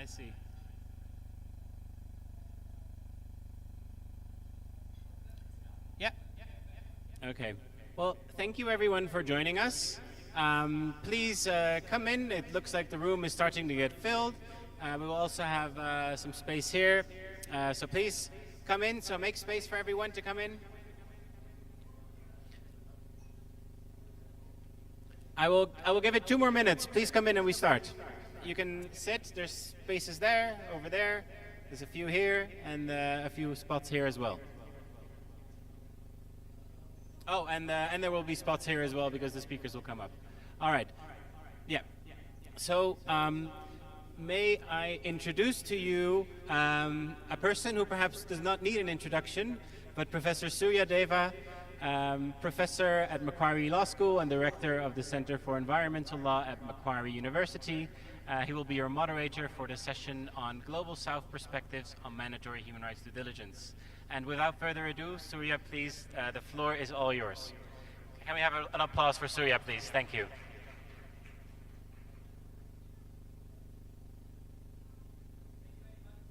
see. Yeah. Okay. Well, thank you everyone for joining us. Please come in. It looks like the room is starting to get filled. We will also have some space here. So please come in. So make space for everyone to come in. I will give it 2 more minutes. Please come in and we start. You can sit. There's spaces there, over there. There's a few here and a few spots here as well. Oh, and there will be spots here as well because the speakers will come up. All right. Yeah. So may I introduce to you a person who perhaps does not need an introduction, but Professor Surya Deva, professor at Macquarie Law School and director of the Center for Environmental Law at Macquarie University. He will be your moderator for the session on Global South Perspectives on Mandatory Human Rights Due Diligence. And without further ado, Surya, please, the floor is all yours. Can we have an applause for Surya, please? Thank you.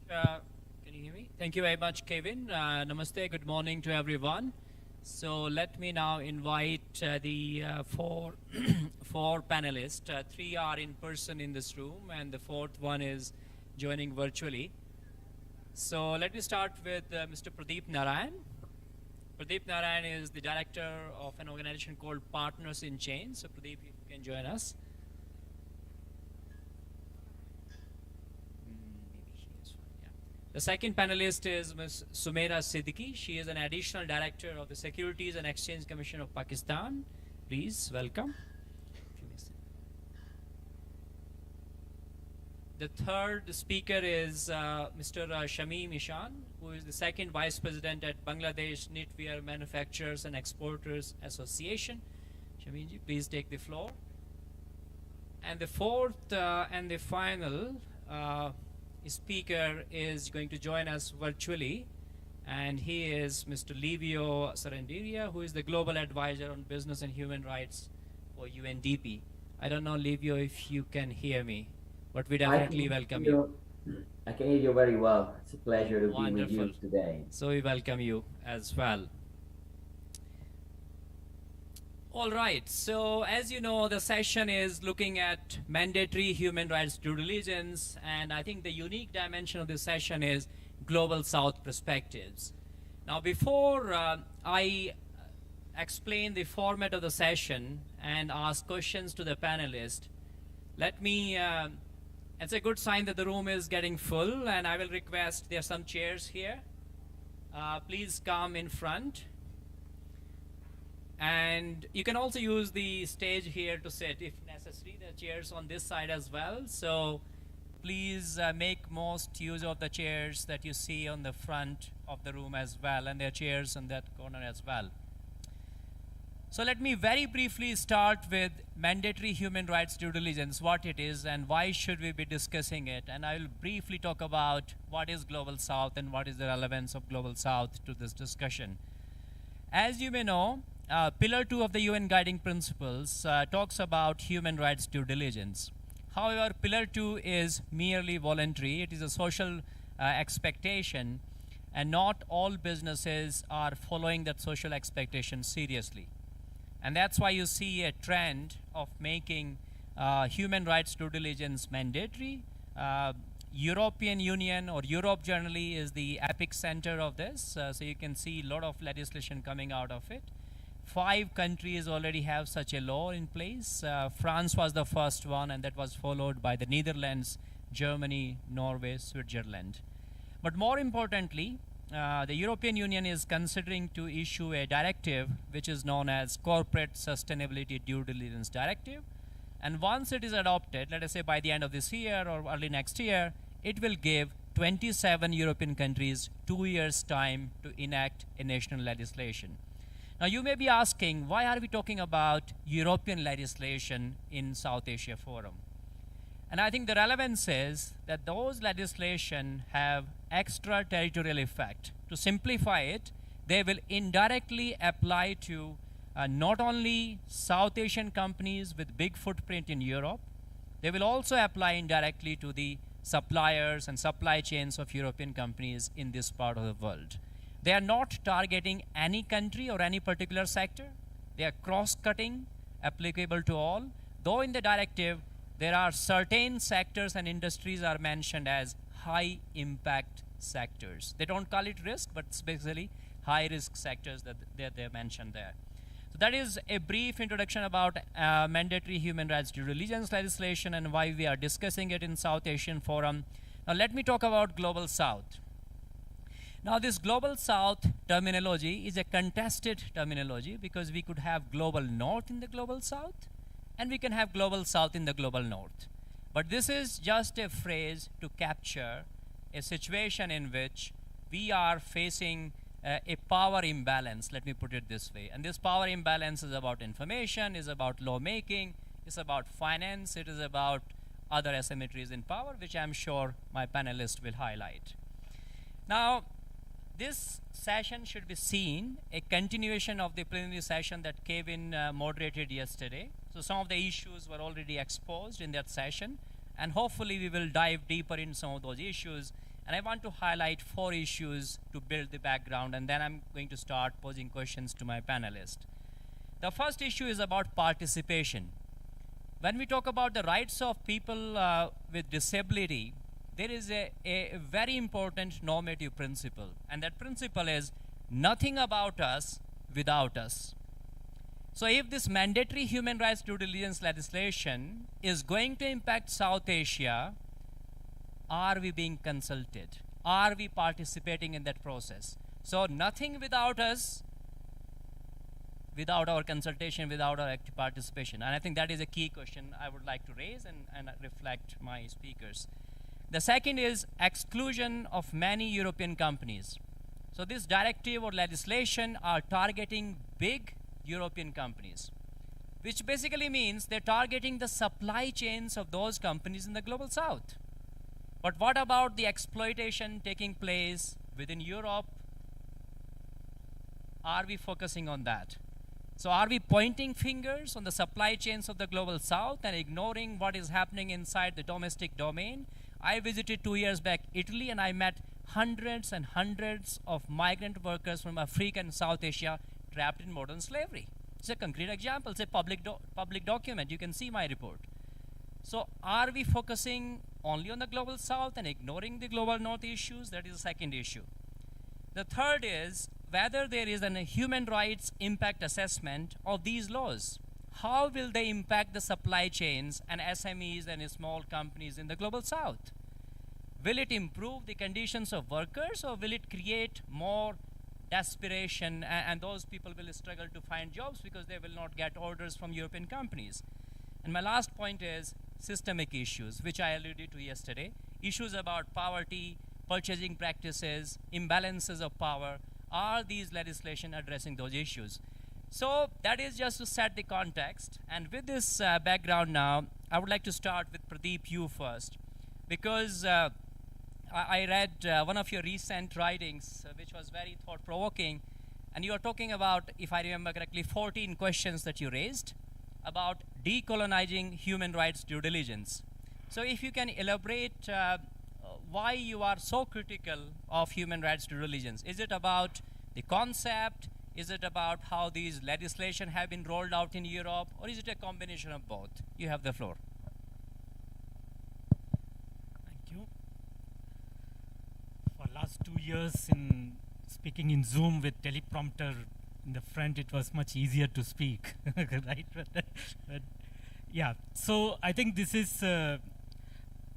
Can you hear me? Thank you very much, Kevin. Namaste, good morning to everyone. So let me now invite the four panelists. 3 are in person in this room, and the 4th one is joining virtually. So let me start with Mr. Pradeep Narayan. Pradeep Narayan is the director of an organization called Partners in Change. So Pradeep, you can join us. The second panelist is Ms. Sumaira Siddiqui. She is an additional director of the Securities and Exchange Commission of Pakistan. Please welcome. The third speaker is Mr. Shamim Ishan, who is the second vice president at Bangladesh Knitwear Manufacturers and Exporters Association. Shamimji, please take the floor. And the fourth and the final speaker is going to join us virtually, and he is Mr. Livio Sarandiria, who is the Global Advisor on Business and Human Rights for UNDP. I don't know, Livio, if you can hear me, but we definitely welcome you. I can hear you very well. It's a pleasure to Wonderful. be with you today. So we welcome you as well. All right, so as you know, the session is looking at mandatory human rights due diligence, and I think the unique dimension of this session is Global South perspectives. Now, before I explain the format of the session and ask questions to the panelists, let me, it's a good sign that the room is getting full, and I will request there are some chairs here. Please come in front. And you can also use the stage here to sit if necessary. There are chairs on this side as well. So please make most use of the chairs that you see on the front of the room as well. And there are chairs on that corner as well. So let me very briefly start with mandatory human rights due diligence, what it is and why should we be discussing it. And I will briefly talk about what is Global South and what is the relevance of Global South to this discussion. As you may know, Pillar 2 of the UN Guiding Principles talks about human rights due diligence. However, Pillar 2 is merely voluntary. It is a social expectation, and not all businesses are following that social expectation seriously. And that's why you see a trend of making human rights due diligence mandatory. European Union, or Europe generally, is the epicenter of this. So you can see a lot of legislation coming out of it. 5 countries already have such a law in place. France was the first one, and that was followed by the Netherlands, Germany, Norway, Switzerland. But more importantly, the European Union is considering to issue a directive which is known as Corporate Sustainability Due Diligence Directive. And once it is adopted, let us say by the end of this year or early next year, it will give 27 European countries 2 years' time to enact a national legislation. Now you may be asking, why are we talking about European legislation in South Asia Forum? And I think the relevance is that those legislation have extraterritorial effect. To simplify it, they will indirectly apply to not only South Asian companies with big footprint in Europe, they will also apply indirectly to the suppliers and supply chains of European companies in this part of the world. They are not targeting any country or any particular sector. They are cross-cutting, applicable to all. Though in the directive, there are certain sectors and industries are mentioned as high impact sectors. They don't call it risk, but it's basically high risk sectors that they're mentioned there. So that is a brief introduction about mandatory human rights due diligence legislation and why we are discussing it in South Asian Forum. Now let me talk about Global South. Now this Global South terminology is a contested terminology because we could have Global North in the Global South and we can have Global South in the Global North. But this is just a phrase to capture a situation in which we are facing a power imbalance, let me put it this way. And this power imbalance is about information, is about lawmaking, is about finance, it is about other asymmetries in power, which I'm sure my panelists will highlight. Now, this session should be seen a continuation of the preliminary session that Kevin moderated yesterday. So some of the issues were already exposed in that session, and hopefully we will dive deeper in some of those issues. And I want to highlight 4 issues to build the background, and then I'm going to start posing questions to my panelists. The first issue is about participation. When we talk about the rights of people with disability, there is a very important normative principle, and that principle is nothing about us without us. So if this mandatory human rights due diligence legislation is going to impact South Asia, are we being consulted? Are we participating in that process? So nothing without us, without our consultation, without our active participation. And I think that is a key question I would like to raise and reflect my speakers. The second is exclusion of many European companies. So this directive or legislation are targeting big European companies, which basically means they're targeting the supply chains of those companies in the Global South. But what about the exploitation taking place within Europe? Are we focusing on that? So are we pointing fingers on the supply chains of the Global South and ignoring what is happening inside the domestic domain? I visited 2 years back Italy, and I met hundreds and hundreds of migrant workers from Africa and South Asia trapped in modern slavery. It's a concrete example. It's a public document. You can see my report. So are we focusing only on the Global South and ignoring the Global North issues? That is the second issue. The third is whether there is a human rights impact assessment of these laws. How will they impact the supply chains and SMEs and small companies in the Global South? Will it improve the conditions of workers, or will it create more desperation and those people will struggle to find jobs because they will not get orders from European companies? And my last point is systemic issues, which I alluded to yesterday. Issues about poverty, purchasing practices, imbalances of power. Are these legislation addressing those issues? So that is just to set the context. And with this background now, I would like to start with Pradeep, you first, because I read one of your recent writings, which was very thought-provoking, and you are talking about, if I remember correctly, 14 questions that you raised about decolonizing human rights due diligence. So if you can elaborate why you are so critical of human rights due diligence. Is it about the concept? Is it about how these legislation have been rolled out in Europe? Or is it a combination of both? You have the floor. Thank you. For last 2 years in speaking in Zoom with teleprompter in the front, it was much easier to speak, right? But yeah, so I think this is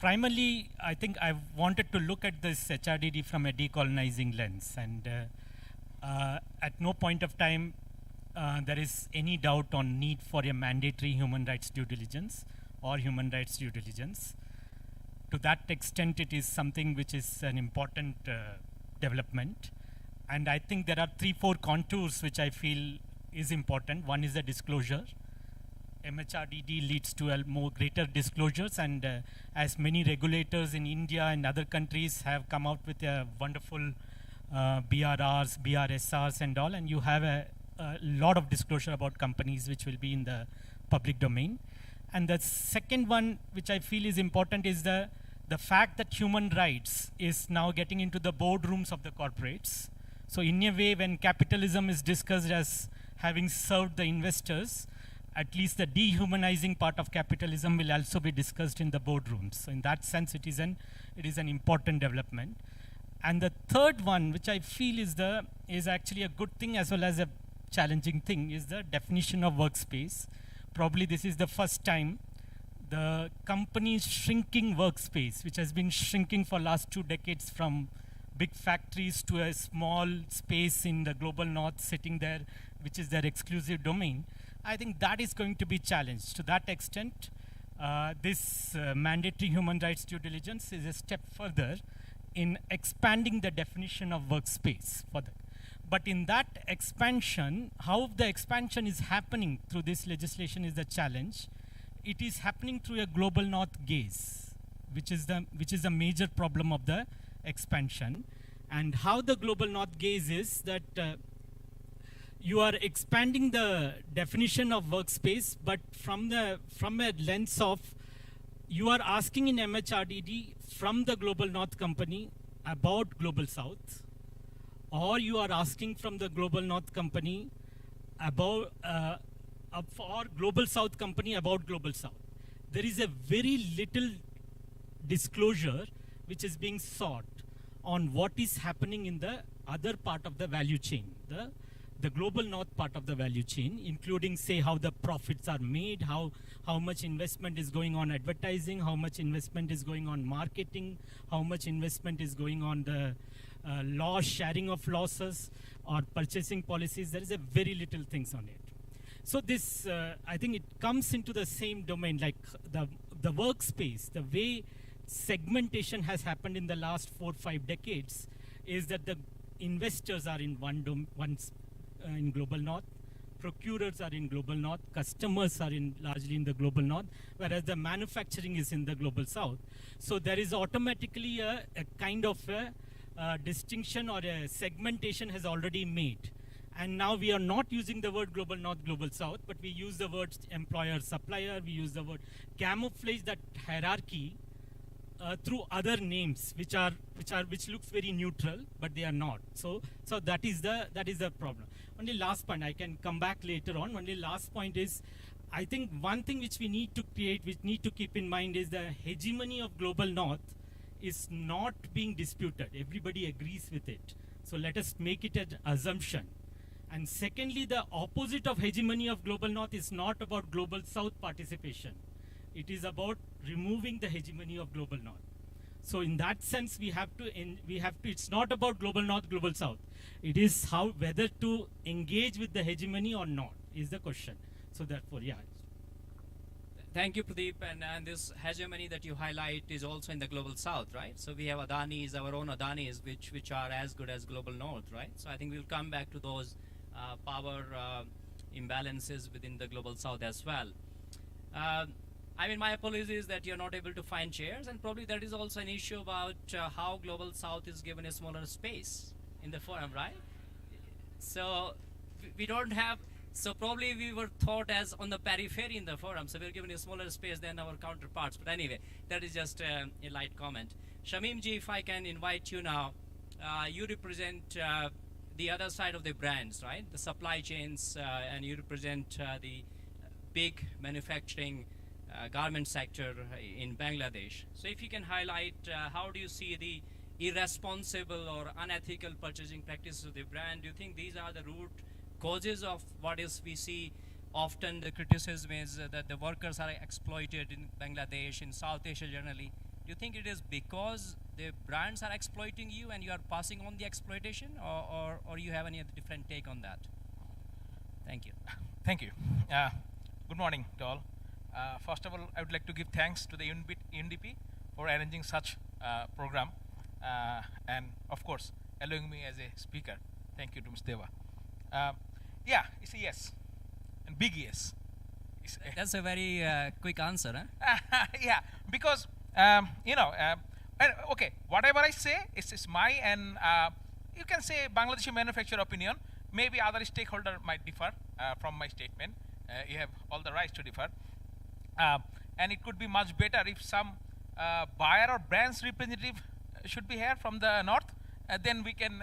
primarily, I think I wanted to look at this HRDD from a decolonizing lens, and at no point of time there is any doubt on need for a mandatory human rights due diligence or human rights due diligence. To that extent, it is something which is an important development. And I think there are 3-4 contours which I feel is important. One is the disclosure. MHRDD leads to a more greater disclosures, and as many regulators in India and other countries have come out with a wonderful BRRs, BRSRs and all, and you have a lot of disclosure about companies which will be in the public domain. And the second one, which I feel is important, is the the fact that human rights is now getting into the boardrooms of the corporates. So in a way, when capitalism is discussed as having served the investors, at least the dehumanizing part of capitalism will also be discussed in the boardrooms. So in that sense, it is an important development. And the third one, which I feel is actually a good thing as well as a challenging thing, is the definition of workspace. Probably this is the first time the company's shrinking workspace, which has been shrinking for last 2 decades from big factories to a small space in the global north sitting there, which is their exclusive domain. I think that is going to be challenged. To that extent, this mandatory human rights due diligence is a step further in expanding the definition of workspace for that. But in that expansion, how the expansion is happening through this legislation is the challenge. It is happening through a global north gaze, which is the major problem of the expansion. And how the global north gaze is that you are expanding the definition of workspace, but from a lens of you are asking in MHRDD from the global north company about global south, or you are asking from the global north company about or global south company about global south. There is a very little disclosure which is being sought on what is happening in the other part of the value chain, the global north part of the value chain, including say how the profits are made, how much investment is going on advertising, how much investment is going on marketing, how much investment is going on the loss sharing of losses or purchasing policies. There is a very little things on it. So this, I think it comes into the same domain, like the workspace, the way segmentation has happened in the last 4-5 decades is that the investors are in in global north, procurers are in global north, customers are largely in the global north, whereas the manufacturing is in the global south. So there is automatically a kind of a distinction or a segmentation has already made. And now we are not using the word global north, global south, but we use the word employer, supplier, we use the word camouflage that hierarchy through other names which looks very neutral, but they are not. So that is the problem. Only last point, I can come back later on. Only last point is, I think one thing which we need to create, which need to keep in mind is the hegemony of global north is not being disputed. Everybody agrees with it. So let us make it an assumption. And secondly, the opposite of hegemony of global north is not about global south participation. It is about removing the hegemony of global north. So in that sense, we have to, it's not about global north, global south. It is whether to engage with the hegemony or not is the question. So therefore, yeah. Thank you, Pradeep. And this hegemony that you highlight is also in the global south, right? So we have Adanis, our own Adanis, which are as good as global north, right? So I think we'll come back to those power imbalances within the global south as well. I mean, my apologies that you're not able to find chairs, and probably that is also an issue about how global south is given a smaller space in the forum, right? So we don't have, so probably we were thought as on the periphery in the forum, so we're given a smaller space than our counterparts. But anyway, that is just a light comment. Shamim ji, if I can invite you now, you represent the other side of the brands, right? The supply chains, and you represent the big manufacturing garment sector in Bangladesh. So if you can highlight how do you see the irresponsible or unethical purchasing practices of the brand? Do you think these are the root causes of what is we see often the criticism is that the workers are exploited in Bangladesh, in South Asia generally? Do you think it is because the brands are exploiting you and you are passing on the exploitation, or you have any other different take on that? Thank you. Thank you. Good morning to all. First of all, I would like to give thanks to the UNDP for arranging such program, and of course allowing me as a speaker. Thank you to Ms. Deva. Yeah, it's a yes, and big yes. That's a very quick answer, huh? Yeah, because okay, whatever I say is my, and you can say Bangladeshi manufacturer opinion. Maybe other stakeholder might differ from my statement. You have all the rights to differ. And it could be much better if some buyer or brands representative should be here from the north. Then we can,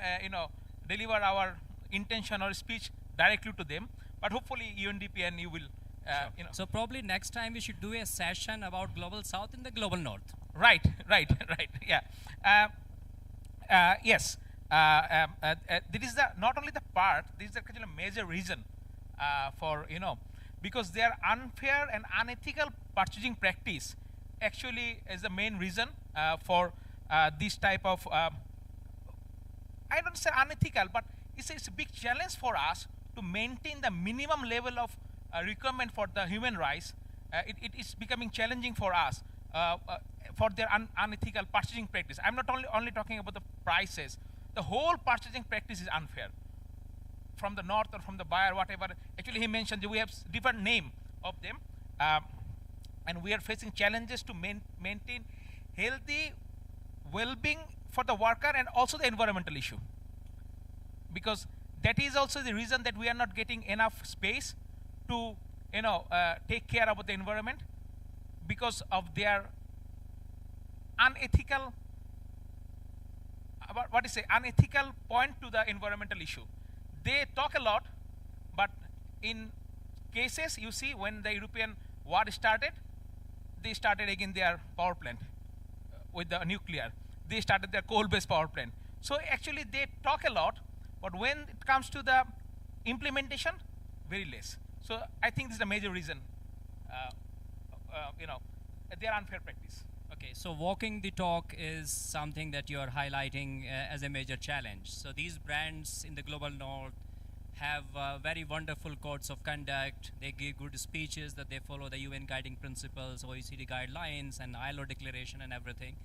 deliver our intention or speech directly to them. But hopefully UNDP and you will, So probably next time we should do a session about Global South in the Global North. Right, right, right. Yeah. Yes. This is the not only the part. This is actually a major reason for because their unfair and unethical purchasing practice actually is the main reason for this type of. I don't say unethical, but it's a big challenge for us to maintain the minimum level of requirement for the human rights. It is becoming challenging for us for their unethical purchasing practice. I'm not only talking about the prices. The whole purchasing practice is unfair. From the north or from the buyer, whatever. Actually, he mentioned that we have different name of them, and we are facing challenges to maintain healthy well-being for the worker and also the environmental issue. Because that is also the reason that we are not getting enough space to take care of the environment because of their unethical unethical point to the environmental issue. They talk a lot, but in cases you see when the European war started, they started again their power plant with the nuclear. They started their coal-based power plant. So actually they talk a lot, but when it comes to the implementation, very less. So I think this is a major reason, their unfair practice. Okay, so walking the talk is something that you are highlighting as a major challenge. So these brands in the global north have very wonderful codes of conduct. They give good speeches that they follow the UN guiding principles, OECD guidelines, and ILO declaration and everything.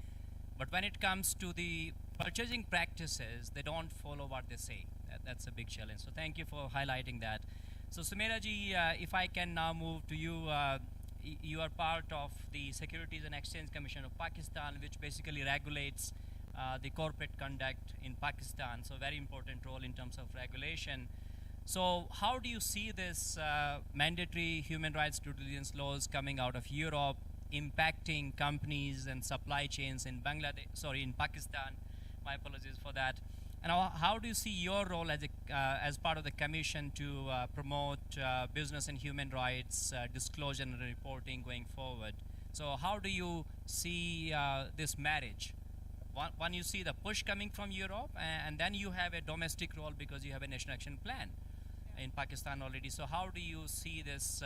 But when it comes to the purchasing practices, they don't follow what they say. That's a big challenge. So thank you for highlighting that. So Sumera ji, if I can now move to you, you are part of the Securities and Exchange Commission of Pakistan, which basically regulates the corporate conduct in Pakistan. So very important role in terms of regulation. So how do you see this mandatory human rights due diligence laws coming out of Europe impacting companies and supply chains in in Pakistan? My apologies for that. And how do you see your role as part of the commission to promote business and human rights disclosure and reporting going forward? So how do you see this marriage? One, you see the push coming from Europe, and then you have a domestic role because you have a national action plan in Pakistan already. So how do you see this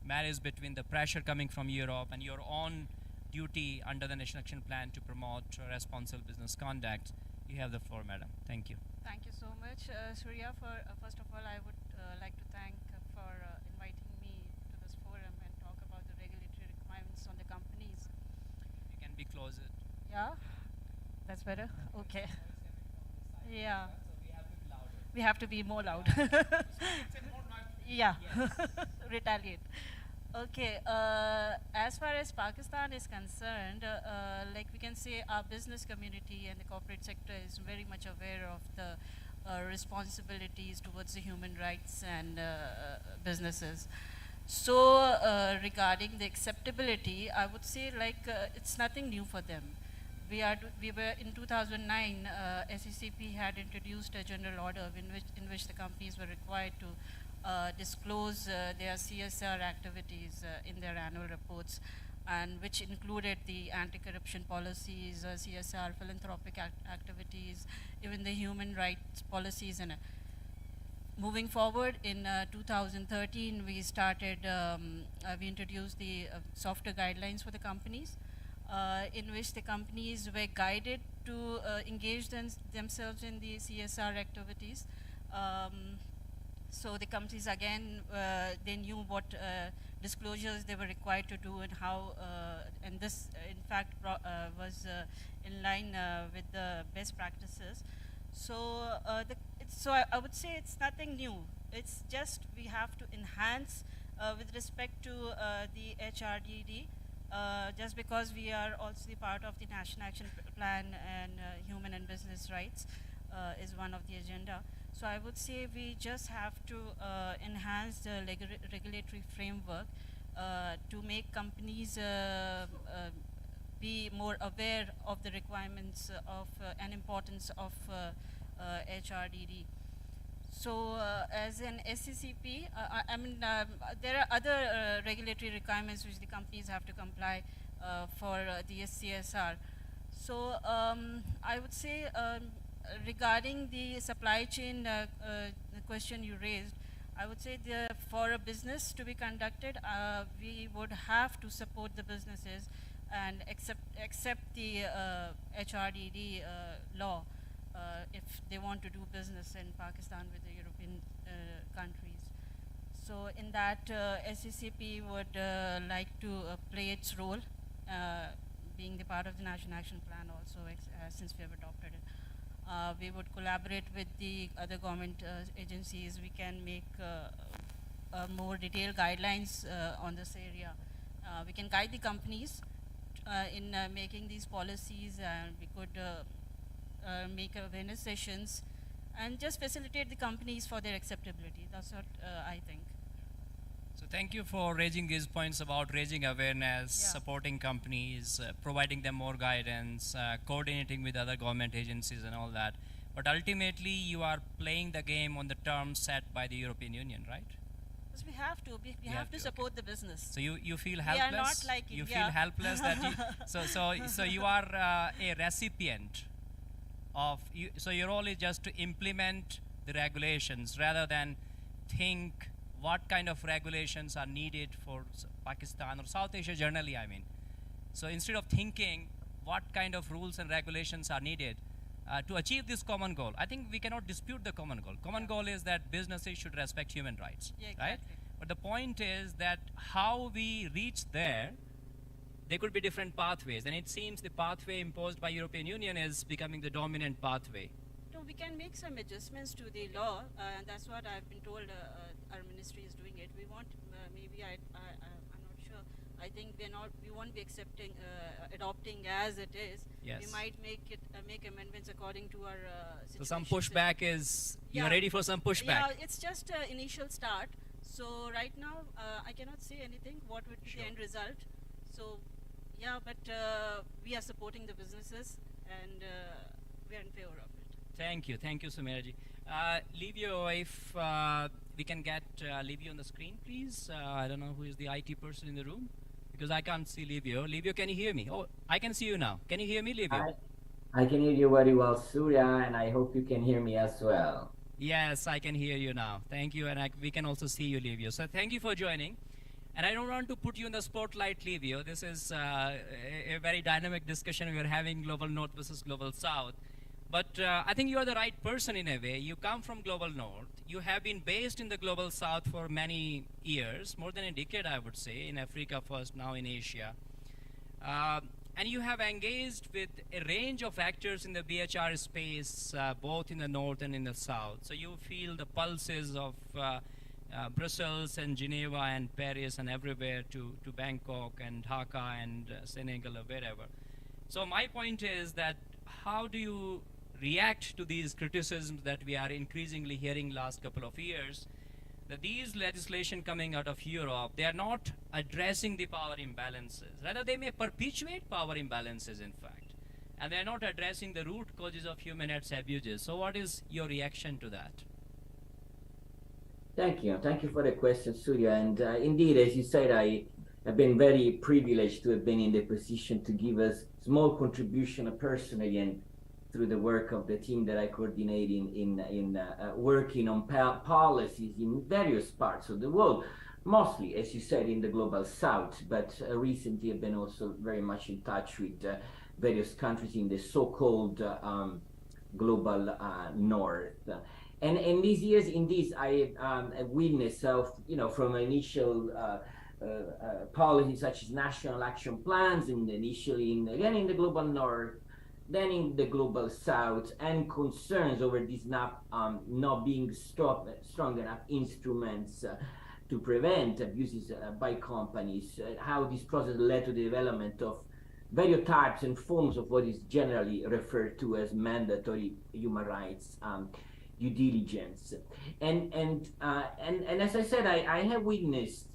marriage between the pressure coming from Europe and your own duty under the national action plan to promote responsible business conduct? You have the floor, madam. Thank you. Thank you so much, Surya. First of all, I would like to thank for inviting me to this forum and talk about the regulatory requirements on the companies. You can be closer. Yeah, that's better. Okay. Yeah. So We have to be more loud. Yeah. Retaliate. Okay, as far as Pakistan is concerned, like we can say our business community and the corporate sector is very much aware of the responsibilities towards the human rights and businesses. So regarding the acceptability, I would say like it's nothing new for them. We were in 2009, SECP had introduced a general order in which the companies were required to disclose their CSR activities in their annual reports, and which included the anti-corruption policies, CSR, philanthropic activities, even the human rights policies. And moving forward, in 2013, we started, we introduced the softer guidelines for the companies, in which the companies were guided to engage themselves in the CSR activities. So the companies again, they knew what disclosures they were required to do and how, and this in fact was in line with the best practices. So, I would say it's nothing new. It's just we have to enhance with respect to the HRDD, just because we are also the part of the National Action Plan, and human and business rights is one of the agenda. So I would say we just have to enhance the regulatory framework to make companies be more aware of the requirements of and importance of HRDD. So, as an SCCP, I mean, there are other regulatory requirements which the companies have to comply for the SCSR. So, I would say regarding the supply chain the question you raised, I would say for a business to be conducted, we would have to support the businesses and accept the HRDD law if they want to do business in Pakistan with the European countries. So in that, SCCP would like to play its role, being the part of the National Action Plan also, since we have adopted it. We would collaborate with the other government agencies. We can make more detailed guidelines on this area. We can guide the companies in making these policies, and we could make awareness sessions and just facilitate the companies for their acceptability. That's what I think. So thank you for raising these points about raising awareness, supporting companies, providing them more guidance, coordinating with other government agencies and all that. But ultimately, you are playing the game on the terms set by the European Union, right? Because we have to. We have to support the business. So you feel helpless? We are not like you India. feel helpless that you, so you are a recipient of, so your role is just to implement the regulations rather than think what kind of regulations are needed for Pakistan or South Asia generally, I mean. So instead of thinking what kind of rules and regulations are needed to achieve this common goal, I think we cannot dispute the common goal. Common goal is that businesses should respect human rights, right? But the point is that how we reach there could be different pathways, and it seems the pathway imposed by European Union is becoming the dominant pathway. No, we can make some adjustments to the law, and that's what I've been told. Our ministry is doing it. We want maybe I'm not sure. I think we won't be accepting adopting as it is. Yes. We might make amendments according to our situation. So some pushback is you're ready for some pushback. Yeah, it's just an initial start. So right now I cannot say anything. What would be the end result? So yeah, but we are supporting the businesses, and we are in favor of it. Thank you, Sumeeraji. Livio, if we can get Livio on the screen, please. I don't know who is the IT person in the room, because I can't see Livio. Livio, can you hear me? Oh, I can see you now. Can you hear me, Livio? I can hear you very well, Surya, and I hope you can hear me as well. Yes, I can hear you now. Thank you, and we can also see you, Livio. So thank you for joining. And I don't want to put you in the spotlight, Livio. This is a very dynamic discussion we are having, Global North versus Global South. But I think you are the right person in a way. You come from Global North. You have been based in the Global South for many years, more than a decade, I would say, in Africa first, now in Asia. And you have engaged with a range of actors in the BHR space, both in the North and in the South. So you feel the pulses of Brussels and Geneva and Paris and everywhere to Bangkok and Dhaka and Senegal or wherever. So my point is that how do you react to these criticisms that we are increasingly hearing last couple of years, that these legislation coming out of Europe, they are not addressing the power imbalances. Rather, they may perpetuate power imbalances, in fact. And they are not addressing the root causes of human rights abuses. So what is your reaction to that? Thank you. Thank you for the question, Surya. And indeed, as you said, I have been very privileged to have been in the position to give a small contribution personally and through the work of the team that I coordinate in working on policies in various parts of the world, mostly, as you said, in the Global South, but recently I've been also very much in touch with various countries in the so-called Global North. And in these years, indeed, I witnessed, from initial policies such as national action plans, and initially again in the Global North, then in the Global South, and concerns over these not being strong enough instruments to prevent abuses by companies, how this process led to the development of various types and forms of what is generally referred to as mandatory human rights due diligence. And as I said, I have witnessed,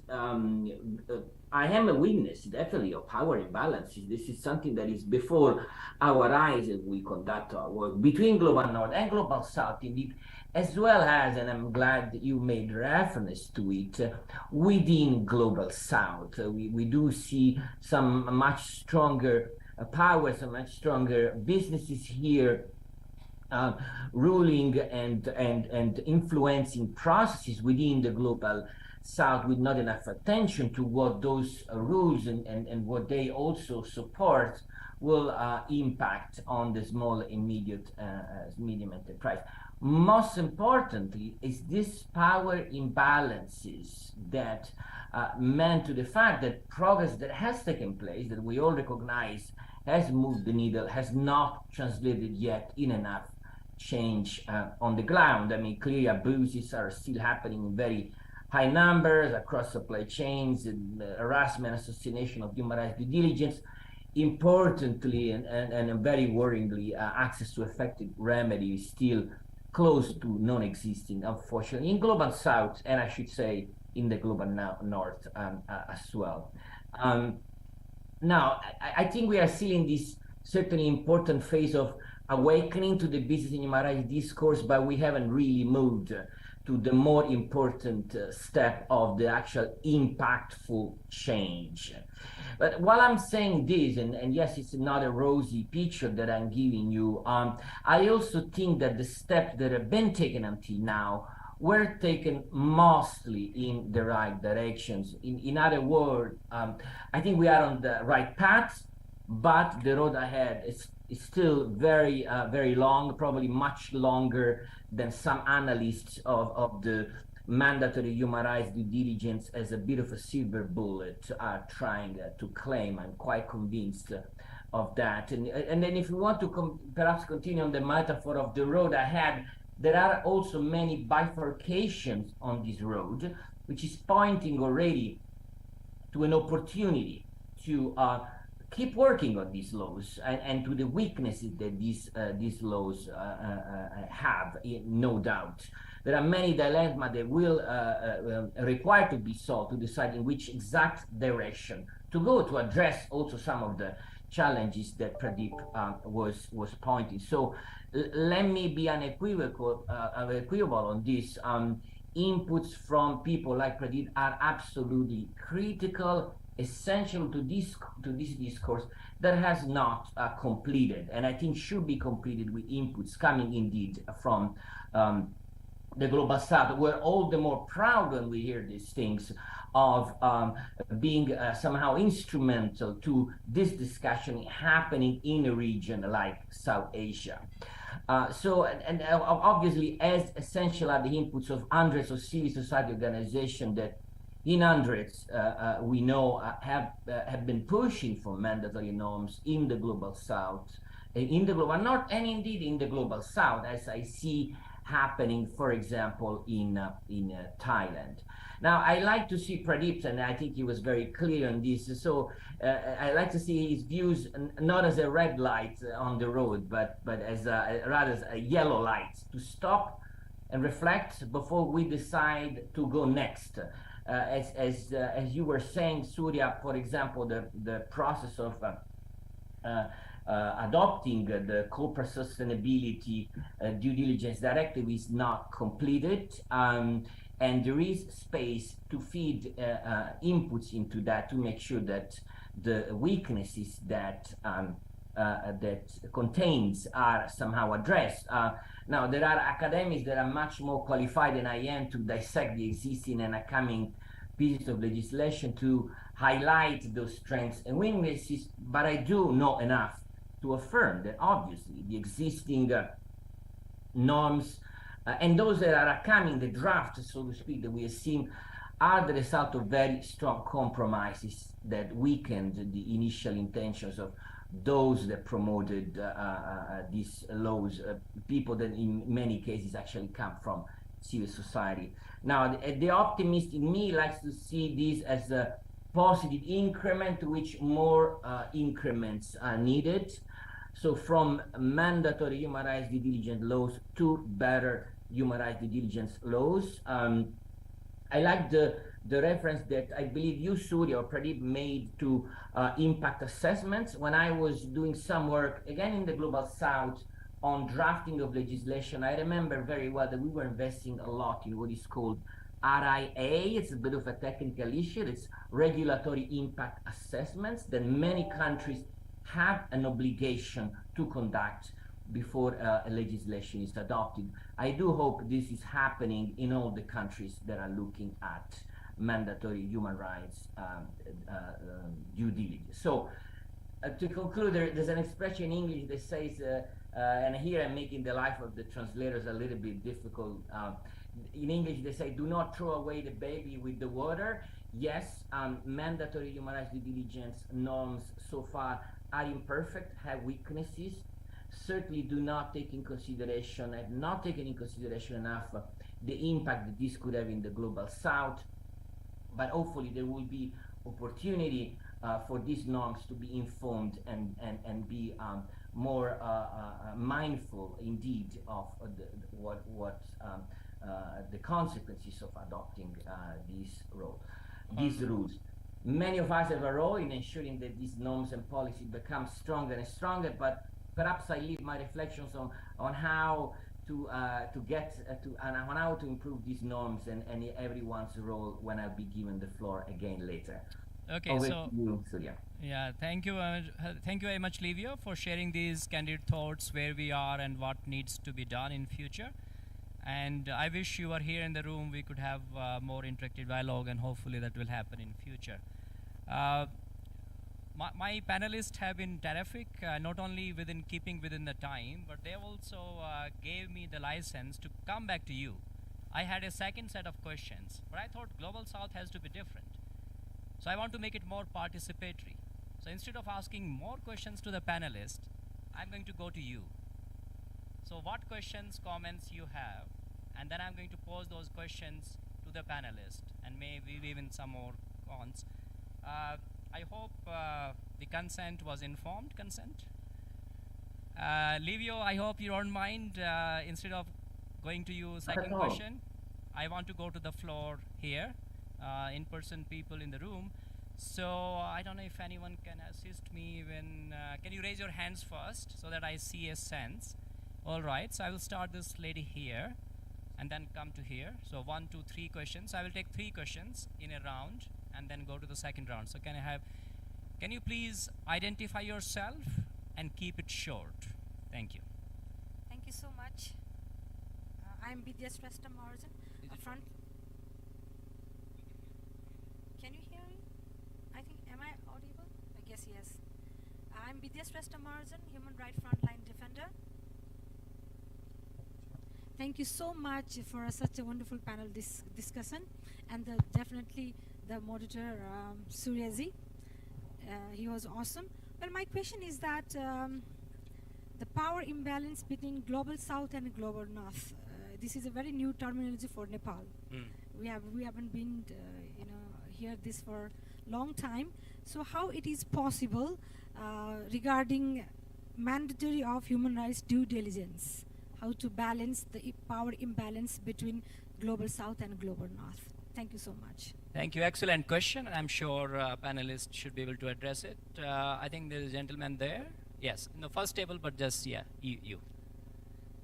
I am a witness definitely of power imbalances. This is something that is before our eyes as we conduct our work between Global North and Global South, indeed, as well as, and I'm glad that you made reference to it, within Global South. We do see some much stronger powers, some much stronger businesses here ruling and influencing processes within the Global South with not enough attention to what those rules and what they also support will impact on the small and medium enterprise. Most importantly is this power imbalances that meant to the fact that progress that has taken place, that we all recognize has moved the needle, has not translated yet in enough change on the ground. I mean, clearly abuses are still happening in very high numbers across supply chains, and harassment, assassination of human rights due diligence. Importantly and very worryingly, access to effective remedy is still close to non-existing, unfortunately, in Global South, and I should say in the Global North as well. Now, I think we are still in this certainly important phase of awakening to the business and human rights discourse, but we haven't really moved to the more important step of the actual impactful change. But while I'm saying this, and yes, it's not a rosy picture that I'm giving you, I also think that the steps that have been taken until now were taken mostly in the right directions. In other words, I think we are on the right path, but the road ahead is still very, very long, probably much longer than some analysts of the mandatory human rights due diligence as a bit of a silver bullet are trying to claim. I'm quite convinced of that. And then if you want to perhaps continue on the metaphor of the road ahead, there are also many bifurcations on this road, which is pointing already to an opportunity to keep working on these laws and to the weaknesses that these laws have, no doubt. There are many dilemmas that will require to be solved to decide in which exact direction to go to address also some of the challenges that Pradeep was pointing. So let me be unequivocal on this. Inputs from people like Pradeep are absolutely critical, essential to this discourse that has not completed, and I think should be completed with inputs coming indeed from the Global South. We're all the more proud when we hear these things of being somehow instrumental to this discussion happening in a region like South Asia. So obviously, as essential are the inputs of hundreds of civil society organizations that in hundreds we know have been pushing for mandatory norms in the Global South, in the Global North, and indeed in the Global South, as I see happening, for example, in Thailand. Now, I like to see Pradeep, and I think he was very clear on this. So I like to see his views not as a red light on the road, but as rather as a yellow light to stop and reflect before we decide to go next. As you were saying, Surya, for example, the process of adopting the corporate sustainability due diligence directive is not completed, and there is space to feed inputs into that to make sure that the weaknesses that that contains are somehow addressed. Now, there are academics that are much more qualified than I am to dissect the existing and upcoming pieces of legislation to highlight those strengths and weaknesses, but I do know enough to affirm that obviously the existing norms and those that are coming, the draft, so to speak, that we have seen, are the result of very strong compromises that weakened the initial intentions of those that promoted these laws, people that in many cases actually come from civil society. Now, the optimist in me likes to see this as a positive increment to which more increments are needed. So from mandatory human rights due diligence laws to better human rights due diligence laws. I like the reference that I believe you, Surya, or Pradeep made to impact assessments. When I was doing some work, again in the Global South, on drafting of legislation, I remember very well that we were investing a lot in what is called RIA. It's a bit of a technical issue. It's regulatory impact assessments that many countries have an obligation to conduct before a legislation is adopted. I do hope this is happening in all the countries that are looking at mandatory human rights due diligence. So to conclude, there's an expression in English that says, and here I'm making the life of the translators a little bit difficult. In English, they say, do not throw away the baby with the water. Yes, mandatory human rights due diligence norms so far are imperfect, have weaknesses, certainly do not take in consideration, have not taken in consideration enough the impact that this could have in the Global South, but hopefully there will be opportunity for these norms to be informed and be more mindful indeed of the consequences of adopting these rules. Many of us have a role in ensuring that these norms and policies become stronger and stronger, but perhaps I leave my reflections on how to on how to improve these norms and everyone's role when I'll be given the floor again later. Okay, Over so to you, Surya. yeah, thank you very much, Livio, for sharing these candid thoughts where we are and what needs to be done in future. And I wish you were here in the room. We could have more interactive dialogue, and hopefully that will happen in future. My panelists have been terrific, not only keeping within the time, but they also gave me the license to come back to you. I had a second set of questions, but I thought Global South has to be different. So I want to make it more participatory. So instead of asking more questions to the panelists, I'm going to go to you. So what questions, comments you have, and then I'm going to pose those questions to the panelists, and maybe even some more cons. I hope the consent was informed consent. Livio, I hope you don't mind, instead of going to you second question, I want to go to the floor here, in-person people in the room. So I don't know if anyone can assist me when, can you raise your hands first so that I see a sense? All right, so I will start this lady here and then come to here. So 1, 2, 3 questions. I will take 3 questions in a round and then go to the second round. So can you please identify yourself and keep it short? Thank you. Thank you so much. I'm Vidya Sresta Marjan. Can you hear me? I think, am I audible? I guess yes. I'm Vidya Sresta Marjan, Human Rights Frontline Defender. Thank you so much for such a wonderful panel discussion, and definitely the moderator, Suryaji. He was awesome. Well, my question is that the power imbalance between Global South and Global North. This is a very new terminology for Nepal. We haven't been hear this for long time. So how it is possible regarding mandatory of human rights due diligence? How to balance the power imbalance between Global South and Global North? Thank you so much. Thank you. Excellent question. I'm sure panelists should be able to address it. I think there's a gentleman there. Yes, in the first table, but just, yeah, you.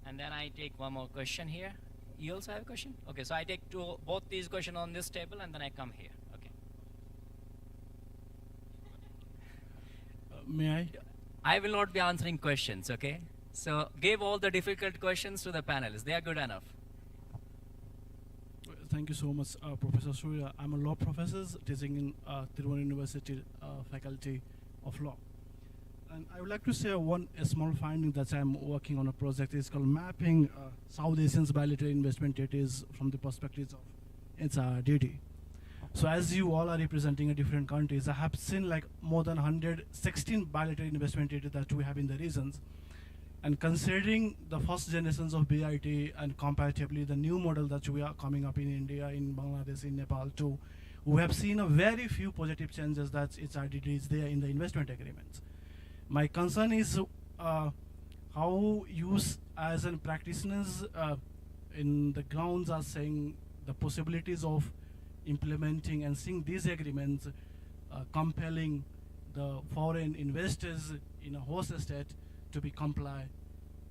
And then I take one more question here. You also have a question? Okay, so I take both these questions on this table, and then I come here. Okay. May I? I will not be answering questions, okay? So give all the difficult questions to the panelists. They are good enough. Thank you so much, Professor Surya. I'm a law professor teaching in Tiruvallur University Faculty of Law. And I would like to say a small finding that I'm working on a project. It's called Mapping South Asians Bilateral Investment Treaties from the perspectives of HRDD. So as you all are representing different countries, I have seen like more than 116 bilateral investment treaties that we have in the regions. And considering the first generations of BIT and comparatively the new model that we are coming up in India, in Bangladesh, in Nepal too, we have seen a very few positive changes that HRDD is there in the investment agreements. My concern is how you as practitioners in the grounds are saying the possibilities of implementing and seeing these agreements compelling the foreign investors in a host state to be comply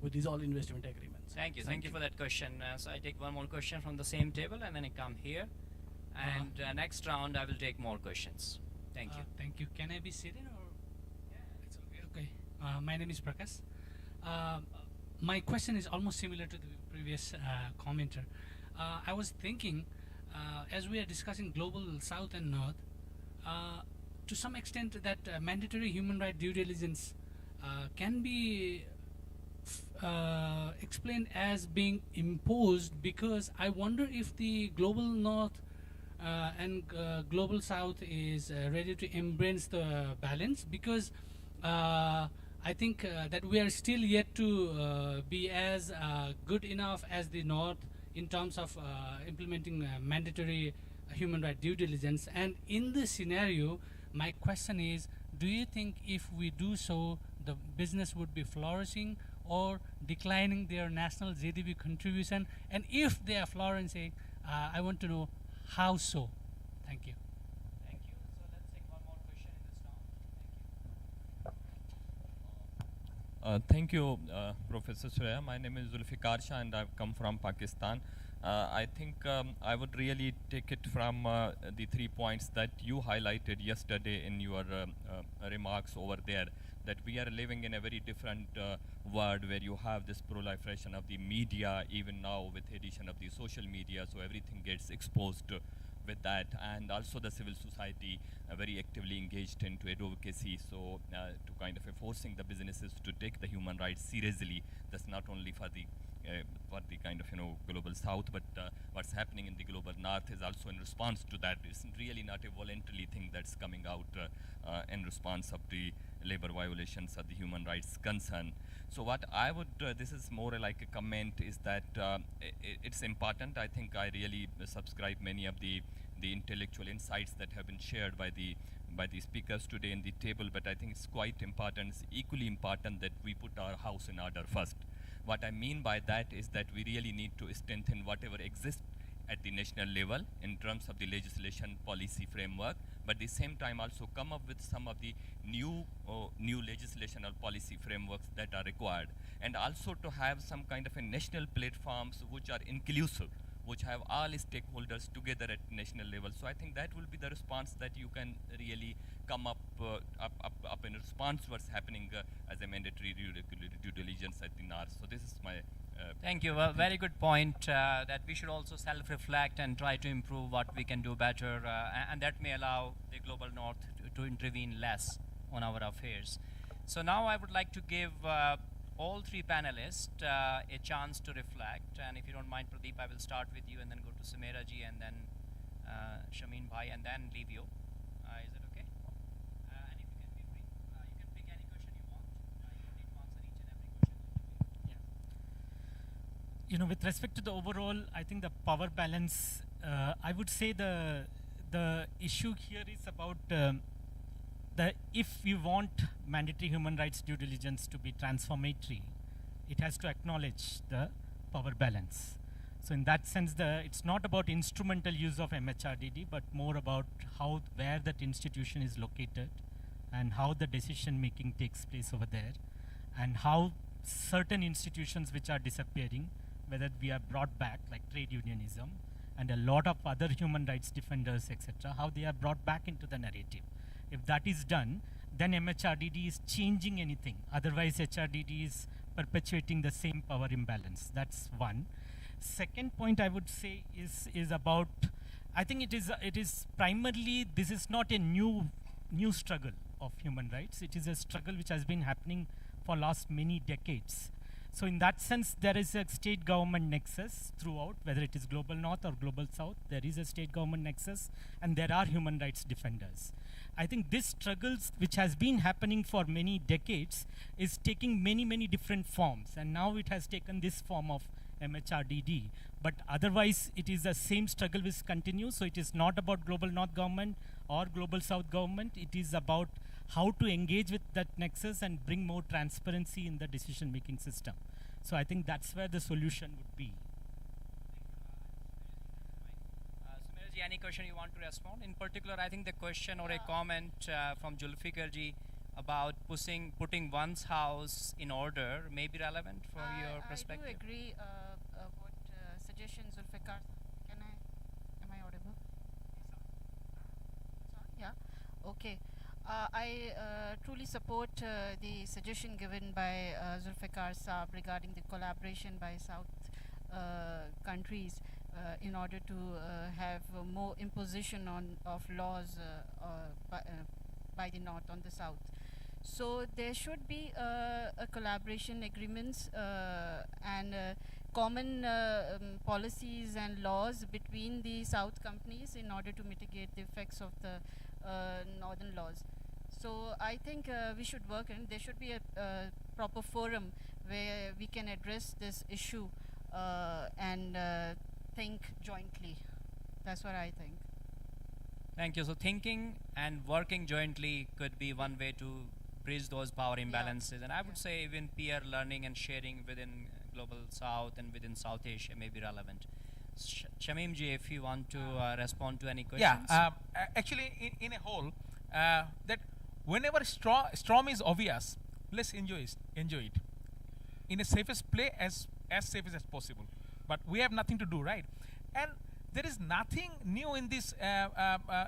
with these all investment agreements. Thank you for that question. So I take one more question from the same table and then I come here. And next round I will take more questions. Thank you. Thank you. Can I be seated or? Yeah, it's okay. Okay. My name is Prakash. My question is almost similar to the previous commenter. I was thinking, as we are discussing global South and North, to some extent that mandatory human right due diligence can be explained as being imposed, because I wonder if the global North and global South is ready to embrace the balance, because I think that we are still yet to be as good enough as the North in terms of implementing mandatory human right due diligence. And in this scenario, my question is, do you think if we do so, the business would be flourishing or declining their national GDP contribution? And if they are flourishing, I want to know how so. Thank you. Thank you. So let's take one more question in this round. Thank you, Professor Surya. My name is Zulfikar Shah and I've come from Pakistan. I think I would really take it from the 3 points that you highlighted yesterday in your remarks over there, that we are living in a very different world where you have this proliferation of the media, even now with the addition of the social media, so everything gets exposed with that, and also the civil society very actively engaged into advocacy, so to kind of forcing the businesses to take the human rights seriously. That's not only for the kind of global South, but what's happening in the global North is also in response to that. It's really not a voluntary thing that's coming out in response of the labor violations of the human rights concern. So what I would, this is more like a comment, is that it's important. I think I really subscribe many of the intellectual insights that have been shared by the speakers today in the table, but I think it's quite important, it's equally important that we put our house in order first. What I mean by that is that we really need to strengthen whatever exists at the national level in terms of the legislation policy framework, but at the same time also come up with some of the new legislation or policy frameworks that are required, and also to have some kind of a national platforms which are inclusive, which have all stakeholders together at national level. So I think that will be the response that you can really come up in response to what's happening as a mandatory due diligence at the North. So this is my Thank you. A very good point, that we should also self-reflect and try to improve what we can do better, and that may allow the global North to intervene less on our affairs. So now I would like to give all 3 panelists a chance to reflect, and if you don't mind, Pradeep, I will start with you and then go to Samira ji and then Shamin Bhai and then leave you. Is it okay? And if you can be brief, you can pick any question you want. You don't need to answer each and every question. Yeah. With respect to the overall, I think the power balance, I would say the issue here is about if you want mandatory human rights due diligence to be transformatory, it has to acknowledge the power balance. So in that sense, it's not about instrumental use of MHRDD, but more about where that institution is located and how the decision making takes place over there, and how certain institutions which are disappearing, whether we are brought back, like trade unionism and a lot of other human rights defenders, etc., how they are brought back into the narrative. If that is done, then MHRDD is changing anything. Otherwise, HRDD is perpetuating the same power imbalance. That's one. Second point I would say is about, I think it is primarily, this is not a new struggle of human rights. It is a struggle which has been happening for last many decades. So in that sense, there is a state government nexus throughout, whether it is global North or global South, there is a state government nexus, and there are human rights defenders. I think this struggles, which has been happening for many decades, is taking many different forms, and now it has taken this form of MHRDD. But otherwise, it is the same struggle which continues. So it is not about global North government or global South government. It is about how to engage with that nexus and bring more transparency in the decision-making system. So I think that's where the solution would be. Ji, any question you want to respond? In particular, I think the question or a comment from Julfikar ji about putting one's house in order may be relevant from your perspective. I do agree what suggestions Zulfikar. Am I audible? Yeah. Okay. I truly support the suggestion given by Zulfikar Saab regarding the collaboration by South countries in order to have more imposition of laws by the North on the South. So there should be a collaboration agreements and common policies and laws between the South companies in order to mitigate the effects of the Northern laws. So I think we should work, and there should be a proper forum where we can address this issue and think jointly. That's what I think. Thank you. So thinking and working jointly could be one way to bridge those power imbalances. And I would say even peer learning and sharing within Global South and within South Asia may be relevant. Shamim ji, if you want to respond to any questions. Yeah, actually in a whole, that whenever storm is obvious, let's enjoy it in a safest play as safe as possible. But we have nothing to do, right? And there is nothing new in this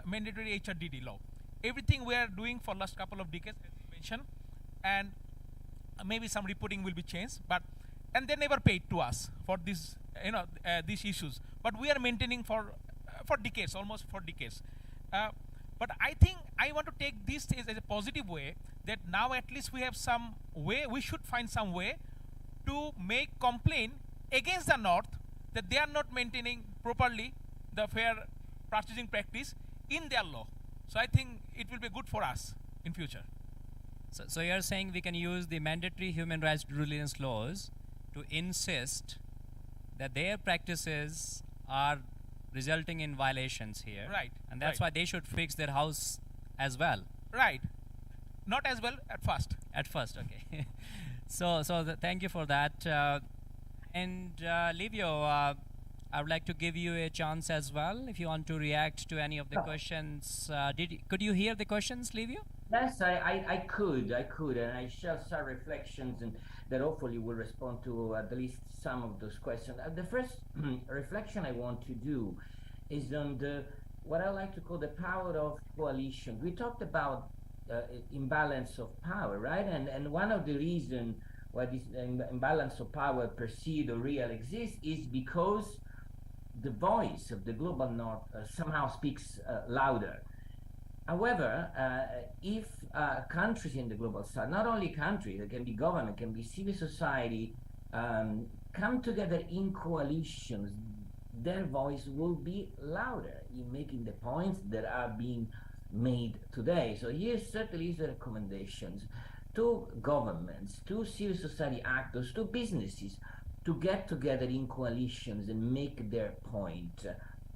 mandatory HRDD law. Everything we are doing for last couple of decades, as you mentioned, and maybe some reporting will be changed, and they never paid to us for this, these issues. But we are maintaining for decades, almost for decades. But I think I want to take this as a positive way, that now at least we have some way, we should find some way to make complaint against the North that they are not maintaining properly the fair purchasing practice in their law. So I think it will be good for us in future. So you're saying we can use the mandatory human rights due diligence laws to insist that their practices are resulting in violations here. Right. And that's why they should fix their house as well. Right. Not as well at first. At first, okay. Thank you for that. And Livio, I would like to give you a chance as well if you want to react to any of the questions. Could you hear the questions, Livio? Yes, I could, and I share some reflections and that hopefully will respond to at least some of those questions. The first reflection I want to do is on what I like to call the power of coalition. We talked about imbalance of power, right? And one of the reasons why this imbalance of power perceived or real exists is because the voice of the global North somehow speaks louder. However, if countries in the global South, not only countries, it can be government, can be civil society, come together in coalitions, their voice will be louder in making the points that are being made today. So here certainly is the recommendations to governments, to civil society actors, to businesses, to get together in coalitions and make their point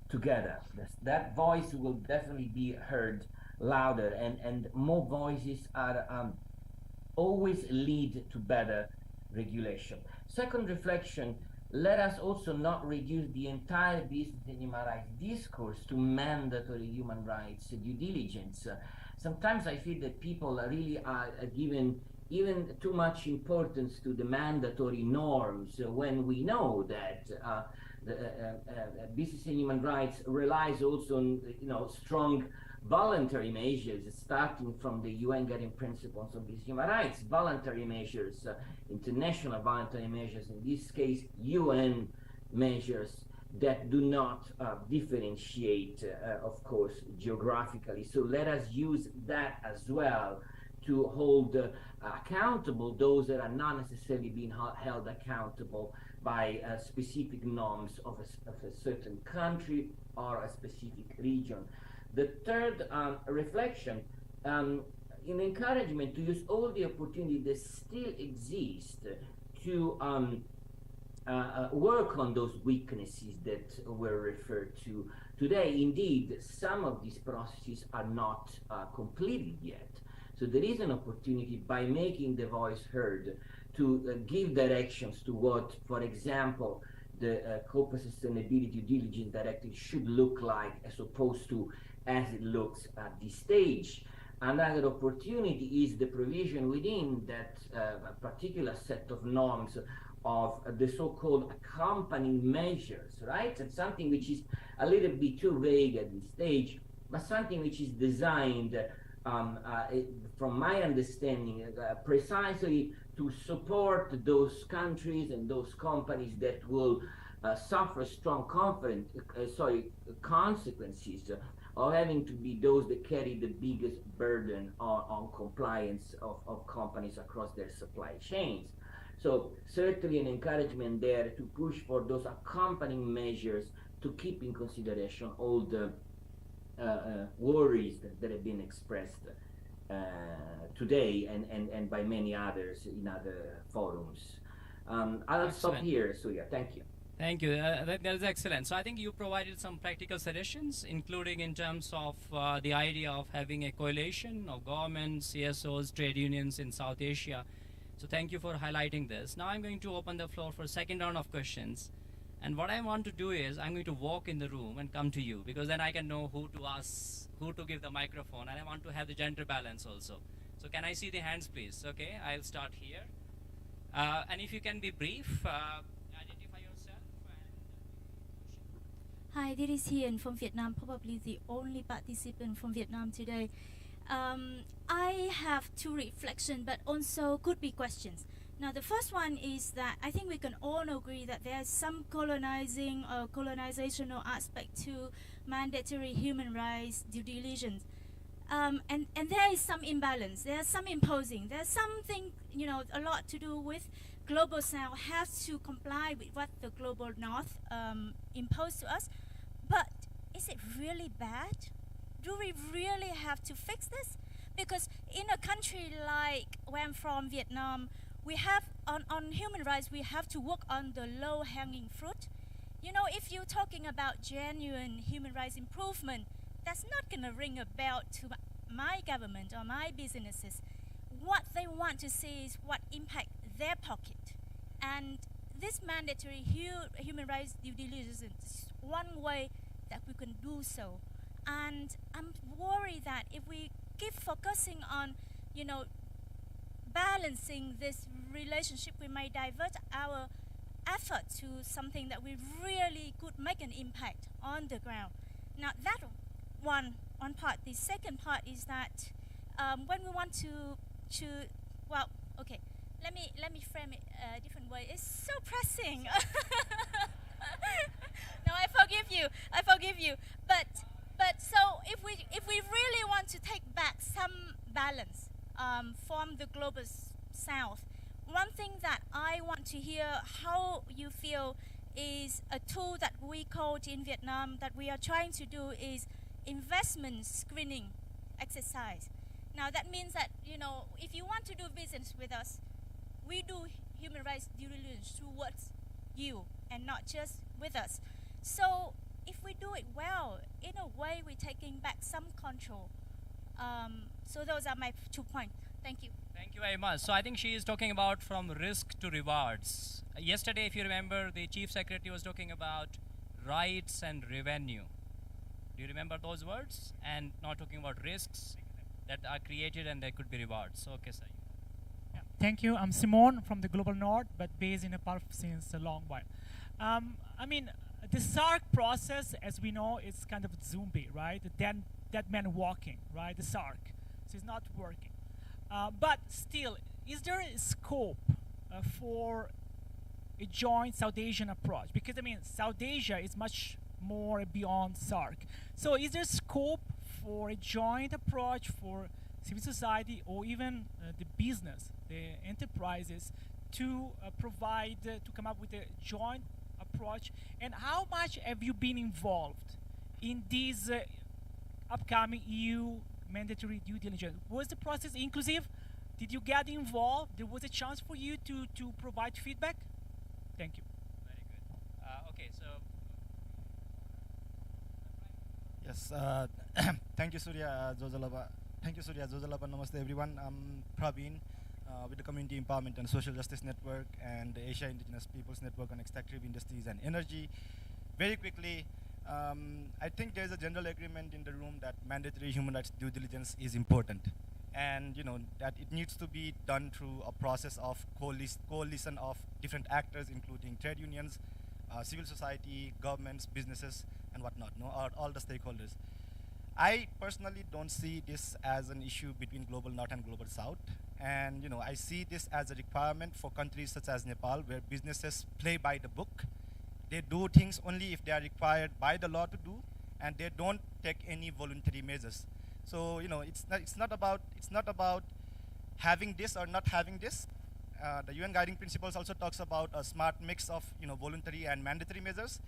together. That voice will definitely be heard louder, and more voices are always lead to better regulation. Second reflection, let us also not reduce the entire business and human rights discourse to mandatory human rights due diligence. Sometimes I feel that people really are given even too much importance to the mandatory norms when we know that business and human rights relies also on strong voluntary measures, starting from the UN Guiding Principles of Business Human Rights, voluntary measures, international voluntary measures, in this case UN measures that do not differentiate, of course, geographically. So let us use that as well to hold accountable those that are not necessarily being held accountable by specific norms of a certain country or a specific region. The third reflection, in encouragement to use all the opportunities that still exist to work on those weaknesses that were referred to today. Indeed, some of these processes are not completed yet. So there is an opportunity by making the voice heard to give directions to what, for example, the corporate sustainability due diligence directive should look like as opposed to as it looks at this stage. Another opportunity is the provision within that particular set of norms of the so-called accompanying measures, right? It's something which is a little bit too vague at this stage, but something which is designed, from my understanding, precisely to support those countries and those companies that will suffer strong consequences of having to be those that carry the biggest burden on compliance of companies across their supply chains. So certainly an encouragement there to push for those accompanying measures to keep in consideration all the worries that have been expressed today and by many others in other forums. I'll stop here, Surya. Thank you. Thank you. That is excellent. So I think you provided some practical suggestions, including in terms of the idea of having a coalition of governments, CSOs, trade unions in South Asia. So thank you for highlighting this. Now I'm going to open the floor for a second round of questions. And what I want to do is I'm going to walk in the room and come to you, because then I can know who to ask, who to give the microphone, and I want to have the gender balance also. So can I see the hands, please? Okay, I'll start here. And if you can be brief, identify yourself. Hi, this is Hien from Vietnam, probably the only participant from Vietnam today. I have two reflections, but also could be questions. Now, the first one is that I think we can all agree that there's some colonizing or colonizational aspect to mandatory human rights due diligence. And there is some imbalance, there's some imposing, there's something, a lot to do with Global South has to comply with what the Global North imposed to us. But is it really bad? Do we really have to fix this? Because in a country like where I'm from, Vietnam, we have, on human rights, we have to work on the low-hanging fruit. If you're talking about genuine human rights improvement, that's not going to ring a bell to my government or my businesses. What they want to see is what impact their pocket. And this mandatory human rights due diligence is one way that we can do so. And I'm worried that if we keep focusing on, balancing this relationship, we may divert our effort to something that we really could make an impact on the ground. Now that one part. The second part is that when we want to let me frame it a different way. It's so pressing. No, I forgive you. But so if we really want to take back some balance from the global South, one thing that I want to hear how you feel is a tool that we called in Vietnam that we are trying to do is investment screening exercise. Now that means that, if you want to do business with us, we do human rights due diligence towards you and not just with us. So if we do it well, in a way we're taking back some control. So those are my 2 points. Thank you. Thank you very much. So I think she is talking about from risk to rewards. Yesterday, if you remember, the Chief Secretary was talking about rights and revenue. Do you remember those words? And not talking about risks that are created and there could be rewards. So, okay, sir. Yeah. Thank you. I'm Simon from the Global North, but based in Nepal since a long while. The SARC process, as we know, is kind of a zombie, right? That man walking, right? The SARC. So it's not working. But still, is there a scope for a joint South Asian approach? Because, South Asia is much more beyond SARC. So is there scope for a joint approach for civil society or even the business, the enterprises, to provide, to come up with a joint approach? And how much have you been involved in these upcoming EU mandatory due diligence? Was the process inclusive? Did you get involved? There was a chance for you to provide feedback? Thank you. Very good. Okay, so. Yes, thank you, Surya Jojalaba. Thank you, Surya Jojalaba. Namaste, everyone. I'm Praveen. with the Community Empowerment and Social Justice Network and the Asia Indigenous Peoples Network on Extractive Industries and Energy. Very quickly, I think there's a general agreement in the room that mandatory human rights due diligence is important, and that it needs to be done through a process of coalition of different actors, including trade unions, civil society, governments, businesses, and whatnot. All the stakeholders. I personally don't see this as an issue between global north and global south, and I see this as a requirement for countries such as Nepal, where businesses play by the book. They do things only if they are required by the law to do, and they don't take any voluntary measures. So it's not about having this or not having this. The UN Guiding Principles also talks about a smart mix of voluntary and mandatory measures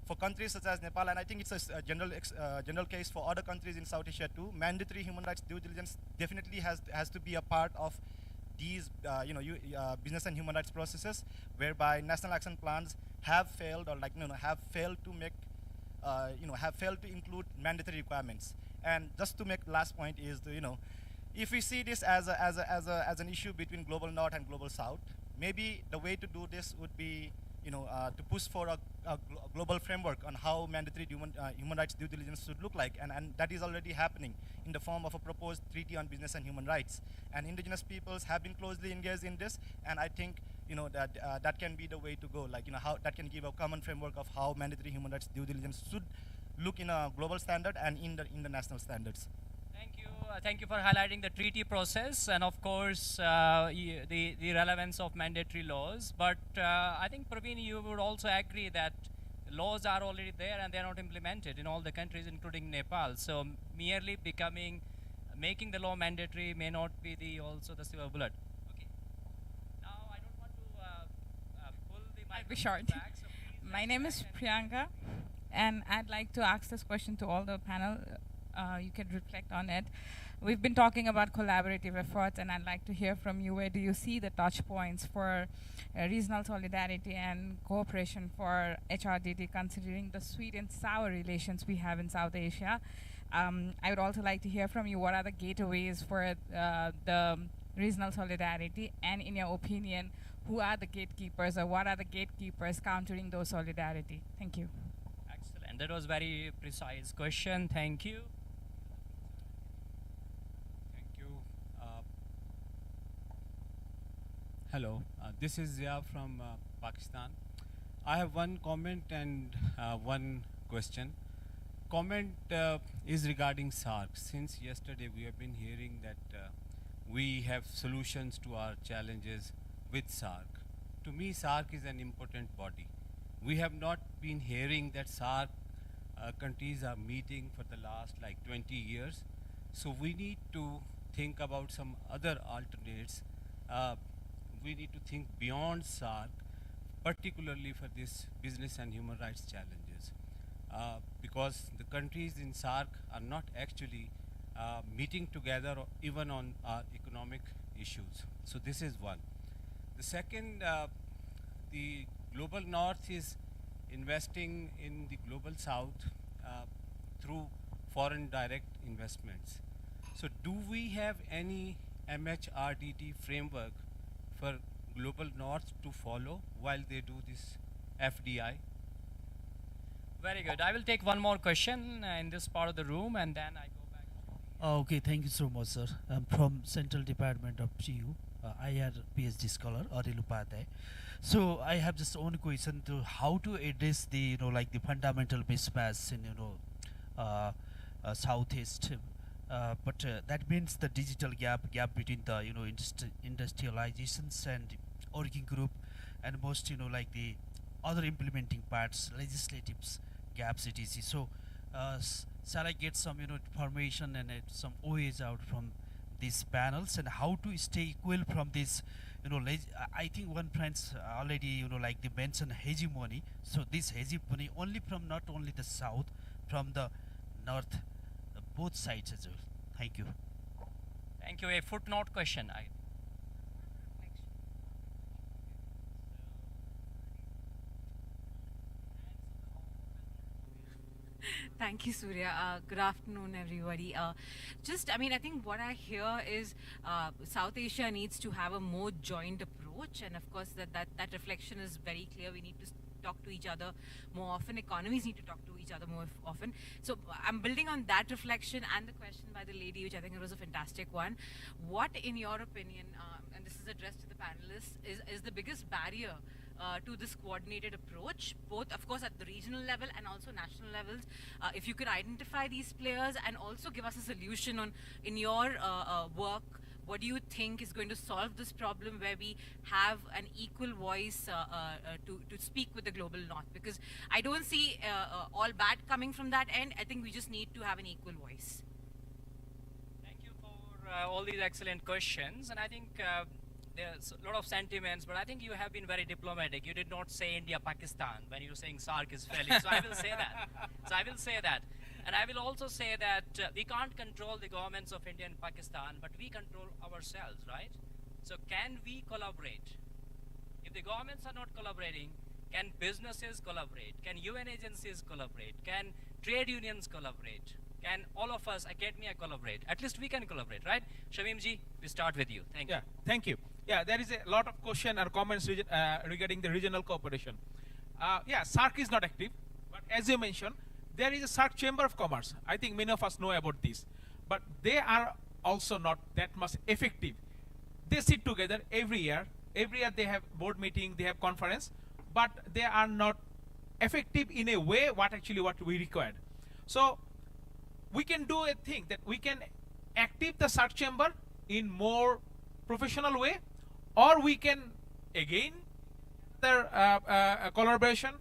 for countries such as Nepal, and I think it's a general case for other countries in South Asia too. Mandatory human rights due diligence definitely has to be a part of these business and human rights processes, whereby national action plans have failed or have failed to make have failed to include mandatory requirements. And just to make last point is if we see this as an issue between global north and global south, maybe the way to do this would be to push for a global framework on how mandatory human rights due diligence should look like, and that is already happening in the form of a proposed treaty on business and human rights. And indigenous peoples have been closely engaged in this, and I think that can be the way to go. How that can give a common framework of how mandatory human rights due diligence should look in a global standard and in the national standards. Thank you for highlighting the treaty process and, of course, the relevance of mandatory laws. But I think, Praveen, you would also agree that laws are already there and they're not implemented in all the countries, including Nepal. So merely making the law mandatory may not be also the silver bullet. Okay. Now, I don't want to pull the mic. I'll be short. Back, so my name is Priyanka, and I'd like to ask this question to all the panel. You can reflect on it. We've been talking about collaborative efforts, and I'd like to hear from you. Where do you see the touch points for regional solidarity and cooperation for HRDD, considering the sweet and sour relations we have in South Asia? I would also like to hear from you, what are the gateways for the regional solidarity, and in your opinion, who are the gatekeepers, or what are the gatekeepers countering those solidarity? Thank you. Excellent. That was very precise question. Thank you. Hello, this is Zia from Pakistan. I have one comment and one question. Comment is regarding SARC. Since yesterday we have been hearing that we have solutions to our challenges with SARC. To me, SARC is an important body. We have not been hearing that SARC countries are meeting for the last 20 years. So we need to think about some other alternates. We need to think beyond SARC, particularly for this business and human rights challenges, because the countries in SARC are not actually meeting together even on economic issues. So this is one. The second, the global north is investing in the global south through foreign direct investments. So do we have any MHRDD framework for global north to follow while they do this FDI? Very good. I will take one more question in this part of the room, and then I go back to Okay, thank you so much, sir. I'm from Central Department of CU. I am a PhD scholar, Arilu Upadhyay. So I have just one question to how to address the the fundamental mismatch in southeast. But that means the digital gap between the industrializations and working group, and most the other implementing parts, legislatives gaps etc. So shall I get some information and some OAs out from these panels, and how to stay equal from this I think one friends already they mentioned hegemony. So this hegemony only from not only the south, from the north, both sides as well. Thank you. Thank you. A footnote question. Thank you, Surya. Good afternoon, everybody. I think what I hear is South Asia needs to have a more joint approach, and of course, that reflection is very clear. We need to talk to each other more often. Economies need to talk to each other more often. So I'm building on that reflection and the question by the lady, which I think was a fantastic one. What, in your opinion, and this is addressed to the panelists, is the biggest barrier to this coordinated approach, both of course at the regional level and also national levels? If you could identify these players and also give us a solution on, in your work, what do you think is going to solve this problem where we have an equal voice to speak with the global north? Because I don't see all bad coming from that end. I think we just need to have an equal voice. Thank you for all these excellent questions, and I think there's a lot of sentiments, but I think you have been very diplomatic. You did not say India, Pakistan when you were saying SARC is failing. So I will say that. And I will also say that we can't control the governments of India and Pakistan, but we control ourselves, right? So can we collaborate? If the governments are not collaborating, can businesses collaborate? Can UN agencies collaborate? Can trade unions collaborate? Can all of us, academia, collaborate? At least we can collaborate, right? Shamimji, we start with you. Thank you. Thank you. Yeah, there is a lot of question or comments regarding the regional cooperation. SARC is not active, but as you mentioned, there is a SARC Chamber of Commerce. I think many of us know about this, but they are also not that much effective. They sit together every year. Every year they have board meeting, they have conference, but they are not effective in a way what we required. So we can do a thing that we can active the SARC Chamber in more professional way, or we can again their collaboration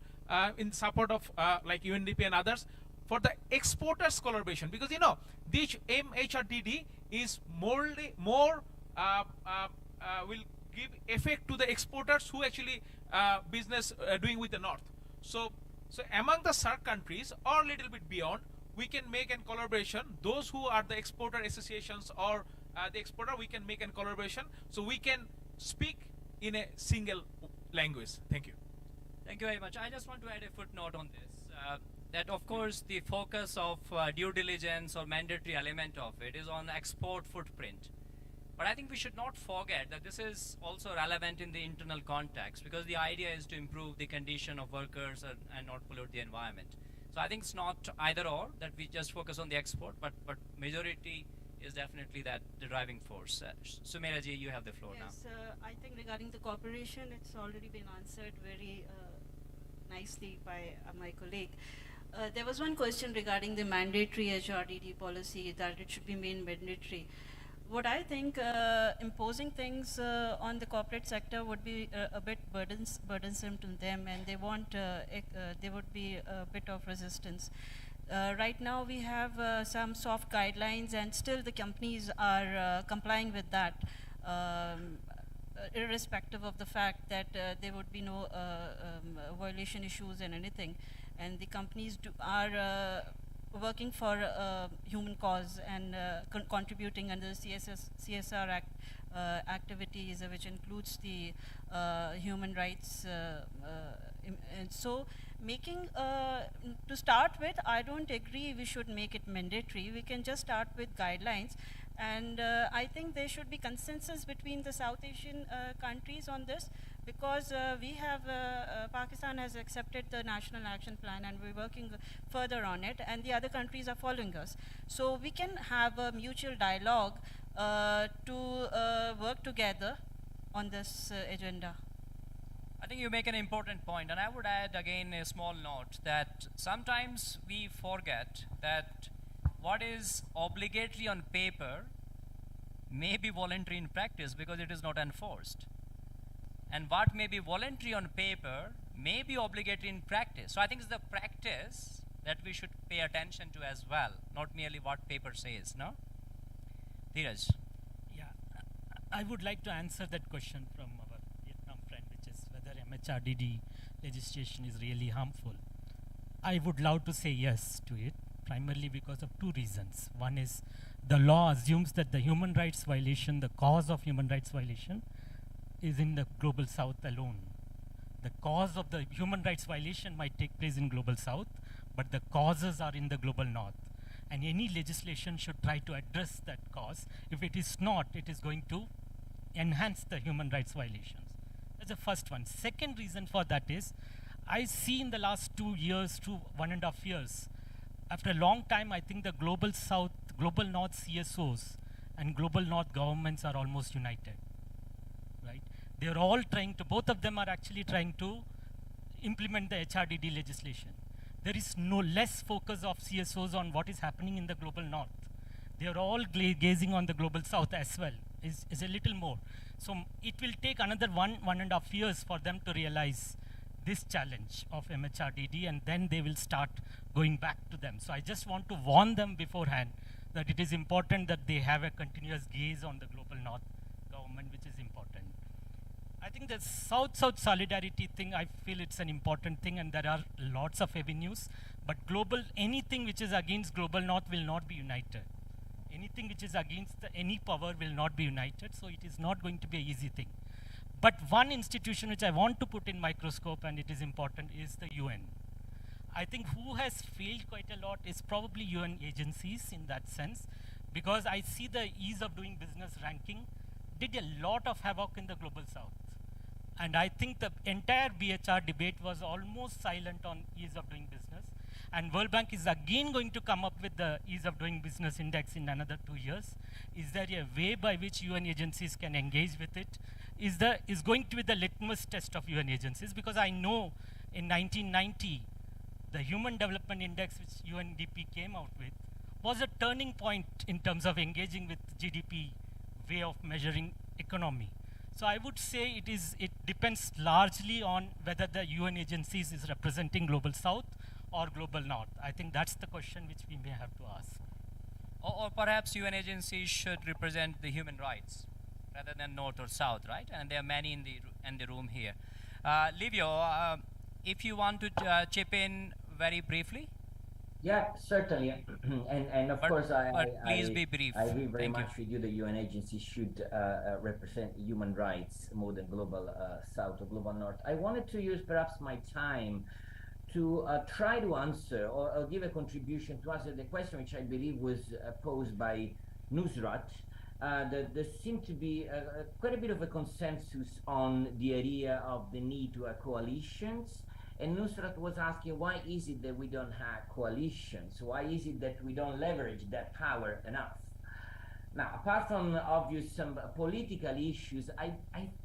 in support of like UNDP and others for the exporters collaboration, because this MHRDD is more will give effect to the exporters who actually business doing with the north. So among the SARC countries or a little bit beyond, we can make a collaboration. Those who are the exporter associations or the exporter, we can make a collaboration so we can speak in a single language. Thank you. Thank you very much. I just want to add a footnote on this. That of course the focus of due diligence or mandatory element of it is on export footprint. But I think we should not forget that this is also relevant in the internal context, because the idea is to improve the condition of workers and not pollute the environment. So I think it's not either or, that we just focus on the export, but majority is definitely that the driving force. Sumeira ji, you have the floor now. Yes, I think regarding the cooperation, it's already been answered very nicely by my colleague. There was one question regarding the mandatory HRDD policy, that it should be made mandatory. What I think, imposing things on the corporate sector would be a bit burdensome to them, and they want there would be a bit of resistance. Right now we have some soft guidelines, and still the companies are complying with that, irrespective of the fact that there would be no violation issues and anything. And the companies are working for human cause and contributing under the CSR Act activities, which includes the human rights. And so making, to start with, I don't agree we should make it mandatory. We can just start with guidelines. And I think there should be consensus between the South Asian countries on this, because we have, Pakistan has accepted the National Action Plan, and we're working further on it, and the other countries are following us. So we can have a mutual dialogue to work together on this agenda. I think you make an important point, and I would add again a small note that sometimes we forget that what is obligatory on paper may be voluntary in practice because it is not enforced. And what may be voluntary on paper may be obligatory in practice. So I think it's the practice that we should pay attention to as well, not merely what paper says, no? Dheeraj. Yeah, I would like to answer that question from our Vietnam friend, which is whether MHRDD legislation is really harmful. I would love to say yes to it, primarily because of two reasons. One is the law assumes that the human rights violation, the cause of human rights violation, is in the global south alone. The cause of the human rights violation might take place in global south, but the causes are in the global north. And any legislation should try to address that cause. If it is not, it is going to enhance the human rights violations. That's the first one. Second reason for that is, I see in the last 2 years to 1.5 years, after a long time, I think the global south, global north CSOs and global north governments are almost united, right? They're all trying to, both of them are actually trying to implement the HRDD legislation. There is no less focus of CSOs on what is happening in the global north. They are all gazing on the global south as well, is a little more. So it will take another 1.5 years for them to realize this challenge of MHRDD, and then they will start going back to them. So I just want to warn them beforehand that it is important that they have a continuous gaze on the global north government, which is important. I think the South-South solidarity thing, I feel it's an important thing, and there are lots of avenues, but anything which is against global north will not be united. Anything which is against any power will not be united, so it is not going to be an easy thing. But one institution which I want to put in microscope, and it is important, is the UN. I think who has failed quite a lot is probably UN agencies in that sense, because I see the ease of doing business ranking did a lot of havoc in the global south. And I think the entire BHR debate was almost silent on ease of doing business. And World Bank is again going to come up with the ease of doing business index in another 2 years. Is there a way by which UN agencies can engage with it? Is going to be the litmus test of UN agencies, because I know in 1990, the Human Development Index, which UNDP came out with, was a turning point in terms of engaging with GDP way of measuring economy. So I would say it depends largely on whether the UN agencies is representing global south or global north. I think that's the question which we may have to ask. Or perhaps UN agencies should represent the human rights rather than north or south, right? And there are many in the room here. Livio, if you want to chip in very briefly. Yeah, certainly, and of course, please be brief. I agree very Thank much with you. The UN agency should represent human rights more than global south or global north. I wanted to use perhaps my time to try to answer or give a contribution to answer the question which I believe was posed by Nusrat. There seemed to be quite a bit of a consensus on the idea of the need to have coalitions. And Nusrat was asking, why is it that we don't have coalitions? Why is it that we don't leverage that power enough? Now, apart from obvious some political issues, I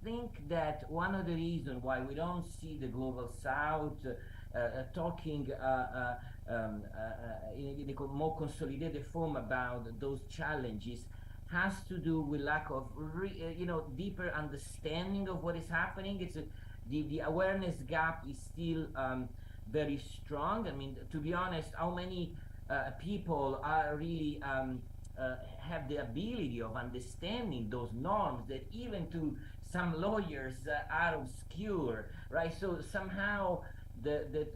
think that one of the reasons why we don't see the global south talking in a more consolidated form about those challenges has to do with lack of deeper understanding of what is happening. It's the awareness gap is still very strong. I mean, to be honest, how many people are really have the ability of understanding those norms that even to some lawyers are obscure, right? So somehow the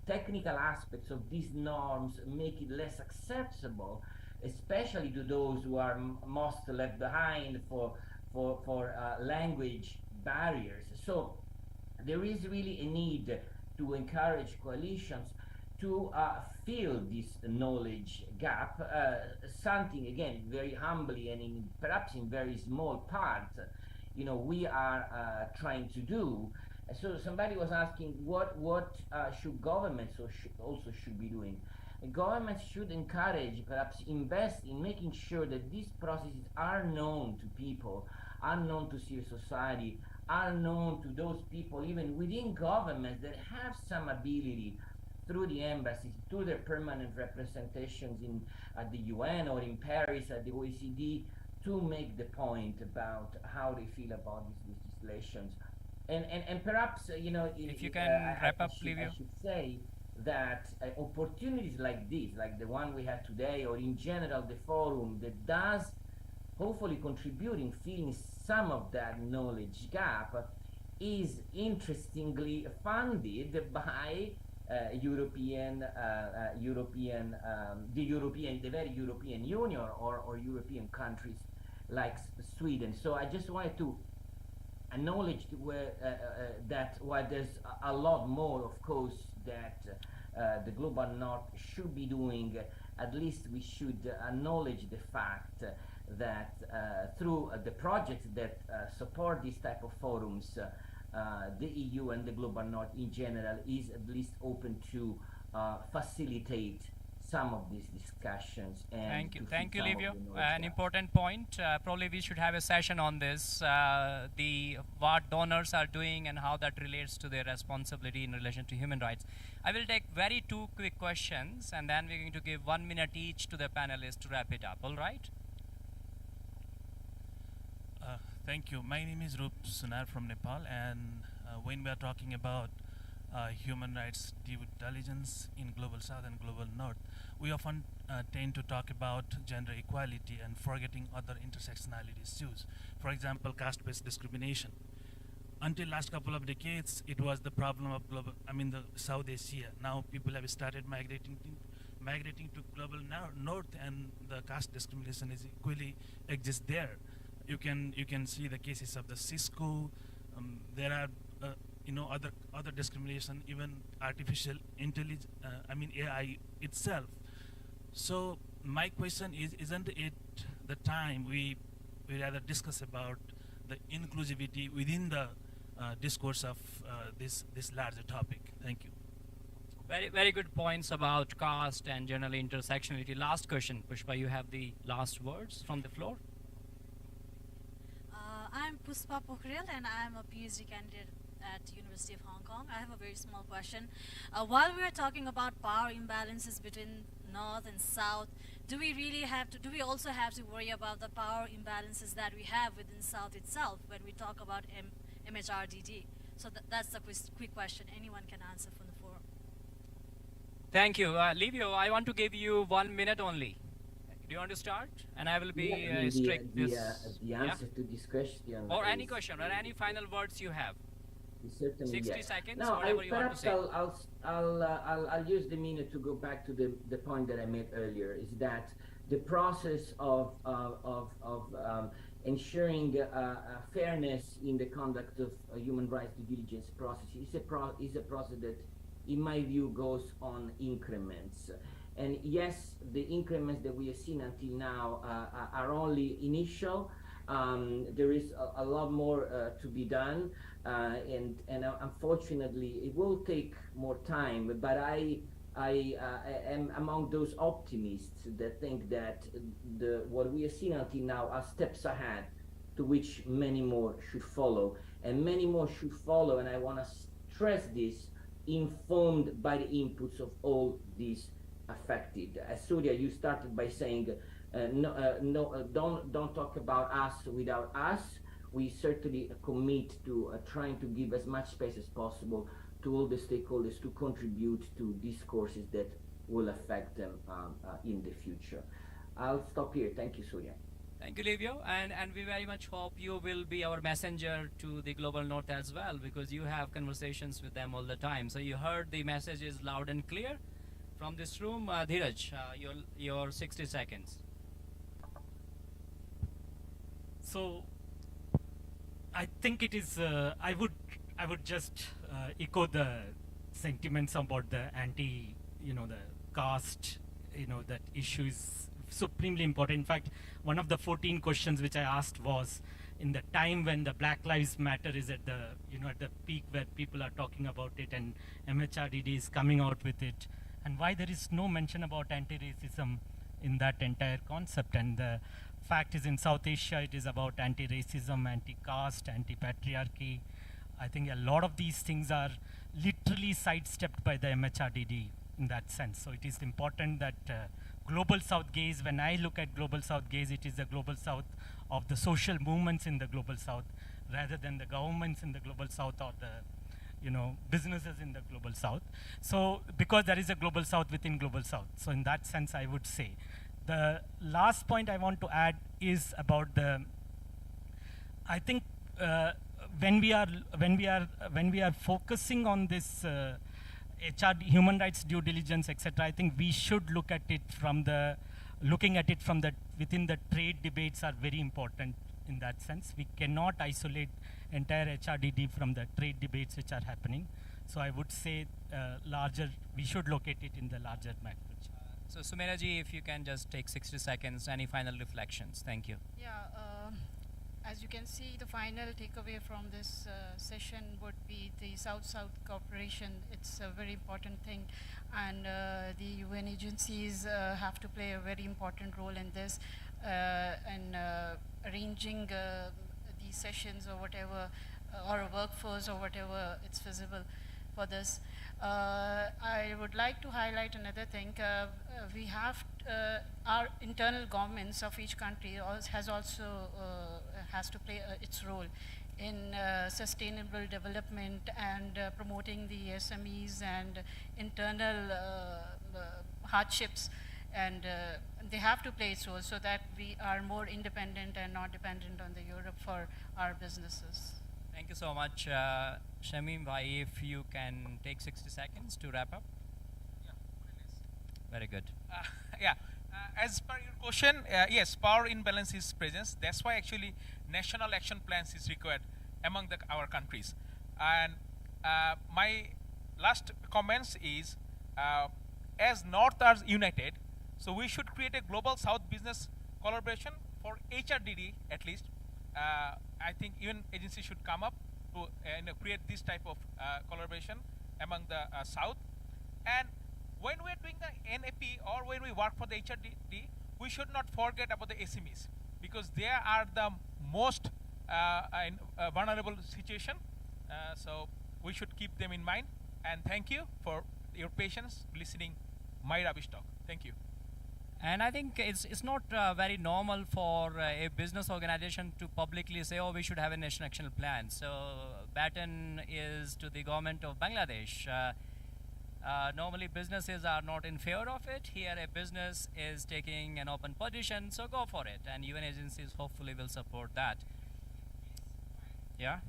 technical aspects of these norms make it less accessible, especially to those who are most left behind for language barriers. So there is really a need to encourage coalitions to fill this knowledge gap, something again very humbly and perhaps in very small part, we are trying to do. So somebody was asking what should governments also should be doing. Governments should encourage, perhaps invest in making sure that these processes are known to people, are known to civil society, are known to those people even within governments that have some ability through the embassies, through their permanent representations at the UN or in Paris at the OECD, to make the point about how they feel about these legislations. And perhaps, if you can wrap up, Livio. I should say that opportunities like this, like the one we had today, or in general the forum, that does hopefully contribute in filling some of that knowledge gap, is interestingly funded by the very European Union or European countries like Sweden. So I just wanted to acknowledge that while there's a lot more, of course, that the global north should be doing. At least we should acknowledge the fact that through the projects that support these type of forums, the EU and the global north in general is at least open to facilitate some of these discussions. And Thank you, Livio. An important point. Probably we should have a session on this, what donors are doing and how that relates to their responsibility in relation to human rights. I will take two quick questions, and then we're going to give 1 minute each to the panelists to wrap it up. All right? Thank you. My name is Rup Sunar from Nepal, and when we are talking about human rights due diligence in Global South and Global North, we often tend to talk about gender equality and forgetting other intersectionality issues. For example, caste-based discrimination. Until last couple of decades, it was the problem of the South Asia. Now people have started migrating to global north, and the caste discrimination is equally exists there. You can see the cases of the Cisco. There are other discrimination, even artificial intelligence. AI itself. So my question is, isn't it the time we rather discuss about the inclusivity within the discourse of this larger topic? Thank you. Very good points about caste and generally intersectionality. Last question, Pushpa, you have the last words from the floor. I'm Puspa Pokhriyal, and I'm a PhD candidate at University of Hong Kong. I have a very small question. While we are talking about power imbalances between North and South, do we also have to worry about the power imbalances that we have within South itself when we talk about MHRDD? So that's the quick question. Anyone can answer from the floor. Thank you. Livio, I want to give you 1 minute only. Do you want to start? And I will be strict. The answer to this question. Or any question, or any final words you have. Certainly, 60 seconds, no, whatever you want to say. I'll use the minute to go back to the point that I made earlier, is that the process of ensuring fairness in the conduct of human rights due diligence process is a process that, in my view, goes on increments. And yes, the increments that we have seen until now are only initial. There is a lot more to be done, and unfortunately, it will take more time. But I am among those optimists that think that what we have seen until now are steps ahead, to which many more should follow, and many more should follow. And I want to stress this, informed by the inputs of all these affected. Surya, you started by saying, don't talk about us without us. We certainly commit to trying to give as much space as possible to all the stakeholders to contribute to discourses that will affect them in the future. I'll stop here. Thank you, Surya. Thank you, Livio, and we very much hope you will be our messenger to the Global North as well, because you have conversations with them all the time. So you heard the messages loud and clear from this room. Dheeraj, your 60 seconds. So I think it is, I would just echo the sentiments about the the caste, that issue is supremely important. In fact, one of the 14 questions which I asked was, in the time when the Black Lives Matter is at the, at the peak where people are talking about it, and MHRDD is coming out with it, and why there is no mention about anti-racism in that entire concept. And the fact is, in South Asia, it is about anti-racism, anti-caste, anti-patriarchy. I think a lot of these things are literally sidestepped by the MHRDD in that sense. So it is important that Global South gaze, when I look at Global South gaze, it is the Global South of the social movements in the Global South, rather than the governments in the Global South or the businesses in the Global South. So because there is a Global South within Global South. So in that sense, I would say. The last point I want to add is about I think when we are focusing on this HR, human rights due diligence, etc., I think we should look at it from within the trade debates are very important in that sense. We cannot isolate entire HRDD from the trade debates which are happening. So I would say larger, we should locate it in the larger macro. So Sumera ji, if you can just take 60 seconds, any final reflections? Thank you. Yeah, as you can see, the final takeaway from this session would be the South-South cooperation. It's a very important thing, and the UN agencies have to play a very important role in this, and arranging these sessions or whatever, or a workforce or whatever it's feasible for this. I would like to highlight another thing. We have our internal governments of each country has to play its role in sustainable development and promoting the SMEs and internal hardships, and they have to play its role so that we are more independent and not dependent on the Europe for our businesses. Thank you so much. Shamim bhai, if you can take 60 seconds to wrap up. Yeah, very good. As per your question, yes, power imbalance is present. That's why actually national action plans is required among our countries. And my last comments is, as North are united, so we should create a global South business collaboration for HRDD at least. I think even agencies should come up to create this type of collaboration among the South. And when we are doing the NAP or when we work for the HRDD, we should not forget about the SMEs, because they are the most vulnerable situation. So we should keep them in mind. And thank you for your patience listening my rubbish talk. Thank you. And I think it's not very normal for a business organization to publicly say, oh, we should have a national action plan. So baton is to the government of Bangladesh. Normally businesses are not in favor of it. Here a business is taking an open position, so go for it. And UN agencies hopefully will support that. Yeah?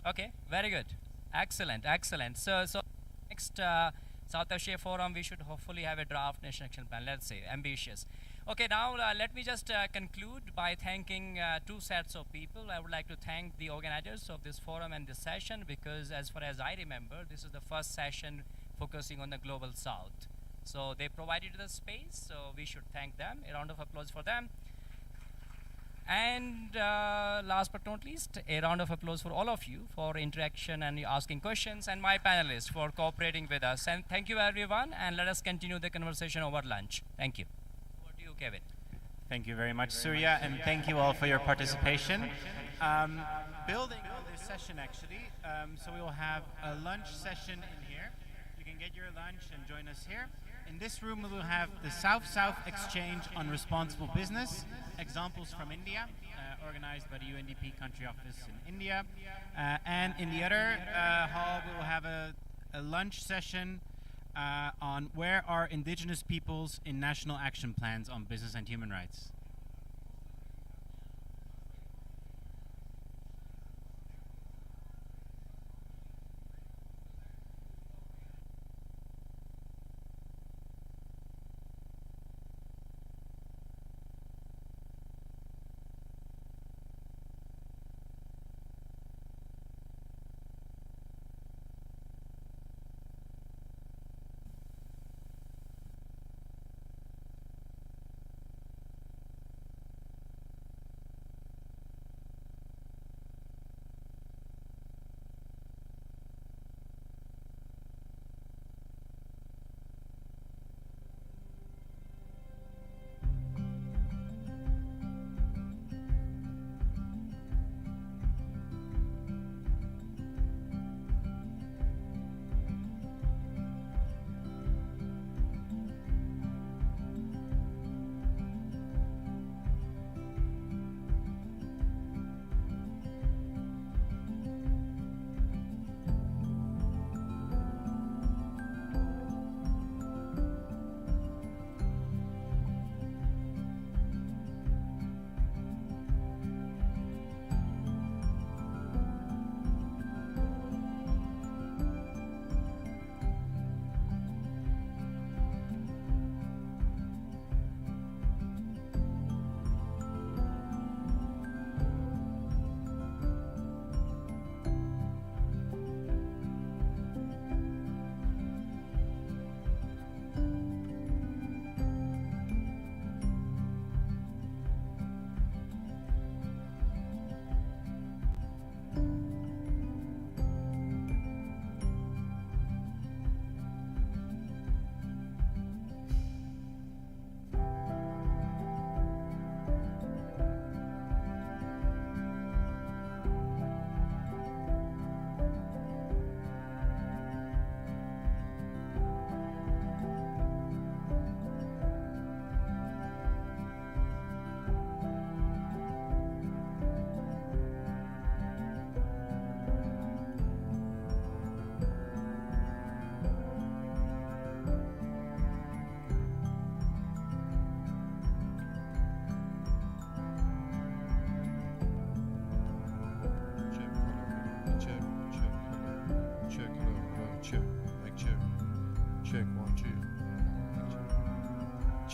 Okay, very good. Excellent, excellent. So next South Asia Forum, we should hopefully have a draft national action plan, let's say, ambitious. Okay, now let me just conclude by thanking two sets of people. I would like to thank the organizers of this forum and this session, because as far as I remember, this is the first session focusing on the Global South. So they provided the space, so we should thank them. A round of applause for them. And last but not least, a round of applause for all of you for interaction and asking questions, and my panelists for cooperating with us. And thank you everyone, and let us continue the conversation over lunch. Thank you. Over to you, Kevin. Thank you very much, Surya, and thank you all for your participation. Building on this session, actually, so we will have a lunch session in here. You can get your lunch and join us here. In this room, we will have the South-South Exchange on Responsible Business, examples from India, organized by the UNDP Country Office in India. And in the other hall, we will have a lunch session on where are indigenous peoples in national action plans on business and human rights.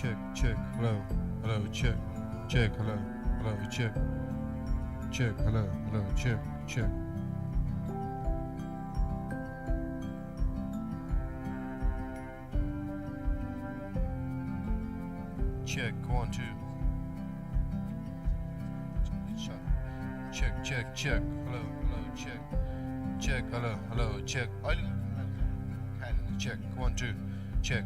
check, check, hello, hello, check, check, hello, hello, check, check, hello, hello, check, check. Check, 1, 2. Check, check, check, hello, hello, check, check, hello, hello, check, check, 1, 2, check.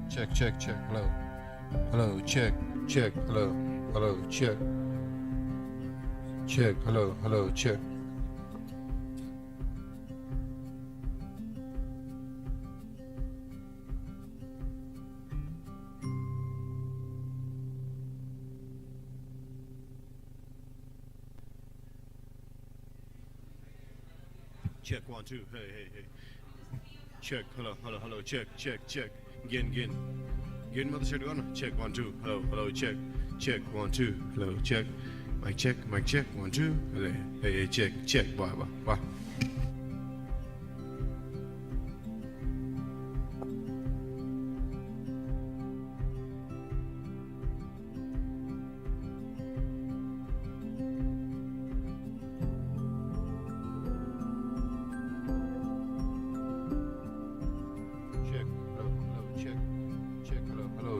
Check, check, check, hello, hello, check, check, hello, hello, check, check, hello, hello, check. Check, 1, 2, hey, hey, hey. Check, hello, hello, hello, check, check, check. Again, again. Again, mother said, check, 1, 2, hello, hello, check, check, 1, 2, hello, check. Mic check, 1, 2, hey, hey, check, check, bye, bye, bye.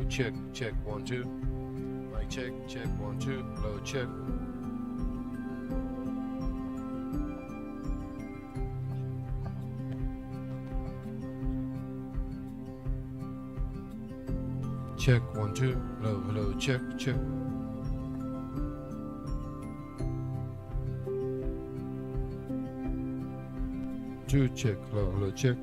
Check, check, 1, 2. Mic check, check, 1, 2. Hello, check. Check, 1, 2. Hello, hello, check, check. Two, check, hello, hello, check.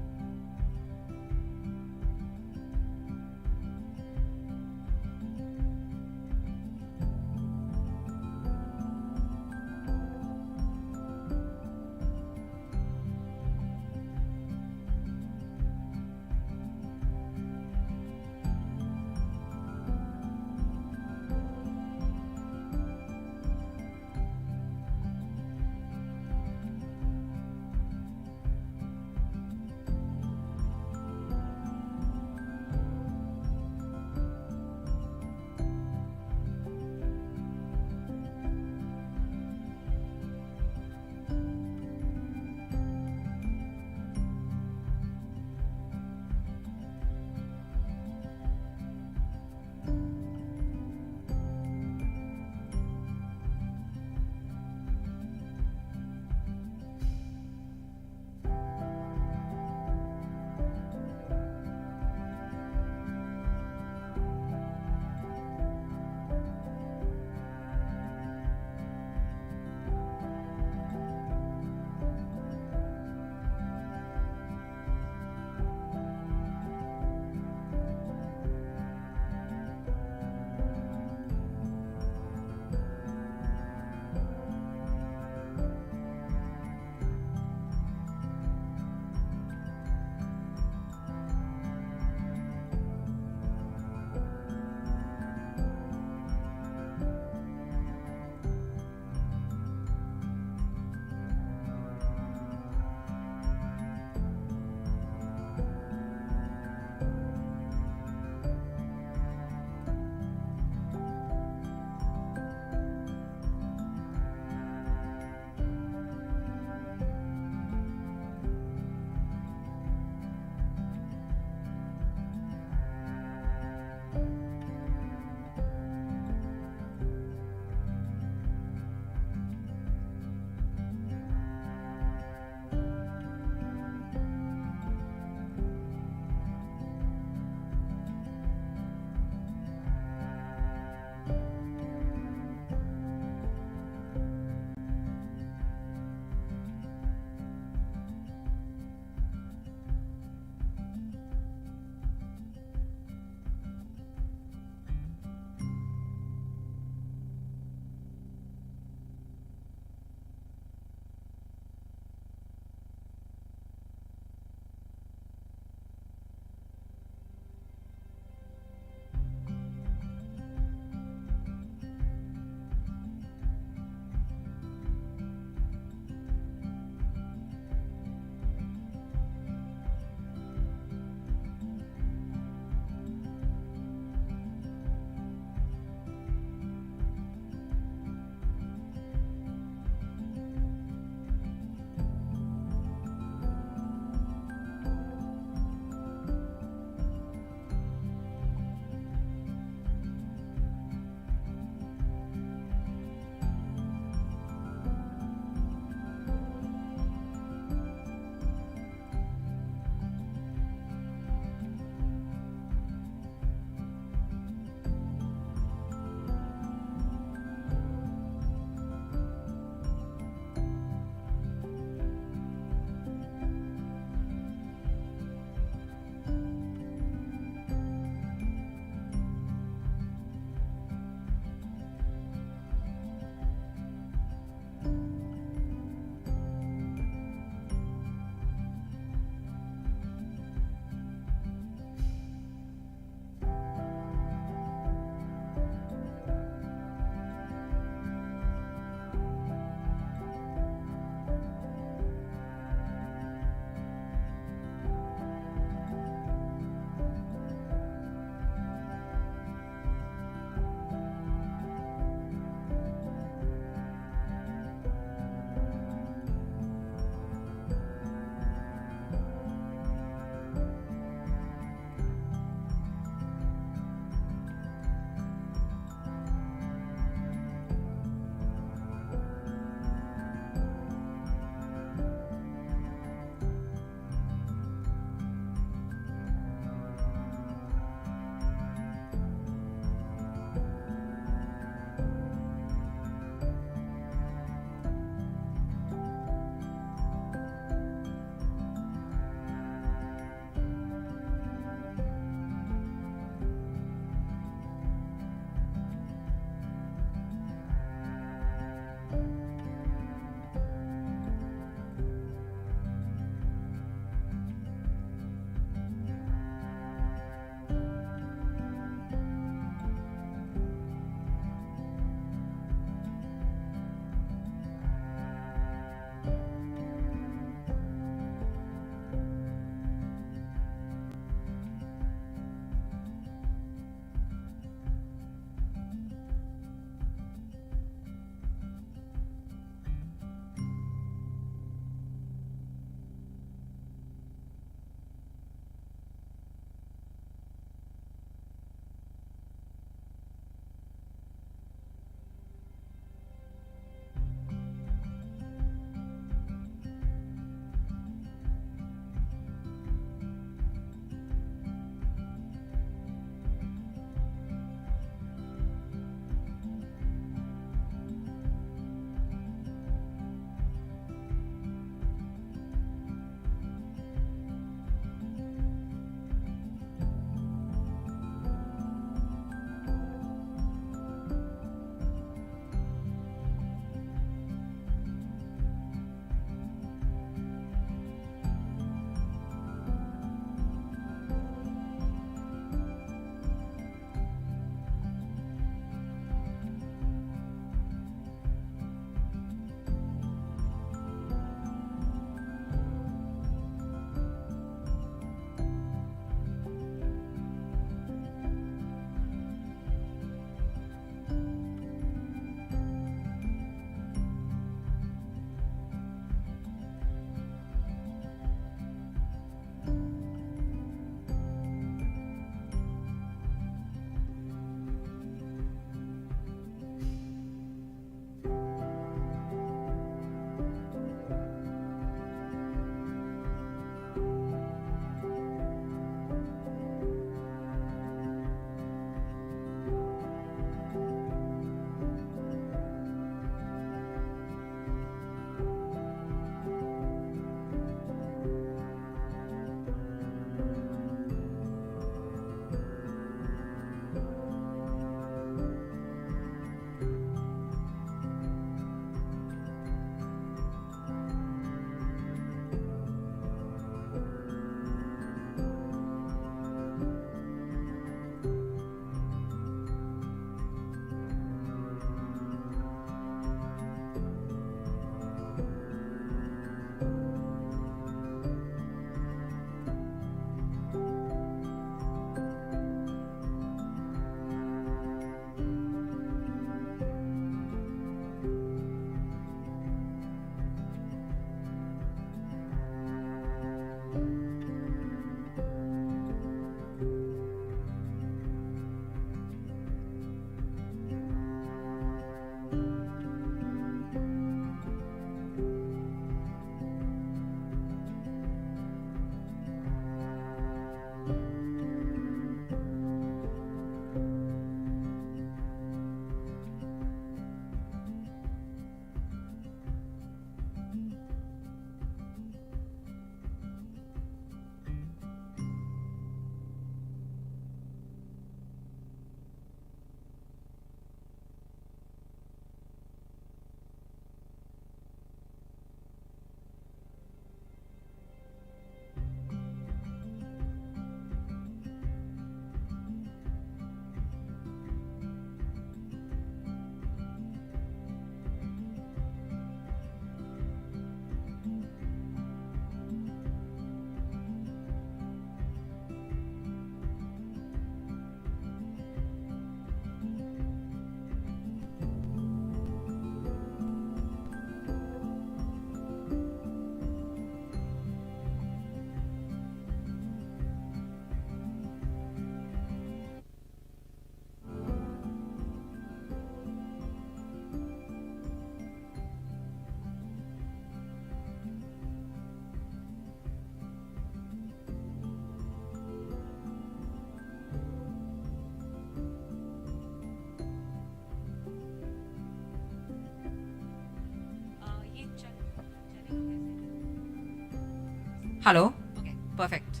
Hello? Okay, perfect.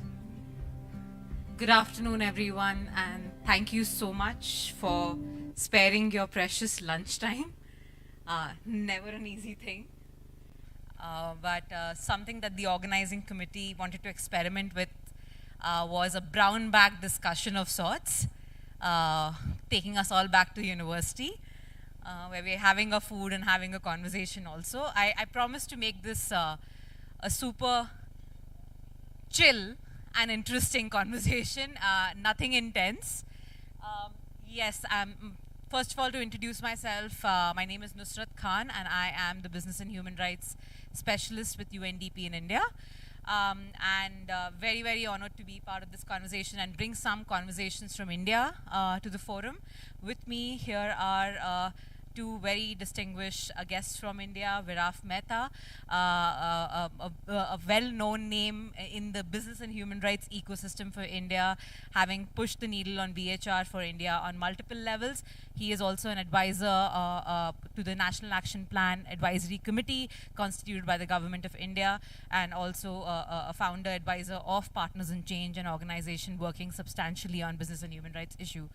Good afternoon, everyone, and thank you so much for sparing your precious lunchtime. Never an easy thing. But something that the organizing committee wanted to experiment with was a brown bag discussion of sorts, taking us all back to university, where we're having a food and having a conversation also. I promise to make this a super chill and interesting conversation, nothing intense. Yes, first of all, to introduce myself, my name is Nusrat Khan, and I am the Business and Human Rights Specialist with UNDP in India. And very, very honored to be part of this conversation and bring some conversations from India to the forum. With me here are two very distinguished guests from India, Viraf Mehta, a well-known name in the business and human rights ecosystem for India, having pushed the needle on BHR for India on multiple levels. He is also an advisor to the National Action Plan Advisory Committee constituted by the Government of India, and also a founder advisor of Partners in Change, an organization working substantially on business and human rights issue.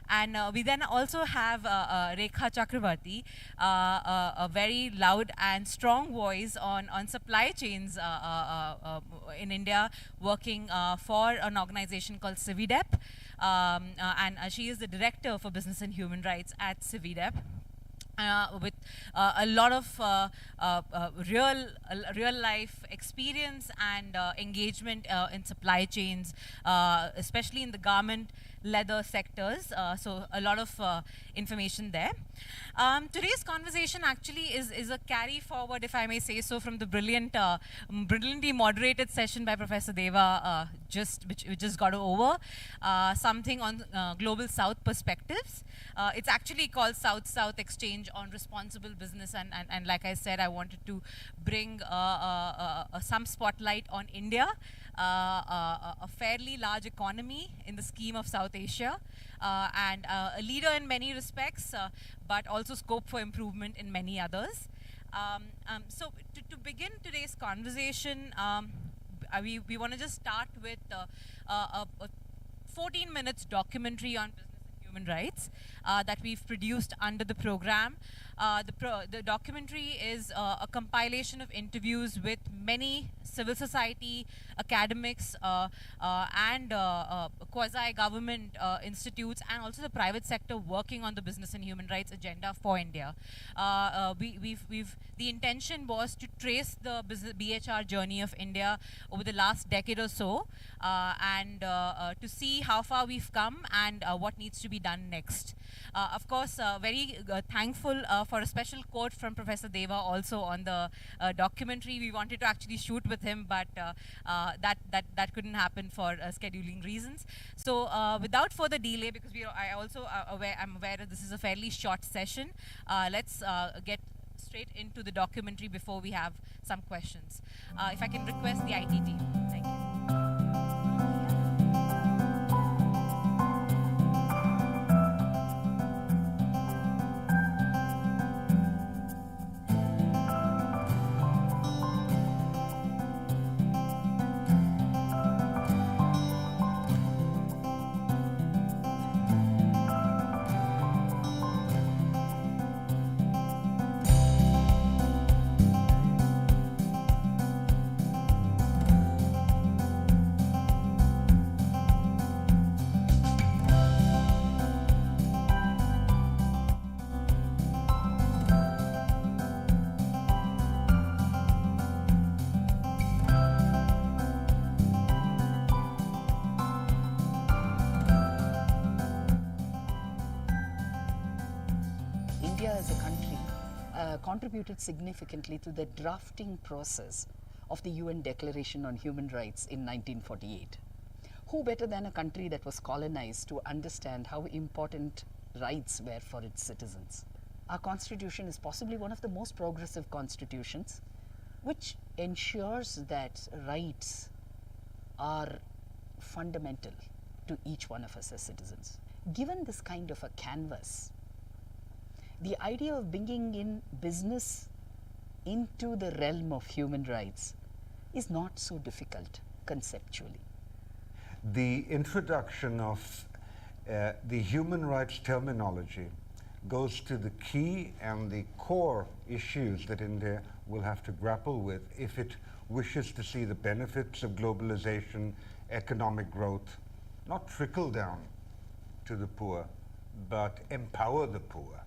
And we then also have Rekha Chakravarti, a very loud and strong voice on supply chains in India, working for an organization called CIVIDEP. And she is the director for business and human rights at CIVIDEP. With a lot of real life experience and engagement in supply chains, especially in the garment, leather sectors, so a lot of information there. Today's conversation actually is a carry forward, if I may say so, from the brilliantly moderated session by Professor Deva which just got over, something on Global South perspectives. It's actually called South-South Exchange on Responsible Business, and like I said, I wanted to bring some spotlight on India, a fairly large economy in the scheme of South Asia, and a leader in many respects, but also scope for improvement in many others. So to begin today's conversation, we want to just start with a 14 minutes documentary on business and human rights that we've produced under the program. The documentary is a compilation of interviews with many civil society, academics, and quasi-government institutes, and also the private sector working on the business and human rights agenda for India. The intention was to trace the BHR journey of India over the last decade or so, and to see how far we've come and what needs to be done next. Of course, very thankful for a special quote from Professor Deva also on the documentary. We wanted to actually shoot with him, but that couldn't happen for scheduling reasons. So without further delay, because I'm aware that this is a fairly short session, let's get straight into the documentary before we have some questions. If I can request the IT team. Thank you. India as a country contributed significantly to the drafting process of the UN Declaration on Human Rights in 1948. Who better than a country that was colonized to understand how important rights were for its citizens? Our constitution is possibly one of the most progressive constitutions, which ensures that rights are fundamental to each one of us as citizens. Given this kind of a canvas, the idea of bringing in business into the realm of human rights is not so difficult conceptually. The introduction of the human rights terminology goes to the key and the core issues that India will have to grapple with if it wishes to see the benefits of globalization, economic growth, not trickle down to the poor, but empower the poor.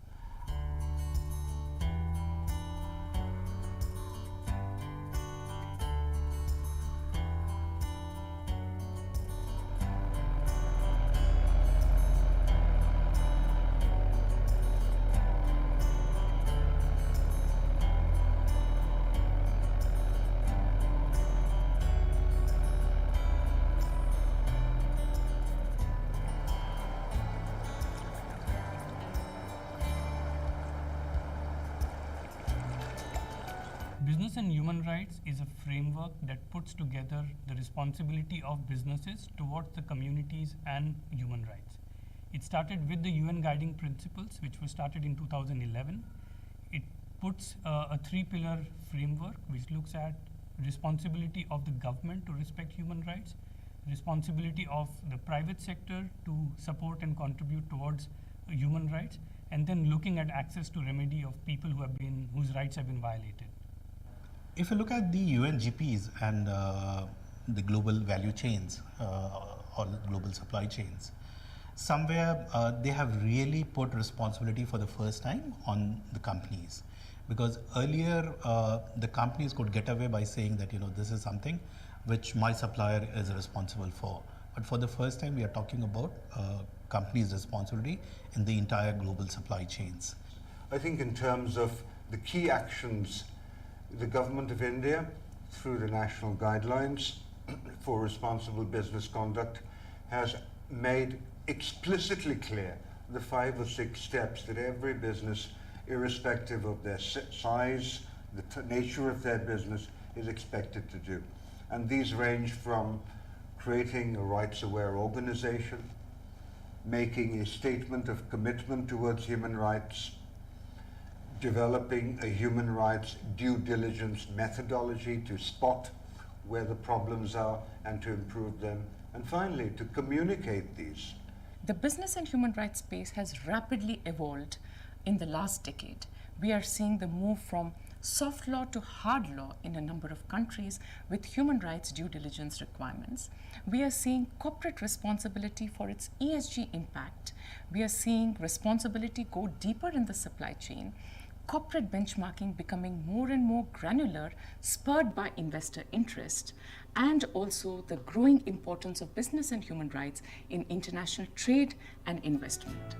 Business and human rights is a framework that puts together the responsibility of businesses towards the communities and human rights. It started with the UN Guiding Principles, which was started in 2011. It puts a three-pillar framework which looks at responsibility of the government to respect human rights, responsibility of the private sector to support and contribute towards human rights, and then looking at access to remedy of people whose rights have been violated. If you look at the UNGPs and the global value chains or the global supply chains, somewhere they have really put responsibility for the first time on the companies. Because earlier the companies could get away by saying that, this is something which my supplier is responsible for. But for the first time we are talking about companies' responsibility in the entire global supply chains. I think in terms of the key actions, the Government of India, through the national guidelines for responsible business conduct, has made explicitly clear the 5 or 6 steps that every business, irrespective of their size, the nature of their business, is expected to do. And these range from creating a rights-aware organization, making a statement of commitment towards human rights, developing a human rights due diligence methodology to spot where the problems are and to improve them, and finally to communicate these. The business and human rights space has rapidly evolved in the last decade. We are seeing the move from soft law to hard law in a number of countries with human rights due diligence requirements. We are seeing corporate responsibility for its ESG impact. We are seeing responsibility go deeper in the supply chain. Corporate benchmarking becoming more and more granular, spurred by investor interest, and also the growing importance of business and human rights in international trade and investment.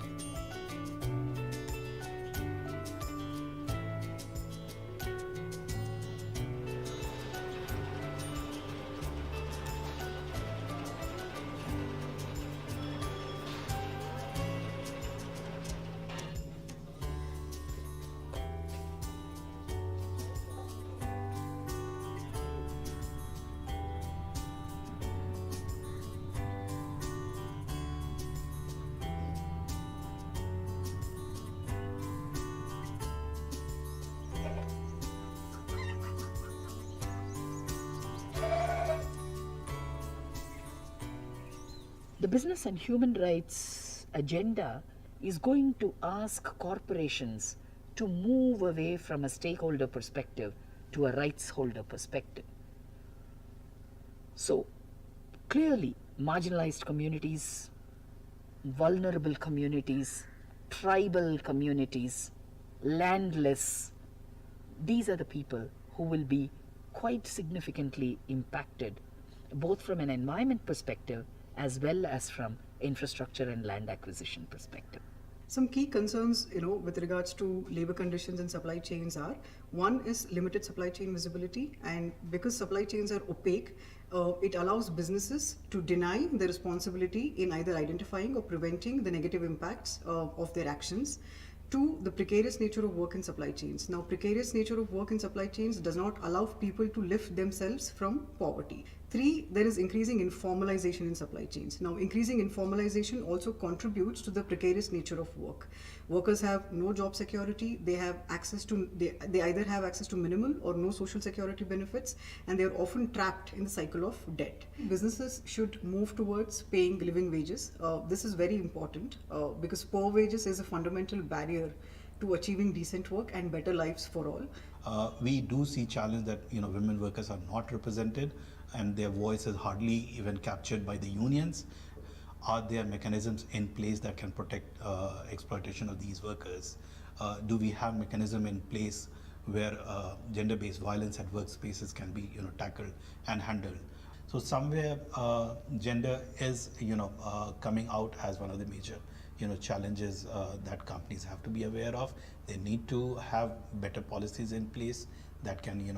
The business and human rights agenda is going to ask corporations to move away from a stakeholder perspective to a rights holder perspective. So clearly marginalized communities, vulnerable communities, tribal communities, landless, these are the people who will be quite significantly impacted, both from an environment perspective as well as from infrastructure and land acquisition perspective. Some key concerns, with regards to labor conditions and supply chains are, one is limited supply chain visibility, and because supply chains are opaque, it allows businesses to deny the responsibility in either identifying or preventing the negative impacts of their actions. Two, the precarious nature of work in supply chains. Now, precarious nature of work in supply chains does not allow people to lift themselves from poverty. 3, there is increasing informalization in supply chains. Now, increasing informalization also contributes to the precarious nature of work. Workers have no job security, they either have access to minimal or no social security benefits, and they are often trapped in the cycle of debt. Businesses should move towards paying living wages. This is very important because poor wages is a fundamental barrier to achieving decent work and better lives for all. We do see challenge that women workers are not represented and their voice is hardly even captured by the unions. Are there mechanisms in place that can protect exploitation of these workers? Do we have mechanism in place where gender-based violence at workspaces can be tackled and handled? So somewhere gender is coming out as one of the major challenges that companies have to be aware of. They need to have better policies in place that can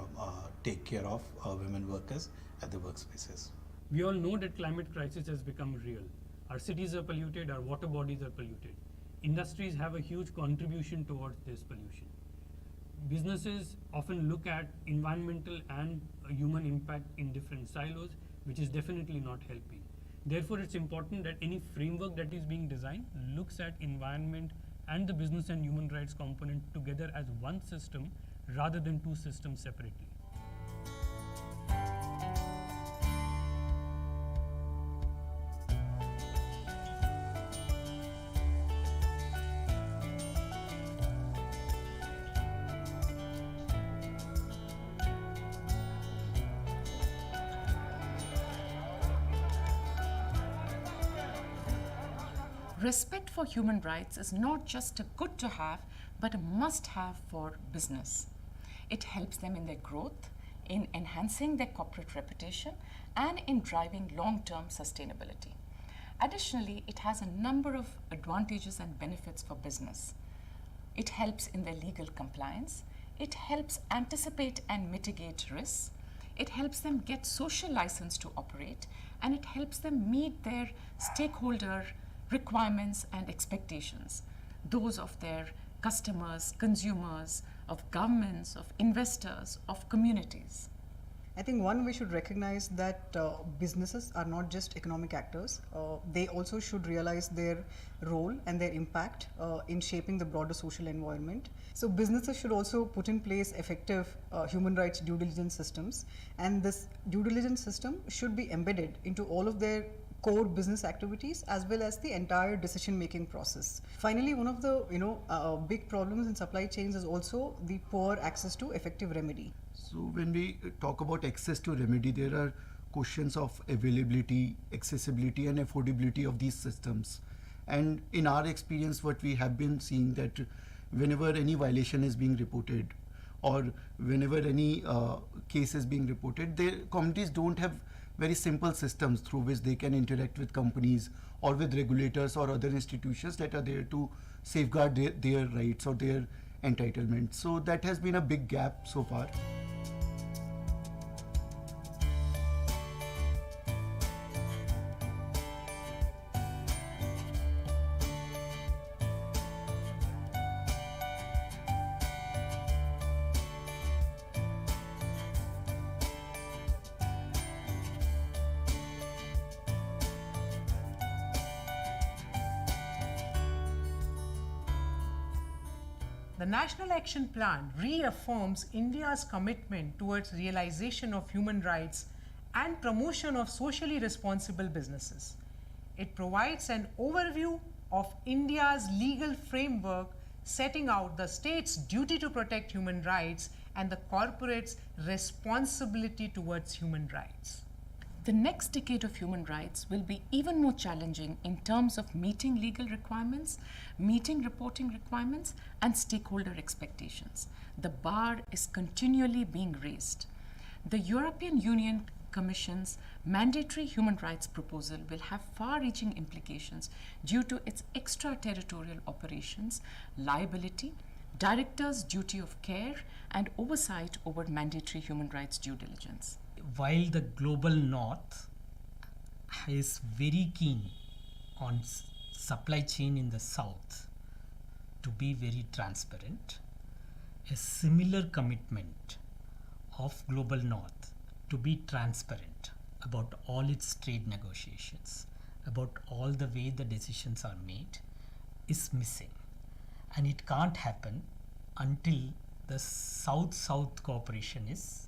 take care of women workers at the workspaces. We all know that climate crisis has become real. Our cities are polluted, our water bodies are polluted. Industries have a huge contribution towards this pollution. Businesses often look at environmental and human impact in different silos, which is definitely not helping. Therefore, it's important that any framework that is being designed looks at environment and the business and human rights component together as one system rather than two systems separately. Respect for human rights is not just a good to have, but a must have for business. It helps them in their growth, in enhancing their corporate reputation, and in driving long-term sustainability. Additionally, it has a number of advantages and benefits for business. It helps in their legal compliance. It helps anticipate and mitigate risks. It helps them get social license to operate, and it helps them meet their stakeholder requirements and expectations, those of their customers, consumers, of governments, of investors, of communities. I think we should recognize that businesses are not just economic actors. They also should realize their role and their impact in shaping the broader social environment. So businesses should also put in place effective human rights due diligence systems, and this due diligence system should be embedded into all of their core business activities as well as the entire decision-making process. Finally, one of the big problems in supply chains is also the poor access to effective remedy. So when we talk about access to remedy, there are questions of availability, accessibility and affordability of these systems. And in our experience, what we have been seeing that whenever any violation is being reported or whenever any case is being reported, the communities don't have very simple systems through which they can interact with companies or with regulators or other institutions that are there to safeguard their rights or their entitlements. So that has been a big gap so far. The National Action Plan reaffirms India's commitment towards realization of human rights and promotion of socially responsible businesses. It provides an overview of India's legal framework setting out the state's duty to protect human rights and the corporate's responsibility towards human rights. The next decade of human rights will be even more challenging in terms of meeting legal requirements, meeting reporting requirements, and stakeholder expectations. The bar is continually being raised. The European Union Commission's mandatory human rights proposal will have far-reaching implications due to its extraterritorial operations, liability, directors' duty of care, and oversight over mandatory human rights due diligence. While the global north is very keen on supply chain in the south to be very transparent, a similar commitment of global north to be transparent about all its trade negotiations, about all the way the decisions are made, is missing. And it can't happen until the South-South cooperation is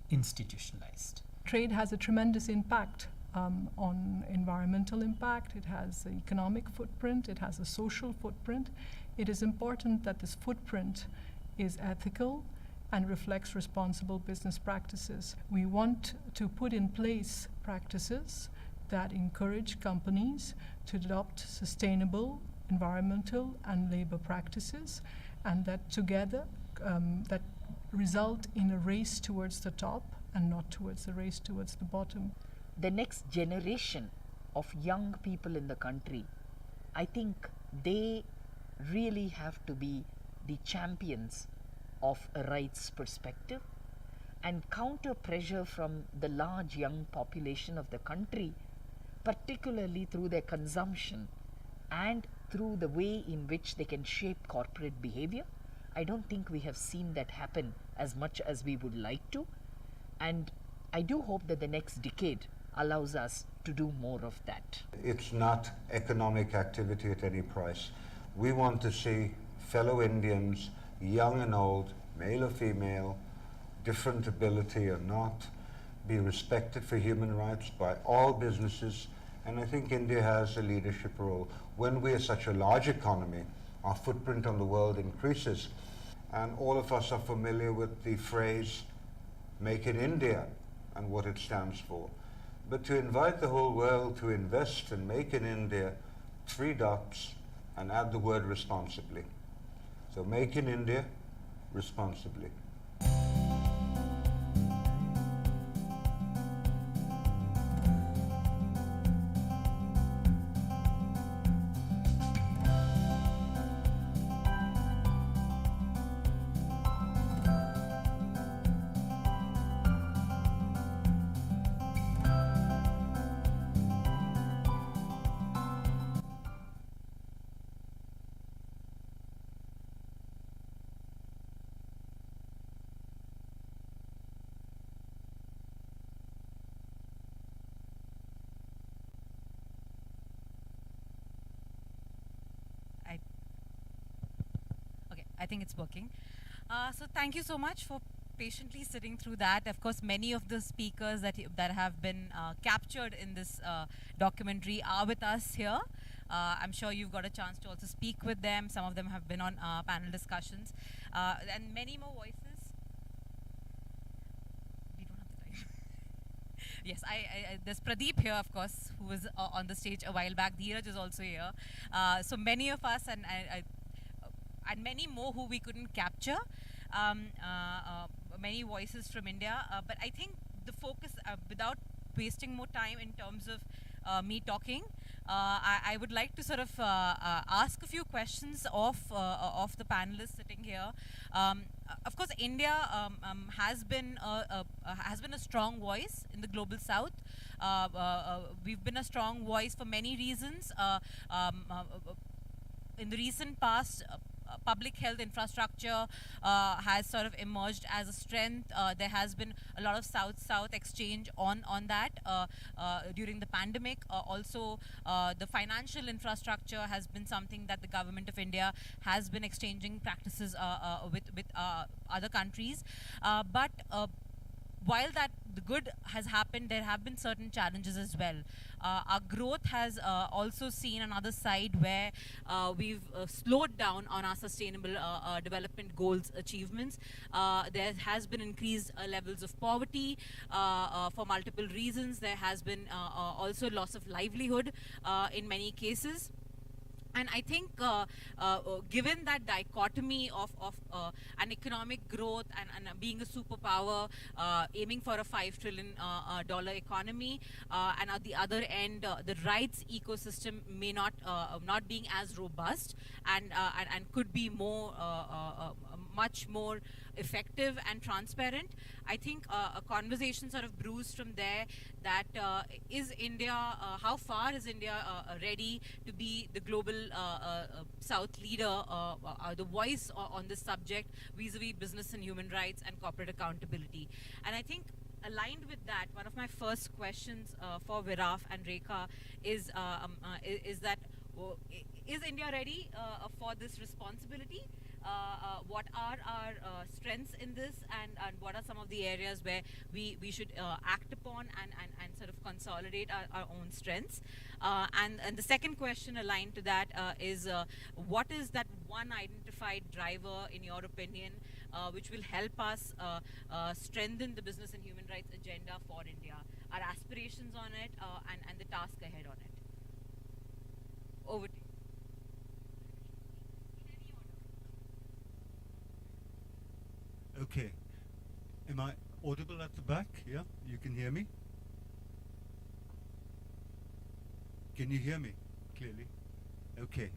institutionalized. Trade has a tremendous impact on environmental impact, it has an economic footprint, it has a social footprint. It is important that this footprint is ethical and reflects responsible business practices. We want to put in place practices that encourage companies to adopt sustainable environmental and labor practices, and that together that result in a race towards the top and not towards the race towards the bottom. The next generation of young people in the country, I think they really have to be the champions of a rights perspective and counter pressure from the large young population of the country, particularly through their consumption and through the way in which they can shape corporate behavior. I don't think we have seen that happen as much as we would like to, and I do hope that the next decade allows us to do more of that. It's not economic activity at any price. We want to see fellow Indians, young and old, male or female, different ability or not, be respected for human rights by all businesses, and I think India has a leadership role. When we are such a large economy, our footprint on the world increases, and all of us are familiar with the phrase, "Make in India," and what it stands for. But to invite the whole world to invest and make in India, 3 dots, and add the word responsibly. So make in India, responsibly. I think it's working. So thank you so much for patiently sitting through that. Of course, many of the speakers that have been captured in this documentary are with us here. I'm sure you've got a chance to also speak with them. Some of them have been on panel discussions. And many more voices. We don't have the time. Yes, there's Pradeep here, of course, who was on the stage a while back. Dheeraj is also here. So many of us and many more who we couldn't capture, many voices from India. But I think the focus, without wasting more time in terms of me talking, I would like to sort of ask a few questions of the panelists sitting here. Of course, India has been a strong voice in the global South. We've been a strong voice for many reasons. In the recent past, public health infrastructure has sort of emerged as a strength. There has been a lot of South-South exchange on that during the pandemic. Also, the financial infrastructure has been something that the government of India has been exchanging practices with other countries. But while the good has happened, there have been certain challenges as well. Our growth has also seen another side where we've slowed down on our sustainable development goals achievements. There has been increased levels of poverty for multiple reasons. There has been also loss of livelihood in many cases. And I think given that dichotomy of an economic growth and being a superpower, aiming for a $5 trillion economy, and at the other end, the rights ecosystem may not being as robust and could be more much more effective and transparent. I think a conversation sort of brews from there that is India, how far is India ready to be the global South leader, the voice on this subject vis-a-vis business and human rights and corporate accountability. And I think aligned with that, one of my first questions for Viraf and Rekha is that is India ready for this responsibility? What are our strengths in this, and what are some of the areas where we should act upon and sort of consolidate our own strengths? And the second question aligned to that is what is that one identified driver, in your opinion, which will help us strengthen the business and human rights agenda for India, our aspirations on it, and the task ahead on it? Over to you. Okay. Am I audible at the back? Yeah? You can hear me? Can you hear me clearly? Okay.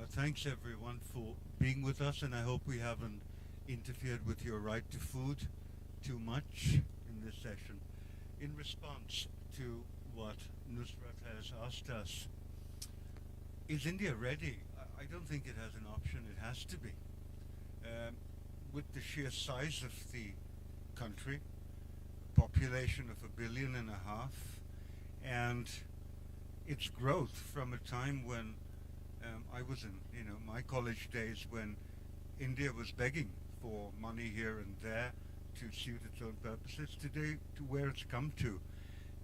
Thanks everyone for being with us, and I hope we haven't interfered with your right to food too much in this session. In response to what Nusrat has asked us, is India ready? I don't think it has an option. It has to be. With the sheer size of the country, population of 1.5 billion, and its growth from a time when I was in, my college days, when India was begging for money here and there to suit its own purposes, today to where it's come to,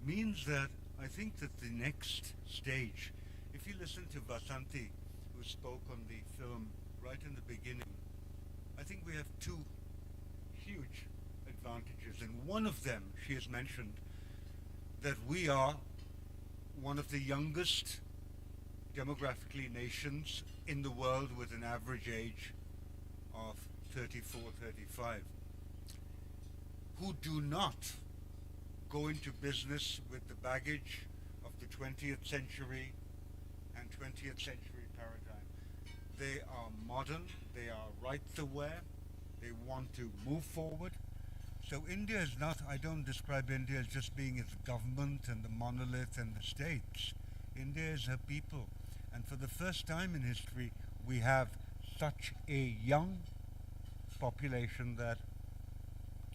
means that I think that the next stage, if you listen to Vasanti, who spoke on the film right in the beginning, I think we have two huge advantages, and one of them, she has mentioned, that we are one of the youngest demographically nations in the world with an average age of 34, 35, who do not go into business with the baggage of the 20th century and 20th century paradigm. They are modern, they are rights-aware, they want to move forward. So India is not, I don't describe India as just being its government and the monolith and the states. India is her people. And for the first time in history, we have such a young population that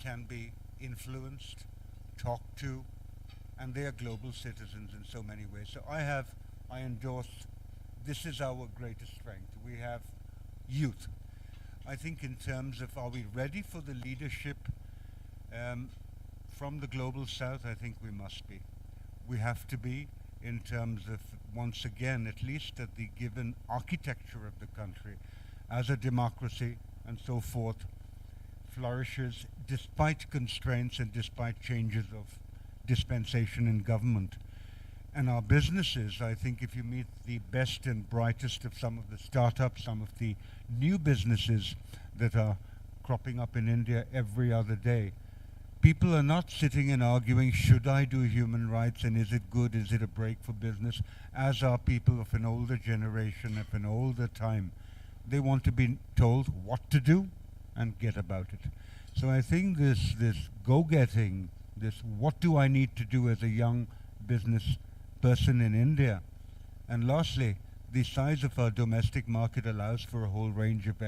can be influenced, talked to, and they are global citizens in so many ways. So I endorse, this is our greatest strength. We have youth. I think in terms of, are we ready for the leadership from the global south? I think we must be. We have to be, in terms of, once again, at least at the given architecture of the country, as a democracy and so forth, flourishes despite constraints and despite changes of dispensation in government. And our businesses, I think if you meet the best and brightest of some of the startups, some of the new businesses that are cropping up in India every other day, people are not sitting and arguing, should I do human rights and is it good, is it a break for business, as are people of an older generation, of an older time. They want to be told what to do and get about it. So I think this go-getting, this what do I need to do as a young business person in India, and lastly, the size of our domestic market allows for a whole range of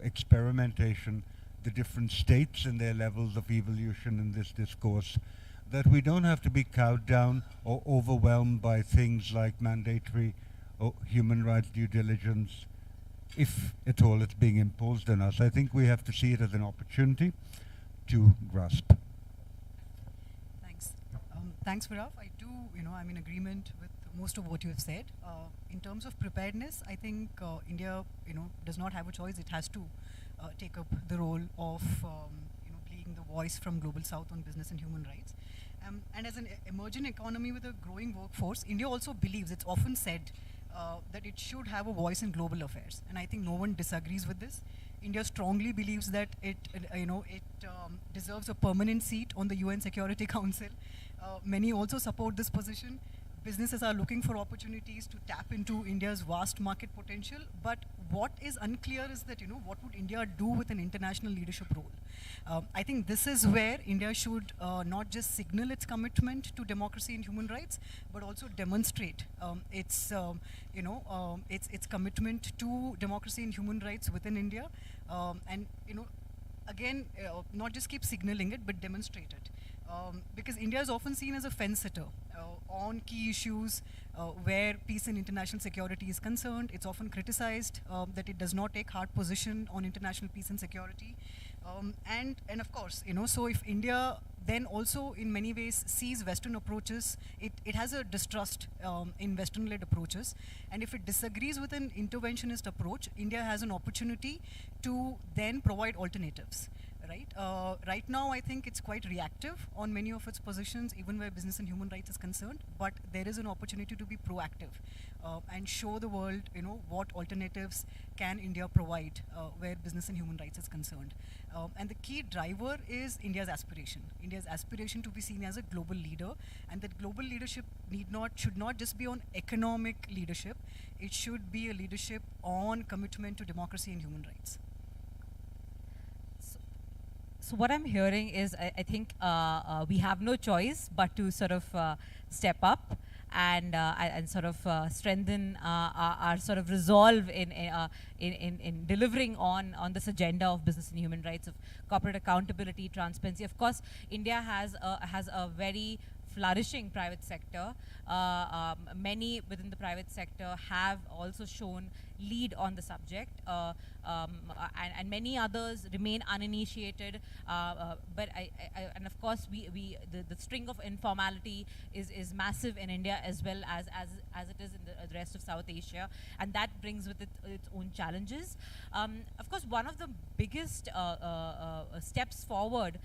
experimentation, the different states and their levels of evolution in this discourse, that we don't have to be cowed down or overwhelmed by things like mandatory human rights due diligence, if at all it's being imposed on us. I think we have to see it as an opportunity to grasp. Thanks. Thanks, Viraf. I'm in agreement with most of what you have said. In terms of preparedness, I think India, does not have a choice. It has to take up the role of, being the voice from Global South on business and human rights. And as an emerging economy with a growing workforce, India also believes, it's often said, that it should have a voice in global affairs. And I think no one disagrees with this. India strongly believes that it deserves a permanent seat on the UN Security Council. Many also support this position. Businesses are looking for opportunities to tap into India's vast market potential, but what is unclear is that, what would India do with an international leadership role? I think this is where India should not just signal its commitment to democracy and human rights, but also demonstrate its commitment to democracy and human rights within India. And again, not just keep signaling it, but demonstrate it. Because India is often seen as a fence sitter on key issues where peace and international security is concerned. It's often criticized that it does not take hard position on international peace and security. And of course, so if India then also in many ways sees Western approaches, it has a distrust in Western-led approaches. And if it disagrees with an interventionist approach, India has an opportunity to then provide alternatives. Right? Right now, I think it's quite reactive on many of its positions, even where business and human rights is concerned. But there is an opportunity to be proactive and show the world, what alternatives can India provide where business and human rights is concerned. And the key driver is India's aspiration. India's aspiration to be seen as a global leader, and that global leadership should not just be on economic leadership. It should be a leadership on commitment to democracy and human rights. So what I'm hearing is, I think we have no choice but to sort of step up and sort of strengthen our sort of resolve in delivering on this agenda of business and human rights, of corporate accountability, transparency. Of course, India has a very flourishing private sector. Many within the private sector have also shown lead on the subject, and many others remain uninitiated. But and of course, the string of informality is massive in India as well as it is in the rest of South Asia, and that brings with it its own challenges. Of course, one of the biggest steps forward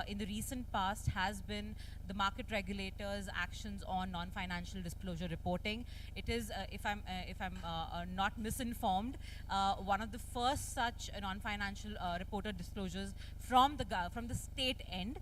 in the recent past has been the market regulators' actions on non-financial disclosure reporting. It is, if I'm not misinformed, one of the first such non-financial reporter disclosures from the state end,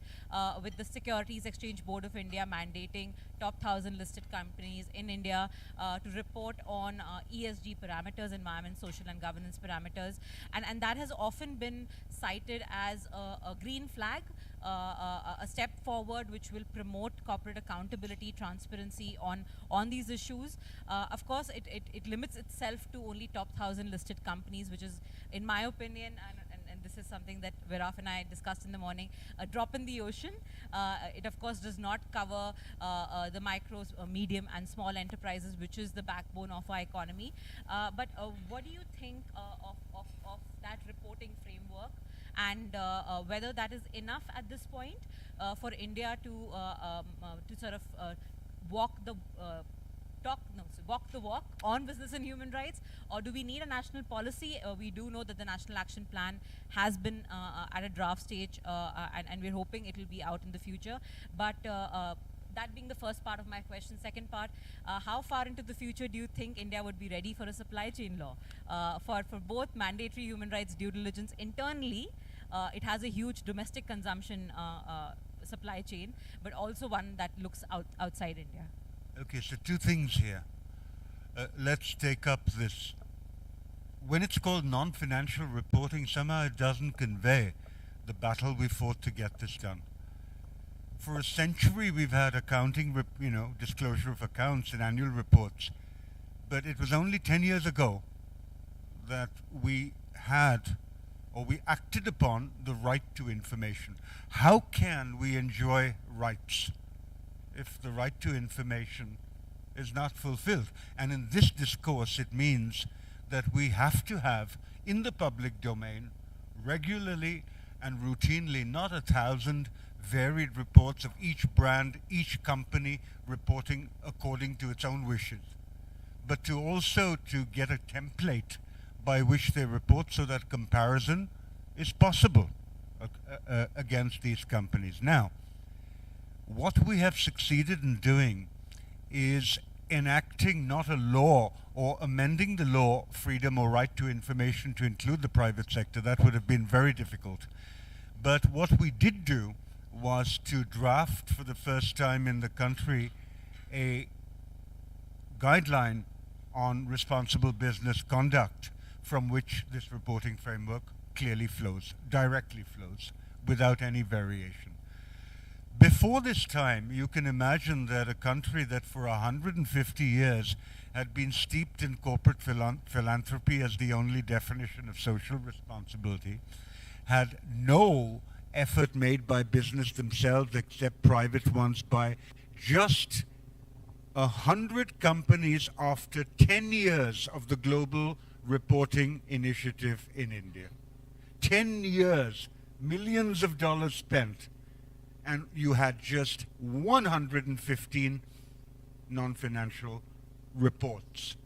with the Securities Exchange Board of India mandating top 1,000 listed companies in India to report on ESG parameters, environment, social and governance parameters, and that has often been cited as a green flag, a step forward which will promote corporate accountability, transparency on these issues. Of course, it limits itself to only top 1,000 listed companies, which is, in my opinion, and this is something that Viraf and I discussed in the morning, a drop in the ocean. It of course does not cover the micro, medium and small enterprises, which is the backbone of our economy. But what do you think of that reporting framework, and whether that is enough at this point for India to sort of walk the walk on business and human rights, or do we need a national policy? We do know that the National Action Plan has been at a draft stage, and we're hoping it will be out in the future. But that being the first part of my question. Second part, how far into the future do you think India would be ready for a supply chain law? For both mandatory human rights due diligence internally, it has a huge domestic consumption supply chain, but also one that looks outside India. Okay, so two things here. Let's take up this. When it's called non-financial reporting, somehow it doesn't convey the battle we fought to get this done. For a century, we've had accounting, disclosure of accounts and annual reports. But it was only 10 years ago that we had, or we acted upon, the right to information. How can we enjoy rights if the right to information is not fulfilled? And in this discourse, it means that we have to have, in the public domain, regularly and routinely, not 1,000 varied reports of each brand, each company reporting according to its own wishes, but to also to get a template by which they report so that comparison is possible against these companies. Now, what we have succeeded in doing is enacting not a law or amending the law, freedom or right to information, to include the private sector. That would have been very difficult. But what we did do was to draft for the first time in the country a guideline on responsible business conduct, from which this reporting framework clearly flows, directly flows, without any variation. Before this time, you can imagine that a country that for 150 years had been steeped in corporate philanthropy as the only definition of social responsibility had no effort made by business themselves except private ones by just 100 companies after 10 years of the Global Reporting Initiative in India. 10 years, millions of dollars spent, and you had just 115 non-financial reports,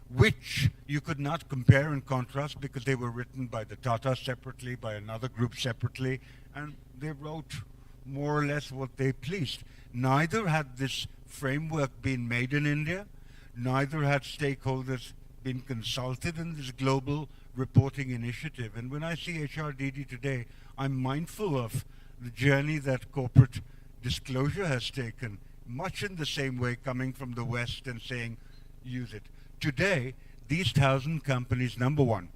which you could not compare and contrast because they were written by the Tata separately, by another group separately, and they wrote more or less what they pleased. Neither had this framework been made in India, neither had stakeholders been consulted in this global reporting initiative. And when I see HRDD today, I'm mindful of the journey that corporate disclosure has taken, much in the same way coming from the West and saying, use it. Today, these 1,000 companies, number one,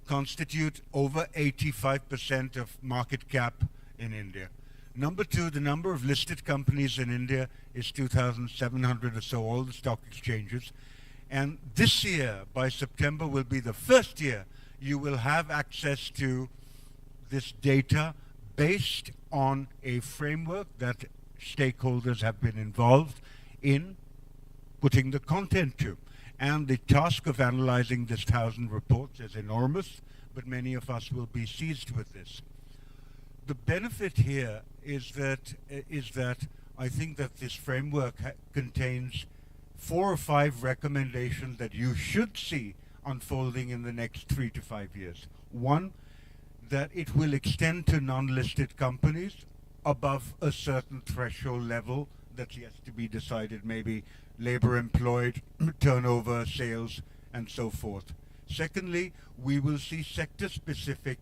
constitute over 85% of market cap in India. Number two, the number of listed companies in India is 2,700 or so, all the stock exchanges. And this year, by September, will be the first year you will have access to this data based on a framework that stakeholders have been involved in putting the content to. And the task of analyzing this 1,000 reports is enormous, but many of us will be seized with this. The benefit here is that I think that this framework contains 4 or 5 recommendations that you should see unfolding in the next 3 to 5 years. One, that it will extend to non-listed companies above a certain threshold level that's yet to be decided, maybe labor employed, turnover, sales, and so forth. Secondly, we will see sector-specific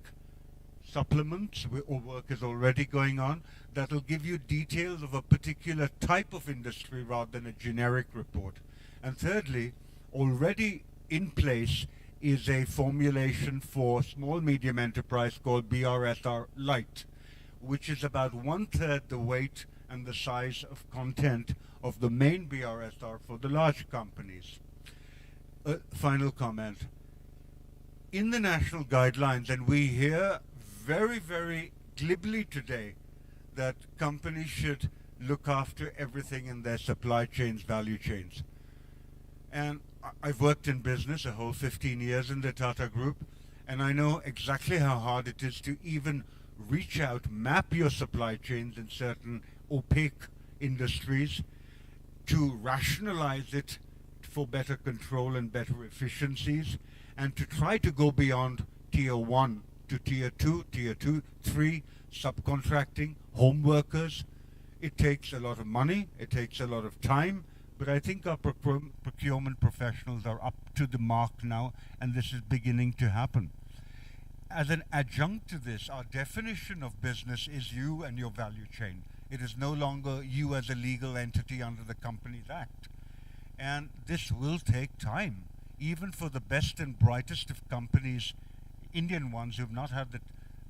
supplements, or work is already going on, that will give you details of a particular type of industry rather than a generic report. And thirdly, already in place is a formulation for small medium enterprise called BRSR Lite, which is about 1/3 the weight and the size of content of the main BRSR for the large companies. Final comment. In the national guidelines, and we hear very, very glibly today that companies should look after everything in their supply chains, value chains. And I've worked in business a whole 15 years in the Tata Group, and I know exactly how hard it is to even reach out, map your supply chains in certain opaque industries, to rationalize it for better control and better efficiencies, and to try to go beyond tier 1 to tier 2, 3, subcontracting, home workers. It takes a lot of money, it takes a lot of time, but I think our procurement professionals are up to the mark now, and this is beginning to happen. As an adjunct to this, our definition of business is you and your value chain. It is no longer you as a legal entity under the Companies Act. And this will take time, even for the best and brightest of companies, Indian ones who have not had the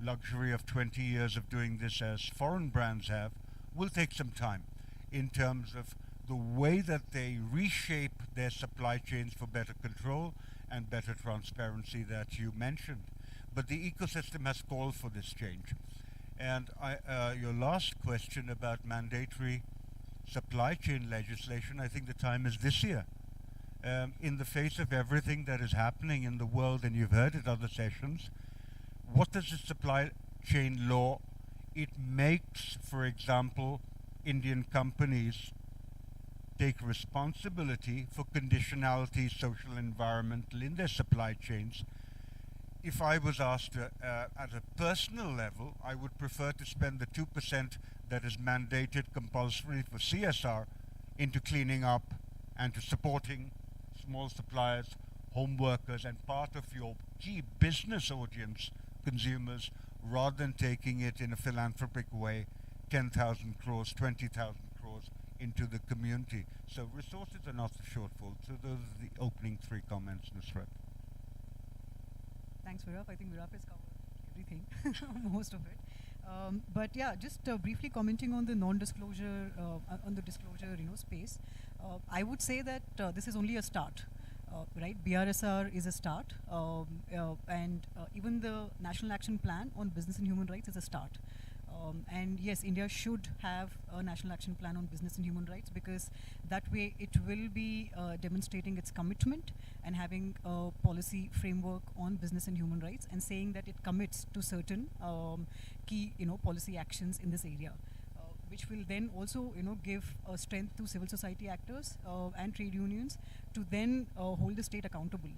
luxury of 20 years of doing this as foreign brands have, will take some time in terms of the way that they reshape their supply chains for better control and better transparency that you mentioned. But the ecosystem has called for this change. And your last question about mandatory supply chain legislation, I think the time is this year. In the face of everything that is happening in the world, and you've heard at other sessions, what does the supply chain law? It makes, for example, Indian companies take responsibility for conditionality, social, environmental in their supply chains. If I was asked at a personal level, I would prefer to spend the 2% that is mandated compulsory for CSR into cleaning up and to supporting small suppliers, home workers, and part of your key business audience, consumers, rather than taking it in a philanthropic way, 10,000 crores, 20,000 crores into the community. So resources are not the shortfall. So those are the opening 3 comments, Nusrat. Thanks, Viraf. I think Viraf has covered everything, most of it. But yeah, just briefly commenting on the non-disclosure, on the disclosure, space. I would say that this is only a start. right? BRSR is a start, and even the National Action Plan on Business and Human Rights is a start. And yes, India should have a national action plan on business and human rights, because that way it will be demonstrating its commitment and having a policy framework on business and human rights, and saying that it commits to certain key policy actions in this area, which will then also give strength to civil society actors and trade unions to then hold the state accountable.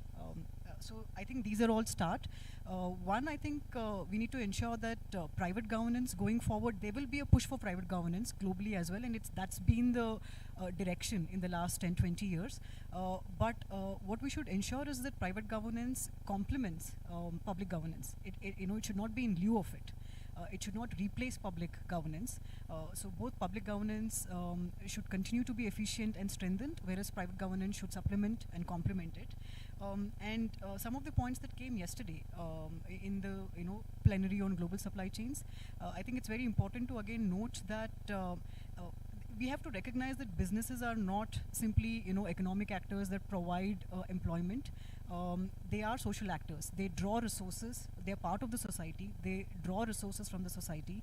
So I think these are all start. One, I think we need to ensure that private governance going forward, there will be a push for private governance globally as well, and that's been the direction in the last 10-20 years. But what we should ensure is that private governance complements public governance. It should not be in lieu of it. It should not replace public governance. So both public governance should continue to be efficient and strengthened, whereas private governance should supplement and complement it. And some of the points that came yesterday in the plenary on global supply chains, I think it's very important to again note that we have to recognize that businesses are not simply economic actors that provide employment. They are social actors. They draw resources. They are part of the society. They draw resources from the society,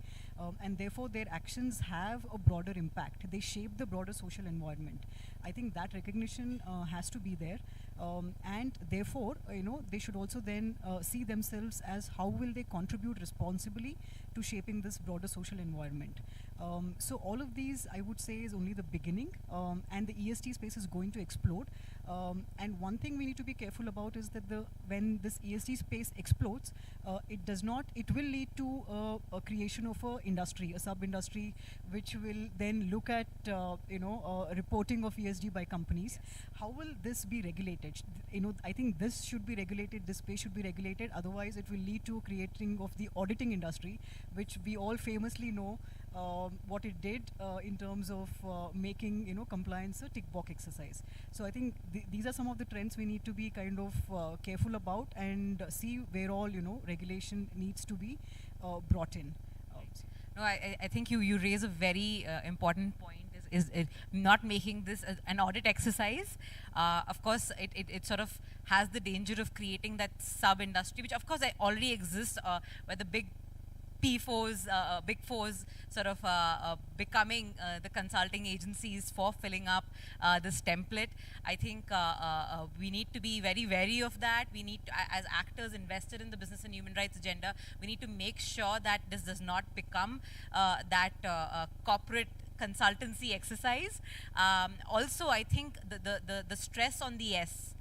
and therefore their actions have a broader impact. They shape the broader social environment. I think that recognition has to be there, and therefore they should also then see themselves as how will they contribute responsibly to shaping this broader social environment. So all of these, I would say, is only the beginning, and the ESG space is going to explode. And one thing we need to be careful about is that when this ESG space explodes, it will lead to a creation of a industry, a sub-industry, which will then look at reporting of ESG by companies. How will this be regulated? I think this should be regulated. This space should be regulated. Otherwise, it will lead to creating of the auditing industry, which we all famously know what it did in terms of making compliance a tick box exercise. So I think these are some of the trends we need to be kind of careful about, and see where all regulation needs to be brought in. No, I think you raise a very important point. Is not making this an audit exercise. Of course, it sort of has the danger of creating that sub-industry, which of course already exists, where the big P4s, big fours sort of becoming the consulting agencies for filling up this template. I think we need to be very wary of that. We need to, as actors invested in the business and human rights agenda, we need to make sure that this does not become that corporate consultancy exercise. Also, I think the stress on the S,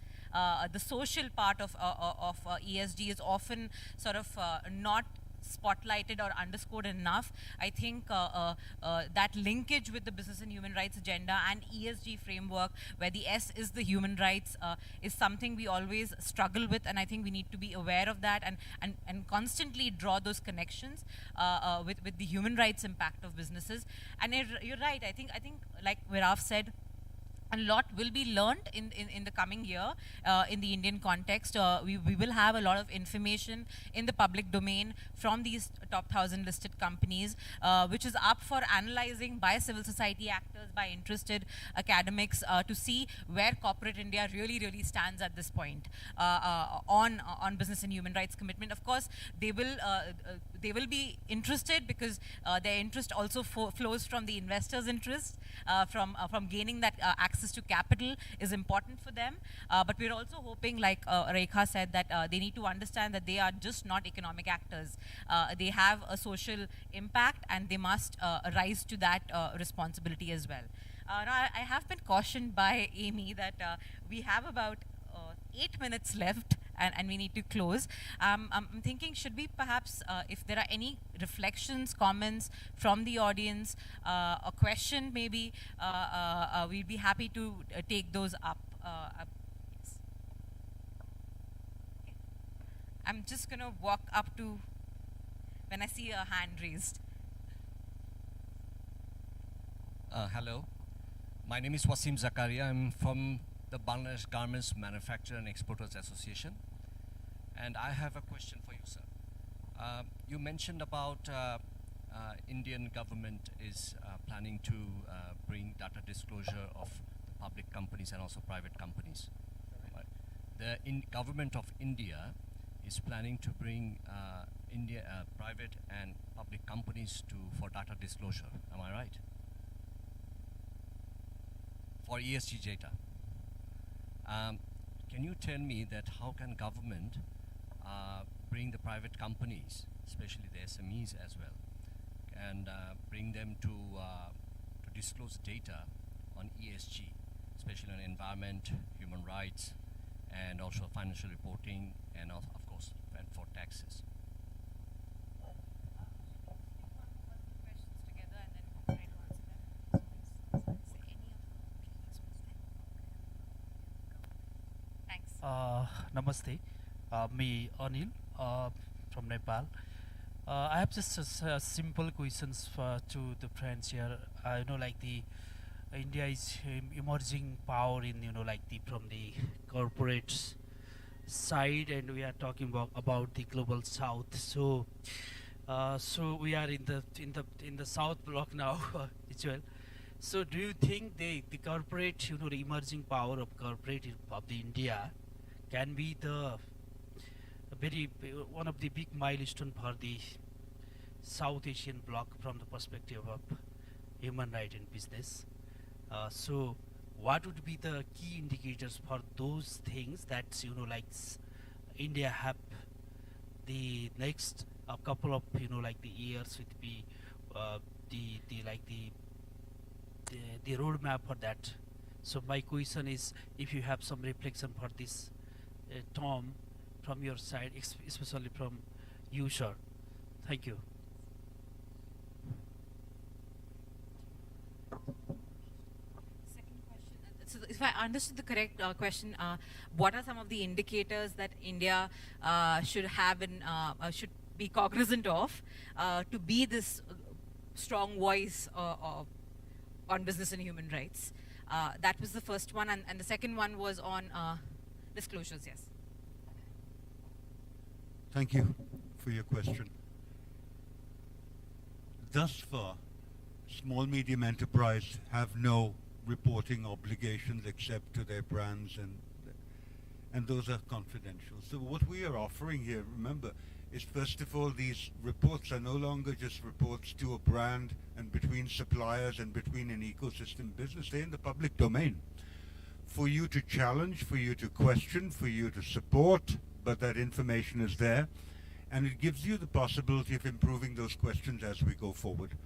the social part of ESG is often sort of not spotlighted or underscored enough. I think that linkage with the business and human rights agenda and ESG framework, where the S is the human rights, is something we always struggle with, and I think we need to be aware of that and constantly draw those connections with the human rights impact of businesses. And you're right. I think like Viraf said, a lot will be learned in the coming year in the Indian context. We will have a lot of information in the public domain from these top 1,000 listed companies, which is up for analyzing by civil society actors, by interested academics, to see where corporate India really standds at this point on business and human rights commitment. Of course, they will be interested because their interest also flows from the investors' interest, from gaining that access to capital is important for them. But we're also hoping, like Rekha said, that they need to understand that they are just not economic actors. They have a social impact, and they must rise to that responsibility as well. Now, I have been cautioned by Amy that we have about 8 minutes left, and we need to close. I'm thinking, should we perhaps, if there are any reflections, comments from the audience, a question maybe, we'd be happy to take those up. Yes. Okay. I'm just going to walk up to when I see a hand raised. Hello. My name is Wasim Zakaria. I'm from the Bangladesh Garments Manufacturer and Exporters Association. And I have a question for you, sir. You mentioned about Indian government is planning to bring data disclosure of the public companies and also private companies. the government of India is planning to bring private and public companies for data disclosure. Am I right? For ESG data. Can you tell me that how can government bring the private companies, especially the SMEs as well, and bring them to disclose data on ESG, especially on environment, human rights, and also financial reporting, and of course, and for taxes? Namaste. Me Anil from Nepal. I have just simple questions to the friends here. Like the India is emerging power in like the from the corporate side, and we are talking about the global south. So so we are in the south block now as well. So do you think the corporate the emerging power of corporate of the India can be the one of the big milestone for the South Asian bloc from the perspective of human right and business? So what would be the key indicators for those things that like India have the next couple of like the years with the roadmap for that? So my question is, if you have some reflection for this, Tom, from your side, especially from you, sir. Thank you. So if I understood the correct question, what are some of the indicators that India should have and should be cognizant of to be this strong voice on business and human rights? That was the first one, and the second one was on disclosures. Yes. Thank you for your question. Thus far, small medium enterprise have no reporting obligations except to their brands, and those are confidential. So what we are offering here, remember, is first of all, these reports are no longer just reports to a brand and between suppliers and between an ecosystem business. They're in the public domain for you to challenge, for you to question, for you to support, but that information is there, and it gives you the possibility of improving those questions as we go forward.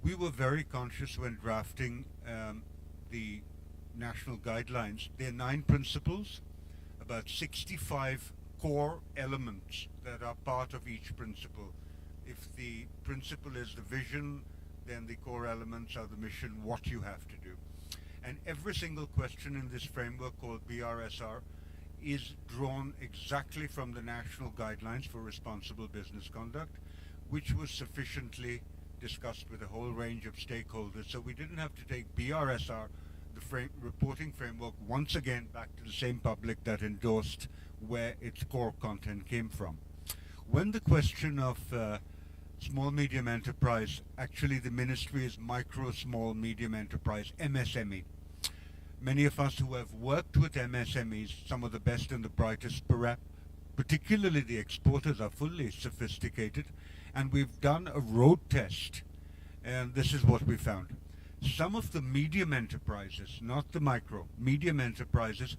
We were very conscious when drafting the national guidelines. There are 9 principles, about 65 core elements that are part of each principle. If the principle is the vision, then the core elements are the mission, what you have to do. And every single question in this framework called BRSR is drawn exactly from the national guidelines for responsible business conduct, which was sufficiently discussed with a whole range of stakeholders. So we didn't have to take BRSR, the reporting framework, once again back to the same public that endorsed where its core content came from. When the question of small medium enterprise, actually the ministry is micro small medium enterprise, MSME. Many of us who have worked with MSMEs, some of the best and the brightest, particularly the exporters, are fully sophisticated, and we've done a road test, and this is what we found. Some of the medium enterprises, not the micro, medium enterprises,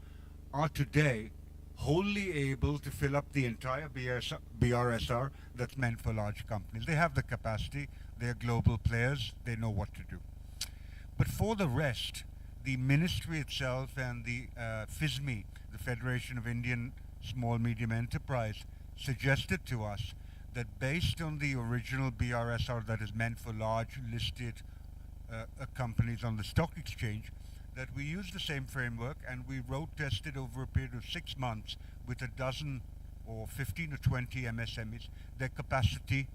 are today wholly able to fill up the entire BRSR that's meant for large companies. They have the capacity, they're global players, they know what to do. But for the rest, the ministry itself and the FISME, the Federation of Indian Small Medium Enterprise, suggested to us that based on the original BRSR that is meant for large listed companies on the stock exchange, that we use the same framework, and we road tested over a period of 6 months with a dozen or 15 or 20 MSMEs, their capacity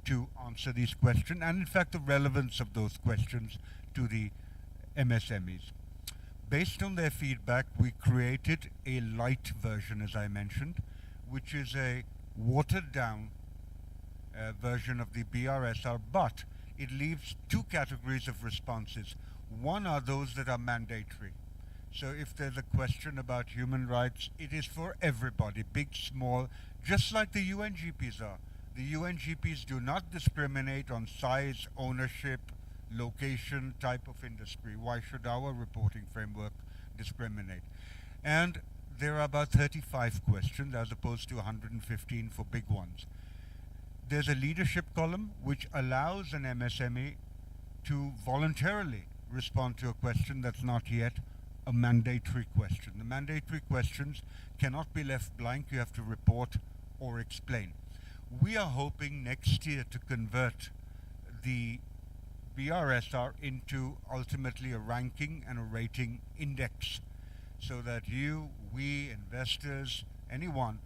to answer these questions, and in fact the relevance of those questions to the MSMEs. Based on their feedback, we created a light version, as I mentioned, which is a watered down version of the BRSR, but it leaves 2 categories of responses. One are those that are mandatory. So if there's a question about human rights, it is for everybody, big, small, just like the UNGPs are. The UNGPs do not discriminate on size, ownership, location, type of industry. Why should our reporting framework discriminate? And there are about 35 questions as opposed to 115 for big ones. There's a leadership column which allows an MSME to voluntarily respond to a question that's not yet a mandatory question. The mandatory questions cannot be left blank. You have to report or explain. We are hoping next year to convert the BRSR into ultimately a ranking and a rating index so that you, we, investors, anyone,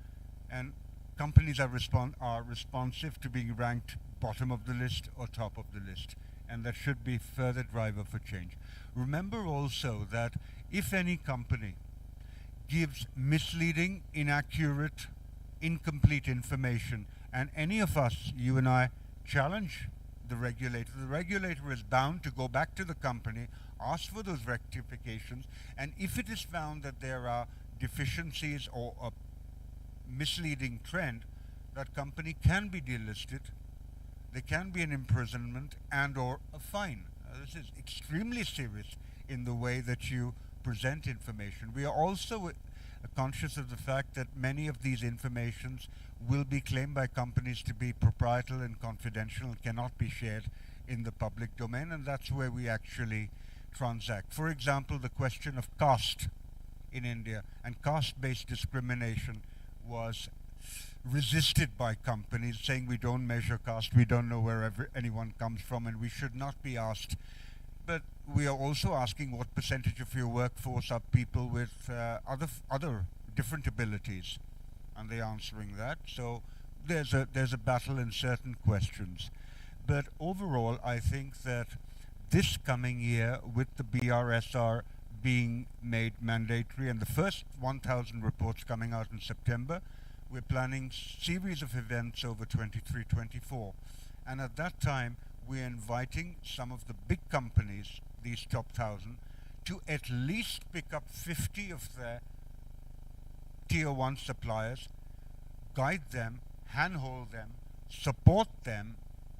and companies are responsive to being ranked bottom of the list or top of the list. And that should be further driver for change. Remember also that if any company gives misleading, inaccurate, incomplete information, and any of us, you and I, challenge the regulator is bound to go back to the company, ask for those rectifications, and if it is found that there are deficiencies or a misleading trend, that company can be delisted. There can be an imprisonment and or a fine. This is extremely serious in the way that you present information. We are also conscious of the fact that many of these informations will be claimed by companies to be proprietary and confidential and cannot be shared in the public domain, and that's where we actually transact. For example, the question of caste in India and caste-based discrimination was resisted by companies, saying we don't measure caste, we don't know where anyone comes from, and we should not be asked. But we are also asking what percentage of your workforce are people with other different abilities, and they're answering that. So there's a battle in certain questions. But overall, I think that this coming year, with the BRSR being made mandatory and the first 1,000 reports coming out in September, we're planning series of events over 23-24. And at that time, we're inviting some of the big companies, these top 1,000, to at least pick up 50 of their tier 1 suppliers, guide them, handhold them, support them,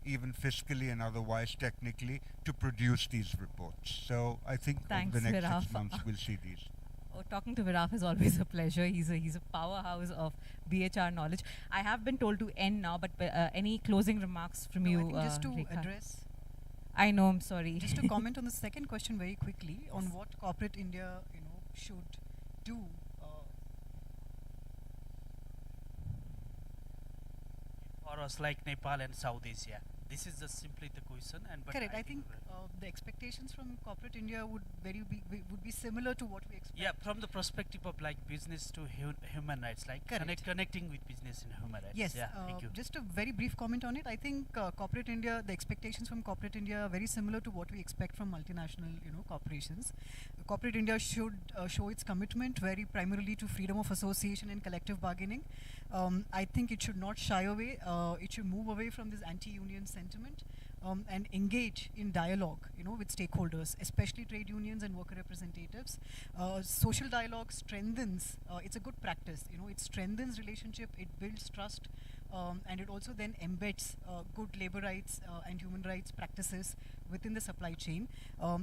even fiscally and otherwise technically, to produce these reports. So I think Thanks, over the next Viraf. 6 months we'll see these. Talking to Viraf is always a pleasure. He's a powerhouse of BHR knowledge. I have been told to end now, but any closing remarks from you? I think just to Rekha? address. I know. I'm sorry. Just to comment on the second question very quickly on what corporate India, should do. For us, like Nepal and South Asia, this is just simply the question. And but Correct. I think the expectations from corporate India would be similar to what we expect. Yeah, from the perspective of like business to human rights, like connecting with business and human rights. Yes. Yeah, thank you. Just a very brief comment on it. I think corporate India, the expectations from corporate India are very similar to what we expect from multinational, corporations. Corporate India should show its commitment very primarily to freedom of association and collective bargaining. I think it should not shy away. It should move away from this anti-union sentiment and engage in dialogue, with stakeholders, especially trade unions and worker representatives. Social dialogue strengthens. It's a good practice. It strengthens relationship. It builds trust, and it also then embeds good labor rights and human rights practices within the supply chain.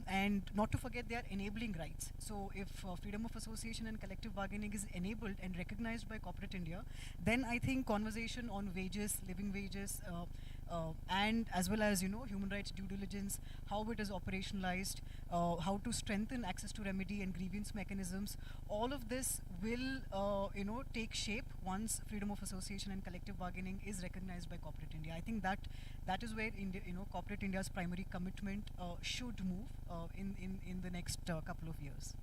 And not to forget, they are enabling rights. So if freedom of association and collective bargaining is enabled and recognized by corporate India, then I think conversation on wages, living wages, and as well as human rights due diligence, how it is operationalized, how to strengthen access to remedy and grievance mechanisms, all of this will take shape once freedom of association and collective bargaining is recognized by corporate India. I think that is where India, corporate India's primary commitment should move in the next couple of years.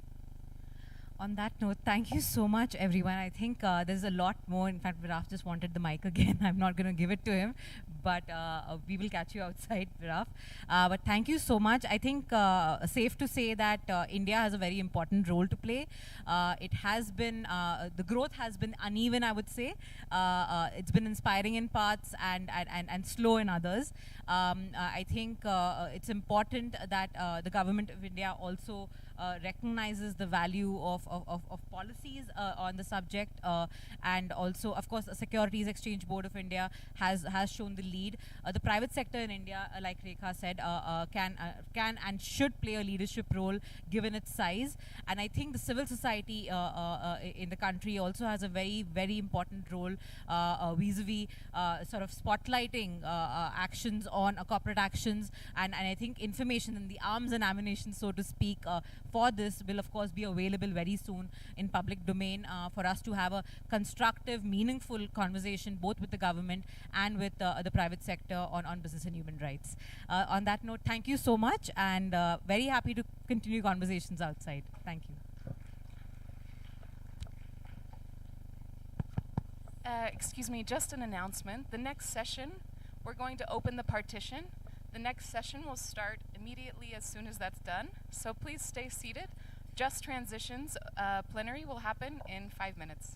On that note, thank you so much, everyone. I think there's a lot more. In fact, Viraf just wanted the mic again. I'm not going to give it to him, but we will catch you outside, Viraf. But thank you so much. I think safe to say that India has a very important role to play. It has been, the growth has been uneven, I would say. It's been inspiring in parts and slow in others. I think it's important that the government of India also recognizes the value of policies on the subject, and also, of course, the Securities Exchange Board of India has shown the lead. The private sector in India, like Rekha said, can and should play a leadership role given its size. And I think the civil society in the country also has a very, very important role vis-a-vis sort of spotlighting actions on corporate actions, and I think information in the arms and ammunition, so to speak, for this will of course be available very soon in public domain for us to have a constructive, meaningful conversation both with the government and with the private sector on business and human rights. On that note, thank you so much, and very happy to continue conversations outside. Thank you. Excuse me, just an announcement. The next session, we're going to open the partition. The next session will start immediately as soon as that's done. So please stay seated. Just transitions. Plenary will happen in 5 minutes.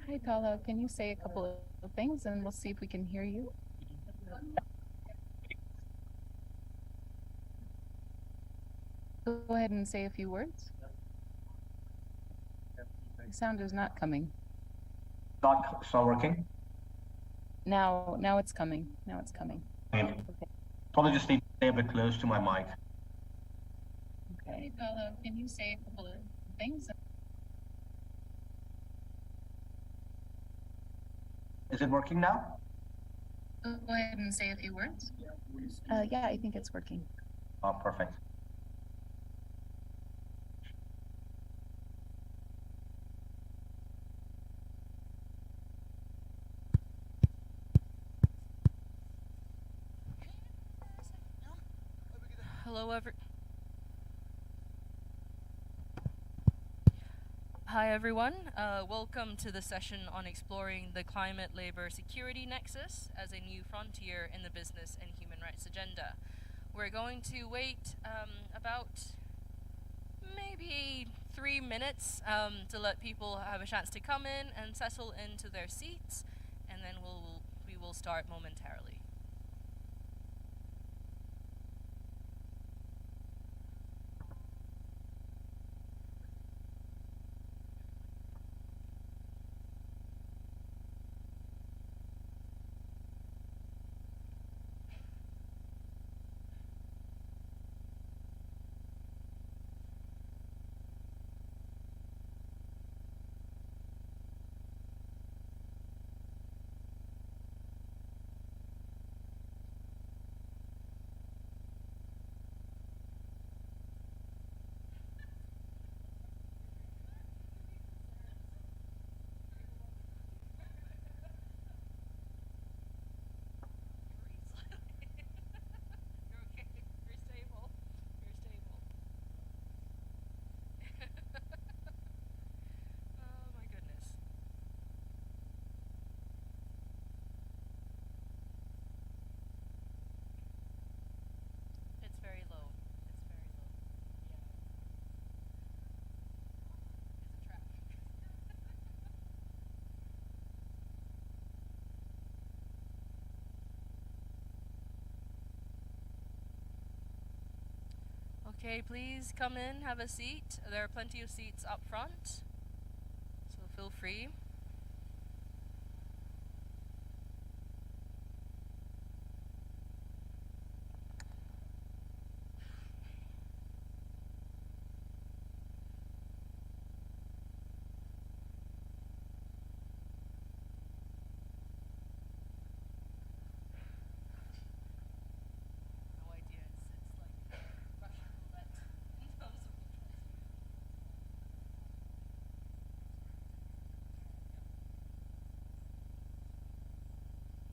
Hi, Tala. Can you say a couple of things and we'll see if we can hear you? Go ahead and say a few words. The sound is not coming. It's not working. Now it's coming. Now it's coming. Okay. Probably just need to stay a bit close to my mic. Okay. Hey, Tala. Can you say a couple of things? Is it working now? Go ahead and say a few words. Yeah, I think it's working. Oh, perfect. Hi everyone, welcome to the session on exploring the climate, labor, security nexus as a new frontier in the business and human rights agenda. We're going to wait about maybe 3 minutes to let people have a chance to come in and settle into their seats, and then we will start momentarily. Okay, please come in, have a seat. There are plenty of seats up front, so feel free.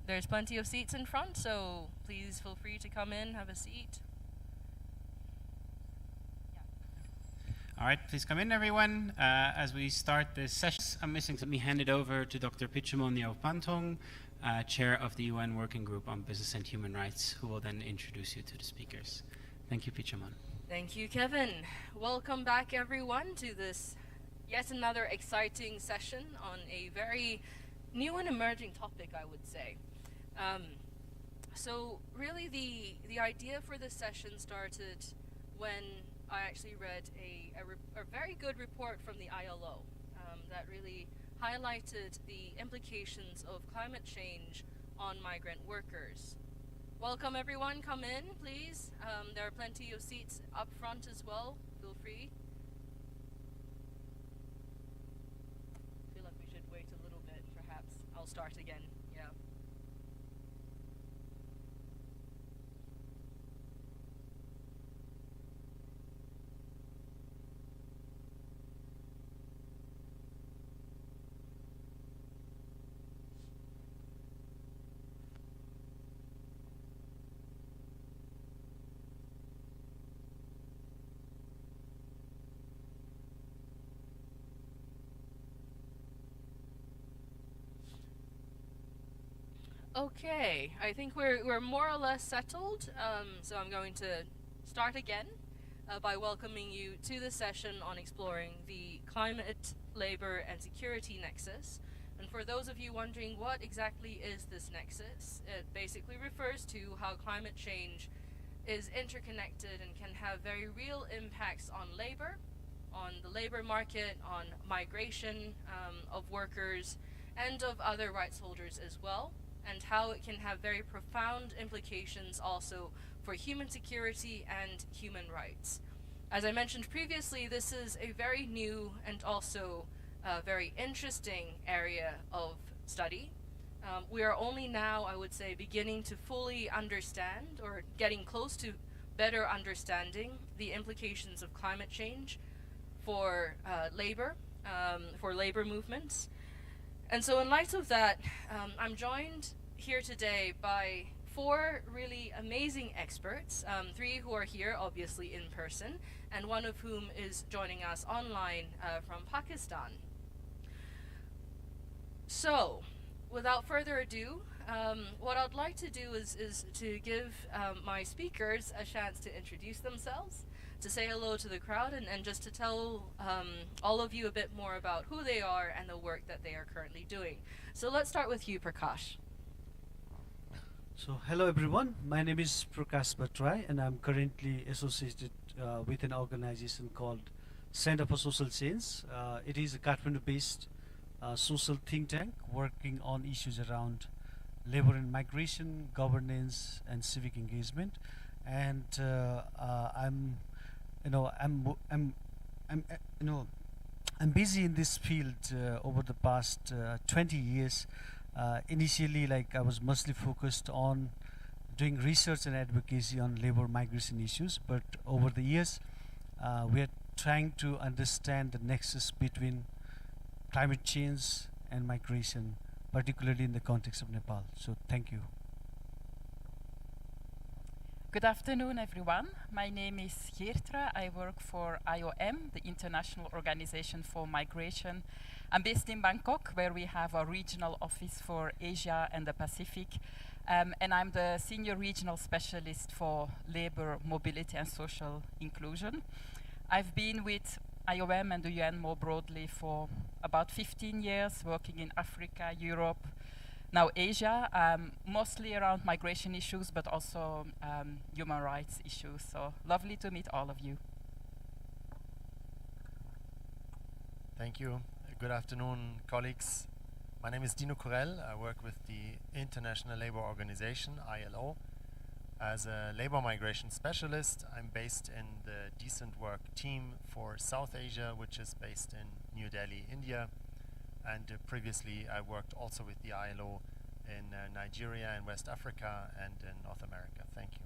There's plenty of seats in front, so please feel free to come in, have a seat. All right, please come in, everyone. As we start this session, let me hand it over to Dr. Pitchamon Pantong, Chair of the UN Working Group on Business and Human Rights, who will then introduce you to the speakers. Thank you, Pitchamon. Thank you, Kevin. Welcome back, everyone, to this yet another exciting session on a very new and emerging topic, I would say. So really the idea for this session started when I actually read a very good report from the ILO that really highlighted the implications of climate change on migrant workers. Welcome everyone, come in please. There are plenty of seats up front as well, feel free. I feel like we should wait a little bit, perhaps. I'll start again, yeah. Okay, I think we're more or less settled, so I'm going to start again by welcoming you to the session on exploring the climate, labor, and security nexus. And for those of you wondering what exactly is this nexus, it basically refers to how climate change is interconnected and can have very real impacts on labor, on the labor market, on migration of workers and of other rights holders as well, and how it can have very profound implications also for human security and human rights. As I mentioned previously, this is a very new and also very interesting area of study. We are only now, I would say, beginning to fully understand or getting close to better understanding the implications of climate change for labor movements. And so in light of that, I'm joined here today by 4 really amazing experts, 3 who are here obviously in person, and one of whom is joining us online from Pakistan. So, without further ado, what I'd like to do is to give my speakers a chance to introduce themselves, to say hello to the crowd, and just to tell all of you a bit more about who they are and the work that they are currently doing. So let's start with you, Prakash. So hello everyone, my name is Prakash Bhatrai and I'm currently associated with an organization called Center for Social Change. It is a Kathmandu-based social think tank working on issues around labor and migration, governance, and civic engagement. And I'm busy in this field over the past 20 years. Initially, like I was mostly focused on doing research and advocacy on labor migration issues, but over the years, we are trying to understand the nexus between climate change and migration, particularly in the context of Nepal. So thank you. Good afternoon, everyone. My name is Geertra. I work for IOM, the International Organization for Migration. I'm based in Bangkok, where we have a regional office for Asia and the Pacific. And I'm the Senior Regional Specialist for Labor, Mobility and Social Inclusion. I've been with IOM and the UN more broadly for about 15 years, working in Africa, Europe, now Asia, mostly around migration issues, but also human rights issues. So lovely to meet all of you. Thank you. Good afternoon, colleagues. My name is Dino Corell. I work with the International Labour Organization, ILO. As a labor migration specialist, I'm based in the Decent Work team for South Asia, which is based in New Delhi, India. And previously, I worked also with the ILO in Nigeria and West Africa and in North America. Thank you.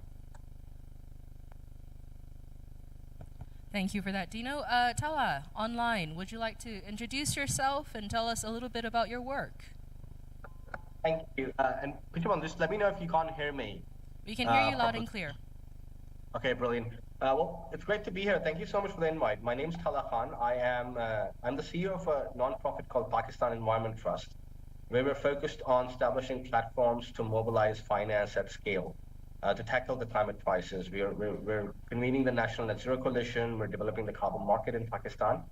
Thank you for that, Dino. Tala, online, would you like to introduce yourself and tell us a little bit about your work? Thank you. And Pichman, just let me know if you can't hear me. We can hear you loud and clear. Okay, brilliant. Well, it's great to be here. Thank you so much for the invite. My name's Tala Khan. I'm the CEO of a nonprofit called Pakistan Environment Trust, where we're focused on establishing platforms to mobilize finance at scale to tackle the climate crisis. We're convening the National Net Zero Coalition. We're developing the carbon market in Pakistan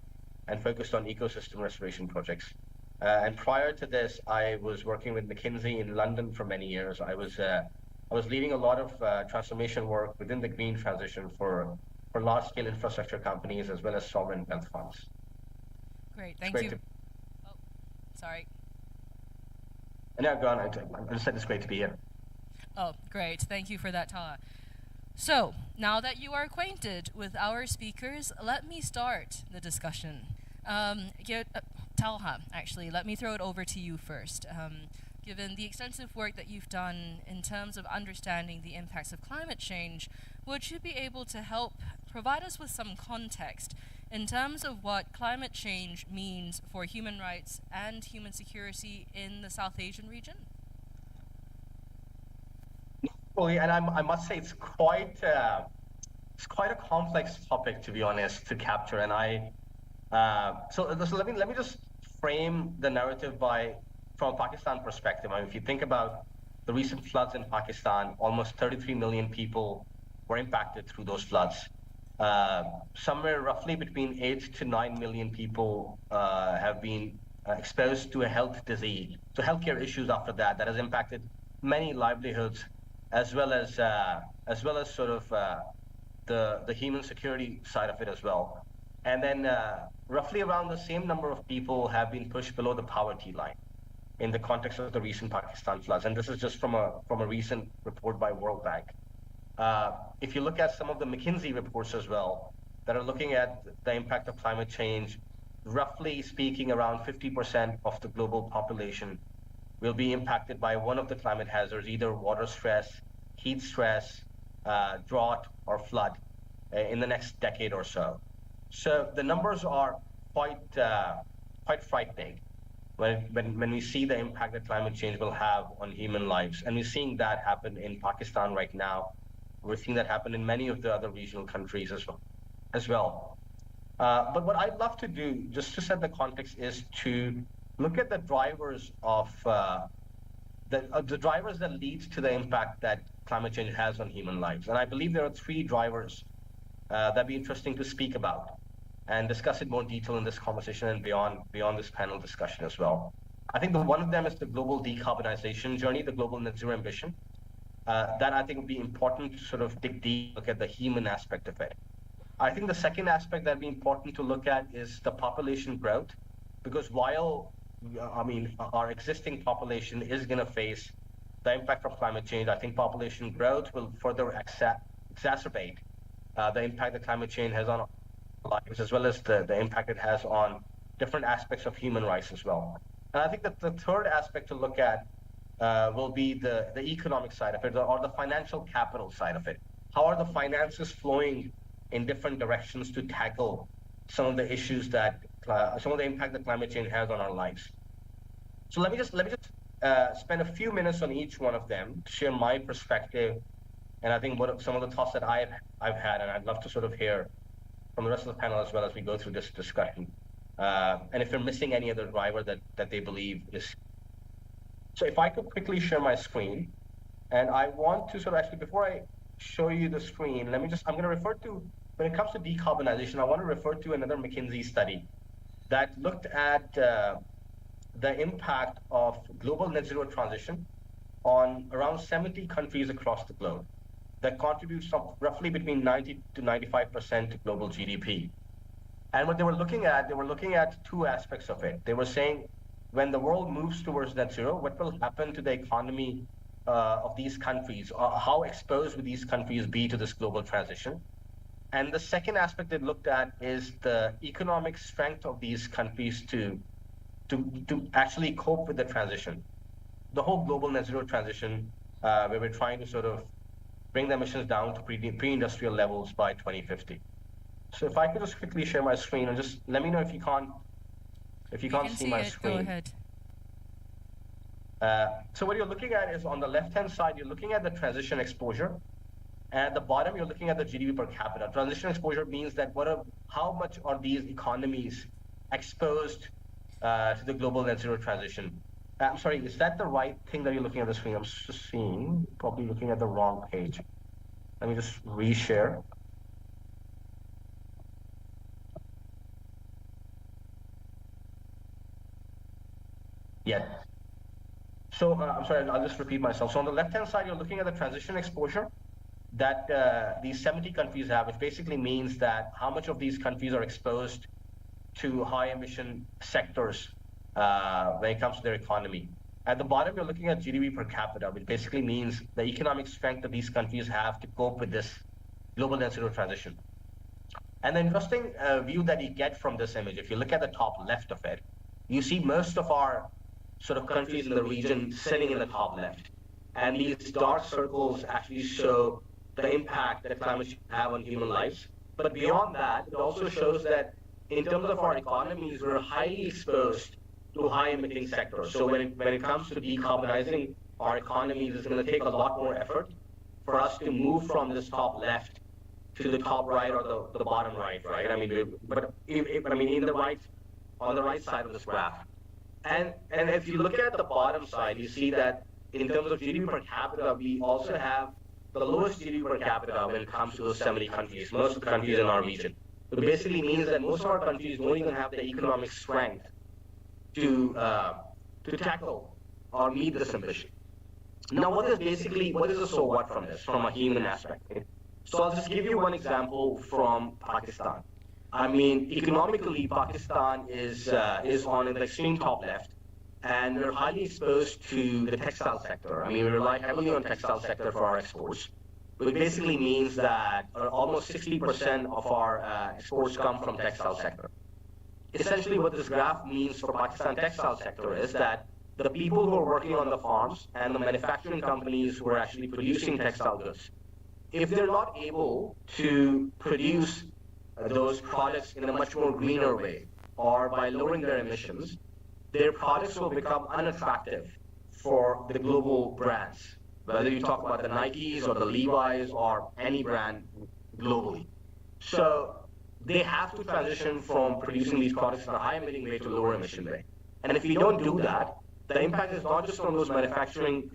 and focused on ecosystem restoration projects. And prior to this, I was working with McKinsey in London for many years. I was leading a lot of transformation work within the green transition for large-scale infrastructure companies as well as sovereign wealth funds. Great, thank you. Oh, sorry. No, go on. I just said it's great to be here. Oh, great. Thank you for that, Tala. So, now that you are acquainted with our speakers, let me start the discussion. Talha, actually, let me throw it over to you first. Given the extensive work that you've done in terms of understanding the impacts of climate change, would you be able to help provide us with some context in terms of what climate change means for human rights and human security in the South Asian region? And I must say it's quite a complex topic, to be honest, to capture. And so let me just frame the narrative from a Pakistan perspective. I mean, if you think about the recent floods in Pakistan, almost 33 million people were impacted through those floods. somewhere roughly between 8 to 9 million people have been exposed to a health disease, to healthcare issues after that has impacted many livelihoods, as well as sort of the human security side of it as well. And then roughly around the same number of people have been pushed below the poverty line in the context of the recent Pakistan floods. And this is just from a recent report by World Bank. If you look at some of the McKinsey reports as well, that are looking at the impact of climate change, roughly speaking, around 50% of the global population will be impacted by one of the climate hazards, either water stress, heat stress, drought, or flood in the next decade or so. So the numbers are quite frightening when we see the impact that climate change will have on human lives. And we're seeing that happen in Pakistan right now. We're seeing that happen in many of the other regional countries as well. But what I'd love to do, just to set the context, is to look at the drivers of the drivers that lead to the impact that climate change has on human lives. And I believe there are three drivers that'd be interesting to speak about and discuss in more detail in this conversation and beyond this panel discussion as well. I think one of them is the global decarbonization journey, the global net zero ambition. That I think would be important to sort of dig deep, look at the human aspect of it. I think the second aspect that'd be important to look at is the population growth, because while our existing population is going to face the impact of climate change, I think population growth will further exacerbate the impact that climate change has on our lives, as well as the impact it has on different aspects of human rights as well. And I think that the third aspect to look at will be the economic side of it, or the financial capital side of it. How are the finances flowing in different directions to tackle some of the issues that, some of the impact that climate change has on our lives? So let me just spend a few minutes on each one of them to share my perspective, and I think some of the thoughts that I've had, and I'd love to sort of hear from the rest of the panel as well as we go through this discussion. And if you're missing any other driver that they believe is. So if I could quickly share my screen, and I want to sort of actually, before I show you the screen, I'm going to refer to, when it comes to decarbonization, I want to refer to another McKinsey study that looked at the impact of global net zero transition on around 70 countries across the globe that contributes roughly between 90 to 95% to global GDP. And what they were looking at two aspects of it. They were saying, when the world moves towards net zero, what will happen to the economy of these countries? How exposed will these countries be to this global transition? And the second aspect they looked at is the economic strength of these countries to actually cope with the transition. The whole global net zero transition, where we're trying to sort of bring the emissions down to pre-industrial levels by 2050. So if I could just quickly share my screen and just let me know if you can't see my screen. Go ahead. So what you're looking at is, on the left-hand side, you're looking at the transition exposure. And at the bottom, you're looking at the GDP per capita. Transition exposure means that how much are these economies exposed to the global net zero transition? I'm sorry, is that the right thing that you're looking at the screen? I'm just seeing, probably looking at the wrong page. Let me just reshare. Yeah. So I'm sorry, I'll just repeat myself. So on the left-hand side, you're looking at the transition exposure that these 70 countries have, which basically means that how much of these countries are exposed to high emission sectors when it comes to their economy. At the bottom, you're looking at GDP per capita, which basically means the economic strength that these countries have to cope with this global net zero transition. And the interesting view that you get from this image, if you look at the top left of it, you see most of our sort of countries in the region sitting in the top left. And these dark circles actually show the impact that climate change have on human lives. But beyond that, it also shows that in terms of our economies, we're highly exposed to high-emitting sectors. So when it comes to decarbonizing our economies, it's going to take a lot more effort for us to move from this top left to the top right or the bottom right, right? I mean, on the right side of this graph. And if you look at the bottom side, you see that in terms of GDP per capita, we also have the lowest GDP per capita when it comes to those 70 countries, most of the countries in our region. It basically means that most of our countries don't even have the economic strength to tackle or meet this ambition. Now, what is the so what from this, from a human aspect? So I'll just give you one example from Pakistan. I mean, economically, Pakistan is on the extreme top left, and we're highly exposed to the textile sector. I mean, we rely heavily on textile sector for our exports, which basically means that almost 60% of our exports come from textile sector. Essentially, what this graph means for Pakistan textile sector is that the people who are working on the farms and the manufacturing companies who are actually producing textile goods, if they're not able to produce those products in a much more greener way or by lowering their emissions, their products will become unattractive for the global brands, whether you talk about the Nikes or the Levi's or any brand globally. So they have to transition from producing these products in a high emitting way to lower emission way. And if we don't do that, the impact is not just on those manufacturing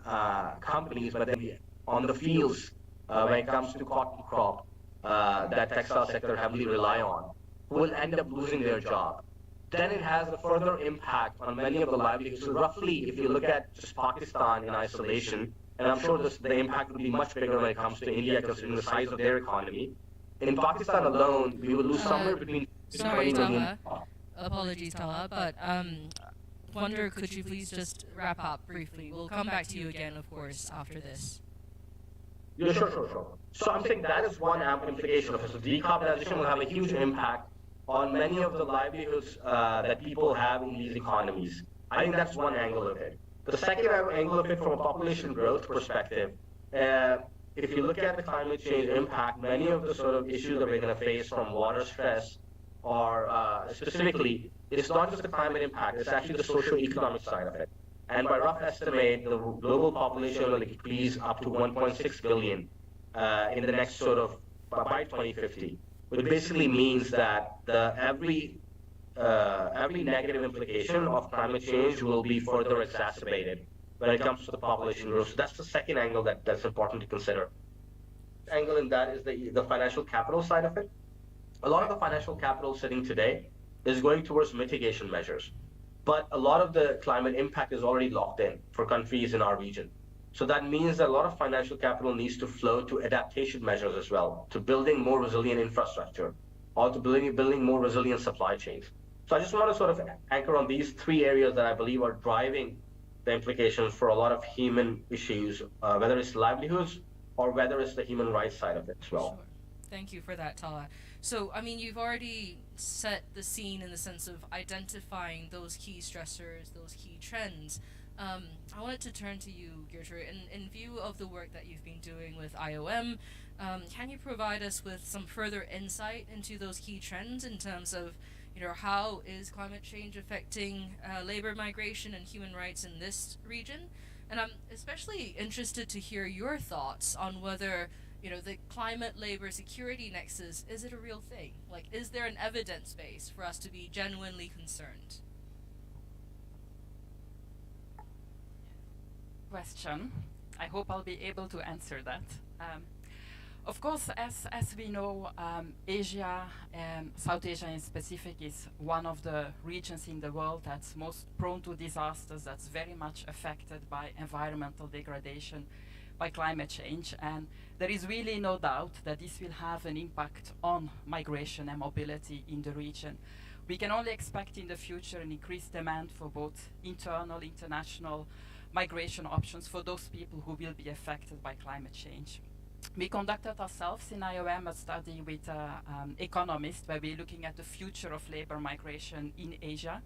companies, but then on the fields when it comes to cotton crop that textile sector heavily rely on, who will end up losing their job. Then it has a further impact on many of the livelihoods. So roughly, if you look at just Pakistan in isolation, and I'm sure the impact will be much bigger when it comes to India, considering the size of their economy. In Pakistan alone, we will lose somewhere between 20 million. Apologies, Tala, but wonder, could you please just wrap up briefly? We'll come back to you again, of course, after this. Yeah, sure. So I'm saying that is one implication of it. So decarbonization will have a huge impact on many of the livelihoods that people have in these economies. I think that's one angle of it. The second angle of it from a population growth perspective, if you look at the climate change impact, many of the sort of issues that we're going to face from water stress or specifically, it's not just the climate impact, it's actually the socio-economic side of it. And by rough estimate, the global population will increase up to 1.6 billion in the next sort of, by 2050, which basically means that every negative implication of climate change will be further exacerbated when it comes to the population growth. So that's the second angle that's important to consider. Angle in that is the financial capital side of it. A lot of the financial capital sitting today is going towards mitigation measures. But a lot of the climate impact is already locked in for countries in our region. So that means that a lot of financial capital needs to flow to adaptation measures as well, to building more resilient infrastructure, or to building more resilient supply chains. So I just want to sort of anchor on these three areas that I believe are driving the implications for a lot of human issues, whether it's livelihoods or whether it's the human rights side of it as well. Sure. Thank you for that, Tala. So, I mean, you've already set the scene in the sense of identifying those key stressors, those key trends. I wanted to turn to you, Gertrude, in view of the work that you've been doing with IOM, can you provide us with some further insight into those key trends in terms of, how is climate change affecting labor migration and human rights in this region? And I'm especially interested to hear your thoughts on whether the climate labor security nexus, is it a real thing? Like, is there an evidence base for us to be genuinely concerned? Question. I hope I'll be able to answer that. Of course, as we know, Asia, South Asia in specific, is one of the regions in the world that's most prone to disasters, that's very much affected by environmental degradation, by climate change, and there is really no doubt that this will have an impact on migration and mobility in the region. We can only expect in the future an increased demand for both internal, international migration options for those people who will be affected by climate change. We conducted ourselves in IOM a study with economists where we're looking at the future of labor migration in Asia.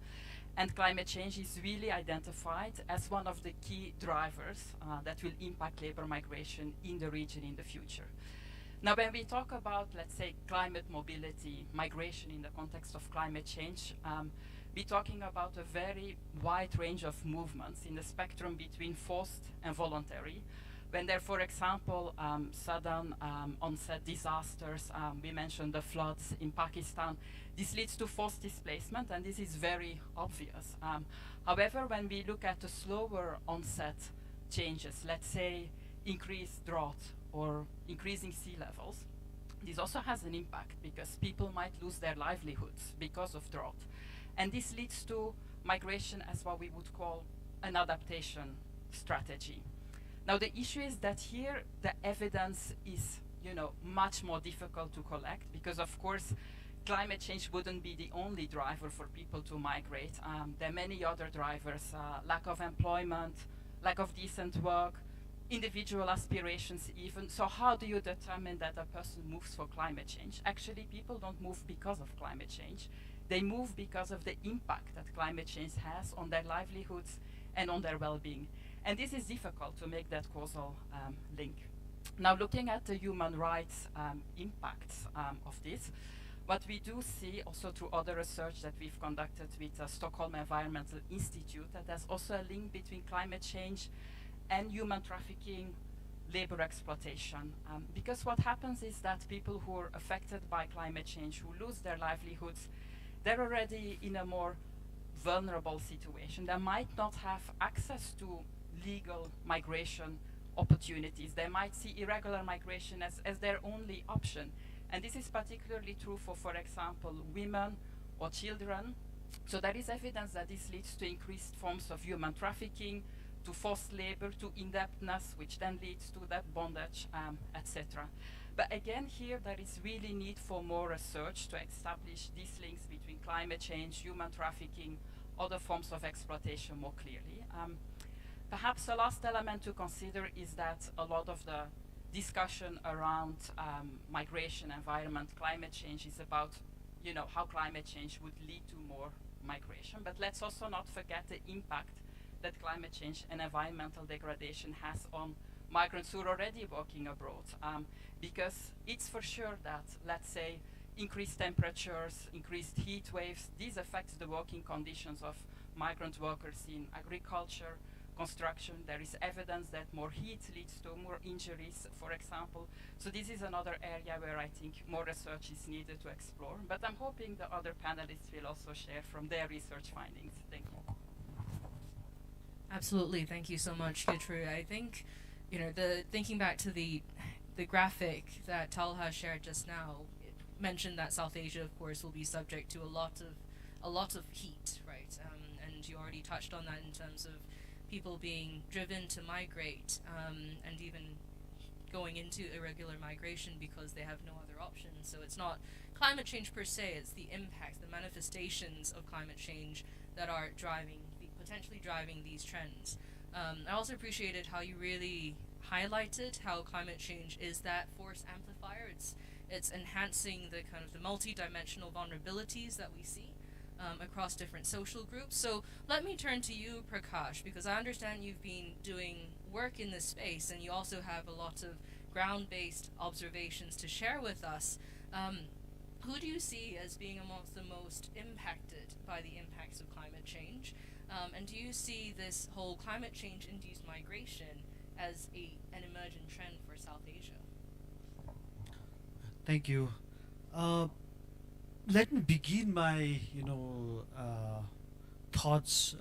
And climate change is really identified as one of the key drivers that will impact labor migration in the region in the future. Now, when we talk about, let's say, climate mobility, migration in the context of climate change, we're talking about a very wide range of movements in the spectrum between forced and voluntary. When there, for example, sudden onset disasters, we mentioned the floods in Pakistan, this leads to forced displacement, and this is very obvious. However, when we look at the slower onset changes, let's say increased drought or increasing sea levels, this also has an impact because people might lose their livelihoods because of drought. And this leads to migration as what we would call an adaptation strategy. Now the issue is that here the evidence is, much more difficult to collect because of course climate change wouldn't be the only driver for people to migrate. There are many other drivers, lack of employment, lack of decent work, individual aspirations even. So how do you determine that a person moves for climate change? Actually, people don't move because of climate change. They move because of the impact that climate change has on their livelihoods and on their well-being. And this is difficult to make that causal link. Now, looking at the human rights impacts of this, what we do see also through other research that we've conducted with the Stockholm Environmental Institute, that there's also a link between climate change and human trafficking, labor exploitation. Because what happens is that people who are affected by climate change, who lose their livelihoods, they're already in a more vulnerable situation. They might not have access to legal migration opportunities. They might see irregular migration as their only option. And this is particularly true for example, women or children. So there is evidence that this leads to increased forms of human trafficking, to forced labor, to indebtedness, which then leads to that bondage, etc. But again, here there is really need for more research to establish these links between climate change, human trafficking, other forms of exploitation more clearly. Perhaps the last element to consider is that a lot of the discussion around migration, environment, climate change is about, how climate change would lead to more migration. But let's also not forget the impact that climate change and environmental degradation has on migrants who are already working abroad. Because it's for sure that, let's say, increased temperatures, increased heat waves, these affect the working conditions of migrant workers in agriculture, construction. There is evidence that more heat leads to more injuries, for example. So this is another area where I think more research is needed to explore. But I'm hoping the other panelists will also share from their research findings. Thank you. Absolutely, thank you so much, Gitru. I think, thinking back to the graphic that Talha shared just now, it mentioned that South Asia, of course, will be subject to a lot of heat, right? And you already touched on that in terms of people being driven to migrate and even going into irregular migration because they have no other options. So it's not climate change per se, it's the impacts, the manifestations of climate change that are potentially driving these trends. I also appreciated how you really highlighted how climate change is that force amplifier. It's enhancing the kind of the multi-dimensional vulnerabilities that we see across different social groups. So let me turn to you, Prakash, because I understand you've been doing work in this space and you also have a lot of ground-based observations to share with us. Who do you see as being amongst the most impacted by the impacts of climate change? And do you see this whole climate change-induced migration as an emergent trend for South Asia? Thank you. Let me begin my, thoughts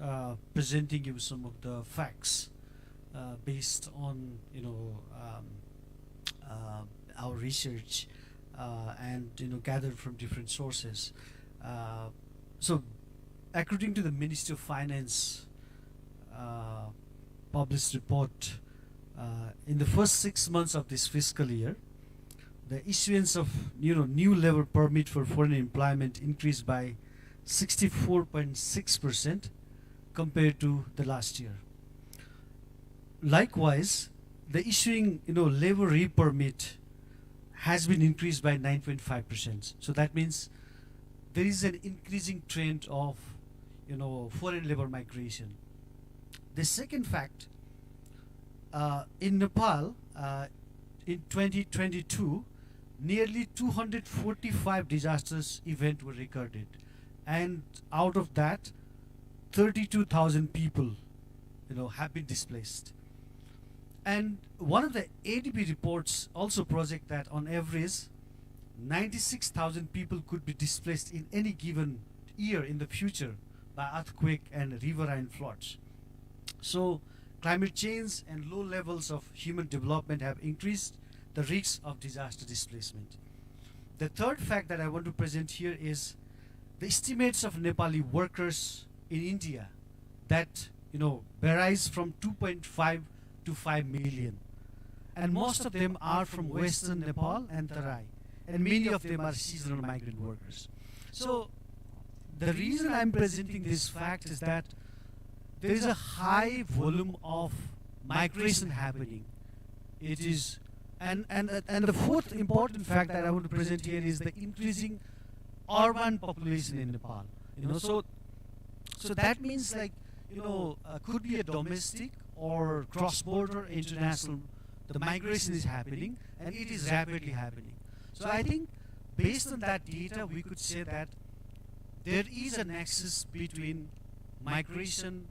presenting you some of the facts based on, our research and gathered from different sources. So, according to the Ministry of Finance published report, in the first 6 months of this fiscal year, the issuance of new labor permit for foreign employment increased by 64.6% compared to the last year. Likewise, the issuing labor re-permit has been increased by 9.5%. So that means there is an increasing trend of foreign labor migration. The second fact, in Nepal, in 2022, nearly 245 disasters events were recorded, and out of that, 32,000 people, have been displaced. And one of the ADB reports also project that on average, 96,000 people could be displaced in any given year in the future by earthquake and riverine floods. So climate change and low levels of human development have increased the risks of disaster displacement. The third fact that I want to present here is the estimates of Nepali workers in India that varies from 2.5 to 5 million, and most of them are from Western Nepal and Tarai, and many of them are seasonal migrant workers. So the reason I'm presenting this fact is that there is a high volume of migration happening. It is, and the fourth important fact that I want to present here is the increasing urban population in Nepal. So that means could be a domestic or cross-border international. The migration is happening, and it is rapidly happening. So I think based on that data, we could say that there is a nexus between migration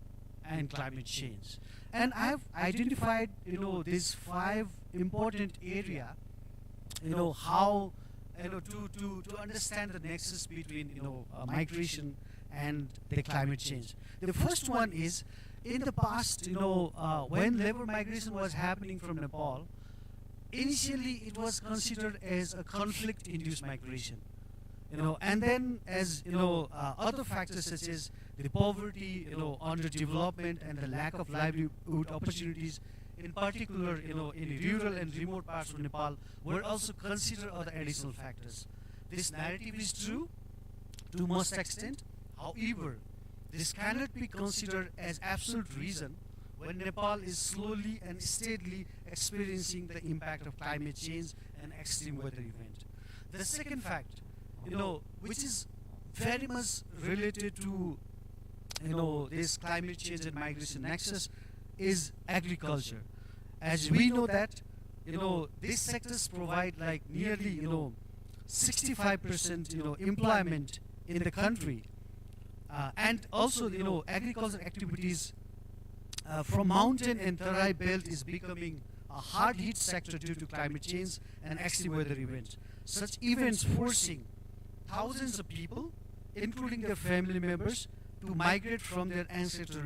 and climate change. And I have identified, these 5 important area, how, to understand the nexus between, migration and the climate change. The first one is, in the past, when labor migration was happening from Nepal, initially it was considered as a conflict-induced migration. And then as other factors such as the poverty, underdevelopment, and the lack of livelihood opportunities, in particular, in rural and remote parts of Nepal, were also considered other additional factors. This narrative is true to most extent. However, this cannot be considered as absolute reason when Nepal is slowly and steadily experiencing the impact of climate change and extreme weather event. The second fact, which is very much related to this climate change and migration nexus, is agriculture. As we know that these sectors provide like nearly 65% employment in the country, and also agricultural activities from mountain and Tarai belt is becoming a hard hit sector due to climate change and extreme weather events. Such events forcing thousands of people, including their family members, to migrate from their ancestral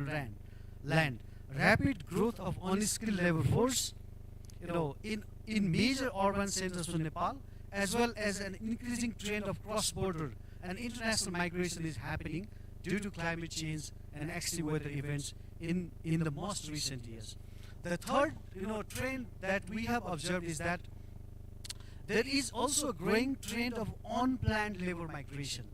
land. Rapid growth of unskilled labor force, in major urban centers of Nepal, as well as an increasing trend of cross-border and international migration is happening due to climate change and extreme weather events in the most recent years. The third, trend that we have observed is that there is also a growing trend of unplanned labor migration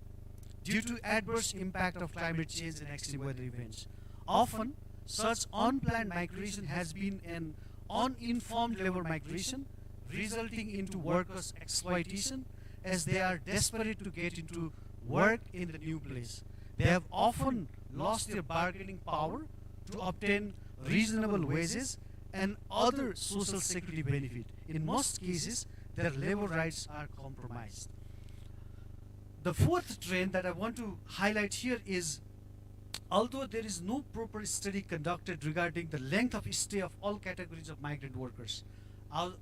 due to adverse impact of climate change and extreme weather events. Often, such unplanned migration has been an uninformed labor migration, resulting into workers' exploitation as they are desperate to get into work in the new place. They have often lost their bargaining power to obtain reasonable wages and other social security benefit. In most cases, their labor rights are compromised. The fourth trend that I want to highlight here is, although there is no proper study conducted regarding the length of stay of all categories of migrant workers, our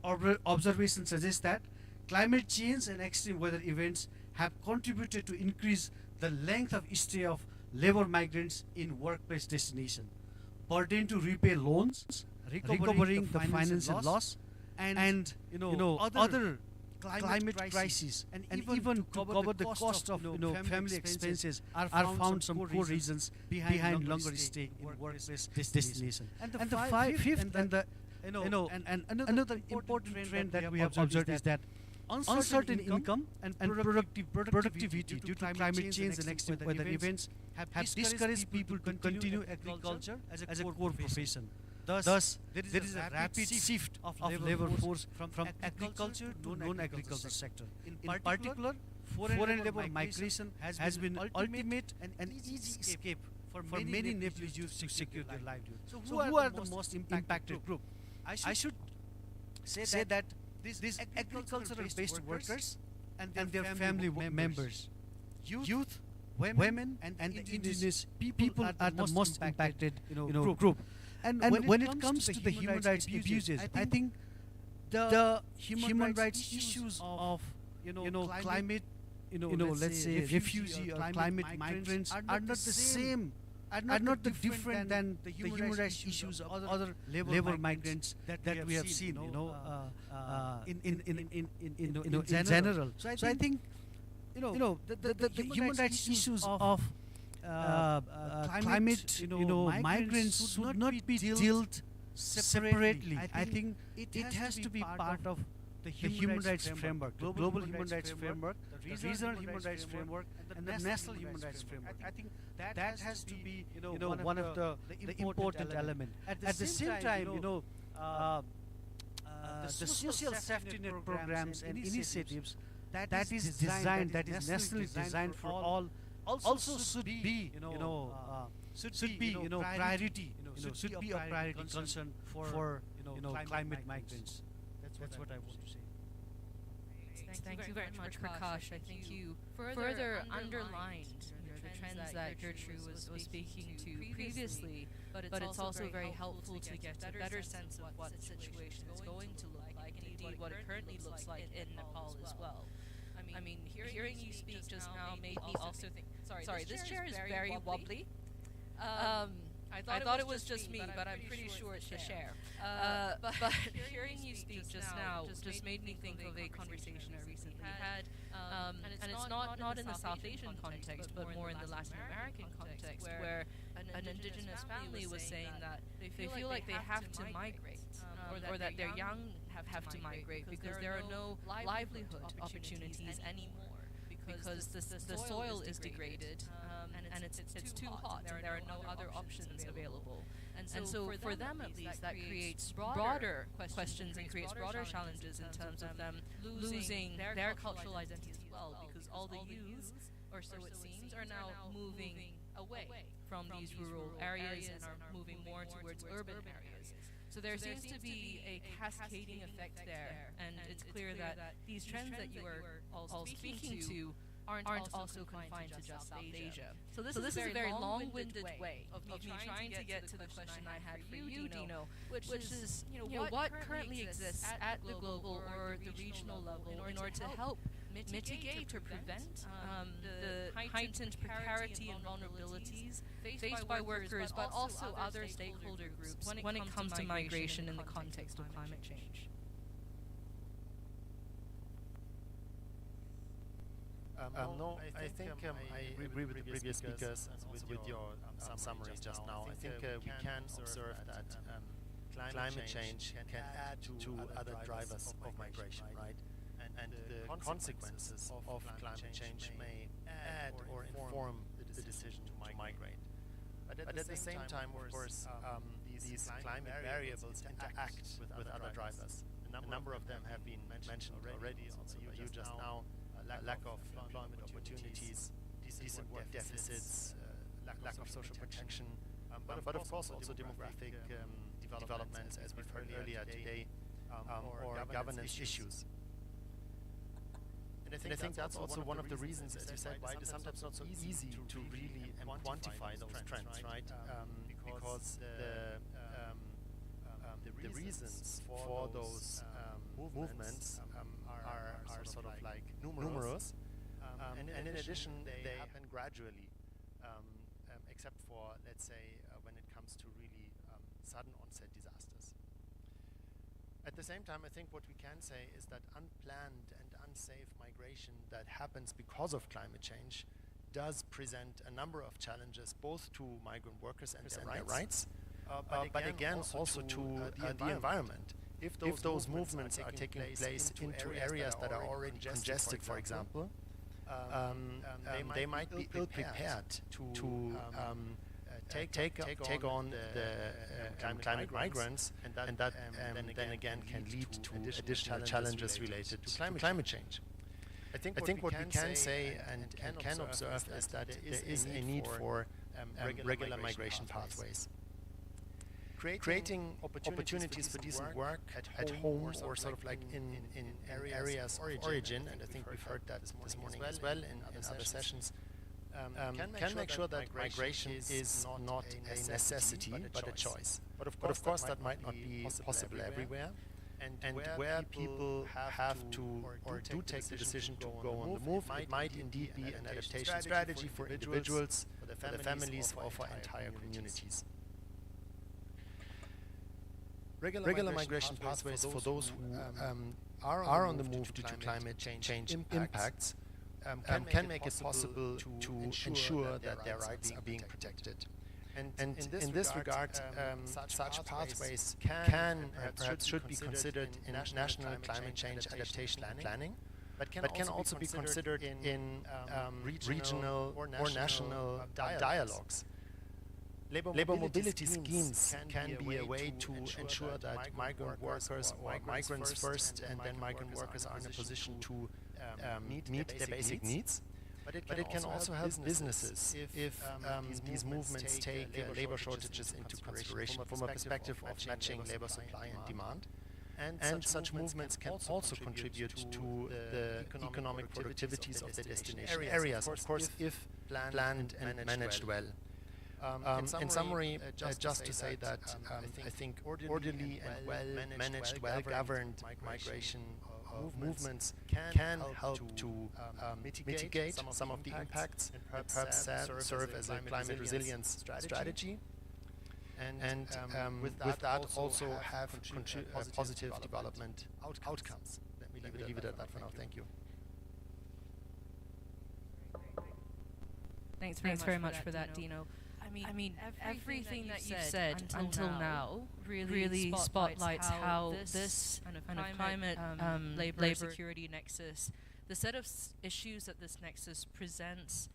observation suggests that climate change and extreme weather events have contributed to increase the length of stay of labor migrants in workplace destination, burden to repay loans, recovering the financial loss, and other climate crises, and even to cover the cost of family expenses are found some core reasons behind longer stay in workplace destination. And the fifth and another important trend that we have observed is that uncertain income and productivity due to climate change and extreme weather events have discouraged people to continue agriculture as a core profession. Thus, there is a rapid shift of labor force from agriculture to non-agricultural sector. In particular, foreign labor migration has been ultimate and easy escape for many Nepalese youth to secure their livelihood. So who are the most impacted group? I should say that these agricultural-based workers and their family members, youth, women, and the indigenous people are the most impacted group. And when it comes to the human rights abuses, I think the human rights issues of climate, let's say refugee or climate migrants are not the same are not different than the human rights issues of other labor migrants that we have seen, in general. So I think, the human rights issues of climate, migrants should not be dealt separately. I think it has to be part of the human rights framework, the global human rights framework, the regional human rights framework, and the national human rights framework. I think that has to be, one of the important elements. At the same time, the social safety net programs and initiatives that is designed, that is nationally designed for all, also should be, priority, should be a priority concern for climate migrants. That's what I want to say. Thank you very much, Prakash. I think you further underlined the trends that Gertrude was speaking to previously, but it's also very helpful to get a better sense of what the situation is going to look like, and indeed what it currently looks like in Nepal as well. I mean, hearing you speak just now made me also think, sorry, this chair is very wobbly. I thought it was just me, but I'm pretty sure it's the chair. But hearing you speak just now just made me think of a conversation I recently had, and it's not in the South Asian context, but more in the Latin American context, where an indigenous family was saying that they feel like they have to migrate, or that their young have to migrate because there are no livelihood opportunities anymore, because the soil is degraded, and it's too hot, and there are no other options available. And so for them at least, that creates broader questions and creates broader challenges in terms of them losing their cultural identity as well, because all the youth, or so it seems, are now moving away from these rural areas and are moving more towards urban areas. So there seems to be a cascading effect there, and it's clear that these trends that you are all speaking to aren't also confined to just South Asia. So this is a very long-winded way of me trying to get to the question I had for you, Dino, which is, what currently exists at the global or the regional level in order to help mitigate or prevent the heightened precarity and vulnerabilities faced by workers, but also other stakeholder groups when it comes to migration in the context of climate change. No, I think I agree with the previous speakers and with your summary just now. I think we can observe that climate change can add to other drivers of migration, right? And the consequences of climate change may add or inform the decision to migrate. But at the same time, of course, these climate variables interact with other drivers. A number of them have been mentioned already, also by you just now. Lack of employment opportunities, decent work deficits, lack of social protection, but of course also demographic developments, as we've heard earlier today, or governance issues. And I think that's also one of the reasons, as you said, why it is sometimes not so easy to really quantify those trends, right? Because the reasons for those movements are sort of like numerous, and in addition they happen gradually, except for, let's say, when it comes to really sudden onset disasters. At the same time, I think what we can say is that unplanned and unsafe migration that happens because of climate change does present a number of challenges, both to migrant workers and their rights, but again also to the environment. If those movements are taking place into areas that are already congested, for example, they might be ill-prepared to take on the climate migrants, and that then again can lead to additional challenges related to climate change. I think what we can say and can observe is that there is a need for regular migration pathways. Creating opportunities for decent work at home or sort of like in areas of origin, and I think we've heard that this morning as well in other sessions, can make sure that migration is not a necessity but a choice. But of course that might not be possible everywhere. and where people have to or do take the decision to go on the move, it might indeed be an adaptation strategy for individuals, for the families, or for entire communities. Regular migration pathways for those who are on the move due to climate change impacts can make it possible to ensure that their rights are being protected. And in this regard, such pathways can perhaps should be considered in national climate change adaptation planning, but can also be considered in regional or national dialogues. Labor mobility schemes can be a way to ensure that migrant workers or migrants first and then migrant workers are in a position to meet their basic needs. But it can also help businesses if these movements take labor shortages into consideration from a perspective of matching labor supply and demand. And such movements can also contribute to the economic productivities of the destination areas, of course, if planned and managed well. In summary, just to say that I think orderly and well-managed, well-governed migration movements can help to mitigate some of the impacts and perhaps serve as a climate resilience strategy. And with that also have positive development outcomes. Let me leave it at that for now. Thank you. Thanks very much for that, Dino. I mean, everything that you've said until now really spotlights how this kind of climate, labor security nexus, the set of issues that this nexus presents,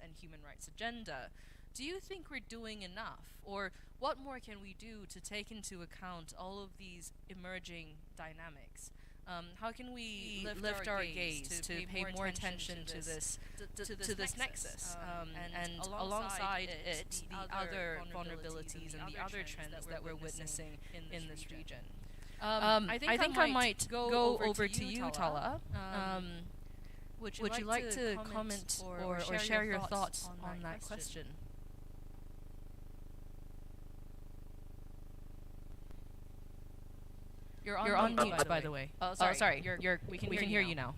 and human rights agenda. Do you think we're doing enough? Or what more can we do to take into account all of these emerging dynamics? How can we lift our gaze to pay more attention to this nexus? And alongside it, the other vulnerabilities and the other trends that we're witnessing in this region. I think I might go over to you, Tala. Would you like to comment or share your thoughts on that question? You're on mute, by the way. Oh, sorry. We can hear you now.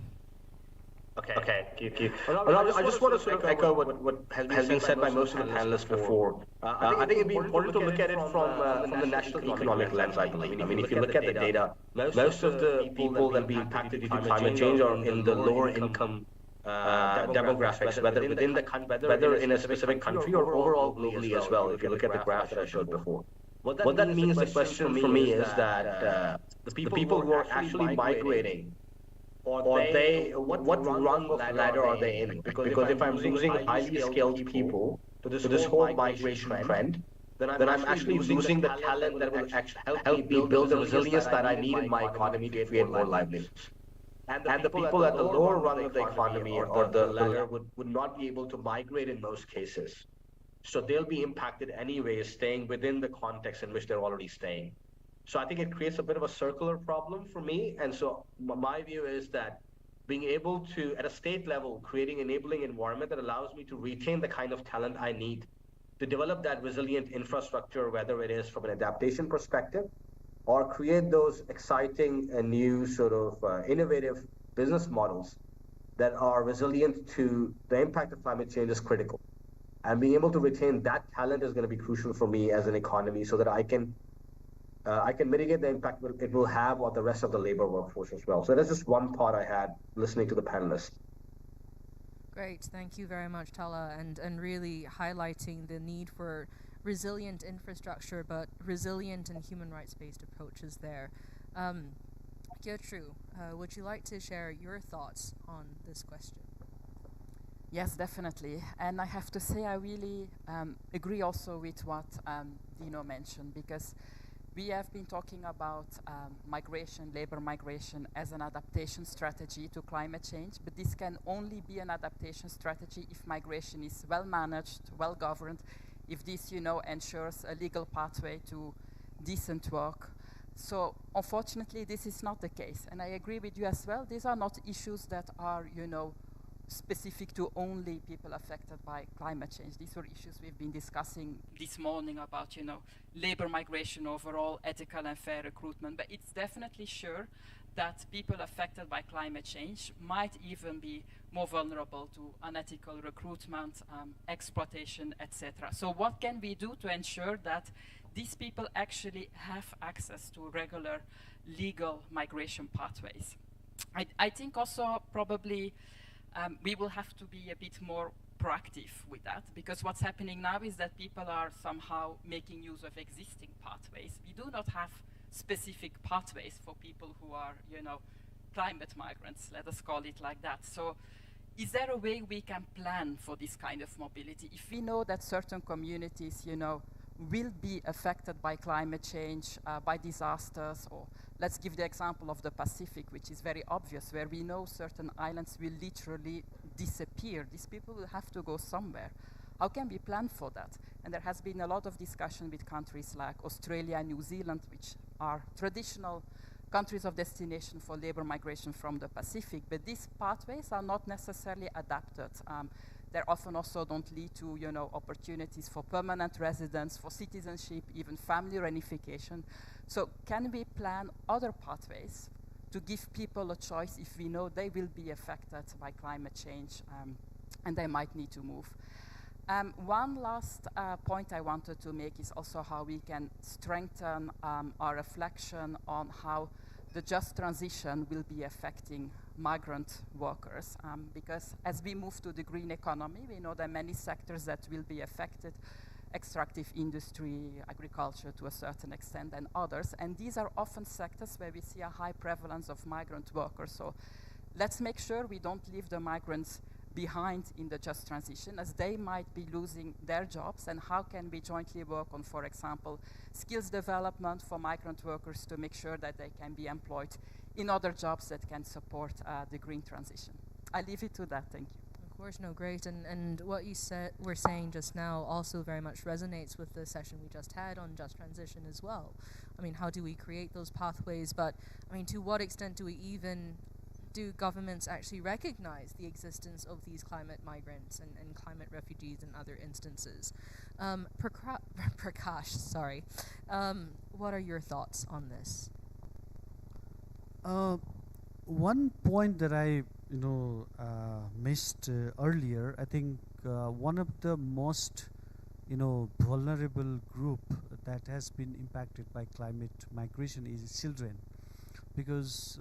Okay, thank you. Well, I just want to sort of echo what has been said by most of the panelists before. I think it'd be important to look at it from the national economic lens, I believe. I mean, if you look at the data, most of the people that will be impacted due to climate change are in the lower income demographics, whether in a specific country or overall globally as well, if you look at the graph that I showed before. What that means, the question for me is that the people who are actually migrating, what rung of ladder are they in? Because if I'm losing highly skilled people to this whole migration trend, then I'm actually losing the talent that will actually help me build the resilience that I need in my economy to create more livelihoods. And the people at the lower rung of the economy or the ladder would not be able to migrate in most cases. So they'll be impacted anyway, staying within the context in which they're already staying. So I think it creates a bit of a circular problem for me. And so my view is that being able to, at a state level, creating an enabling environment that allows me to retain the kind of talent I need to develop that resilient infrastructure, whether it is from an adaptation perspective or create those exciting and new sort of innovative business models that are resilient to the impact of climate change is critical. And being able to retain that talent is going to be crucial for me as an economy so that I can mitigate the impact it will have on the rest of the labor workforce as well. So that's just one thought I had listening to the panelists. Great, thank you very much, Tala, and really highlighting the need for resilient infrastructure, but resilient and human rights-based approaches there. Gertrude, would you like to share your thoughts on this question? Yes, definitely. And I have to say I really agree also with what Dino mentioned, because We have been talking about migration, labor migration, as an adaptation strategy to climate change, but this can only be an adaptation strategy if migration is well managed, well governed, if this, ensures a legal pathway to decent work. So unfortunately, this is not the case. And I agree with you as well. These are not issues that are, specific to only people affected by climate change. These were issues we've been discussing this morning about, labor migration overall, ethical and fair recruitment. But it's definitely sure that people affected by climate change might even be more vulnerable to unethical recruitment, exploitation, etc. So what can we do to ensure that these people actually have access to regular legal migration pathways? I think also probably we will have to be a bit more proactive with that, because what's happening now is that people are somehow making use of existing pathways. We do not have specific pathways for people who are, climate migrants, let us call it like that. So is there a way we can plan for this kind of mobility? If we know that certain communities, will be affected by climate change, by disasters, or let's give the example of the Pacific, which is very obvious, where we know certain islands will literally disappear. These people will have to go somewhere. How can we plan for that? And there has been a lot of discussion with countries like Australia and New Zealand, which are traditional countries of destination for labor migration from the Pacific, but these pathways are not necessarily adapted. They often also don't lead to, opportunities for permanent residence, for citizenship, even family reunification. So can we plan other pathways to give people a choice if we know they will be affected by climate change and they might need to move? One last point I wanted to make is also how we can strengthen our reflection on how the just transition will be affecting migrant workers, because as we move to the green economy, we know there are many sectors that will be affected, extractive industry, agriculture to a certain extent, and others, and these are often sectors where we see a high prevalence of migrant workers. So let's make sure we don't leave the migrants behind in the just transition, as they might be losing their jobs, and how can we jointly work on, for example, skills development for migrant workers to make sure that they can be employed in other jobs that can support the green transition. I leave it to that, thank you. Of course, no, great. And what you were saying just now also very much resonates with the session we just had on just transition as well. I mean, how do we create those pathways? But, I mean, to what extent do governments actually recognize the existence of these climate migrants and climate refugees in other instances? Prakash, sorry. What are your thoughts on this? One point that I missed earlier, I think one of the most vulnerable group that has been impacted by climate migration is children, because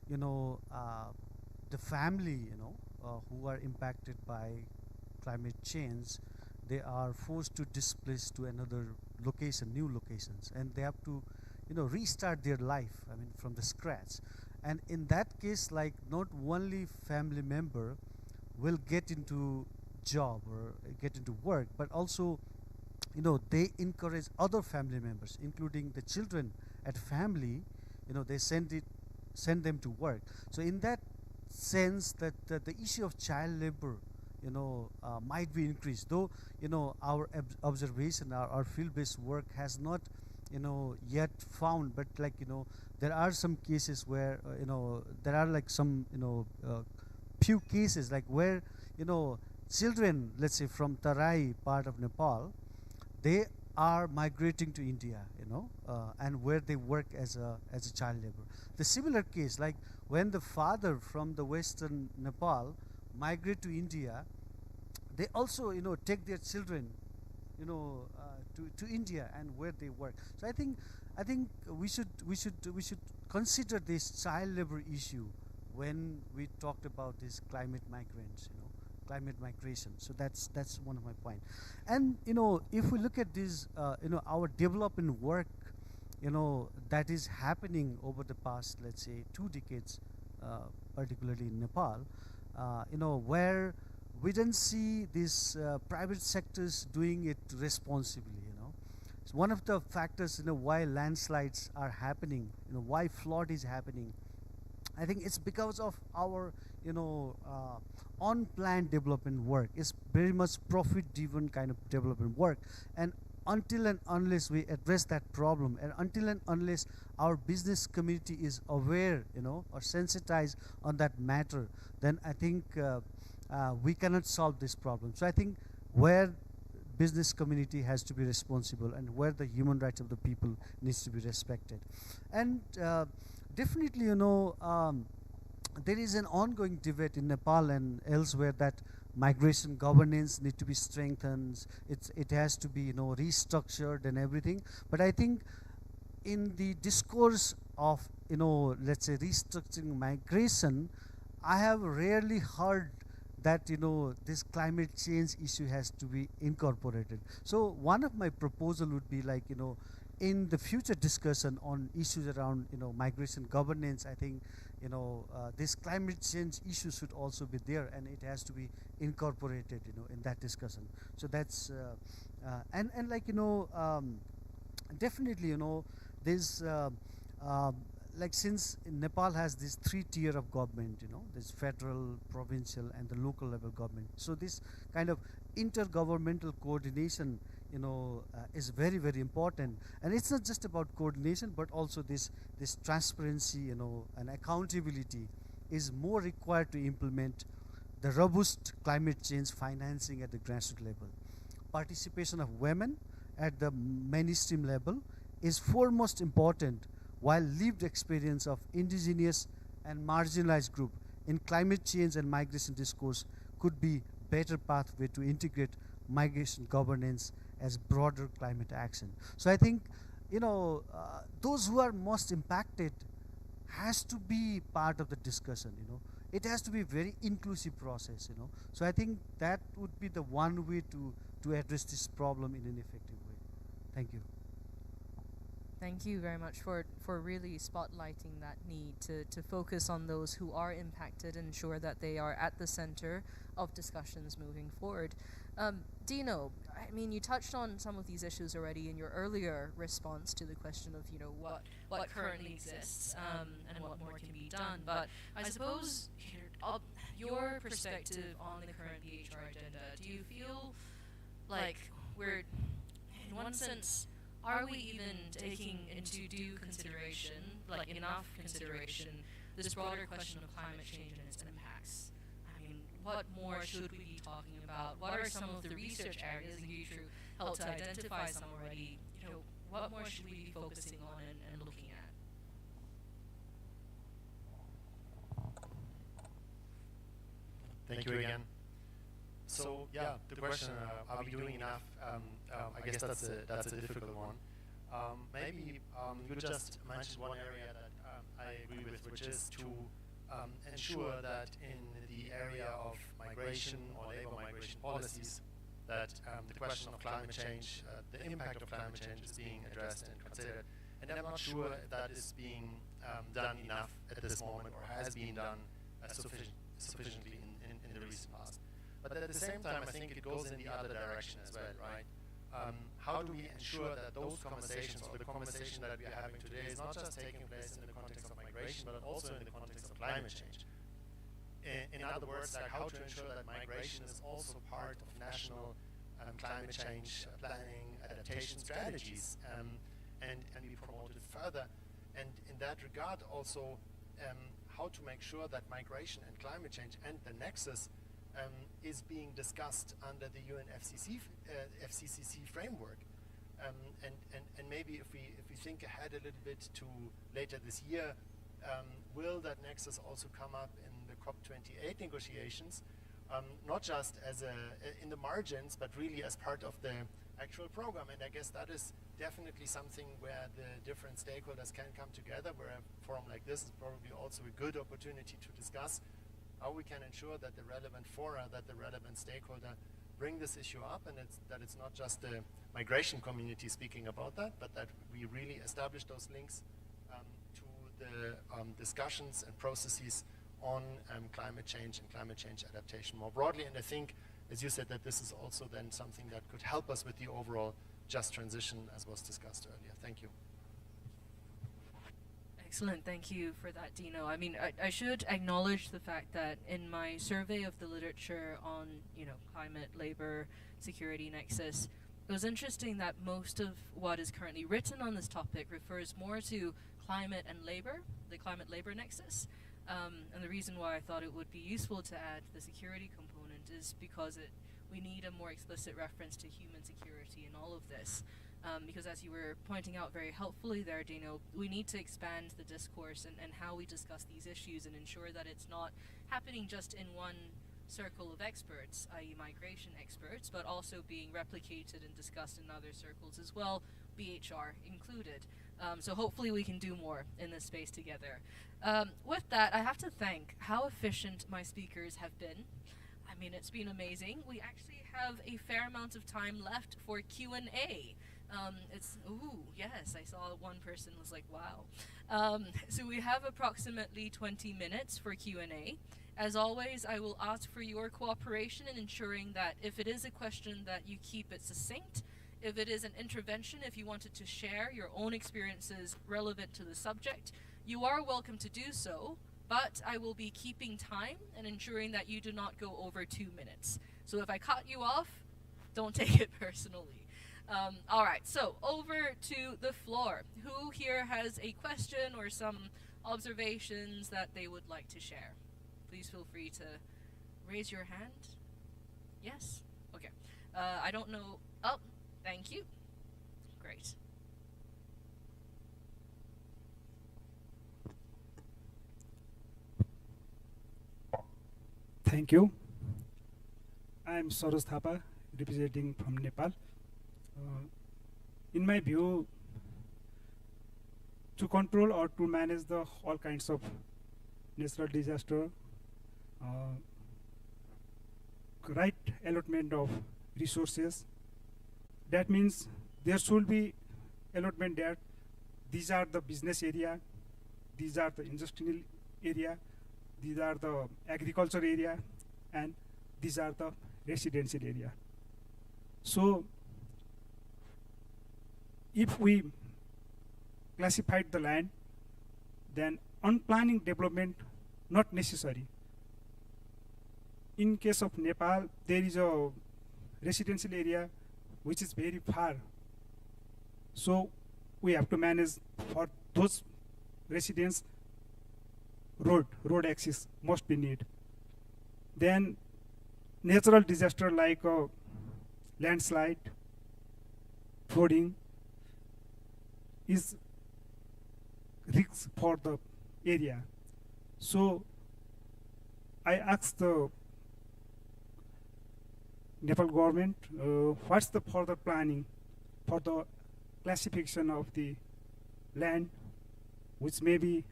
the family who are impacted by climate change, they are forced to displace to another location, new locations, and they have to restart their life, I mean, from the scratch. And in that case, like, not only family member will get into job or get into work, but also they encourage other family members, including the children at family, they send them to work. So in that sense, that the issue of child labor might be increased, though our observation, our field-based work has not yet found, but like there are some cases where there are like some few cases like where children, let's say from Tarai part of Nepal, they are migrating to India, and where they work as a child labor. The similar case, like when the father from the western Nepal migrate to India, they also take their children to India and where they work. So I think we should consider this child labor issue when we talked about this climate migrants, climate migration. So that's one of my point. And if we look at this, our development work, that is happening over the past, let's say, 2 decades, particularly in Nepal, where we don't see these private sectors doing it responsibly. one of the factors, why landslides are happening, why flood is happening, I think it's because of our, unplanned development work. It's very much profit-driven kind of development work. And until and unless we address that problem, and until and unless our business community is aware, or sensitized on that matter, then I think we cannot solve this problem. So I think where business community has to be responsible and where the human rights of the people needs to be respected. And definitely, there is an ongoing debate in Nepal and elsewhere that migration governance need to be strengthened. It has to be, restructured and everything. But I think in the discourse of, let's say restructuring migration, I have rarely heard that, this climate change issue has to be incorporated. So one of my proposal would be like, in the future discussion on issues around, migration governance, I think, this climate change issue should also be there, and it has to be incorporated, in that discussion. So that's, and like, definitely, there's, like since Nepal has this 3-tier of government, there's federal, provincial, and the local level government. So this kind of intergovernmental coordination, is very, very important. And it's not just about coordination, but also this transparency, and accountability is more required to implement the robust climate change financing at the grassroots level. Participation of women at the mainstream level is foremost important, while lived experience of indigenous and marginalized group in climate change and migration discourse could be better pathway to integrate migration governance as broader climate action. So I think, those who are most impacted has to be part of the discussion, It has to be a very inclusive process, So I think that would be the one way to address this problem in an effective way. Thank you. Thank you very much for really spotlighting that need to focus on those who are impacted and ensure that they are at the center of discussions moving forward. Dino, I mean, you touched on some of these issues already in your earlier response to the question of, what currently exists and what more can be done. But I suppose your perspective on the current BHR agenda, do you feel like we're, in one sense, are we even taking into due consideration, like enough consideration, this broader question of climate change and its impacts? I mean, what more should we be talking about? What are some of the research areas that you helped to identify some already? What more should we be focusing on and looking at? Thank you again. So yeah, the question, are we doing enough? I guess that's a difficult one. Maybe you just mentioned one area that I agree with, which is to ensure that in the area of migration or labor migration policies, that the question of climate change, the impact of climate change is being addressed and considered. And I'm not sure that is being done enough at this moment, or has been done sufficiently in the recent past. But at the same time, I think it goes in the other direction as well, right? How do we ensure that those conversations, or the conversation that we are having today, is not just taking place in the context of migration, but also in the context of climate change? In other words, like how to ensure that migration is also part of national climate change planning, adaptation strategies, and be promoted further. And in that regard, also how to make sure that migration and climate change and the Nexus is being discussed under the UN FCCC framework, and maybe if we think ahead a little bit to later this year, will that Nexus also come up in the COP28 negotiations, not just as in the margins, but really as part of the actual program? And I guess that is definitely something where the different stakeholders can come together, where a forum like this is probably also a good opportunity to discuss how we can ensure that the relevant fora, that the relevant stakeholder bring this issue up, and that it's not just the migration community speaking about that, but that we really establish those links to the discussions and processes on climate change and climate change adaptation more broadly. And I think, as you said, that this is also then something that could help us with the overall just transition as was discussed earlier. Thank you. Excellent, thank you for that, Dino. I mean, I should acknowledge the fact that in my survey of the literature on, climate, labor, security nexus, it was interesting that most of what is currently written on this topic refers more to climate and labor, the climate-labor nexus. And the reason why I thought it would be useful to add the security component is because we need a more explicit reference to human security in all of this. Because as you were pointing out very helpfully there, Dino, we need to expand the discourse and how we discuss these issues and ensure that it's not happening just in one circle of experts, i.e. migration experts, but also being replicated and discussed in other circles as well, BHR included. So hopefully we can do more in this space together. With that, I have to thank how efficient my speakers have been. I mean, it's been amazing. We actually have a fair amount of time left for Q&A. Yes, I saw one person was like, wow. So we have approximately 20 minutes for Q&A. As always, I will ask for your cooperation in ensuring that if it is a question that you keep it succinct, if it is an intervention, if you wanted to share your own experiences relevant to the subject, you are welcome to do so, but I will be keeping time and ensuring that you do not go over 2 minutes. So if I cut you off, don't take it personally. All right, so over to the floor. Who here has a question or some observations that they would like to share? Please feel free to raise your hand. Yes? Okay. I don't know. Oh, thank you. Great. Thank you. I'm Sarosh Thapa, representing from Nepal. In my view, to control or to manage all kinds of natural disaster, right allotment of resources, that means there should be allotment that these are the business area, these are the industrial area, these are the agriculture area, and these are the residential area. So if we classified the land, then unplanning development not necessary. In case of Nepal, there is a residential area which is very far. So we have to manage for those residents road access must be need. Then natural disaster like landslide, flooding is risk for the area. So I asked the Nepal government what's the further planning for the classification of the land which may be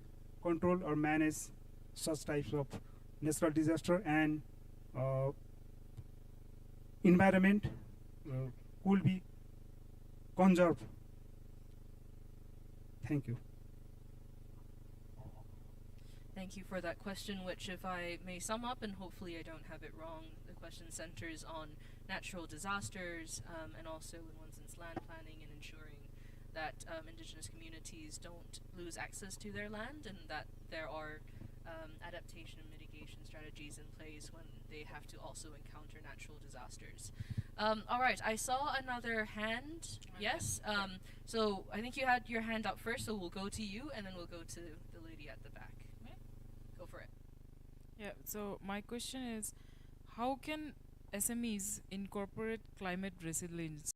control or manage such types of natural disaster, and environment could be conserved. Thank you. Thank you for that question, which, if I may sum up, and hopefully I don't have it wrong, the question centers on natural disasters and also, in one sense, land planning and ensuring that indigenous communities don't lose access to their land, and that there are adaptation and mitigation strategies in place when they have to also encounter natural disasters. All right, I saw another hand. Yes. So I think you had your hand up first, so we'll go to you, and then we'll go to the lady at the back. Go for it. Yeah, so my question is, how can SMEs incorporate climate resilience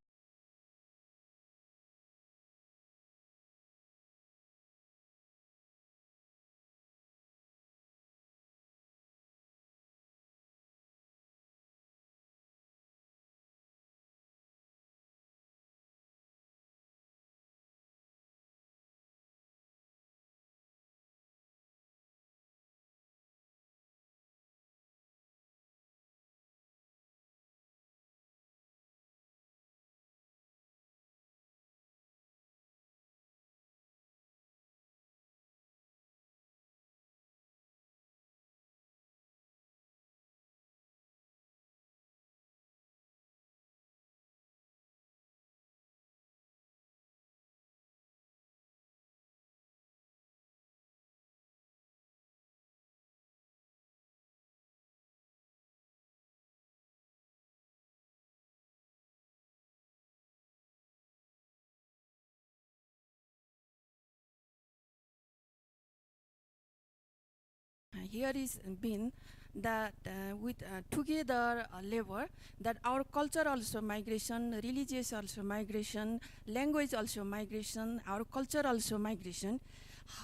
here is been that with together labor, that our culture also migration, religious also migration, language also migration, our culture also migration.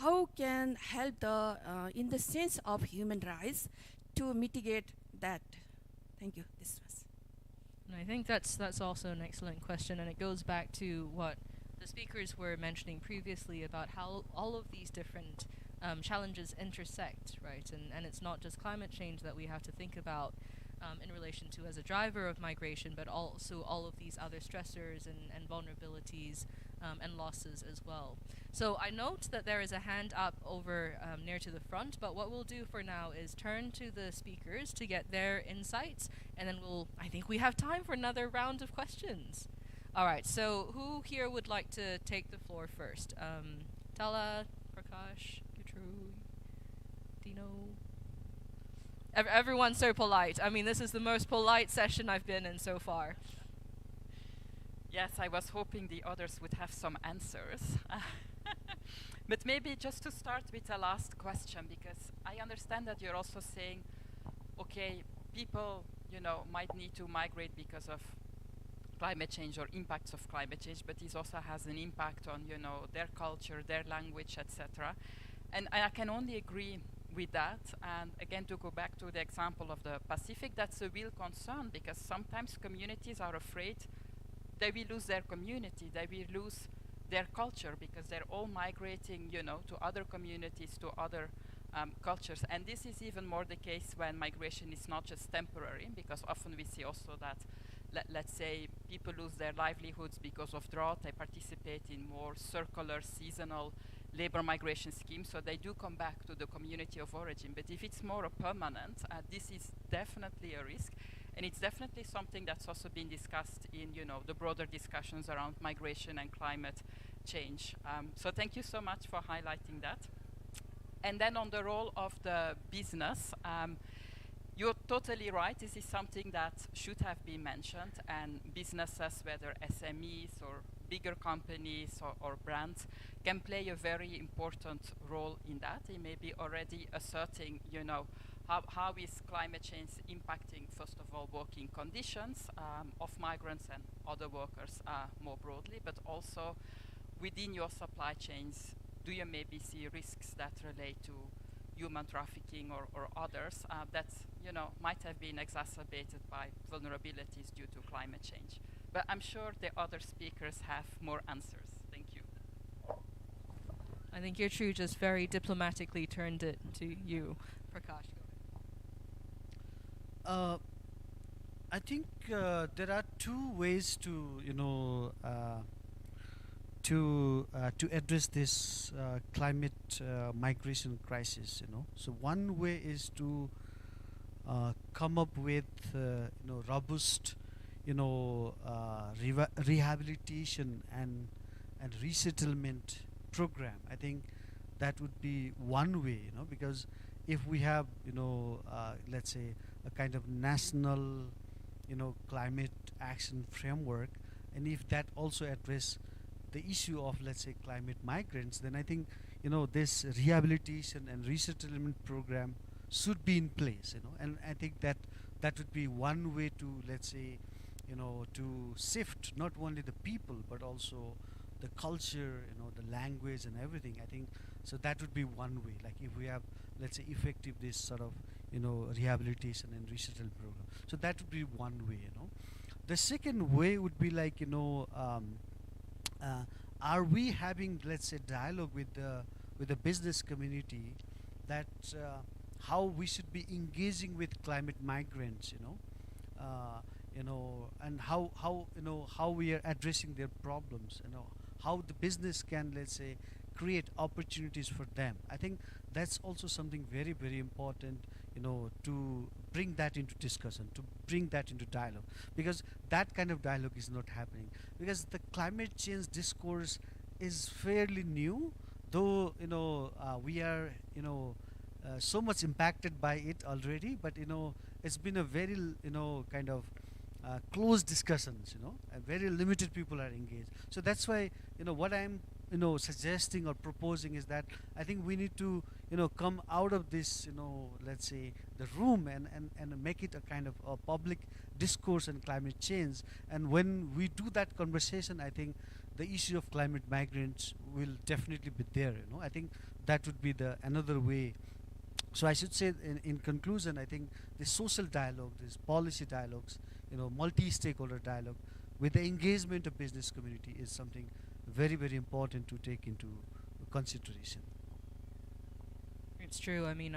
How can help the in the sense of human rights to mitigate that? Thank you. This was. And I think that's also an excellent question, and it goes back to what the speakers were mentioning previously about how all of these different challenges intersect, right? And it's not just climate change that we have to think about in relation to as a driver of migration, but also all of these other stressors and vulnerabilities and losses as well. So I note that there is a hand up over near to the front, but what we'll do for now is turn to the speakers to get their insights, and then I think we have time for another round of questions. All right, so who here would like to take the floor first? Tala, Prakash, Gertrude, Dino? Everyone's so polite. I mean, this is the most polite session I've been in so far. Yes, I was hoping the others would have some answers. But maybe just to start with the last question, because I understand that you're also saying, okay, people, might need to migrate because of climate change or impacts of climate change, but this also has an impact on, their culture, their language, etc. And I can only agree with that. And again, to go back to the example of the Pacific, that's a real concern, because sometimes communities are afraid they will lose their community, they will lose their culture, because they're all migrating, to other communities, to other cultures. And this is even more the case when migration is not just temporary, because often we see also that, let's say, people lose their livelihoods because of drought. They participate in more circular, seasonal labor migration schemes, so they do come back to the community of origin. But if it's more permanent, this is definitely a risk. And it's definitely something that's also been discussed in, the broader discussions around migration and climate change. So thank you so much for highlighting that. And then on the role of the business, you're totally right. This is something that should have been mentioned, and businesses, whether SMEs or bigger companies or brands, can play a very important role in that. They may be already asserting, how is climate change impacting, first of all, working conditions of migrants and other workers more broadly, but also within your supply chains, do you maybe see risks that relate to human trafficking or others that might have been exacerbated by vulnerabilities due to climate change? But I'm sure the other speakers have more answers. Thank you. I think Gertrude just very diplomatically turned it to you, Prakash. I think there are two ways to to address this climate migration crisis. So one way is to come up with robust rehabilitation and resettlement program. I think that would be one way, because if we have let's say a kind of national climate action framework, and if that also address the issue of, let's say, climate migrants, then I think this rehabilitation and resettlement program should be in place, and I think that would be one way to, let's say, to sift not only the people but also the culture, the language and everything. I think so that would be one way, like if we have, let's say, effective this sort of rehabilitation and resettlement program. So that would be one way. The second way would be like are we having, let's say, dialogue with the business community that how we should be engaging with climate migrants, and how we are addressing their problems, how the business can, let's say, create opportunities for them. I think that's also something very, very important, to bring that into discussion, to bring that into dialogue, because that kind of dialogue is not happening, because the climate change discourse is fairly new, though we are so much impacted by it already, but it's been a very kind of closed discussions, and very limited people are engaged. So that's why what I'm suggesting or proposing is that I think we need to come out of this let's say the room and make it a kind of a public discourse on climate change. And when we do that conversation, I think the issue of climate migrants will definitely be there. I think that would be the another way. So I should say in conclusion, I think the social dialogue, this policy dialogues, multi-stakeholder dialogue with the engagement of business community is something very, very important to take into consideration. It's true. I mean,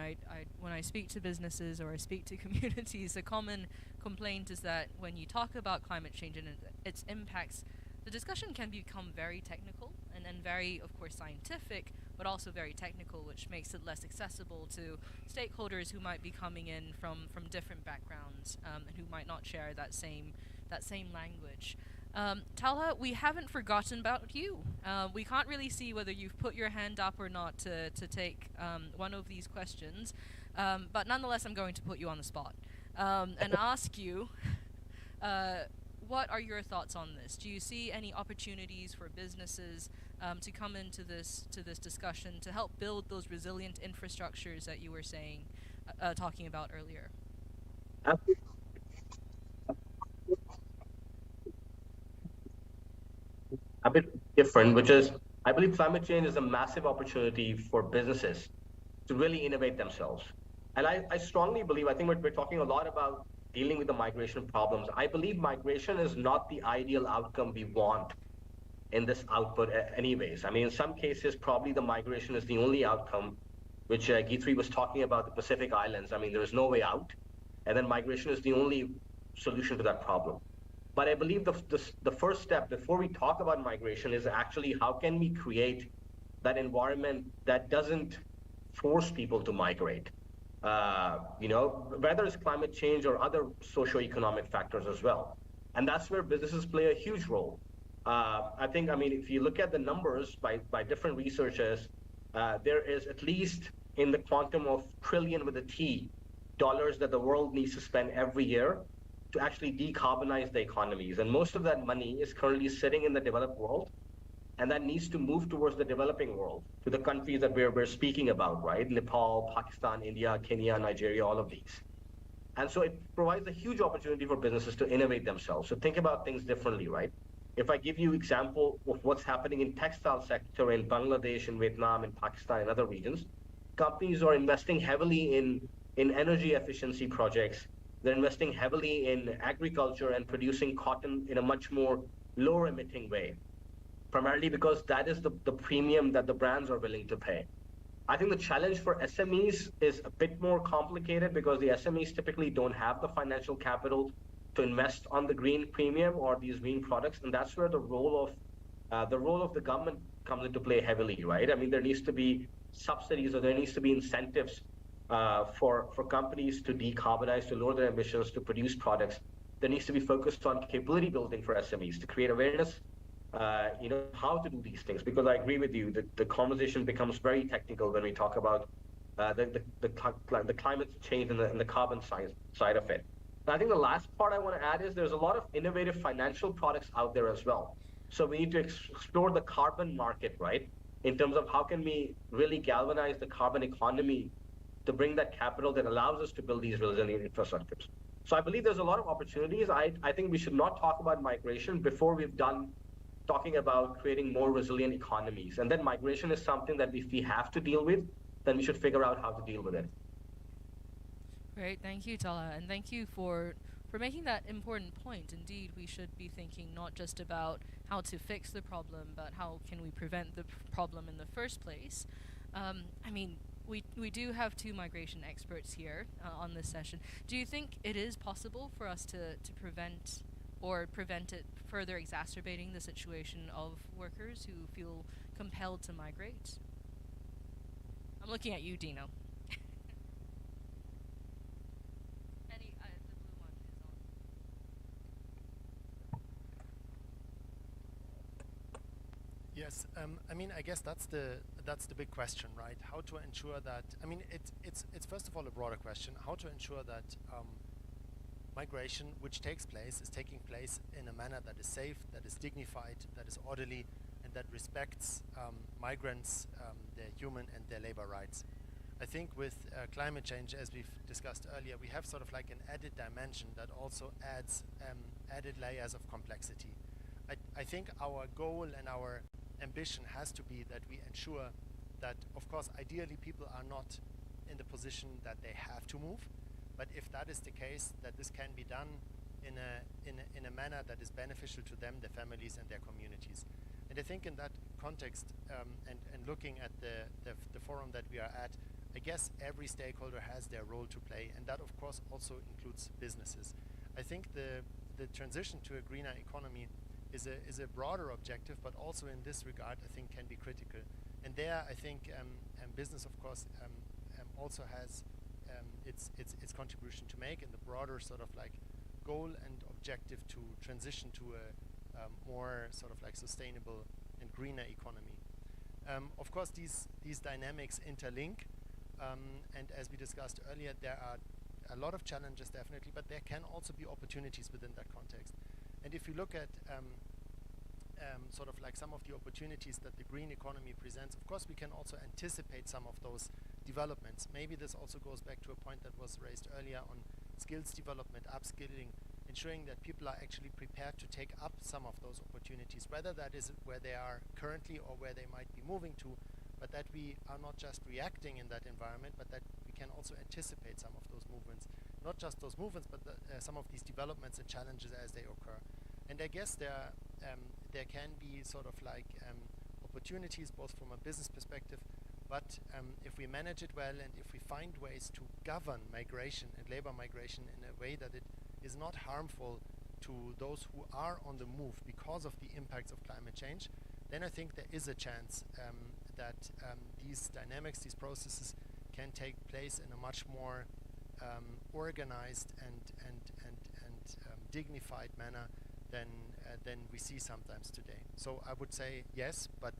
when I speak to businesses or I speak to communities, a common complaint is that when you talk about climate change and its impacts, the discussion can become very technical and very, of course, scientific, but also very technical, which makes it less accessible to stakeholders who might be coming in from different backgrounds and who might not share that same language. Talha, we haven't forgotten about you. We can't really see whether you've put your hand up or not to take one of these questions, but nonetheless, I'm going to put you on the spot and ask you, what are your thoughts on this? Do you see any opportunities for businesses to come into this discussion to help build those resilient infrastructures that you were talking about earlier? A bit different, which is I believe climate change is a massive opportunity for businesses to really innovate themselves. And I strongly believe, I think we're talking a lot about dealing with the migration problems. I believe migration is not the ideal outcome we want in this output anyways. I mean, in some cases, probably the migration is the only outcome, which Guthrie was talking about, the Pacific Islands. I mean, there is no way out. And then migration is the only solution to that problem. But I believe the first step before we talk about migration is actually how can we create that environment that doesn't force people to migrate, whether it's climate change or other socioeconomic factors as well. And that's where businesses play a huge role. I mean, if you look at the numbers by different researchers, there is at least in the quantum of trillion with a T dollars that the world needs to spend every year to actually decarbonize the economies. And most of that money is currently sitting in the developed world, and that needs to move towards the developing world, to the countries that we're speaking about, right? Nepal, Pakistan, India, Kenya, Nigeria, all of these. And so it provides a huge opportunity for businesses to innovate themselves. So think about things differently, right? If I give you example of what's happening in textile sector in Bangladesh, in Vietnam, in Pakistan, and other regions, companies are investing heavily in energy efficiency projects. They're investing heavily in agriculture and producing cotton in a much more lower emitting way, primarily because that is the premium that the brands are willing to pay. I think the challenge for SMEs is a bit more complicated because the SMEs typically don't have the financial capital to invest on the green premium or these green products, and that's where the role of the government comes into play heavily, right? I mean, there needs to be subsidies or there needs to be incentives for companies to decarbonize, to lower their emissions, to produce products. There needs to be focused on capability building for SMEs to create awareness, how to do these things. Because I agree with you that the conversation becomes very technical when we talk about the climate change and the carbon side of it. And I think the last part I want to add is there's a lot of innovative financial products out there as well. So we need to explore the carbon market, right? In terms of how can we really galvanize the carbon economy to bring that capital that allows us to build these resilient infrastructures. So I believe there's a lot of opportunities. I think we should not talk about migration before we've done talking about creating more resilient economies. And then migration is something that if we have to deal with, then we should figure out how to deal with it. Great, thank you, Talha, and thank you for making that important point. Indeed, we should be thinking not just about how to fix the problem, but how can we prevent the problem in the first place. I mean, we do have two migration experts here on this session. Do you think it is possible for us to prevent it further exacerbating the situation of workers who feel compelled to migrate? I'm looking at you, Dino. Yes, I mean, I guess that's the big question, right? How to ensure that? I mean, it's first of all a broader question: how to ensure that migration, which takes place, is taking place in a manner that is safe, that is dignified, that is orderly, and that respects migrants, their human and their labor rights. I think with climate change, as we've discussed earlier, we have sort of like an added dimension that also adds added layers of complexity. I think our goal and our ambition has to be that we ensure that, of course, ideally people are not in the position that they have to move, but if that is the case, that this can be done in a manner that is beneficial to them, their families and their communities. And I think in that context, and looking at the forum that we are at, I guess every stakeholder has their role to play, and that of course also includes businesses. I think the transition to a greener economy is a broader objective, but also in this regard I think can be critical. And there I think business of course also has its contribution to make in the broader sort of like goal and objective to transition to a more sort of like sustainable and greener economy. Of course these dynamics interlink, and as we discussed earlier, there are a lot of challenges definitely, but there can also be opportunities within that context. And if you look at sort of like some of the opportunities that the green economy presents, of course we can also anticipate some of those developments. Maybe this also goes back to a point that was raised earlier on skills development, upskilling, ensuring that people are actually prepared to take up some of those opportunities, whether that is where they are currently or where they might be moving to, but that we are not just reacting in that environment, but that we can also anticipate some of those movements. Not just those movements, but some of these developments and challenges as they occur. And I guess there can be sort of like opportunities both from a business perspective, but if we manage it well and if we find ways to govern migration and labor migration in a way that it is not harmful to those who are on the move because of the impacts of climate change, then I think there is a chance that these dynamics, these processes can take place in a much more organized and dignified manner than we see sometimes today. So I would say yes, but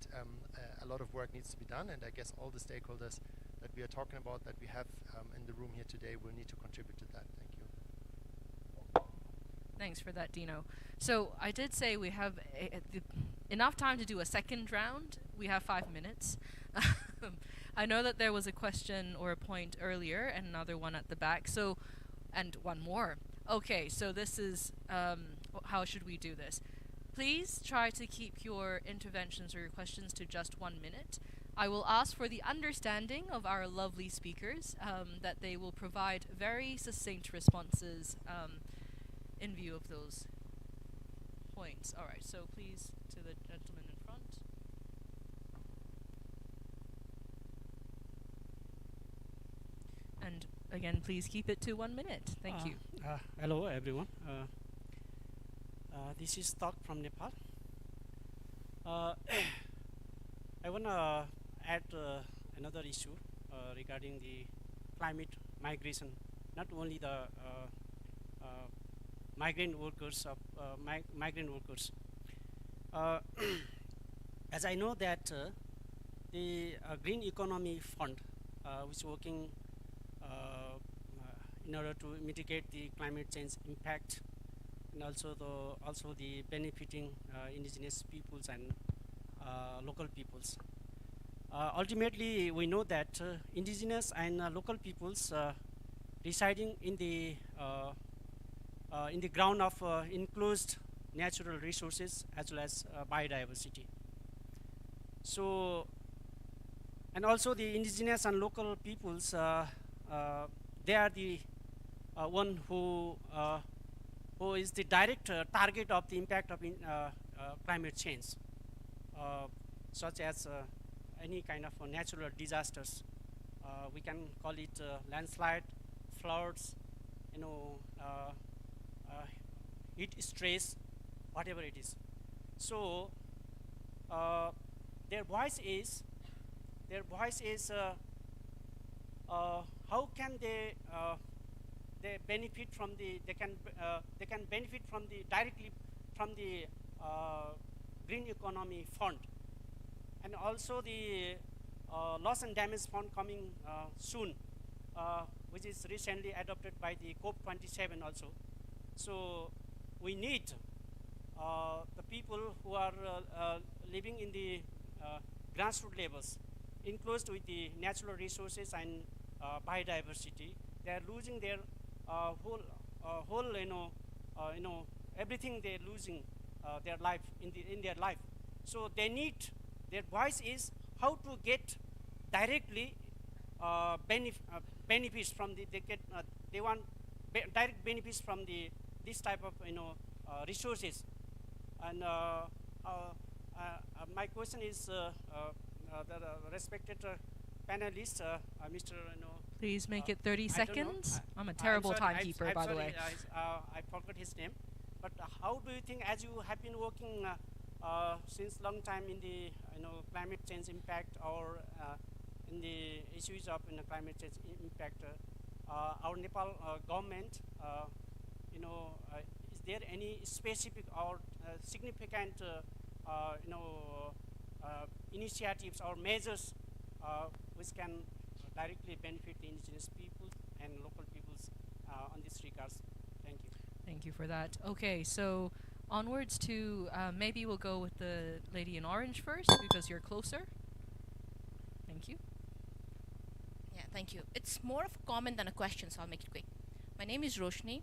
a lot of work needs to be done, and I guess all the stakeholders that we are talking about, that we have in the room here today, will need to contribute to that. Thank you. Thanks for that, Dino. So I did say we have enough time to do a second round. We have 5 minutes. I know that there was a question or a point earlier and another one at the back. So, and one more. Okay, so this is, how should we do this? Please try to keep your interventions or your questions to just 1 minute. I will ask for the understanding of our lovely speakers that they will provide very succinct responses in view of those points. All right, so please, to the gentleman in front. And again, please keep it to 1 minute. Thank you. Hello, everyone. This is Tok from Nepal. I want to add another issue regarding the climate migration. Not only the migrant workers as I know that the Green Economy Fund, which is working in order to mitigate the climate change impact, and also the benefiting indigenous peoples and local peoples. Ultimately, we know that indigenous and local peoples residing in the ground of enclosed natural resources as well as biodiversity. So, and also the indigenous and local peoples, they are the one who is the direct target of the impact of climate change, such as any kind of natural disasters. We can call it landslide, floods, heat stress, whatever it is. So their voice is how can they benefit from they can benefit from directly from the Green Economy Fund, and also the loss and damage fund coming soon, which is recently adopted by the COP27 also. So we need the people who are living in the grassroots levels, enclosed with the natural resources and biodiversity. They are losing their whole everything. They're losing their life in their life. So they need, their voice is how to get directly benefits from the, they want direct benefits from this type of resources. And my question is the respected panelist, Mr. Please make it 30 seconds. I'm a terrible timekeeper, by the way. I forgot his name. But how do you think, as you have been working since long time in the climate change impact, or in the issues of climate change impact, our Nepal government, is there any specific or significant initiatives or measures which can directly benefit the indigenous people and local peoples on this regards? Thank you. Thank you for that. Okay, so onwards to maybe we'll go with the lady in orange first because you're closer. Thank you. Yeah, thank you. It's more of a comment than a question, so I'll make it quick. My name is Roshni.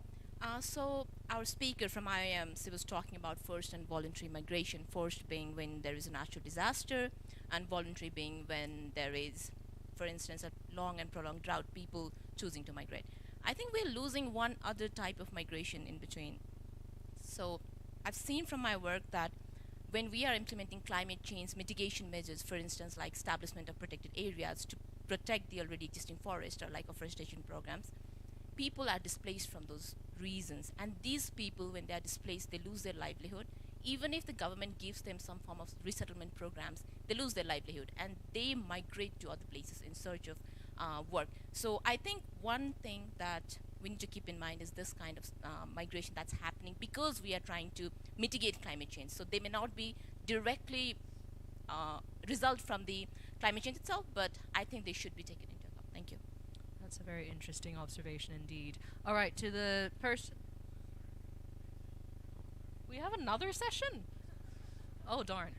So our speaker from IIM was talking about forced and voluntary migration, forced being when there is a natural disaster, and voluntary being when there is, for instance, a long and prolonged drought, people choosing to migrate. I think we're losing one other type of migration in between. So I've seen from my work that when we are implementing climate change mitigation measures, for instance, like establishment of protected areas to protect the already existing forest, or like afforestation programs, people are displaced from those reasons. And these people, when they are displaced, they lose their livelihood. Even if the government gives them some form of resettlement programs, they lose their livelihood and they migrate to other places in search of work. So I think one thing that we need to keep in mind is this kind of migration that's happening because we are trying to mitigate climate change. So they may not be directly result from the climate change itself, but I think they should be taken into account. Thank you. That's a very interesting observation indeed. All right, to the person. We have another session? Oh, darn.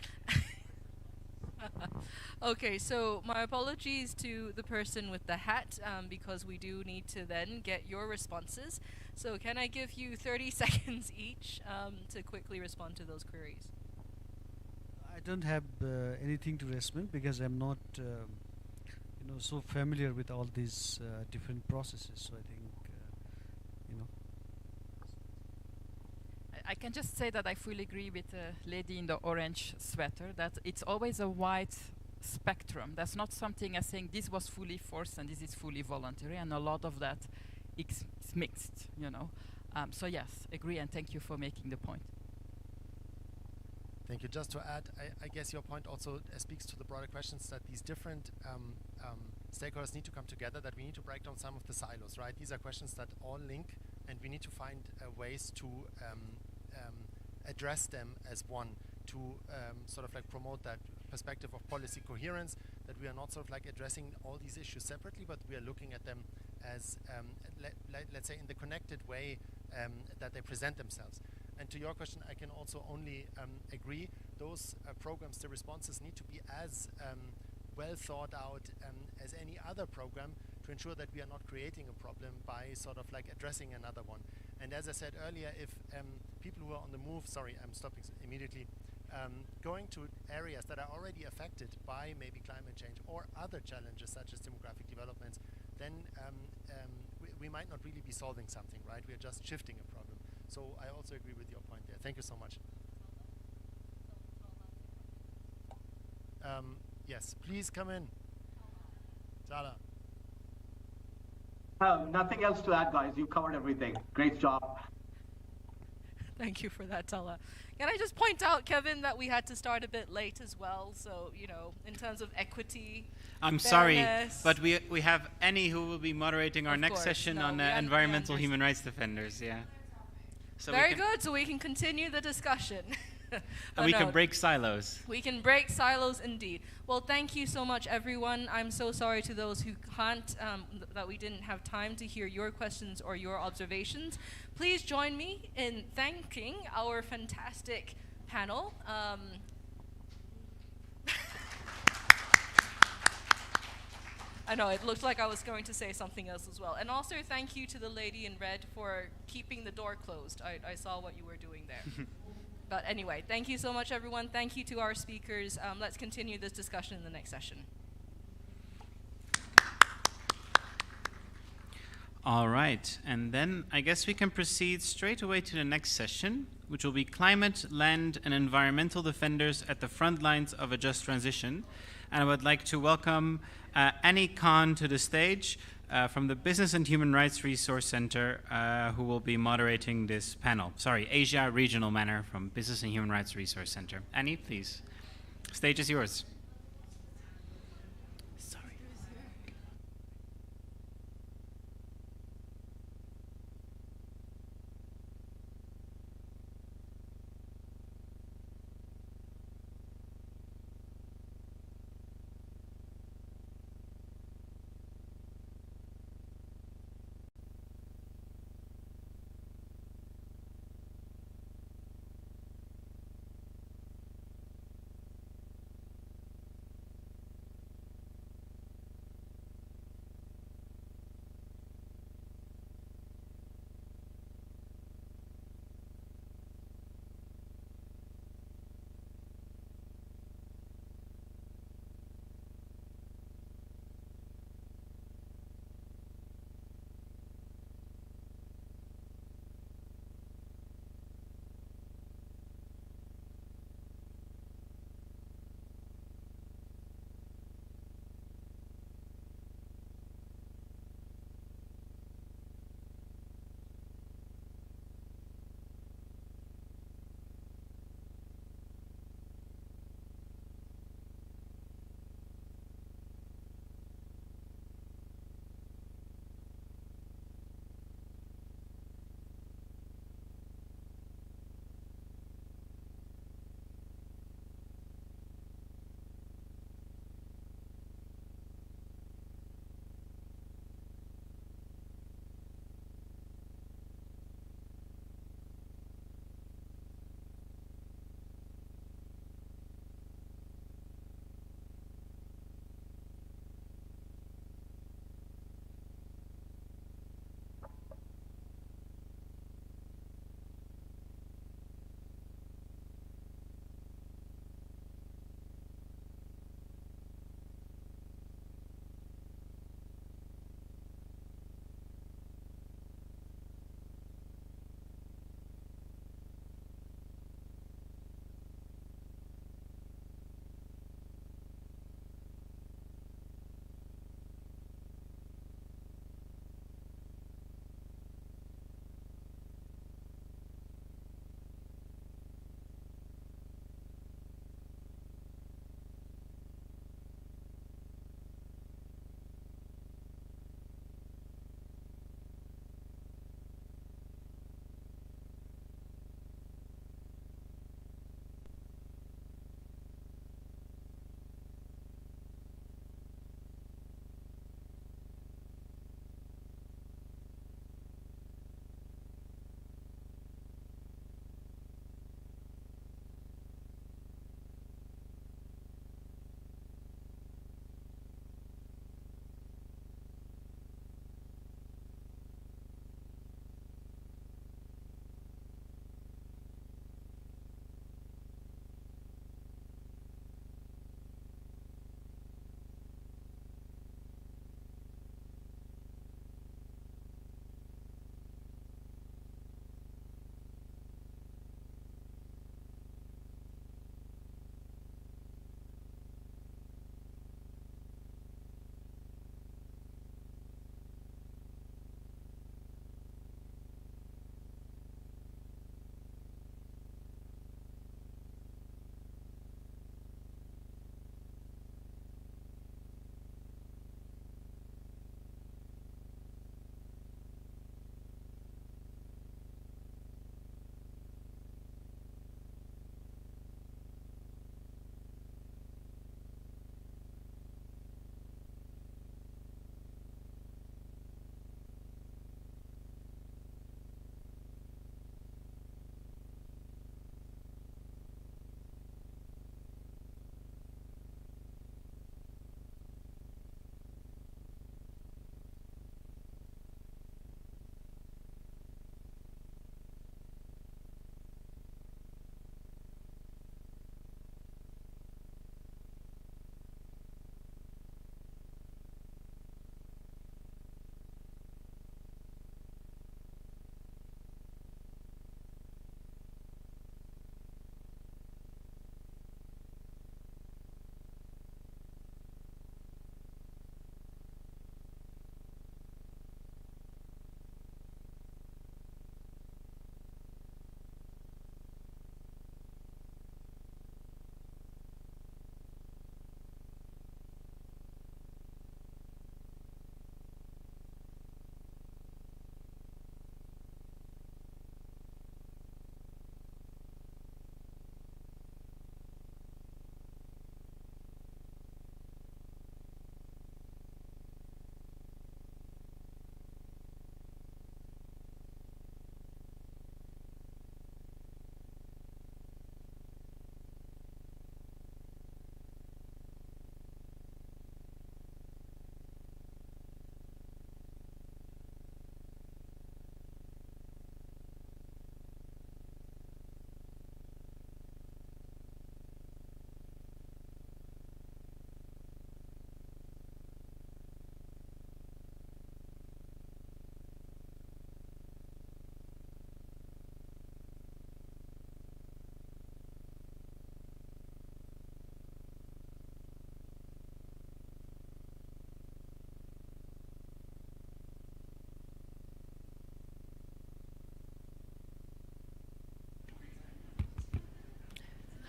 Okay, so my apologies to the person with the hat, because we do need to then get your responses. So can I give you 30 seconds each to quickly respond to those queries? I don't have anything to respond because I'm not so familiar with all these different processes. So I think I can just say that I fully agree with the lady in the orange sweater that it's always a wide spectrum. That's not something as saying this was fully forced and this is fully voluntary, and a lot of that is mixed, So yes, agree, and thank you for making the point. Thank you. Just to add, I guess your point also speaks to the broader questions that these different stakeholders need to come together, that we need to break down some of the silos, right? These are questions that all link, and we need to find ways to address them as one, to sort of like promote that perspective of policy coherence, that we are not sort of like addressing all these issues separately, but we are looking at them as, let's say, in the connected way that they present themselves. And to your question, I can also only agree, those programs, the responses need to be as well thought out as any other program, to ensure that we are not creating a problem by sort of like addressing another one. And as I said earlier, if people who are on the move, sorry, I'm stopping immediately, going to areas that are already affected by maybe climate change or other challenges such as demographic developments, then we might not really be solving something, right? We are just shifting a problem. So I also agree with your point there. Thank you so much. Yes, please come in. Tala. Nothing else to add, guys. You covered everything. Great job. Thank you for that, Tala. Can I just point out, Kevin, that we had to start a bit late as well, so, in terms of equity. I'm sorry, but we have Annie who will be moderating our next session on environmental human rights defenders, yeah. So Very good, so we can continue the discussion. And we no, can break silos. We can break silos indeed. Well, thank you so much, everyone. I'm so sorry to those who can't, that we didn't have time to hear your questions or your observations. Please join me in thanking our fantastic panel. I know, it looked like I was going to say something else as well. And also thank you to the lady in red for keeping the door closed. I saw what you were doing there. But anyway, thank you so much, everyone. Thank you to our speakers. Let's continue this discussion in the next session. All right, and then I guess we can proceed straight away to the next session, which will be Climate, Land, and Environmental Defenders at the Front Lines of a Just Transition. And I would like to welcome Annie Khan to the stage from the Business and Human Rights Resource Center, who will be moderating this panel. Sorry, Asia Regional Manner from Business and Human Rights Resource Center. Annie, please. Stage is yours.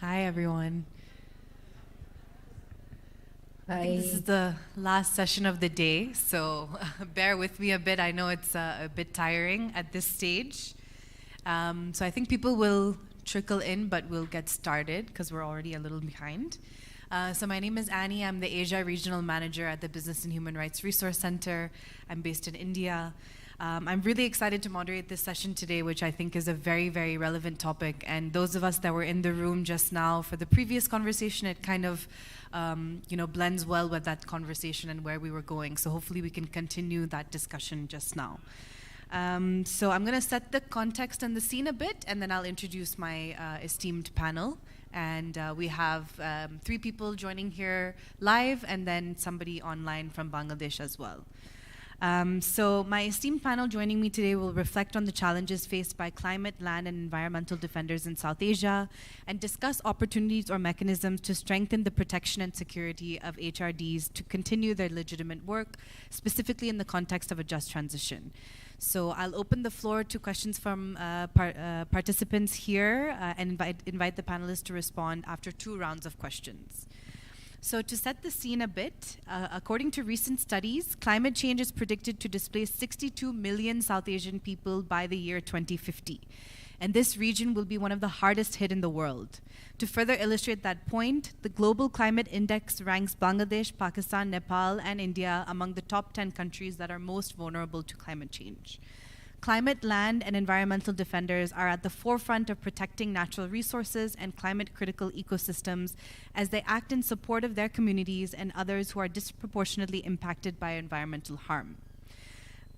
Hi, everyone. I think this is the last session of the day, so bear with me a bit. I know it's a bit tiring at this stage. So I think people will trickle in, but we'll get started because we're already a little behind. So my name is Annie. I'm the Asia Regional Manager at the Business and Human Rights Resource Center. I'm based in India. I'm really excited to moderate this session today, which I think is a very, very relevant topic. And those of us that were in the room just now for the previous conversation, it kind of blends well with that conversation and where we were going. So hopefully we can continue that discussion just now. So I'm going to set the context and the scene a bit, and then I'll introduce my esteemed panel. And we have 3 people joining here live, and then somebody online from Bangladesh as well. So my esteemed panel joining me today will reflect on the challenges faced by climate, land, and environmental defenders in South Asia and discuss opportunities or mechanisms to strengthen the protection and security of HRDs to continue their legitimate work, specifically in the context of a just transition. So I'll open the floor to questions from participants here and invite the panelists to respond after 2 rounds of questions. So to set the scene a bit, according to recent studies, climate change is predicted to displace 62 million South Asian people by the year 2050. And this region will be one of the hardest hit in the world. To further illustrate that point, the Global Climate Index ranks Bangladesh, Pakistan, Nepal, and India among the top 10 countries that are most vulnerable to climate change. Climate, land, and environmental defenders are at the forefront of protecting natural resources and climate-critical ecosystems as they act in support of their communities and others who are disproportionately impacted by environmental harm.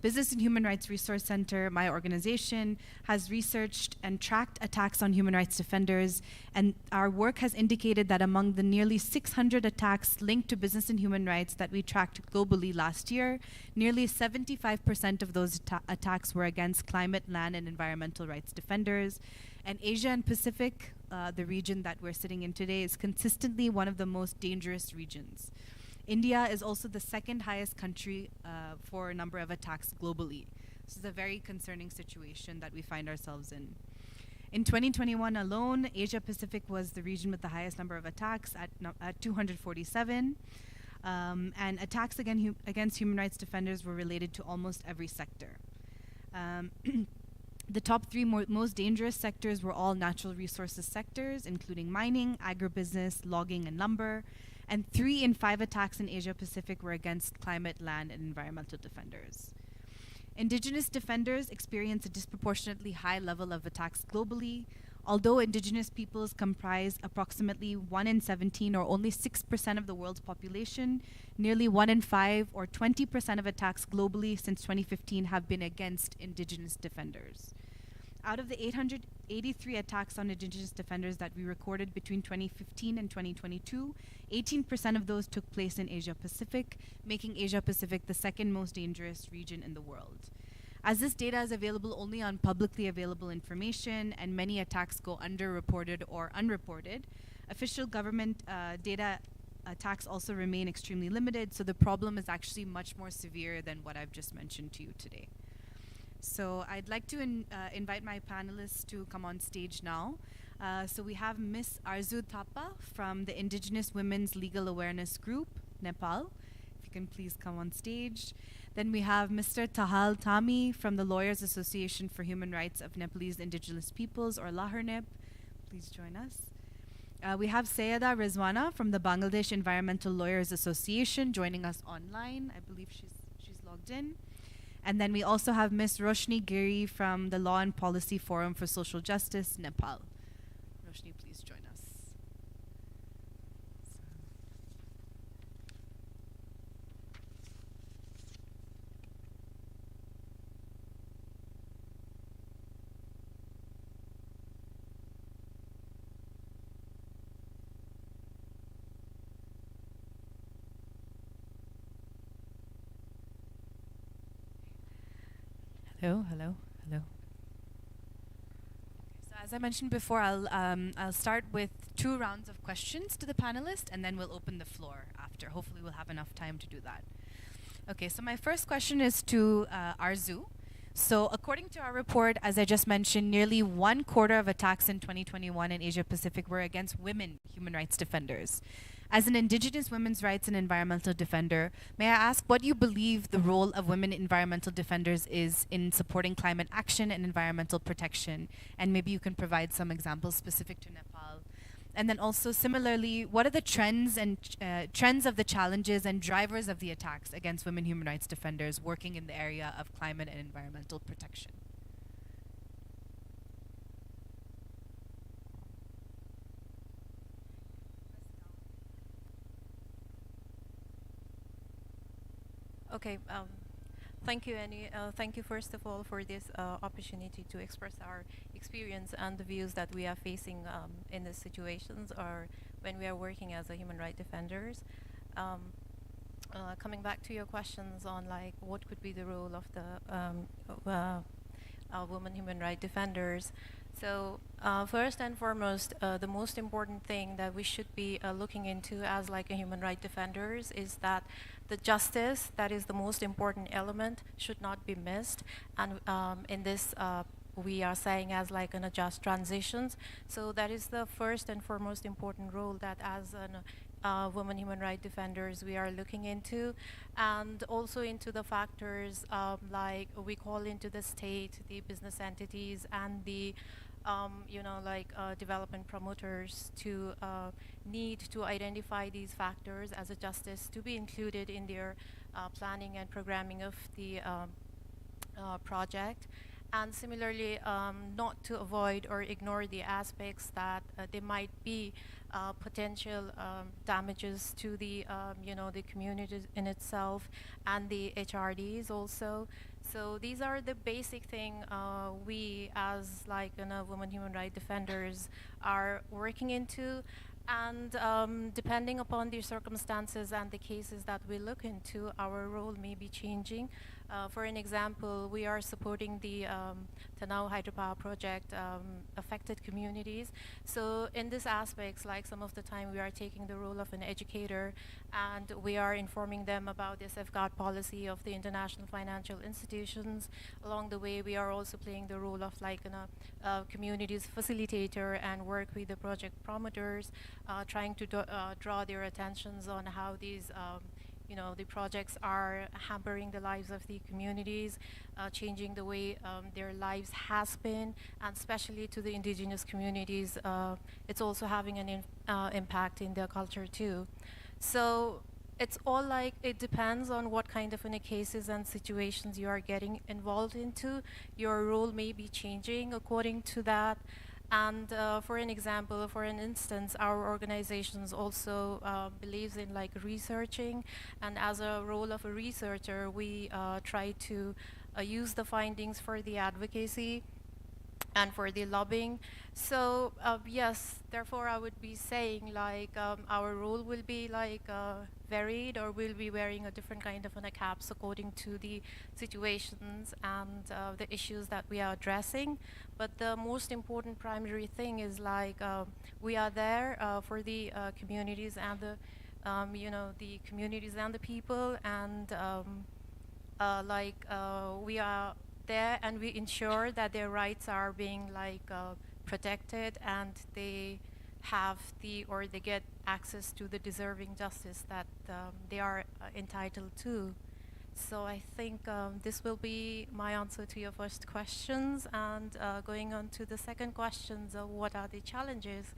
Business and Human Rights Resource Center, my organization, has researched and tracked attacks on human rights defenders, and our work has indicated that among the nearly 600 attacks linked to business and human rights that we tracked globally last year, nearly 75% of those attacks were against climate, land, and environmental rights defenders. And Asia and Pacific, the region that we're sitting in today, is consistently one of the most dangerous regions. India is also the 2nd highest country for a number of attacks globally. This is a very concerning situation that we find ourselves in. In 2021 alone, Asia Pacific was the region with the highest number of attacks at 247. And attacks against human rights defenders were related to almost every sector. The top 3 most dangerous sectors were all natural resources sectors, including mining, agribusiness, logging, and lumber. And 3 in 5 attacks in Asia Pacific were against climate, land, and environmental defenders. Indigenous defenders experience a disproportionately high level of attacks globally. Although indigenous peoples comprise approximately 1 in 17 or only 6% of the world's population, nearly 1 in 5 or 20% of attacks globally since 2015 have been against indigenous defenders. Out of the 883 attacks on indigenous defenders that we recorded between 2015 and 2022, 18% of those took place in Asia Pacific, making Asia Pacific the 2nd most dangerous region in the world. As this data is available only on publicly available information and many attacks go underreported or unreported, official government data attacks also remain extremely limited, so the problem is actually much more severe than what I've just mentioned to you today. So I'd like to invite my panelists to come on stage now. So we have Ms. Arzu Thapa from the Indigenous Women's Legal Awareness Group, Nepal. If you can please come on stage. Then we have Mr. Tahal Tami from the Lawyers Association for Human Rights of Nepalese Indigenous Peoples, or LAHARNEP. Please join us. We have Sayeda Rizwana from the Bangladesh Environmental Lawyers Association joining us online. I believe she's logged in. And then we also have Ms. Roshni Giri from the Law and Policy Forum for Social Justice, Nepal. Roshni, please join us. Hello. So as I mentioned before, I'll start with 2 rounds of questions to the panelists, and then we'll open the floor after. Hopefully we'll have enough time to do that. Okay, so my first question is to Arzu. So according to our report, as I just mentioned, nearly 1/4 of attacks in 2021 in Asia Pacific were against women human rights defenders. As an Indigenous women's rights and environmental defender, may I ask what you believe the role of women environmental defenders is in supporting climate action and environmental protection? And maybe you can provide some examples specific to Nepal. And then also similarly, what are the trends and trends of the challenges and drivers of the attacks against women human rights defenders working in the area of climate and environmental protection? Okay, thank you, Annie. Thank you, first of all, for this opportunity to express our experience and the views that we are facing in these situations or when we are working as a human rights defenders. Coming back to your questions on like what could be the role of the women human rights defenders. So first and foremost, the most important thing that we should be looking into as like a human rights defenders is that the justice, that is the most important element, should not be missed. And in this, we are saying as like an just transitions. So that is the first and foremost important role that as an women human rights defenders we are looking into, and also into the factors like we call into the state, the business entities, and the development promoters to need to identify these factors as a justice to be included in their planning and programming of the project. And similarly, not to avoid or ignore the aspects that there might be potential damages to the the community in itself and the HRDs also. So these are the basic thing we as like women human rights defenders are working into. And depending upon the circumstances and the cases that we look into, our role may be changing. For an example, we are supporting the Tanao hydropower project affected communities. So in these aspects, like some of the time we are taking the role of an educator and we are informing them about the safeguard policy of the international financial institutions. Along the way, we are also playing the role of like a communities facilitator and work with the project promoters, trying to draw their attentions on how these the projects are hampering the lives of the communities, changing the way their lives has been, and especially to the indigenous communities, it's also having an impact in their culture too. So it's all like, it depends on what kind of cases and situations you are getting involved into. Your role may be changing according to that. And for an example, for an instance, our organizations also believes in like researching, and as a role of a researcher, we try to use the findings for the advocacy and for the lobbying. So yes, therefore I would be saying like our role will be like varied, or we'll be wearing a different kind of caps according to the situations and the issues that we are addressing. But the most important primary thing is like we are there for the communities and the the communities and the people, and we are there and we ensure that their rights are being like protected, and they have they get access to the deserving justice that they are entitled to. So I think this will be my answer to your first questions, and going on to the second questions of what are the challenges.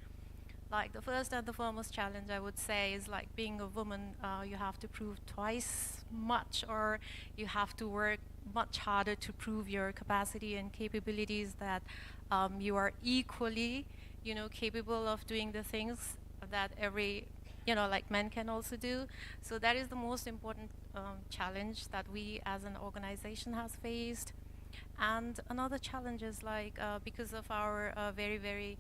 Like the first and the foremost challenge I would say is like being a woman, you have to prove twice much, or you have to work much harder to prove your capacity and capabilities, that you are equally capable of doing the things that every like men can also do. So that is the most important challenge that we as an organization has faced. And another challenge is like because of our very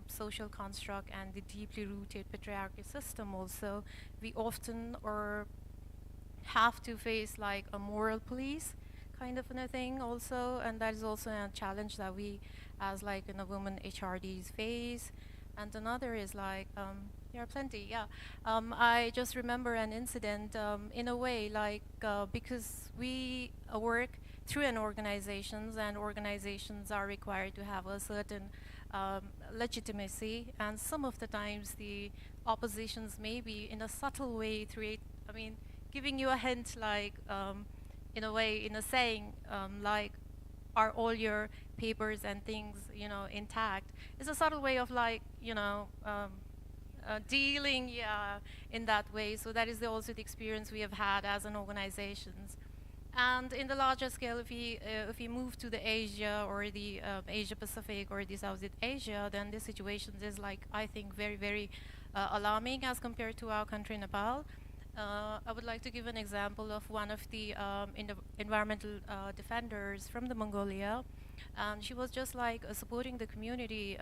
social construct and the deeply rooted patriarchy system also, we often have to face like a moral police kind of a thing also, and that is also a challenge that we as like women HRDs face. And another is like there are plenty, yeah. I just remember an incident in a way like because we work through an organizations, and organizations are required to have a certain legitimacy, and some of the times the oppositions may be in a subtle way through, I mean, giving you a hint, like in a way, in a saying, like, are all your papers and things, you know, intact? It's a subtle way of, like, you know, dealing, yeah, in that way. So that is also the experience we have had as an organizations. And in the larger scale, if we move to the Asia or the Asia Pacific or the Southeast Asia, then the situation is, like, I think very, very alarming as compared to our country, Nepal. I would like to give an example of one of the environmental defenders from the Mongolia. She was just like supporting the community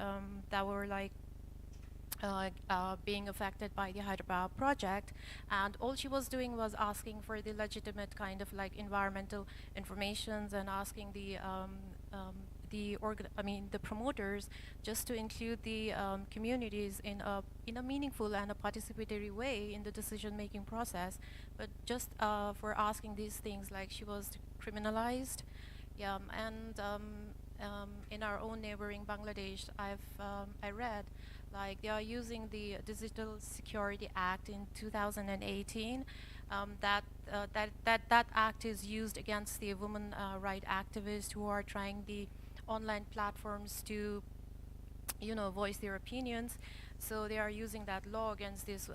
that were like being affected by the hydropower project, and all she was doing was asking for the legitimate kind of like environmental informations, and asking the promoters just to include the communities in a meaningful and a participatory way in the decision-making process. But just for asking these things, like, she was criminalized. Yeah, and in our own neighboring Bangladesh, I read, like, they are using the Digital Security Act in 2018. That act is used against the women right activists who are trying the online platforms to, you know, voice their opinions. So they are using that law against these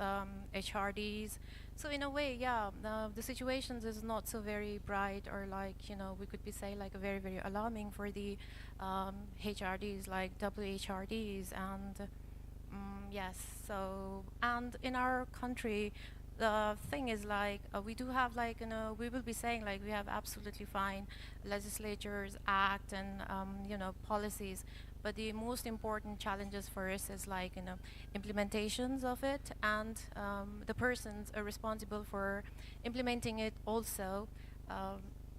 HRDs. So in a way, yeah, the situations is not so very bright, or, like, you know, we could be say like a very, very alarming for the HRDs, like WHRDs. And yes, so, and in our country, the thing is, like, we do have, like, you know, we will be saying, like, we have absolutely fine legislatures, act, and you know, policies, but the most important challenges for us is, like, you know, implementations of it, and the persons are responsible for implementing it also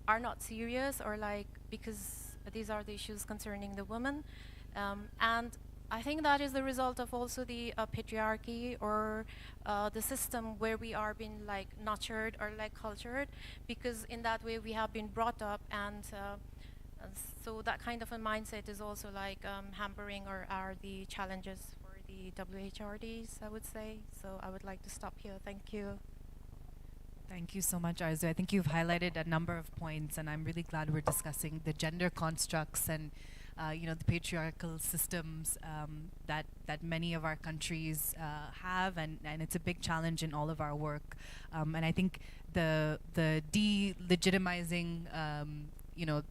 are not serious, or, like, because these are the issues concerning the women, and I think that is the result of also the patriarchy, or the system where we are being, like, nurtured or, like, cultured, because in that way we have been brought up, and so that kind of a mindset is also, like, hampering or are the challenges for the WHRDs, I would say. So I would like to stop here. Thank you. Thank you so much, Arzu. I think you've highlighted a number of points, and I'm really glad we're discussing the gender constructs and you know, the patriarchal systems that many of our countries have, and it's a big challenge in all of our work. And I think the delegitimizing, you know,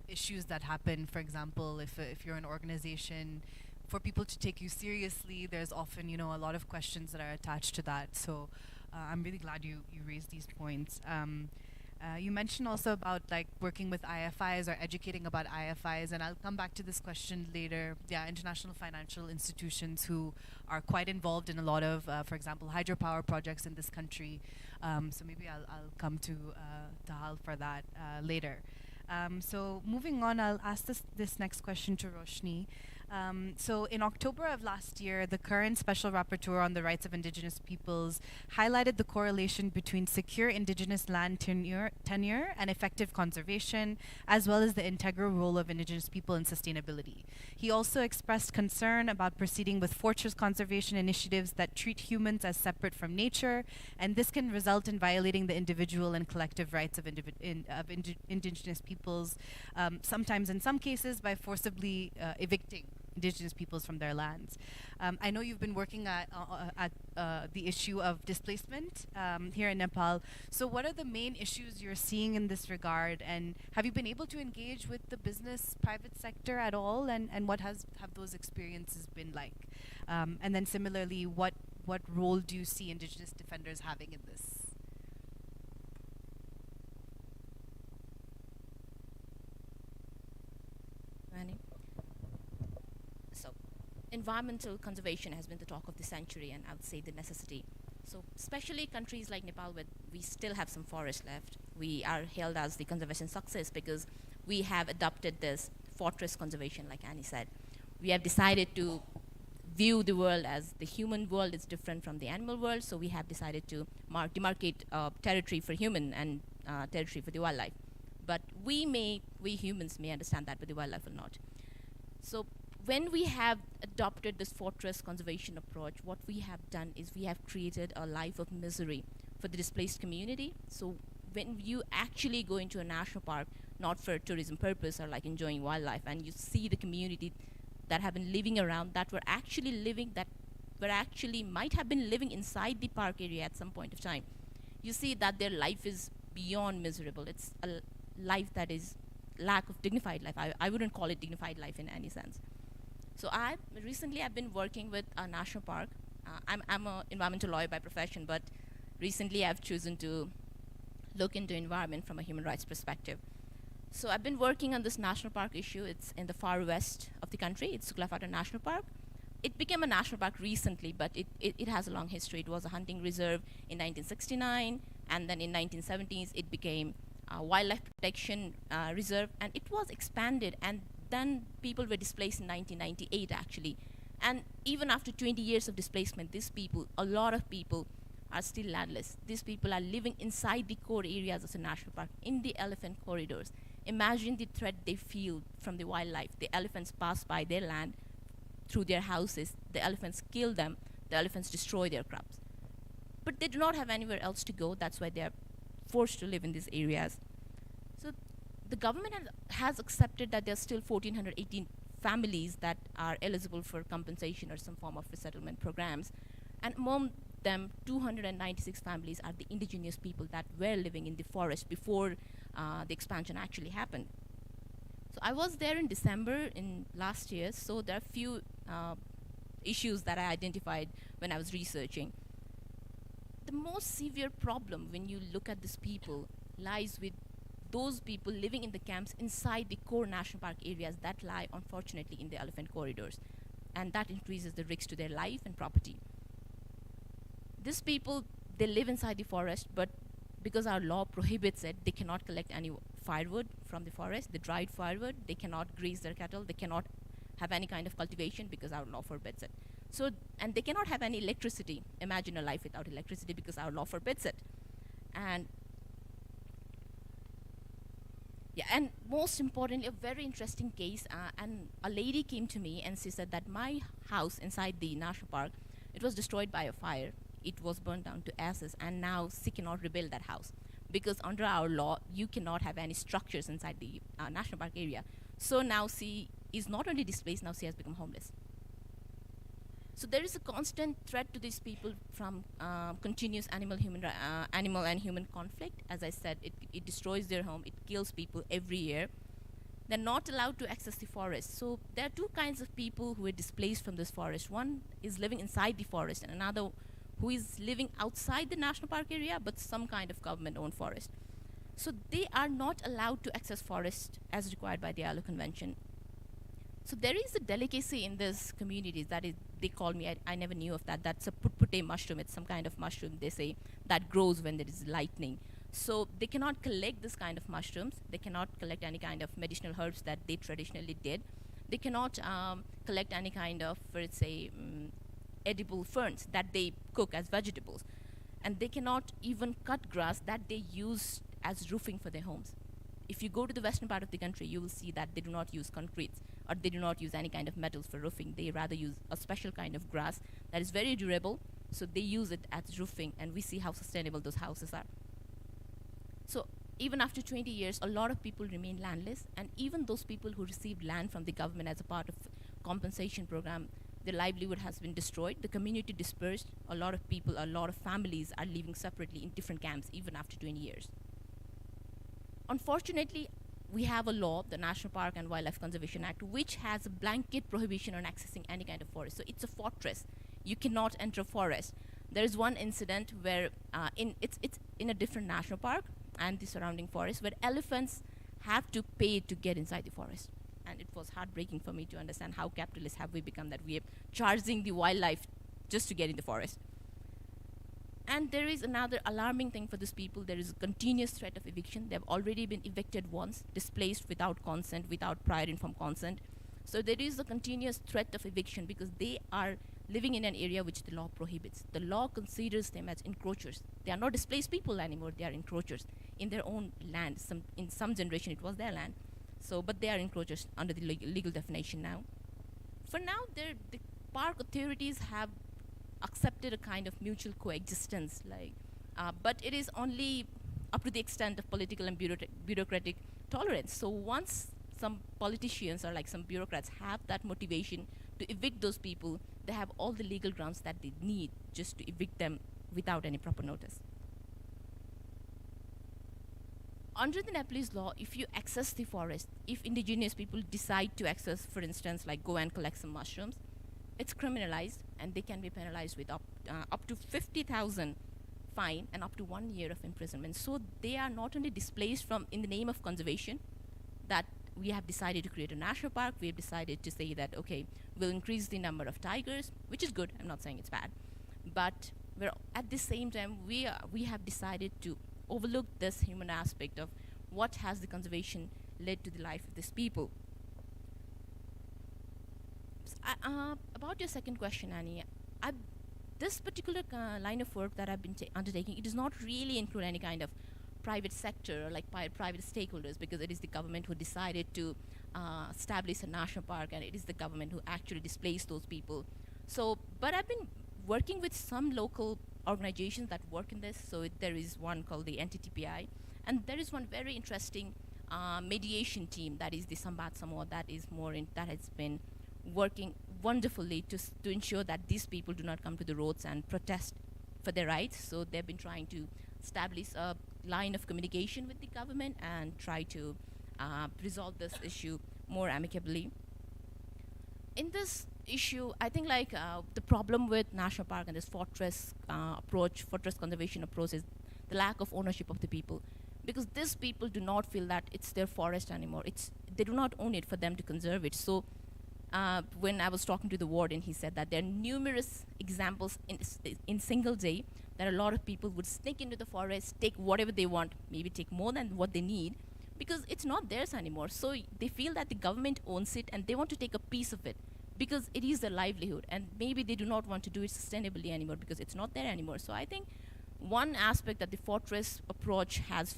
issues that happen, for example, if you're an organization, for people to take you seriously, there's often, you know, a lot of questions that are attached to that. So I'm really glad you raised these points. You mentioned also about, like, working with IFIs or educating about IFIs, and I'll come back to this question later. Yeah, international financial institutions who are quite involved in a lot of, for example, hydropower projects in this country. So maybe I'll come to Tahal for that later. So moving on, I'll ask this next question to Roshni. So in October of last year, the current Special Rapporteur on the Rights of Indigenous Peoples highlighted the correlation between secure Indigenous land tenure and effective conservation, as well as the integral role of Indigenous people in sustainability. He also expressed concern about proceeding with fortress conservation initiatives that treat humans as separate from nature, and this can result in violating the individual and collective rights of Indigenous peoples, sometimes in some cases by forcibly evicting Indigenous peoples from their lands. I know you've been working at the issue of displacement here in Nepal. So what are the main issues you're seeing in this regard, and have you been able to engage with the business private sector at all, and what have those experiences been like? And then similarly, what role do you see Indigenous defenders having in this? So, environmental conservation has been the talk of the century, and I would say the necessity. So, especially countries like Nepal, where we still have some forest left, we are hailed as the conservation success because we have adopted this fortress conservation, like Annie said. We have decided to view the world as the human world is different from the animal world, so we have decided to demarcate territory for human and territory for the wildlife. But we humans may understand that, but the wildlife will not. So when we have adopted this fortress conservation approach, what we have done is we have created a life of misery for the displaced community. So when you actually go into a national park, not for tourism purpose or like enjoying wildlife, and you see the community that have been living around, that were actually might have been living inside the park area at some point of time, you see that their life is beyond miserable. It's a life that is lack of dignified life. I wouldn't call it dignified life in any sense. So recently I've been working with a national park. I'm an environmental lawyer by profession, but recently I've chosen to look into environment from a human rights perspective. So I've been working on this national park issue. It's in the far west of the country. It's Suklafata National Park. It became a national park recently, but it has a long history. It was a hunting reserve in 1969, and then in 1970s it became a wildlife protection reserve, and it was expanded, and then people were displaced in 1998 actually. And even after 20 years of displacement, a lot of people are still landless. These people are living inside the core areas of the national park, in the elephant corridors. Imagine the threat they feel from the wildlife. The elephants pass by their land through their houses. The elephants kill them. The elephants destroy their crops. But they do not have anywhere else to go. That's why they are forced to live in these areas. So the government has accepted that there are still 1,418 families that are eligible for compensation or some form of resettlement programs. And among them, 296 families are the indigenous people that were living in the forest before the expansion actually happened. So I was there in December in last year, so there are few issues that I identified when I was researching. The most severe problem when you look at these people lies with those people living in the camps inside the core national park areas that lie, unfortunately, in the elephant corridors. And that increases the risk to their life and property. These people, they live inside the forest, but because our law prohibits it, they cannot collect any firewood from the forest, the dried firewood. They cannot graze their cattle. They cannot have any kind of cultivation because our law forbids it. So, and they cannot have any electricity. Imagine a life without electricity because our law forbids it. And yeah, and most importantly, a very interesting case, and a lady came to me and she said that my house inside the national park, it was destroyed by a fire. It was burned down to ashes, and now she cannot rebuild that house because under our law, you cannot have any structures inside the national park area. So now she is not only displaced, now she has become homeless. So there is a constant threat to these people from continuous animal and human conflict. As I said, it destroys their home, it kills people every year. They're not allowed to access the forest. So there are two kinds of people who are displaced from this forest. One is living inside the forest, and another who is living outside the national park area, but some kind of government-owned forest. So they are not allowed to access forest as required by the ILO Convention. So there is a delicacy in these communities that is, they call me, I never knew of that. That's a putpute mushroom. It's some kind of mushroom, they say, that grows when there is lightning. So they cannot collect this kind of mushrooms. They cannot collect any kind of medicinal herbs that they traditionally did. They cannot collect any kind of, let's say, edible ferns that they cook as vegetables. And they cannot even cut grass that they use as roofing for their homes. If you go to the western part of the country, you will see that they do not use concrete, or they do not use any kind of metals for roofing. They rather use a special kind of grass that is very durable, so they use it as roofing, and we see how sustainable those houses are. So even after 20 years, a lot of people remain landless, and even those people who received land from the government as a part of compensation program, their livelihood has been destroyed, the community dispersed, a lot of people, a lot of families are living separately in different camps even after 20 years. Unfortunately, we have a law, the National Park and Wildlife Conservation Act, which has a blanket prohibition on accessing any kind of forest. So it's a fortress. You cannot enter forest. There is one incident where it's in a different national park and the surrounding forest where elephants have to pay to get inside the forest. And it was heartbreaking for me to understand how capitalist have we become, that we are charging the wildlife just to get in the forest. And there is another alarming thing for these people. There is a continuous threat of eviction. They've already been evicted once, displaced without consent, without prior informed consent. So there is a continuous threat of eviction because they are living in an area which the law prohibits. The law considers them as encroachers. They are not displaced people anymore, they are encroachers. in their own land. In some generation, it was their land. So, but they are encroachers under the legal definition now. For now, the park authorities have accepted a kind of mutual coexistence, but it is only up to the extent of political and bureaucratic tolerance. So once some politicians or some bureaucrats have that motivation to evict those people, they have all the legal grounds that they need just to evict them without any proper notice. Under the Nepalese law, if you access the forest, if indigenous people decide to access, for instance, go and collect some mushrooms, it's criminalized and they can be penalized with up to 50,000 fine and up to 1 year of imprisonment. So they are not only displaced from in the name of conservation, that we have decided to create a national park, we have decided to say that, okay, we'll increase the number of tigers, which is good, I'm not saying it's bad, but at the same time, we have decided to overlook this human aspect of what has the conservation led to the life of these people. About your second question, Annie, this particular line of work that I've been undertaking, it does not really include any kind of private sector or private stakeholders, because it is the government who decided to establish a national park, and it is the government who actually displaced those people. So, but I've been working with some local organizations that work in this. So there is one called the NTTPI, and there is one very interesting mediation team, that is the Sambat Samoa, that has been working wonderfully to ensure that these people do not come to the roads and protest for their rights. So they've been trying to establish a line of communication with the government and try to resolve this issue more amicably. In this issue, I think the problem with national park and this fortress conservation approach is the lack of ownership of the people, because these people do not feel that it's their forest anymore. They do not own it for them to conserve it. So when I was talking to the warden, he said that there are numerous examples in single day that a lot of people would sneak into the forest, take whatever they want, maybe take more than what they need, because it's not theirs anymore. So they feel that the government owns it and they want to take a piece of it because it is their livelihood, and maybe they do not want to do it sustainably anymore because it's not there anymore. So I think one aspect that the fortress approach has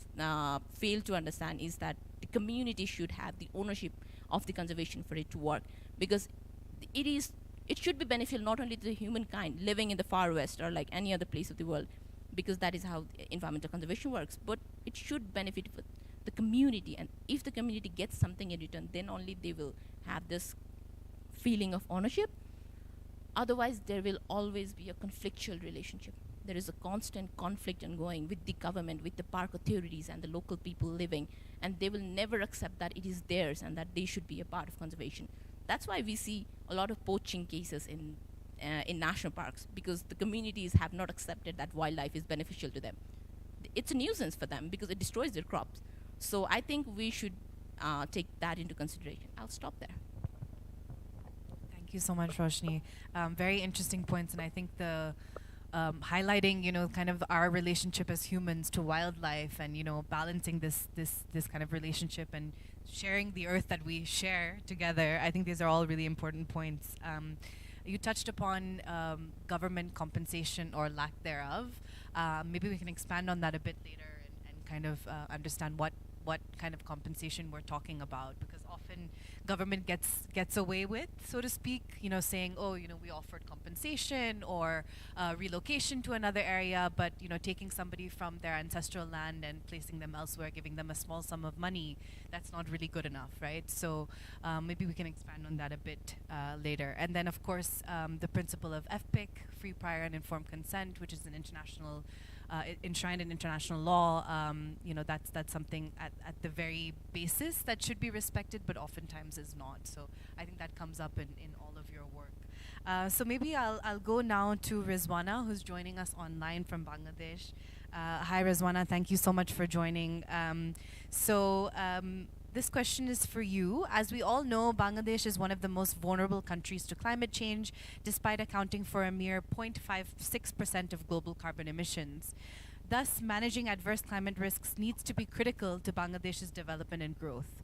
failed to understand is that the community should have the ownership of the conservation for it to work, because it should be beneficial not only to the humankind living in the far west or any other place of the world, because that is how environmental conservation works, but it should benefit the community, and if the community gets something in return, then only they will have this feeling of ownership. Otherwise, there will always be a conflictual relationship. There is a constant conflict ongoing with the government, with the park authorities and the local people living, and they will never accept that it is theirs and that they should be a part of conservation. That's why we see a lot of poaching cases in national parks, because the communities have not accepted that wildlife is beneficial to them. It's a nuisance for them because it destroys their crops. So I think we should take that into consideration. I'll stop there. Thank you so much, Roshni. Very interesting points, and I think the highlighting, kind of our relationship as humans to wildlife, and balancing this kind of relationship and sharing the earth that we share together. I think these are all really important points. You touched upon government compensation or lack thereof. Maybe we can expand on that a bit later and kind of understand what kind of compensation we're talking about, because often government gets away with, so to speak, saying, oh, we offered compensation or relocation to another area, but taking somebody from their ancestral land and placing them elsewhere, giving them a small sum of money, that's not really good enough, right? So maybe we can expand on that a bit later. And then, of course, the principle of FPIC, free, prior, and informed consent, which is an international enshrined in international law. That's something at the very basis that should be respected, but oftentimes is not. So I think that comes up in all of your work. So maybe I'll go now to Rizwana, who's joining us online from Bangladesh. Hi, Rizwana. Thank you so much for joining. This question is for you. As we all know, Bangladesh is one of the most vulnerable countries to climate change, despite accounting for a mere 0.56% of global carbon emissions. Thus, managing adverse climate risks needs to be critical to Bangladesh's development and growth.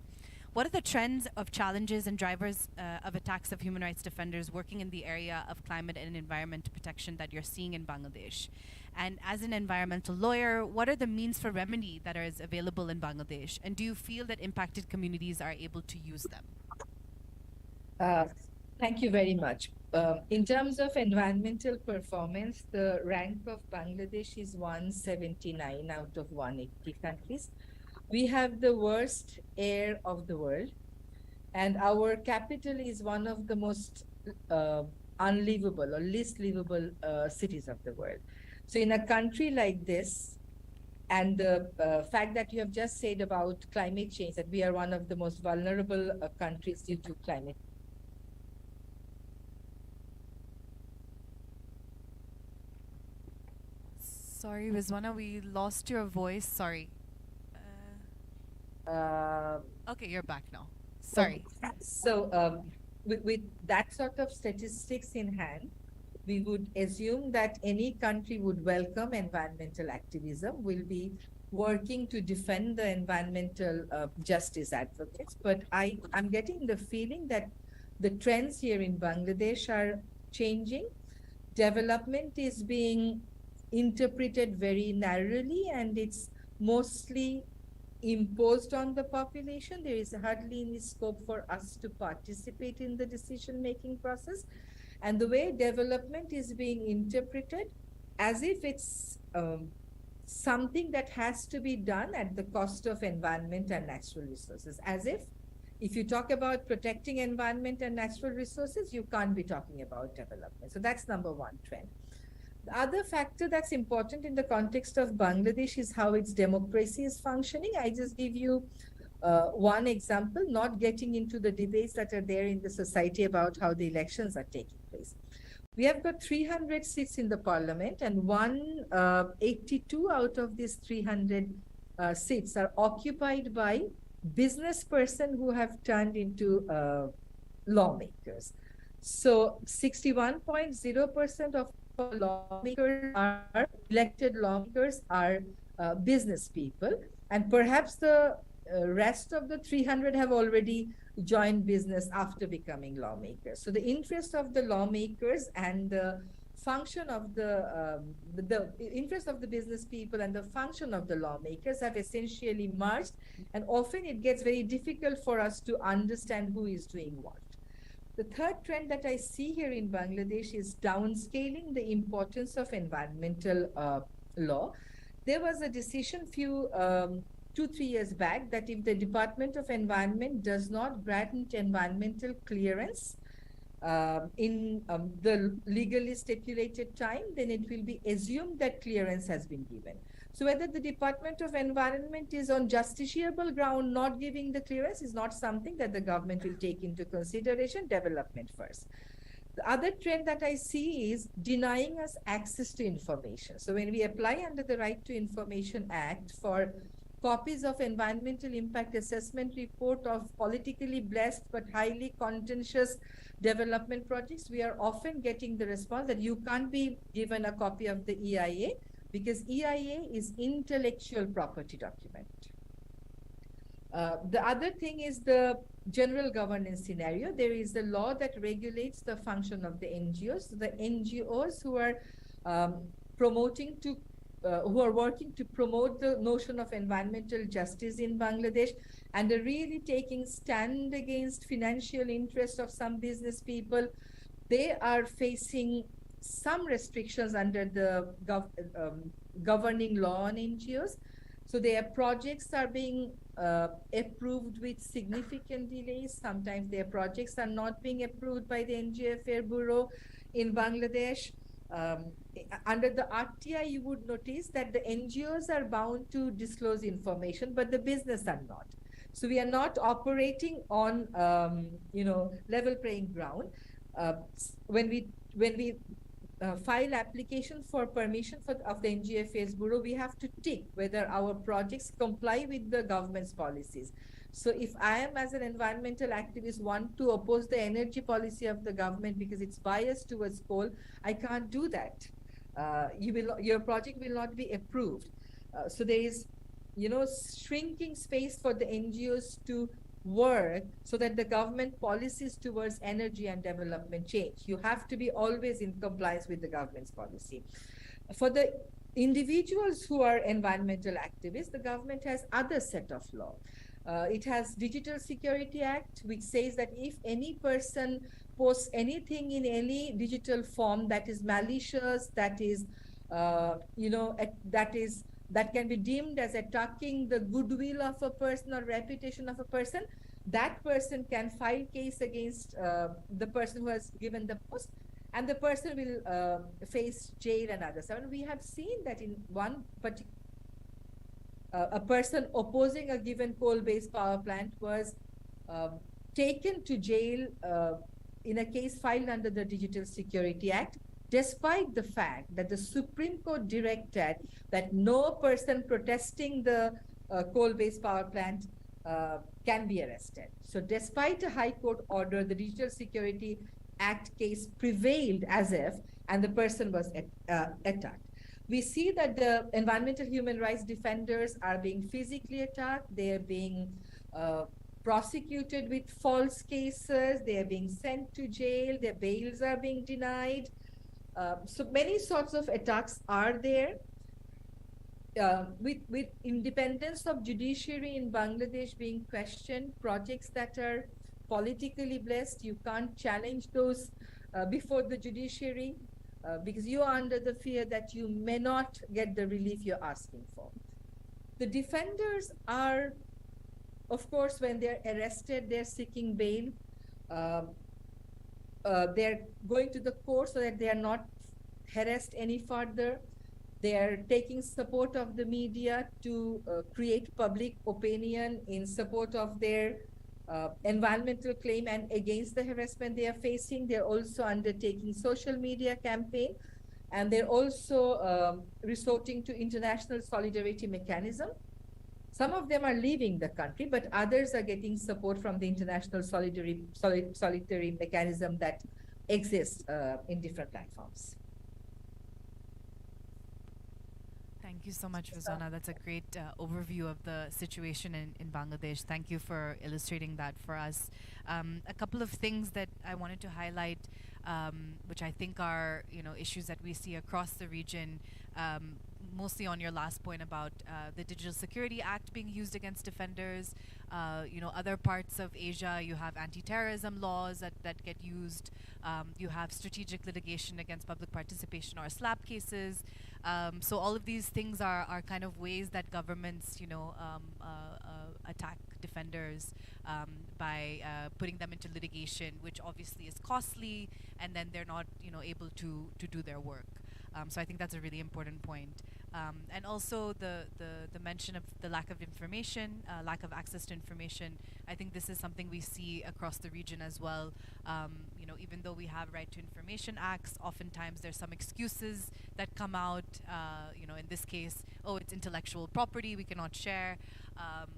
what are the trends of challenges and drivers of attacks of human rights defenders working in the area of climate and environment protection that you're seeing in Bangladesh? And as an environmental lawyer, what are the means for remedy that is available in Bangladesh? And do you feel that impacted communities are able to use them? Thank you very much. In terms of environmental performance, the rank of Bangladesh is 179 out of 180 countries. We have the worst air of the world, and our capital is one of the most unlivable or least livable cities of the world. So in a country like this, and the fact that you have just said about climate change, that we are one of the most vulnerable countries due to climate. Sorry, Rizwana, we lost your voice. Sorry. Okay, you're back now. Sorry. So with that sort of statistics in hand, we would assume that any country would welcome environmental activism, will be working to defend the environmental justice advocates. But I'm getting the feeling that the trends here in Bangladesh are changing. Development is being interpreted very narrowly, and it's mostly imposed on the population. There is hardly any scope for us to participate in the decision-making process. And the way development is being interpreted as if it's something that has to be done at the cost of environment and natural resources. As if you talk about protecting environment and natural resources, you can't be talking about development. So that's number one trend. The other factor that's important in the context of Bangladesh is how its democracy is functioning. I just give you one example, not getting into the debates that are there in the society about how the elections are taking place. We have got 300 seats in the parliament, and 182 out of these 300 seats are occupied by business persons who have turned into lawmakers. So 61.0% of lawmakers are elected lawmakers are business people, and perhaps the rest of the 300 have already joined business after becoming lawmakers. So the interest of the lawmakers and the function of the interest of the business people and the function of the lawmakers have essentially merged, and often it gets very difficult for us to understand who is doing what. The third trend that I see here in Bangladesh is downscaling the importance of environmental law. There was a decision 2-3 years back that if the Department of Environment does not grant environmental clearance in the legally stipulated time, then it will be assumed that clearance has been given. So whether the Department of Environment is on justiciable ground not giving the clearance is not something that the government will take into consideration. Development first. The other trend that I see is denying us access to information. So when we apply under the Right to Information Act for copies of environmental impact assessment report of politically blessed but highly contentious development projects, we are often getting the response that you can't be given a copy of the EIA because EIA is intellectual property document. The other thing is the general governance scenario. There is a law that regulates the function of the NGOs. The NGOs who are who are working to promote the notion of environmental justice in Bangladesh and are really taking stand against financial interests of some business people, they are facing some restrictions under the governing law on NGOs. So their projects are being approved with significant delays. Sometimes their projects are not being approved by the NGO Affair Bureau in Bangladesh. Under the RTI, you would notice that the NGOs are bound to disclose information, but the business are not. So we are not operating on, level playing ground. When we file application for permission of the NGO Affairs Bureau, we have to tick whether our projects comply with the government's policies. So if I am, as an environmental activist, want to oppose the energy policy of the government because it's biased towards coal, I can't do that. Your project will not be approved. So there is, shrinking space for the NGOs to work so that the government policies towards energy and development change. You have to be always in compliance with the government's policy. For the individuals who are environmental activists, the government has other set of law. It has Digital Security Act, which says that if any person posts anything in any digital form that is malicious, that is, that can be deemed as attacking the goodwill of a person or reputation of a person, that person can file case against the person who has given the post, and the person will face jail and others. And we have seen that in one particular a person opposing a given coal-based power plant was taken to jail in a case filed under the Digital Security Act, despite the fact that the Supreme Court directed that no person protesting the coal-based power plant can be arrested. So despite a High Court order, the Digital Security Act case prevailed as if, and the person was attacked. We see that the environmental human rights defenders are being physically attacked. They are being prosecuted with false cases. They are being sent to jail. Their bails are being denied. So many sorts of attacks are there. With independence of judiciary in Bangladesh being questioned, projects that are politically blessed, you can't challenge those before the judiciary. Because you are under the fear that you may not get the relief you're asking for. The defenders are, of course, when they're arrested, they're seeking bail. They're going to the court so that they are not harassed any further. They're taking support of the media to create public opinion in support of their environmental claim and against the harassment they are facing. They're also undertaking social media campaign, and they're also resorting to international solidarity mechanism. Some of them are leaving the country, but others are getting support from the international solidarity mechanism that exists in different platforms. Thank you so much, Rizwana. That's a great overview of the situation in Bangladesh. Thank you for illustrating that for us. A couple of things that I wanted to highlight, which I think are issues that we see across the region, mostly on your last point about the Digital Security Act being used against defenders. Other parts of Asia, you have anti-terrorism laws that get used. You have strategic litigation against public participation or SLAPP cases. So all of these things are kind of ways that governments, attack defenders by putting them into litigation, which obviously is costly, and then they're not, able to do their work. So I think that's a really important point. And also the mention of the lack of information, lack of access to information. I think this is something we see across the region as well. Even though we have Right to Information Acts, oftentimes there's some excuses that come out. In this case, it's intellectual property, we cannot share.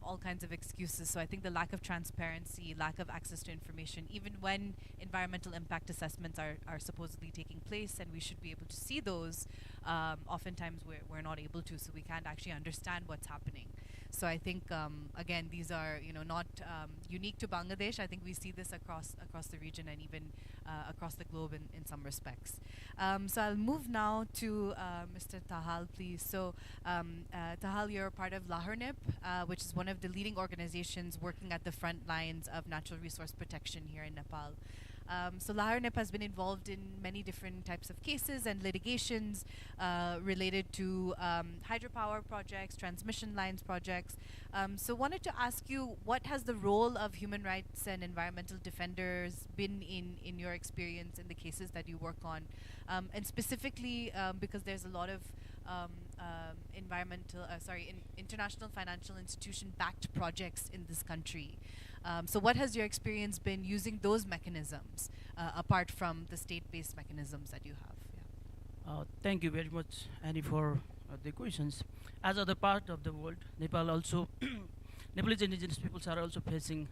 All kinds of excuses. So I think the lack of transparency, lack of access to information, even when environmental impact assessments are supposedly taking place and we should be able to see those, oftentimes we're not able to, so we can't actually understand what's happening. So I think, again, these are not unique to Bangladesh. I think we see this across the region and even across the globe in some respects. So I'll move now to Mr. Tahal, please. So Tahal, you're part of Lahornip, which is one of the leading organizations working at the front lines of natural resource protection here in Nepal. So Lahornip has been involved in many different types of cases and litigations related to hydropower projects, transmission lines projects. So wanted to ask you, what has the role of human rights and environmental defenders been in your experience in the cases that you work on? And specifically because there's a lot of international financial institution-backed projects in this country. So what has your experience been using those mechanisms, apart from the state-based mechanisms that you have? Thank you very much, Annie, for the questions. As other part of the world, Nepal also, Nepalese indigenous peoples are also facing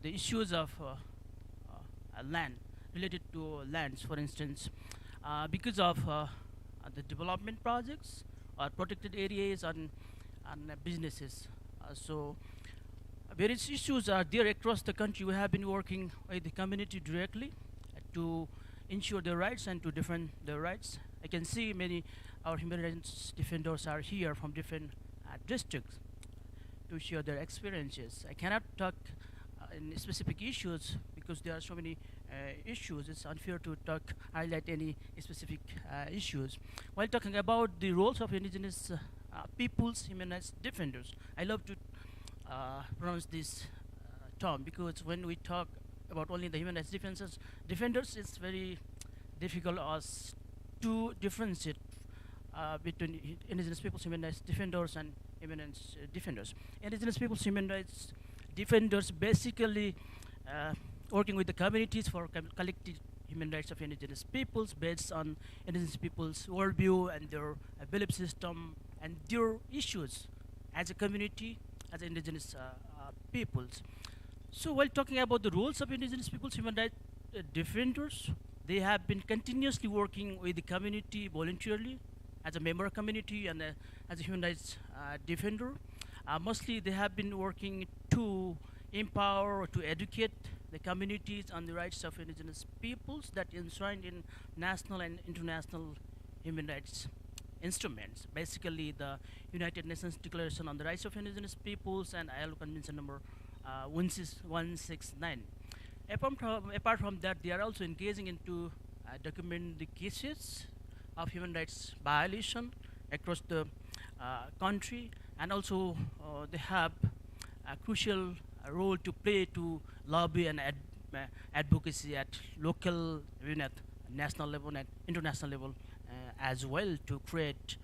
the issues of land, related to lands, for instance, because of the development projects or protected areas and businesses. So various issues are there across the country. We have been working with the community directly to ensure their rights and to defend their rights. I can see many our human rights defenders are here from different districts to share their experiences. I cannot talk in specific issues because there are so many issues. It's unfair to highlight any specific issues. While talking about the roles of indigenous peoples, human rights defenders, I love to pronounce this term because when we talk about only the human rights defenders, it's very difficult us to differentiate between indigenous peoples, human rights defenders, and human rights defenders. Indigenous peoples, human rights defenders basically working with the communities for collective human rights of indigenous peoples based on indigenous peoples' worldview and their belief system and their issues as a community, as indigenous peoples. So while talking about the roles of indigenous peoples, human rights defenders, they have been continuously working with the community voluntarily as a member community and as a human rights defender. Mostly they have been working to empower or to educate the communities on the rights of indigenous peoples that enshrined in national and international human rights instruments. Basically the United Nations Declaration on the Rights of Indigenous Peoples and ILO Convention number 169. Apart from that, they are also engaging into document the cases of human rights violation across the country, and also they have a crucial role to play to lobby and advocacy at local, even at national level and international level as well, to create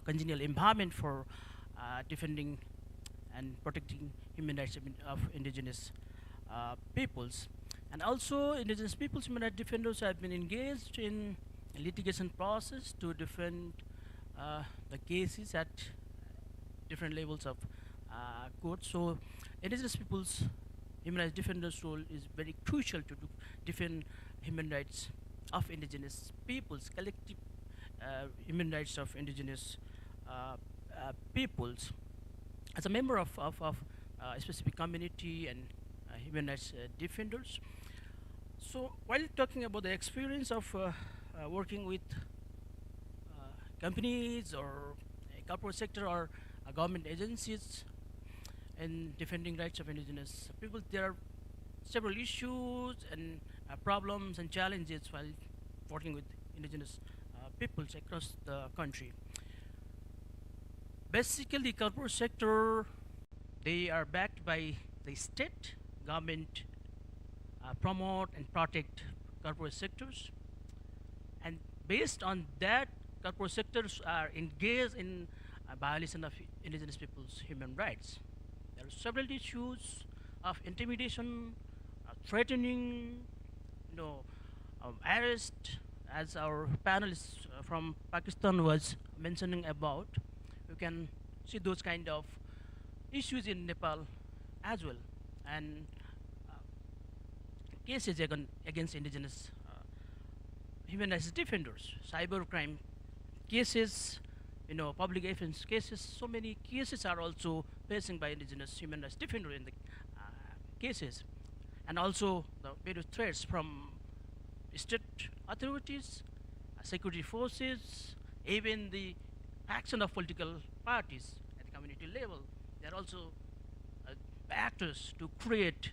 congenial environment for defending and protecting human rights of indigenous peoples. And also indigenous peoples human rights defenders have been engaged in litigation process to defend the cases at different levels of court. So indigenous peoples human rights defenders role is very crucial to defend human rights of indigenous peoples, collective human rights of indigenous peoples. As a member of a specific community and human rights defenders. So while talking about the experience of working with companies or a corporate sector or government agencies in defending rights of indigenous people, there are several issues and problems and challenges while working with indigenous peoples across the country. Basically, corporate sector, they are backed by the state government, promote and protect corporate sectors, and based on that, corporate sectors are engaged in violation of indigenous people's human rights. There are several issues of intimidation, threatening, arrest, as our panelist from Pakistan was mentioning about. You can see those kind of issues in Nepal as well, and cases against indigenous human rights defenders, cybercrime cases, public offense cases. So many cases are also facing by indigenous human rights defenders in the cases, and also the various threats from state authorities, security forces, even the action of political parties at the community level. They are also actors to create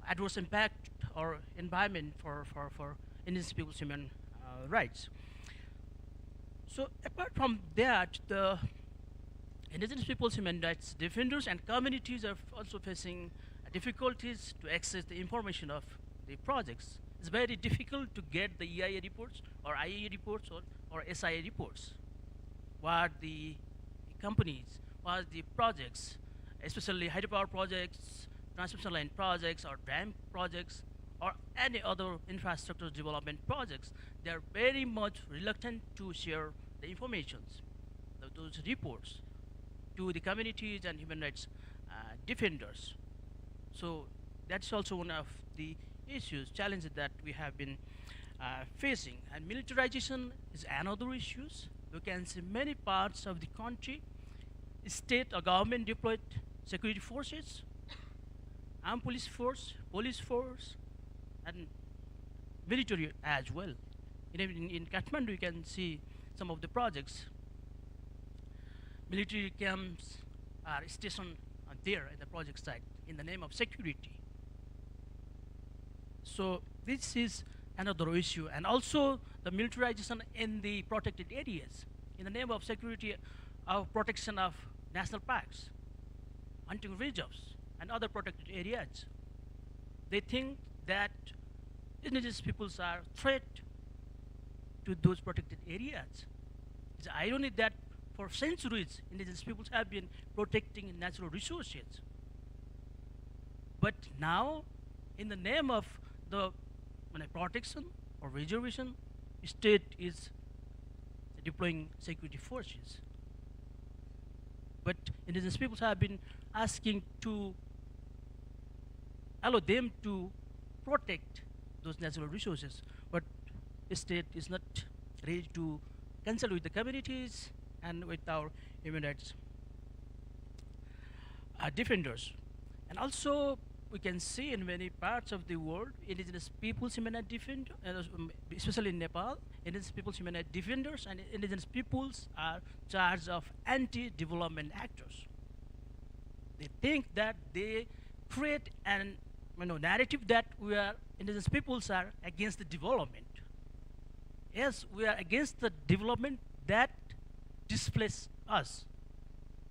adverse impact or environment for indigenous people's human rights. So apart from that, the indigenous people's human rights defenders and communities are also facing difficulties to access the information of the projects. It's very difficult to get the EIA reports or IAEA reports or SIA reports. What the companies, what the projects, especially hydropower projects, transmission line projects, or dam projects, or any other infrastructure development projects, they are very much reluctant to share the informations, those reports, to the communities and human rights defenders. So that's also one of the issues, challenges that we have been facing. And militarization is another issue. You can see many parts of the country, state or government deployed security forces armed police force, and military as well. In Kathmandu, you can see some of the projects. Military camps are stationed there at the project site in the name of security. So this is another issue, and also the militarization in the protected areas in the name of security, of protection of national parks, hunting reserves, and other protected areas. They think that indigenous peoples are threat to those protected areas. It's ironic that for centuries, indigenous peoples have been protecting natural resources. But now, in the name of the protection or reservation, state is deploying security forces. But indigenous peoples have been asking to allow them to protect those natural resources, but the state is not ready to consult with the communities and with our human rights defenders. And also, we can see in many parts of the world, indigenous peoples human rights defenders, especially in Nepal, indigenous peoples human rights defenders and indigenous peoples are charged of anti-development actors. They think that they create an narrative that we are indigenous peoples are against the development. Yes, we are against the development that displaces us,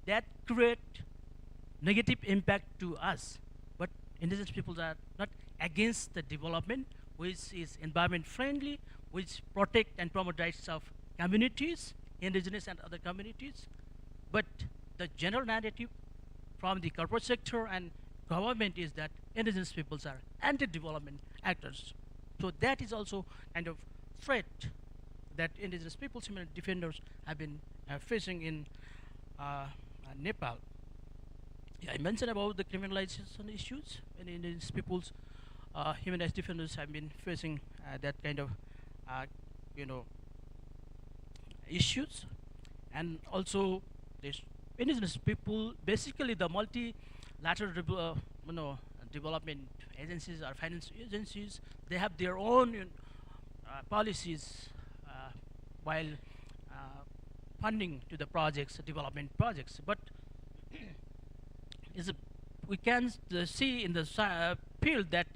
that create negative impact to us. But indigenous peoples are not against the development, which is environment friendly, which protect and promote rights of communities, indigenous and other communities. But the general narrative from the corporate sector and government is that indigenous peoples are anti-development actors. So that is also kind of threat that indigenous peoples human defenders have been facing in Nepal. Yeah, I mentioned about the criminalization issues, and indigenous peoples human rights defenders have been facing that kind of issues. And also this indigenous people, basically the multilateral development agencies or finance agencies, they have their own policies while funding to the projects, development projects. But we can see in the field that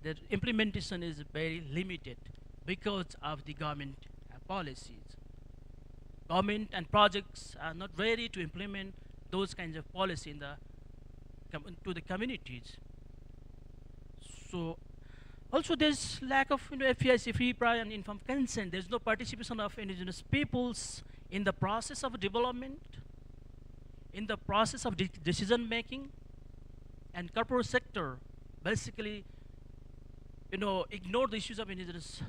the implementation is very limited because of the government policies. Government and projects are not ready to implement those kinds of policy in to the communities. So also there's lack of FPIC, free, prior and informed consent. There's no participation of indigenous peoples in the process of development, in the process of decision making, and corporate sector basically ignore the issues of indigenous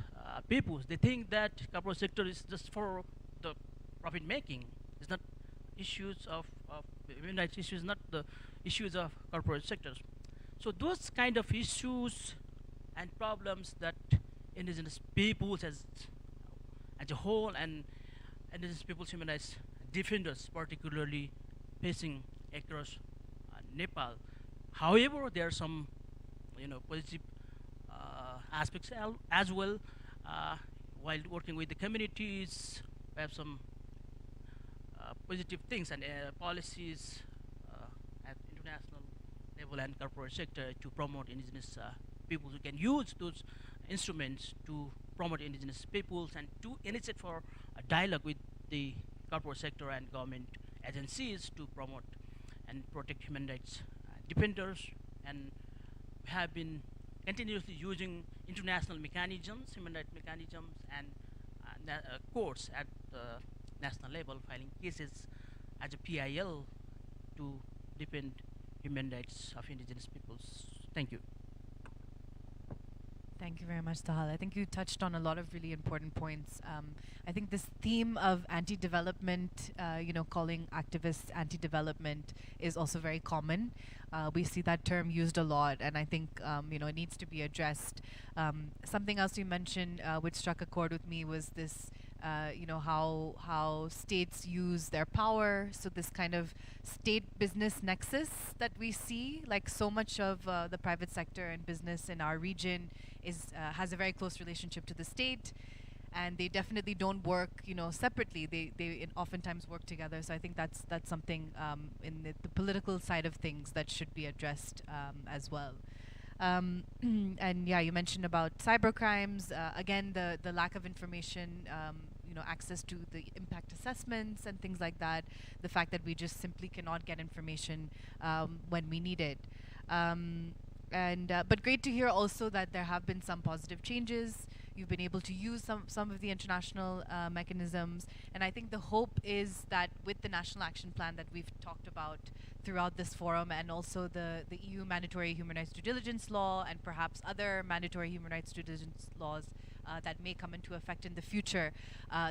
peoples. They think that corporate sector is just for the profit making. It's not issues of human rights issues, not the issues of corporate sectors. So those kind of issues and problems that indigenous peoples as a whole and indigenous peoples human rights defenders particularly facing across Nepal. However, there are some positive aspects as well. While working with the communities, we have some positive things and policies at international level and corporate sector to promote indigenous peoples. We can use those instruments to promote indigenous peoples and to initiate for a dialogue with the corporate sector and government agencies to promote and protect human rights defenders. And we have been continuously using international mechanisms, human rights mechanisms, and courts at the national level, filing cases as a PIL to defend human rights of indigenous peoples. Thank you. Thank you very much, Tahal. I think you touched on a lot of really important points. I think this theme of anti-development, calling activists anti-development is also very common. We see that term used a lot, and I think it needs to be addressed. Something else you mentioned, which struck a chord with me, was this how states use their power. So this kind of state business nexus that we see, like so much of the private sector and business in our region has a very close relationship to the state, and they definitely don't work separately. They oftentimes work together. So I think that's something in the political side of things that should be addressed as well. And yeah, you mentioned about cyber crimes. Again, the lack of information, access to the impact assessments and things like that. The fact that we just simply cannot get information when we need it. But great to hear also that there have been some positive changes. You've been able to use some of the international mechanisms. And I think the hope is that with the National Action Plan that we've talked about throughout this forum, and also the EU mandatory human rights due diligence law, and perhaps other mandatory human rights due diligence laws that may come into effect in the future.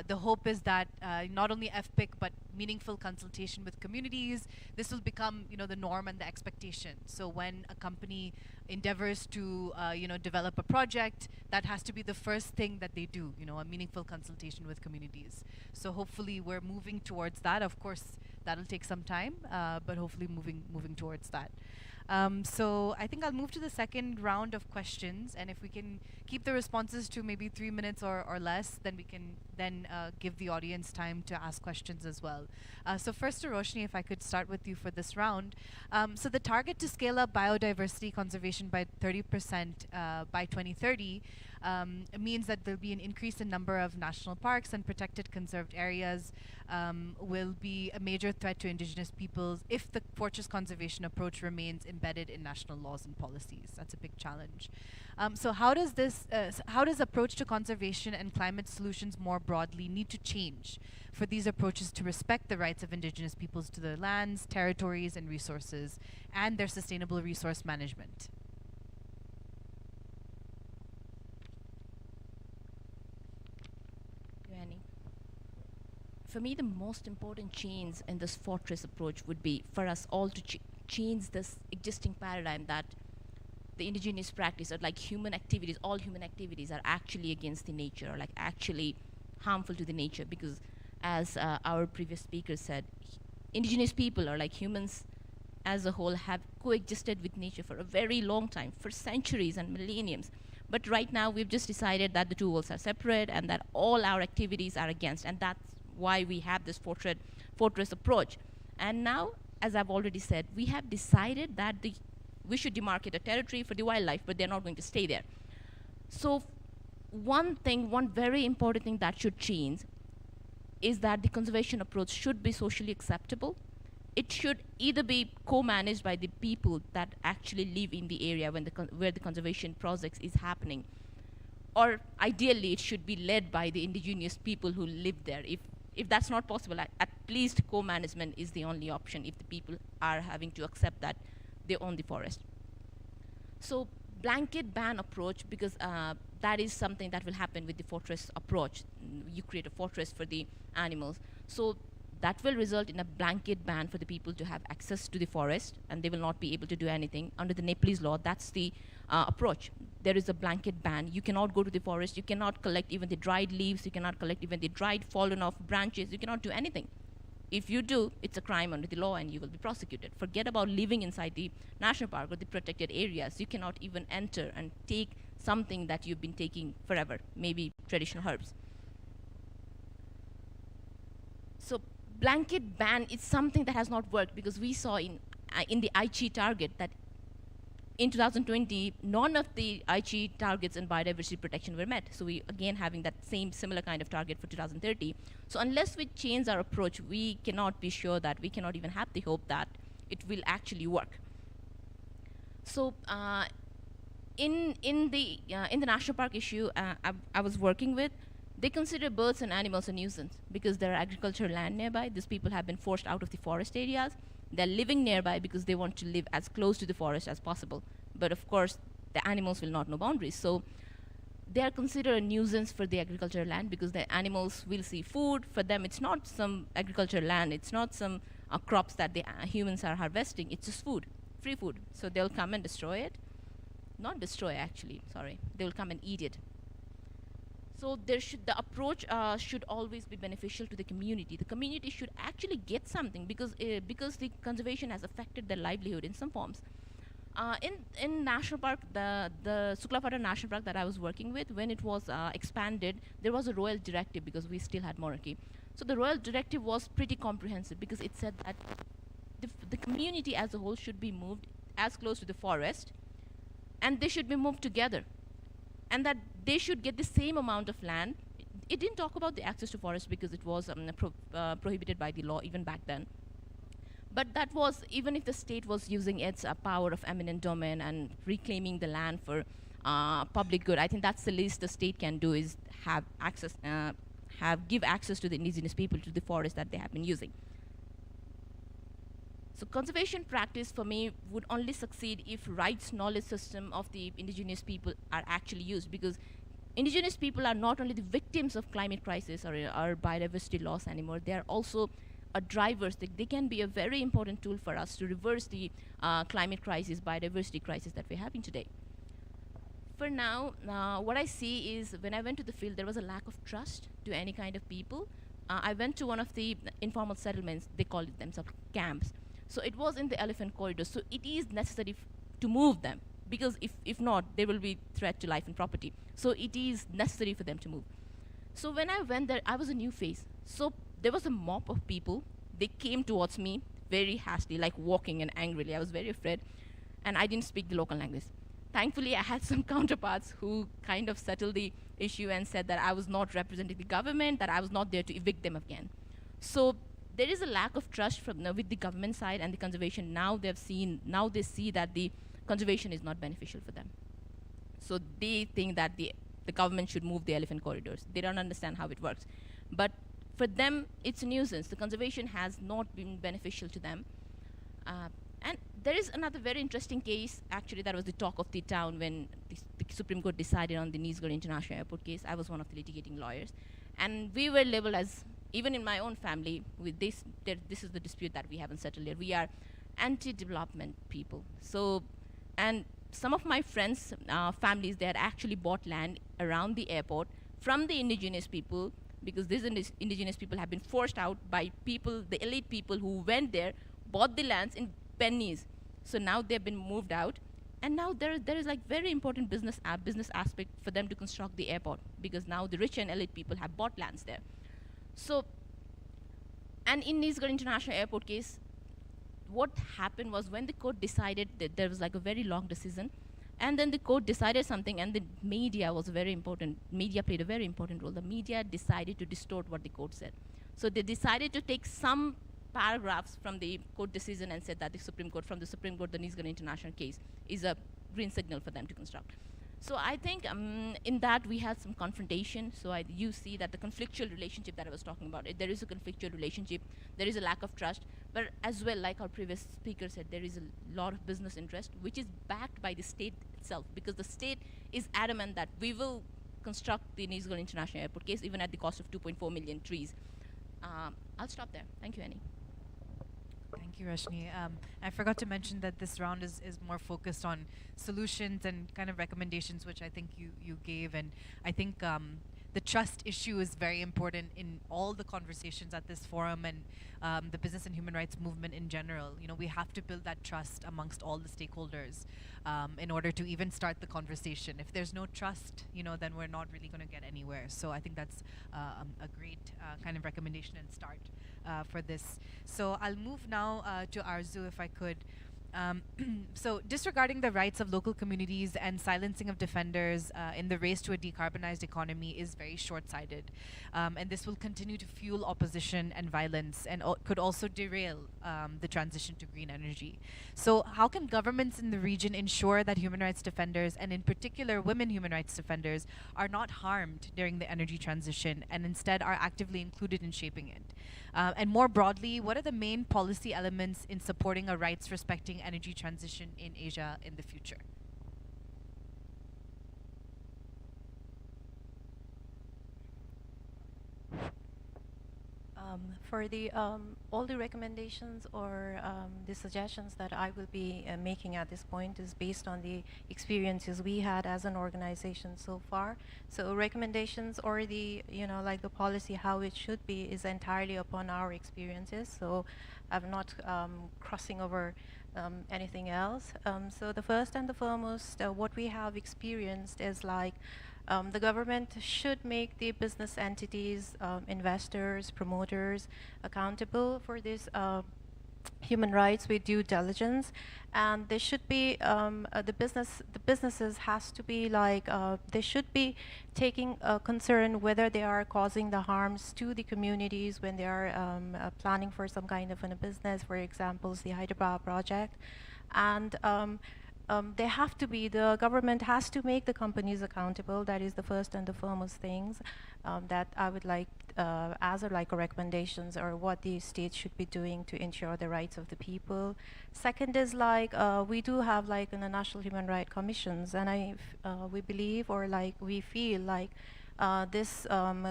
The hope is that not only FPIC, but meaningful consultation with communities, this will become the norm and the expectation. So when a company endeavors to develop a project, that has to be the first thing that they do, a meaningful consultation with communities. So hopefully we're moving towards that. Of course, that'll take some time, but hopefully moving towards that. So I think I'll move to the second round of questions, and if we can keep the responses to maybe 3 minutes or less, then we can then give the audience time to ask questions as well. So first to Roshni, if I could start with you for this round. So the target to scale up biodiversity conservation by 30% by 2030 means that there'll be an increase in number of national parks and protected conserved areas, will be a major threat to indigenous peoples if the fortress conservation approach remains embedded in national laws and policies. That's a big challenge. So how does approach to conservation and climate solutions more broadly need to change for these approaches to respect the rights of indigenous peoples to their lands, territories, and resources, and their sustainable resource management? For me, the most important change in this fortress approach would be for us all to change this existing paradigm that the indigenous practice, or like human activities, all human activities are actually against the nature, or like actually harmful to the nature. Because as our previous speaker said, indigenous people, or like humans as a whole, have coexisted with nature for a very long time, for centuries and millenniums. But right now we've just decided that the two worlds are separate and that all our activities are against, and that's why we have this fortress approach. And now, as I've already said, we have decided that we should demarcate a territory for the wildlife, but they're not going to stay there. So one very important thing that should change is that the conservation approach should be socially acceptable. It should either be co-managed by the people that actually live in the area where the conservation projects is happening, or ideally it should be led by the indigenous people who live there. If that's not possible, at least co-management is the only option if the people are having to accept that they own the forest. So blanket ban approach, because that is something that will happen with the fortress approach. You create a fortress for the animals. So that will result in a blanket ban for the people to have access to the forest, and they will not be able to do anything. Under the Nepalese law, that's the approach. There is a blanket ban. You cannot go to the forest. You cannot collect even the dried leaves. You cannot collect even the dried fallen off branches. You cannot do anything. If you do, it's a crime under the law and you will be prosecuted. Forget about living inside the national park or the protected areas. You cannot even enter and take something that you've been taking forever, maybe traditional herbs. So blanket ban is something that has not worked, because we saw in the Aichi target that in 2020, none of the Aichi targets in biodiversity protection were met. So we again having that similar kind of target for 2030. So unless we change our approach, we cannot be sure that we cannot even have the hope that it will actually work. So in the national park issue I was working with, they consider birds and animals a nuisance because there are agricultural land nearby. These people have been forced out of the forest areas. They're living nearby because they want to live as close to the forest as possible. But of course, the animals will not know boundaries. So they are considered a nuisance for the agricultural land because the animals will see food. For them, it's not some agricultural land. It's not some crops that the humans are harvesting. It's just food, free food. So they'll come and destroy it. Not destroy, actually, sorry. They will come and eat it. So the approach should always be beneficial to the community. The community should actually get something because the conservation has affected their livelihood in some forms. In national park, the Suklapata National Park that I was working with, when it was expanded, there was a royal directive because we still had monarchy. So the royal directive was pretty comprehensive because it said that the community as a whole should be moved as close to the forest, and they should be moved together, and that they should get the same amount of land. It didn't talk about the access to forest because it was prohibited by the law even back then. But that was, even if the state was using its power of eminent domain and reclaiming the land for public good, I think that's the least the state can do, is have access, give access to the indigenous people to the forest that they have been using. So conservation practice for me would only succeed if rights knowledge system of the indigenous people are actually used, because indigenous people are not only the victims of climate crisis or biodiversity loss anymore, they are also drivers. They can be a very important tool for us to reverse the climate crisis, biodiversity crisis that we're having today. For now, what I see is when I went to the field, there was a lack of trust to any kind of people. I went to one of the informal settlements, they call it themselves camps. So it was in the elephant corridor. So it is necessary to move them, because if not, there will be threat to life and property. So it is necessary for them to move. So when I went there, I was a new face. So there was a mob of people. They came towards me very hastily, like walking and angrily. I was very afraid, and I didn't speak the local language. Thankfully, I had some counterparts who kind of settled the issue and said that I was not representing the government, that I was not there to evict them again. So there is a lack of trust with the government side and the conservation. Now they see that the conservation is not beneficial for them. So they think that the government should move the elephant corridors. They don't understand how it works. But for them, it's a nuisance. The conservation has not been beneficial to them. And there is another very interesting case, actually, that was the talk of the town when the Supreme Court decided on the Nisgar International Airport case. I was one of the litigating lawyers. And we were labeled as, even in my own family, with this is the dispute that we haven't settled yet. We are anti-development people. So, and some of my friends' families, they had actually bought land around the airport from the indigenous people, because these indigenous people have been forced out by people, the elite people who went there, bought the lands in pennies. So now they've been moved out, and now there is like very important business aspect for them to construct the airport, because now the rich and elite people have bought lands there. So, and in Nisgar International Airport case, what happened was when the court decided that there was like a very long decision, and then the court decided something, and the media was very important. Media played a very important role. The media decided to distort what the court said. So they decided to take some paragraphs from the court decision and said that the Supreme Court, the Nisgar International case is a green signal for them to construct. So I think in that we had some confrontation. So you see that the conflictual relationship that I was talking about, there is a conflictual relationship, there is a lack of trust, but as well, like our previous speaker said, there is a lot of business interest, which is backed by the state itself, because the state is adamant that we will construct the Nisgar International Airport case even at the cost of 2.4 million trees. I'll stop there. Thank you, Annie. Thank you, Rashni. I forgot to mention that this round is more focused on solutions and kind of recommendations, which I think you gave. And I think the trust issue is very important in all the conversations at this forum and the business and human rights movement in general. You know, we have to build that trust amongst all the stakeholders in order to even start the conversation. If there's no trust, you know, then we're not really going to get anywhere. So I think that's a great kind of recommendation and start for this. So I'll move now to Arzu, if I could. So disregarding the rights of local communities and silencing of defenders in the race to a decarbonized economy is very short-sighted, and this will continue to fuel opposition and violence, and could also derail the transition to green energy. So how can governments in the region ensure that human rights defenders, and in particular women human rights defenders, are not harmed during the energy transition and instead are actively included in shaping it? And more broadly, what are the main policy elements in supporting a rights-respecting energy transition in Asia in the future? For the all the recommendations or the suggestions that I will be making at this point is based on the experiences we had as an organization so far. So recommendations or the like the policy how it should be is entirely upon our experiences. So I'm not crossing over anything else. So the first and the foremost, what we have experienced is like the government should make the business entities, investors, promoters accountable for this human rights with due diligence, and they should be the businesses has to be like they should be taking concern whether they are causing the harms to the communities when they are planning for some kind of a business, for example, the Hyderabad project, and they have to be, the government has to make the companies accountable. That is the first and the foremost things that I would like as a recommendations or what the states should be doing to ensure the rights of the people. Second is like we do have like in the National Human Rights Commissions, and we believe or like we feel like this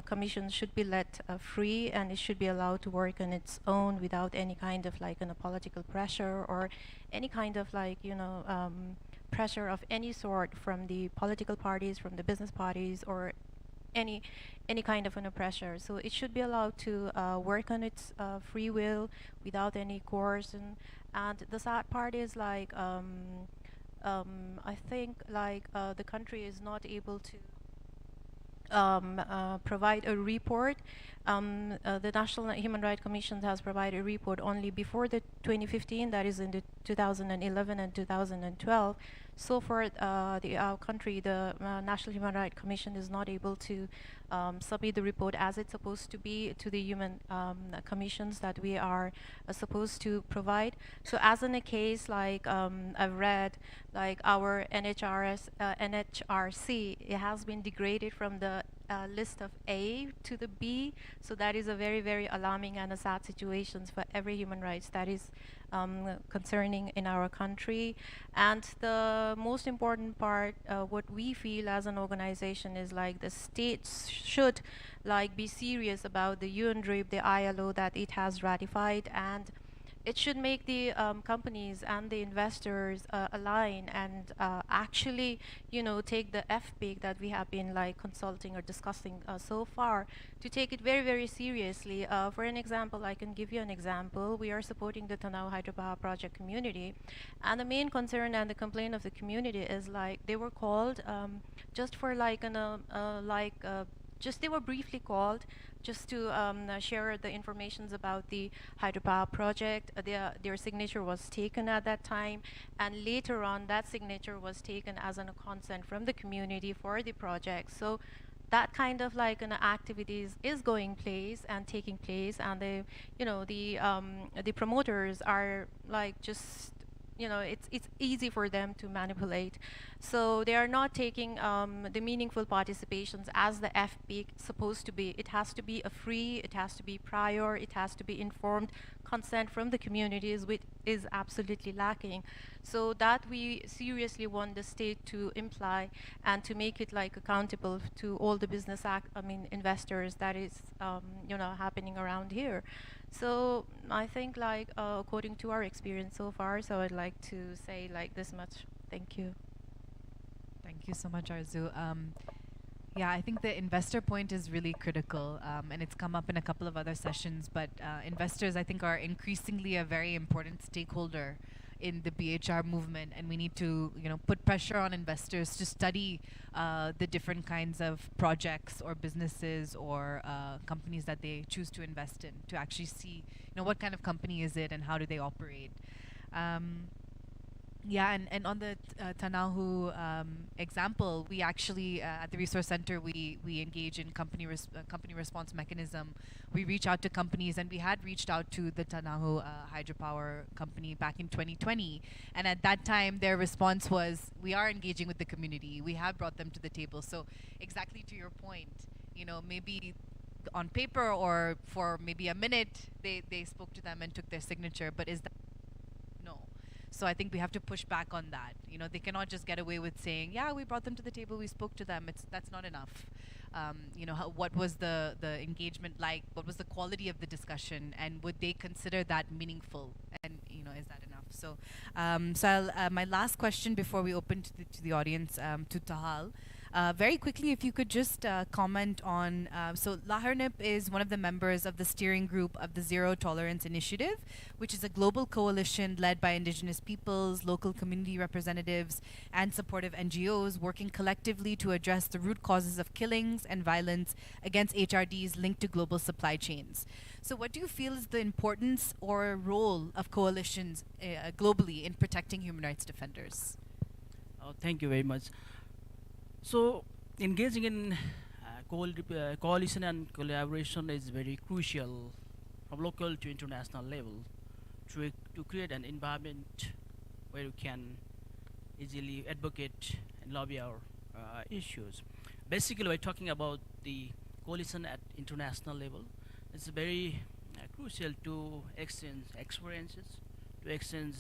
commission should be let free, and it should be allowed to work on its own without any kind of like a political pressure or any kind of like pressure of any sort from the political parties, from the business parties, or any kind of pressure. So it should be allowed to work on its free will without any coercion. And the sad part is like I think like the country is not able to provide a report. The National Human Rights Commission has provided a report only before the 2015, that is in the 2011 and 2012. So for our country, the National Human Rights Commission is not able to submit the report as it's supposed to be to the human commissions that we are supposed to provide. So as in a case like I've read, like our NHRC, it has been degraded from the list of A to the B. So that is a very, very alarming and a sad situation for every human rights that is concerning in our country. And the most important part, what we feel as an organization is like the states should like be serious about the UNDRIP, the ILO that it has ratified, and it should make the companies and the investors align and actually, take the FPIC that we have been like consulting or discussing so far, to take it very, very seriously. For an example, I can give you an example. We are supporting the Tanao Hyderabad project community, and the main concern and the complaint of the community is like they were called just for like they were briefly called just to share the informations about the Hyderabad project. Their signature was taken at that time, and later on that signature was taken as a consent from the community for the project. So that kind of like activities is going place and taking place, and the promoters are like just it's easy for them to manipulate. So they are not taking the meaningful participations as the FPIC supposed to be. It has to be a free, it has to be prior, it has to be informed consent from the communities, which is absolutely lacking. So that we seriously want the state to imply and to make it like accountable to all the business investors that is happening around here. So I think like according to our experience so far, so I'd like to say like this much. Thank you. Thank you so much, Arzu. Yeah, I think the investor point is really critical, and it's come up in a couple of other sessions, but investors, I think, are increasingly a very important stakeholder in the BHR movement, and we need to put pressure on investors to study the different kinds of projects or businesses or companies that they choose to invest in, to actually see what kind of company is it and how do they operate. Yeah, and on the Tanahu example, we actually at the Resource Center we engage in company response mechanism. We reach out to companies, and we had reached out to the Tanahu hydropower company back in 2020, and at that time their response was, we are engaging with the community, we have brought them to the table. So exactly to your point, maybe on paper or for maybe a minute they spoke to them and took their signature, but is that no? So I think we have to push back on that. They cannot just get away with saying, yeah, we brought them to the table, we spoke to them. That's not enough. What was the engagement like? What was the quality of the discussion? And would they consider that meaningful? And is that enough? So, my last question before we open to the audience, to Tahal. Very quickly, if you could just comment on, so Lahernip is one of the members of the steering group of the Zero Tolerance Initiative, which is a global coalition led by indigenous peoples, local community representatives, and supportive NGOs working collectively to address the root causes of killings and violence against HRDs linked to global supply chains. So what do you feel is the importance or role of coalitions globally in protecting human rights defenders? Thank you very much. So engaging in coalition and collaboration is very crucial from local to international level to create an environment where we can easily advocate and lobby our issues. Basically, we're talking about the coalition at international level. It's very crucial to exchange experiences, to exchange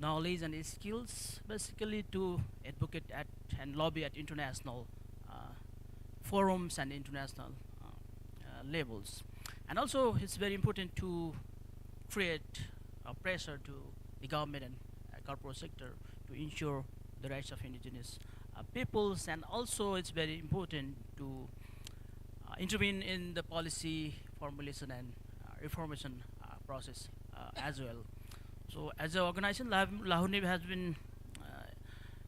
knowledge and skills, basically to advocate at and lobby at international forums and international levels. And also it's very important to create pressure to the government and corporate sector to ensure the rights of indigenous peoples, and also it's very important to intervene in the policy formulation and reformation process as well. So as an organization, Lahurnip has been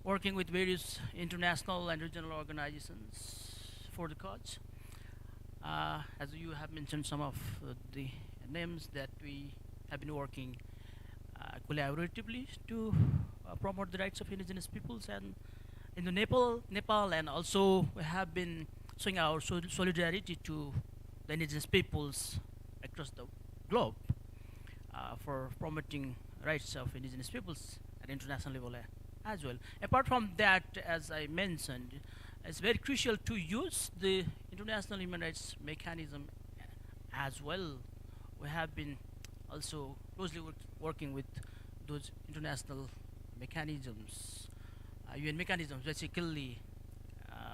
working with various international and regional organizations for the cause. As you have mentioned some of the names that we have been working collaboratively to promote the rights of indigenous peoples and in the Nepal, and also we have been showing our solidarity to the indigenous peoples across the globe for promoting rights of indigenous peoples at international level as well. Apart from that, as I mentioned, it's very crucial to use the international human rights mechanism as well. We have been also closely working with those international mechanisms, UN mechanisms, basically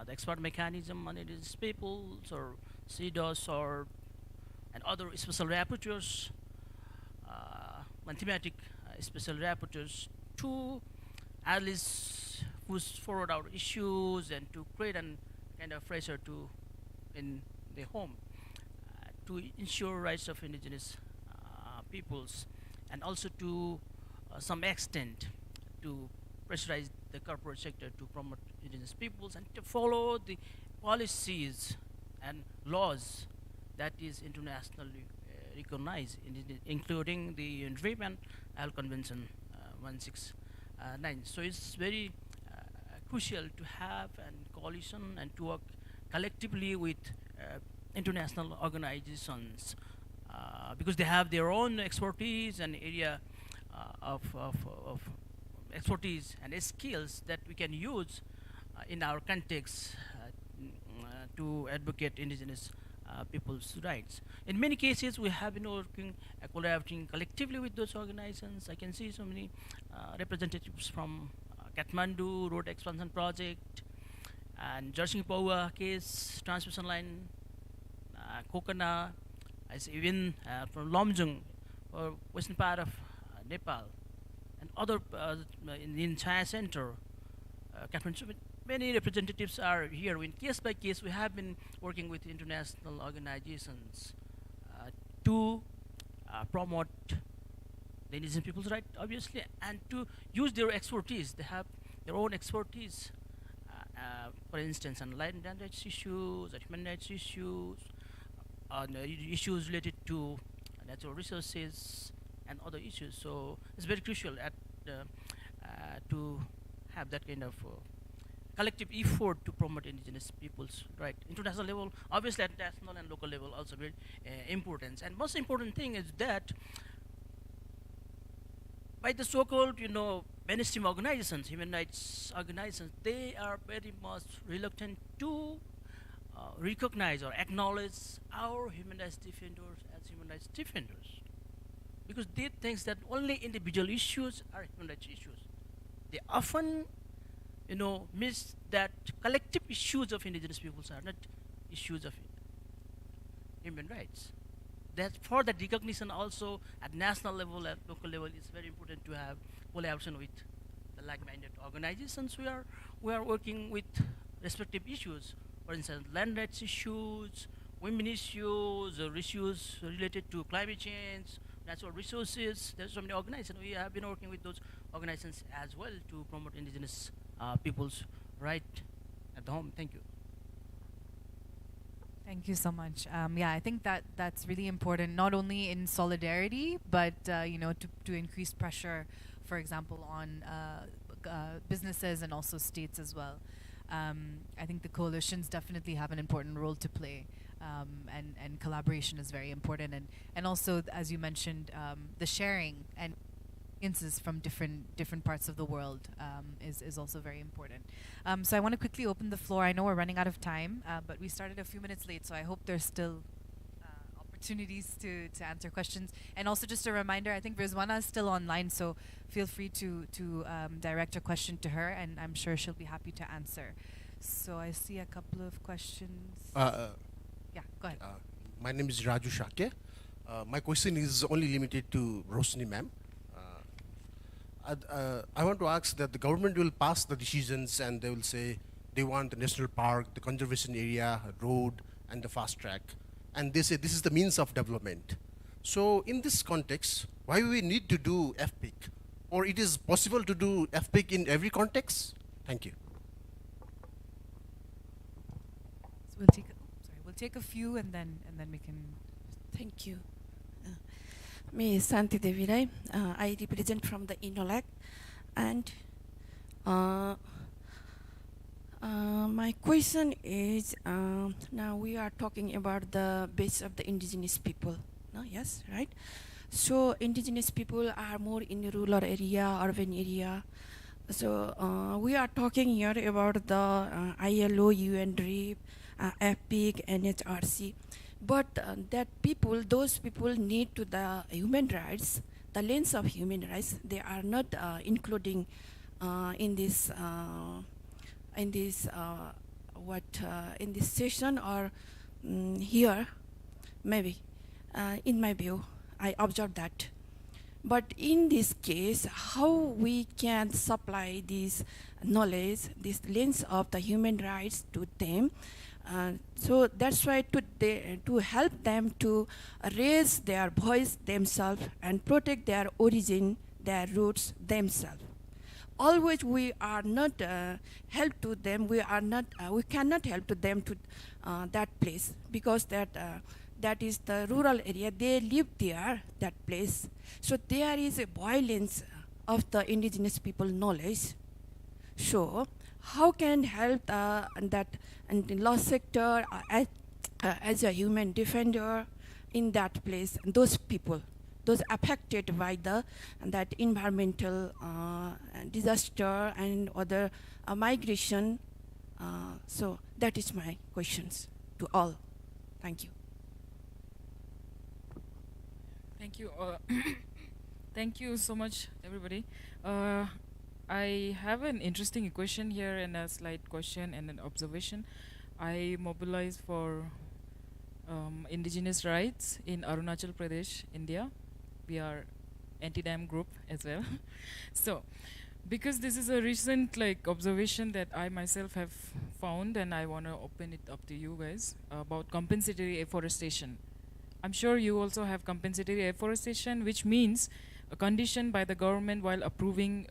the expert mechanism on indigenous peoples or CEDOS or and other special rapporteurs, and thematic special rapporteurs to at least push forward our issues and to create an kind of pressure to in the home to ensure rights of indigenous peoples, and also to some extent to pressurize the corporate sector to promote indigenous peoples and to follow the policies and laws that is internationally recognized, including the DRIP and AL Convention 169. So it's very crucial to have a coalition and to work collectively with international organizations because they have their own expertise and area of expertise and skills that we can use in our context to advocate indigenous people's rights. In many cases, we have been working, collaborating collectively with those organizations. I can see so many representatives from Kathmandu Road Expansion Project and Jarsing Paua case, transmission line, Kokana, as even from Lomjung or western part of Nepal, and other in the entire center, Kathmandu. Many representatives are here. In case by case, we have been working with international organizations to promote the indigenous people's right, obviously, and to use their expertise. They have their own expertise, for instance, on land rights issues, human rights issues, on issues related to natural resources and other issues. So it's very crucial to have that kind of collective effort to promote indigenous people's right. International level, obviously at national and local level also very important. And most important thing is that by the so-called, mainstream organizations, human rights organizations, they are very much reluctant to recognize or acknowledge our human rights defenders as human rights defenders. because they think that only individual issues are human rights issues. They often, miss that collective issues of indigenous peoples are not issues of human rights. That for that recognition also at national level, at local level, it's very important to have collaboration with the like-minded organizations. We are working with respective issues. For instance, land rights issues, women issues, or issues related to climate change, natural resources. There's so many organizations. We have been working with those organizations as well to promote indigenous people's right at the home. Thank you. Thank you so much. Yeah, I think that's really important, not only in solidarity, but to increase pressure, for example, on businesses and also states as well. I think the coalitions definitely have an important role to play, and collaboration is very important, and also, as you mentioned, the sharing and experiences from different parts of the world is also very important. So I want to quickly open the floor. I know we're running out of time, but we started a few minutes late, so I hope there's still opportunities to answer questions. And also just a reminder, I think Rizwana is still online, so feel free to direct a question to her, and I'm sure she'll be happy to answer. So I see a couple of questions. Yeah, go ahead. My name is Raju Shakya. My question is only limited to Roshni ma'am. I want to ask that the government will pass the decisions and they will say they want the national park, the conservation area, road, and the fast track. And they say this is the means of development. So in this context, why we need to do FPIC? Or it is possible to do FPIC in every context? Thank you. So we'll take a few and then we can. Thank you. Me Santi Devi Rai. I represent from the INOLAC, and my question is, now we are talking about the base of the indigenous people. No, yes, right? So indigenous people are more in the rural area, urban area. So we are talking here about the ILO, UNDRIP, FPIC, NHRC. But those people need to the human rights, the lens of human rights. They are not including in this session or here, maybe. In my view, I observed that. But in this case, how we can supply this knowledge, this lens of the human rights to them? So that's why to help them to raise their voice themselves and protect their origin, their roots themselves. Always we are not help to them. We cannot help to them to that place, because that is the rural area. They live there, that place. So there is a violence of the indigenous people knowledge. So how can help that and the law sector as a human defender in that place, and those people, those affected by that environmental disaster and other migration. So that is my questions to all. Thank you. Thank you. Thank you so much, everybody. I have an interesting question here and a slight question and an observation. I mobilize for indigenous rights in Arunachal Pradesh, India. We are anti-dam group as well. So, because this is a recent observation that I myself have found, and I want to open it up to you guys about compensatory afforestation. I'm sure you also have compensatory afforestation, which means a condition by the government while approving,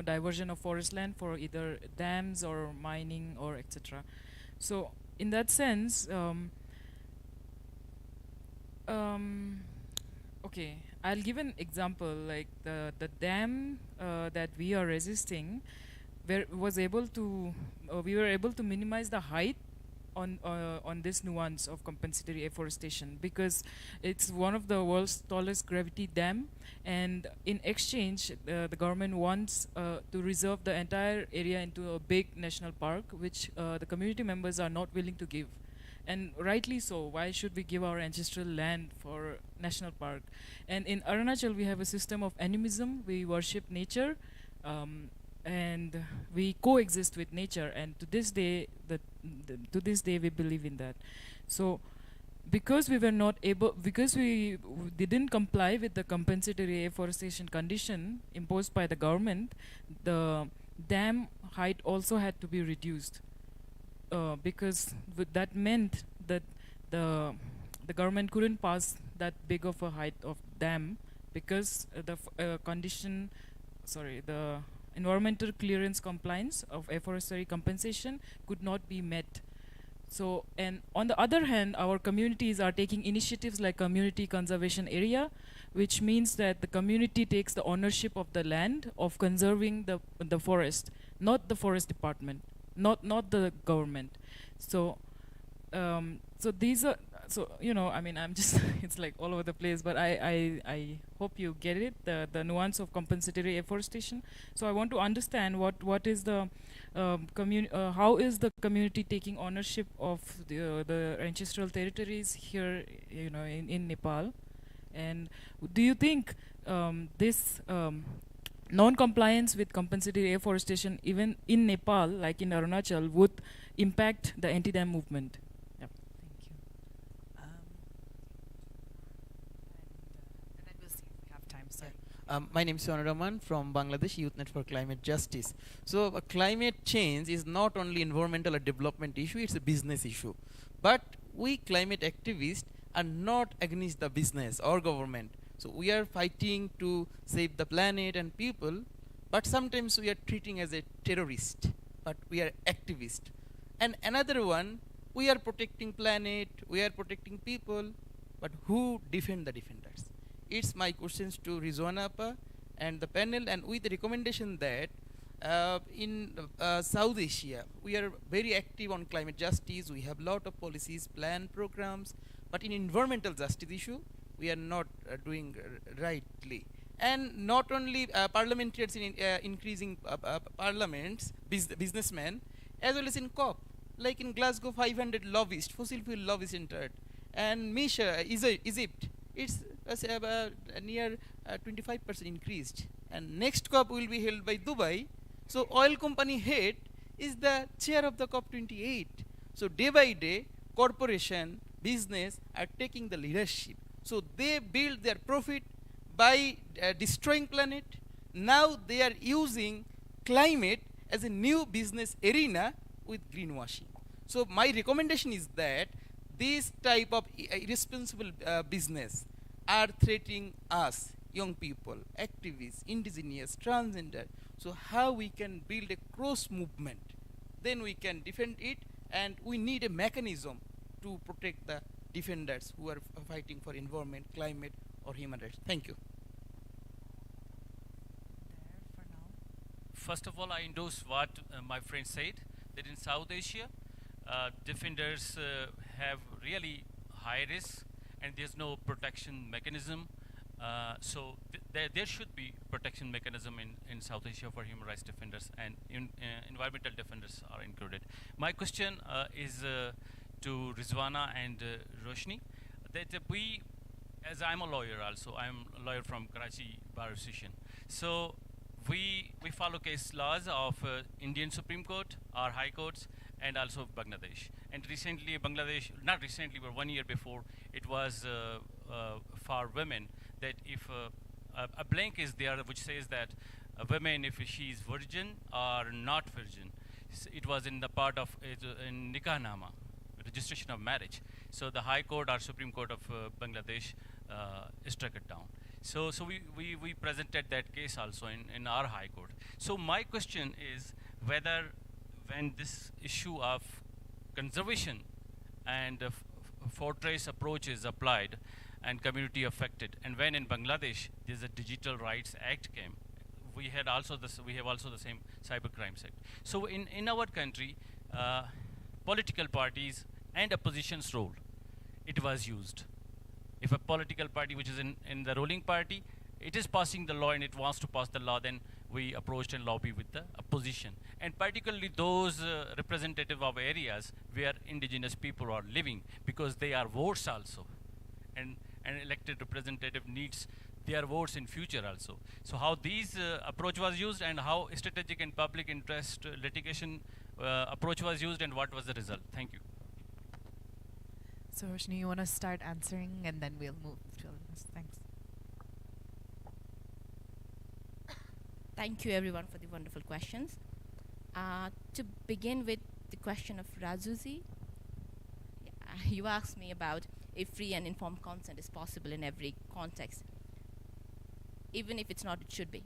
diversion of forest land for either dams or mining or etc. So in that sense, okay, I'll give an example. Like the dam that we are resisting, we were able to minimize the height on this nuance of compensatory afforestation, because it's one of the world's tallest gravity dam, and in exchange the government wants to reserve the entire area into a big national park, which the community members are not willing to give. and rightly so. Why should we give our ancestral land for national park? And in Arunachal, we have a system of animism. We worship nature, and we coexist with nature. And to this day, to this day, we believe in that. So, because we were not able, because we didn't comply with the compensatory afforestation condition imposed by the government, the dam height also had to be reduced. Because that meant that the government couldn't pass that big of a height of dam, because the environmental clearance compliance of afforestation compensation could not be met. So, and on the other hand, our communities are taking initiatives like community conservation area, which means that the community takes the ownership of the land of conserving the forest, not the forest department, not the government. So, so these are, so I mean, I'm just it's like all over the place, but I hope you get it, the nuance of compensatory afforestation. So I want to understand what is the how is the community taking ownership of the ancestral territories here, in Nepal, and do you think this non-compliance with compensatory afforestation, even in Nepal, like in Arunachal, would impact the anti-dam movement? Yep. Thank you. And then we'll see if we have time. Sorry. My name is Sonaraman from Bangladesh Youth Net for Climate Justice. So climate change is not only environmental or development issue, it's a business issue. But we climate activists are not against the business or government. So we are fighting to save the planet and people, but sometimes we are treating as a terrorist, but we are activist. And another one, we are protecting planet, we are protecting people, but who defend the defenders? It's my questions to Rizwana Appa and the panel, and with the recommendation that in South Asia, we are very active on climate justice, we have lot of policies, plan, programs, but in environmental justice issue, we are not doing rightly. And not only parliamentarians in increasing parliaments, businessmen, as well as in COP, like in Glasgow, 500 lobbyists, fossil fuel lobbyists entered, and Misha, Egypt, it's near 25% increased. And next COP will be held by Dubai. So oil company head is the chair of the COP28. So day by day, corporation, business are taking the leadership. So they build their profit by destroying planet. Now they are using climate as a new business arena with greenwashing. So my recommendation is that this type of irresponsible business are threatening us, young people, activists, indigenous, transgender. So how we can build a cross movement? Then we can defend it, and we need a mechanism to protect the defenders who are fighting for environment, climate, or human rights. Thank you. First of all, I endorse what my friend said, that in South Asia, defenders have really high risk, and there's no protection mechanism. So there should be protection mechanism in South Asia for human rights defenders, and environmental defenders are included. My question is to Rizwana and Roshni, that we, as I'm a lawyer also, I'm a lawyer from Karachi Bar Association. So we follow case laws of Indian Supreme Court, our high courts, and also Bangladesh. And recently Bangladesh, not recently, but 1 year before, it was for women, that if a blank is there which says that a woman, if she is virgin or not virgin, it was in the part of in Nikah Nama, registration of marriage. So the High Court or Supreme Court of Bangladesh struck it down. So we presented that case also in our High Court. So my question is whether when this issue of conservation and fortress approach is applied and community affected, and when in Bangladesh there's a Digital Rights Act came, we have also the same Cybercrimes Act. So in our country, political parties and opposition's role, it was used. If a political party which is in the ruling party, it is passing the law and it wants to pass the law, then we approached and lobbied with the opposition, and particularly those representative of areas where indigenous people are living, because they are votes also, and an elected representative needs their votes in future also. So how these approach was used, and how strategic and public interest litigation approach was used, and what was the result? Thank you. So Roshni, you want to start answering, and then we'll move to others. Thanks. Thank you everyone for the wonderful questions. To begin with the question of Razuzi, you asked me about if free and informed consent is possible in every context. Even if it's not, it should be.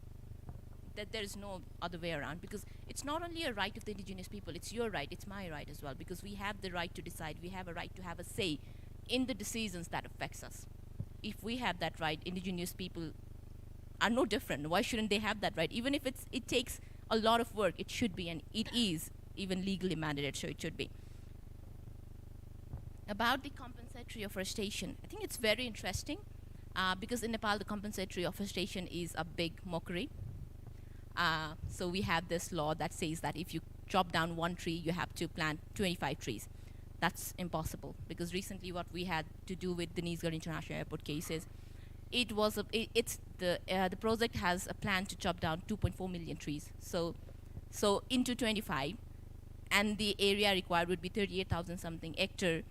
That there is no other way around, because it's not only a right of the indigenous people, it's your right, it's my right as well, because we have the right to decide, we have a right to have a say in the decisions that affects us. If we have that right, indigenous people are no different. Why shouldn't they have that right? Even if it takes a lot of work, it should be, and it is even legally mandated, so it should be. About the compensatory afforestation, I think it's very interesting because in Nepal the compensatory afforestation is a big mockery. So we have this law that says that if you chop down one tree, you have to plant 25 trees. That's impossible, because recently what we had to do with the Nisgar International Airport cases, the project has a plan to chop down 2.4 million trees. So into 25, and the area required would be 38,000 something hectare,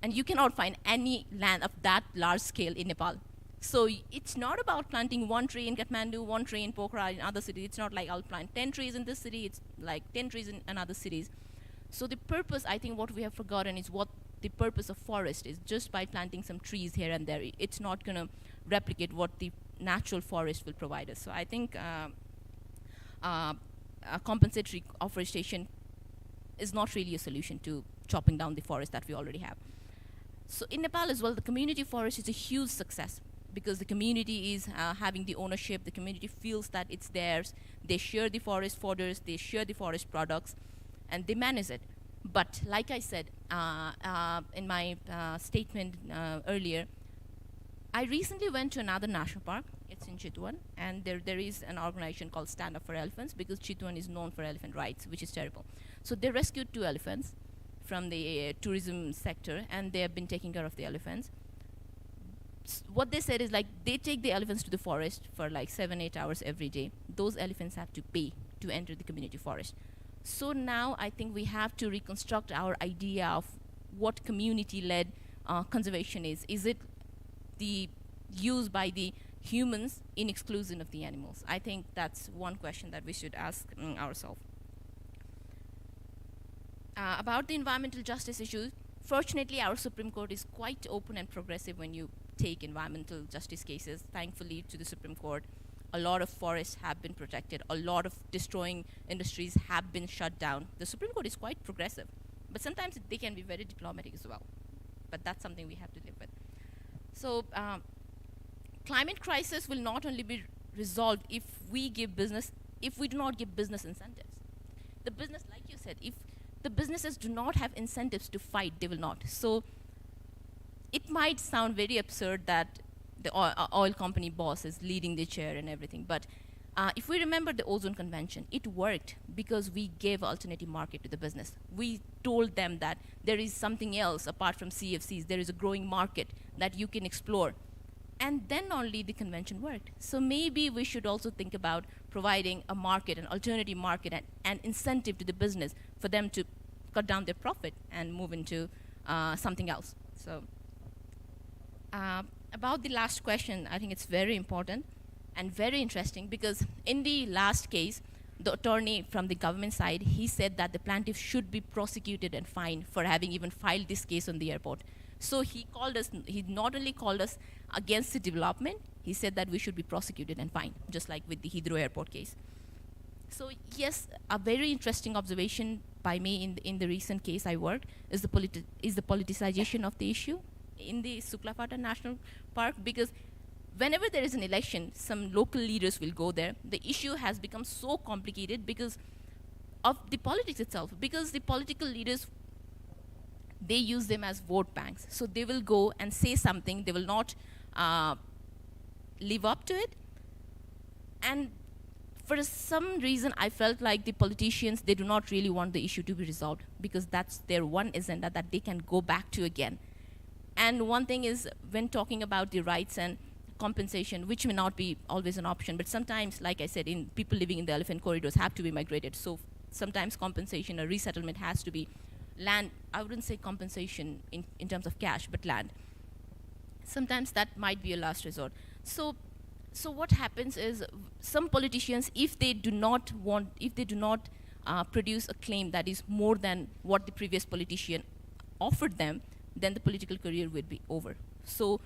and you cannot find any land of that large scale in Nepal. So it's not about planting one tree in Kathmandu, one tree in Pokhara, in other cities. It's not like I'll plant 10 trees in this city, it's like 10 trees in another cities. So the purpose, I think what we have forgotten is what the purpose of forest is. Just by planting some trees here and there, it's not going to replicate what the natural forest will provide us. So I think compensatory afforestation is not really a solution to chopping down the forest that we already have. So in Nepal as well, the community forest is a huge success, because the community is having the ownership, the community feels that it's theirs, they share the forest fodders, they share the forest products, and they manage it. But like I said in my statement earlier, I recently went to another national park. It's in Chitwan, and there is an organization called Stand Up for Elephants, because Chitwan is known for elephant rights, which is terrible. So they rescued 2 elephants from the tourism sector, and they have been taking care of the elephants. What they said is, like, they take the elephants to the forest for like 7-8 hours every day. Those elephants have to pay to enter the community forest. So now I think we have to reconstruct our idea of what community-led conservation is. Is it the use by the humans in exclusion of the animals? I think that's one question that we should ask ourselves. About the environmental justice issues, fortunately our Supreme Court is quite open and progressive when you take environmental justice cases. Thankfully to the Supreme Court, a lot of forests have been protected, a lot of destroying industries have been shut down. The Supreme Court is quite progressive, but sometimes they can be very diplomatic as well. But that's something we have to live with. So climate crisis will not only be resolved if we do not give business incentives. The business, like you said, if the businesses do not have incentives to fight, they will not. So it might sound very absurd that the oil company boss is leading the chair and everything, but if we remember the Ozone Convention, it worked because we gave alternative market to the business. We told them that there is something else apart from CFCs, there is a growing market that you can explore. And then only the convention worked. So maybe we should also think about providing a market, an alternative market, and incentive to the business for them to cut down their profit and move into something else. So about the last question, I think it's very important and very interesting, because in the last case, the attorney from the government side, he said that the plaintiff should be prosecuted and fined for having even filed this case on the airport. So he not only called us against the development, he said that we should be prosecuted and fined, just like with the Heathrow airport case. So yes, a very interesting observation by me in the recent case I worked is the politicization of the issue in the Suklafata National Park, because whenever there is an election, some local leaders will go there. The issue has become so complicated because of the politics itself, because the political leaders, they use them as vote banks. So they will go and say something, they will not live up to it. And for some reason, I felt like the politicians, they do not really want the issue to be resolved because that's their one agenda that they can go back to again. And one thing is, when talking about the rights and compensation, which may not be always an option, but sometimes, like I said, in people living in the elephant corridors have to be migrated. So sometimes compensation or resettlement has to be land. I wouldn't say compensation in terms of cash, but land. Sometimes that might be a last resort. So what happens is some politicians, if they do not produce a claim that is more than what the previous politician offered them, then the political career would be over. So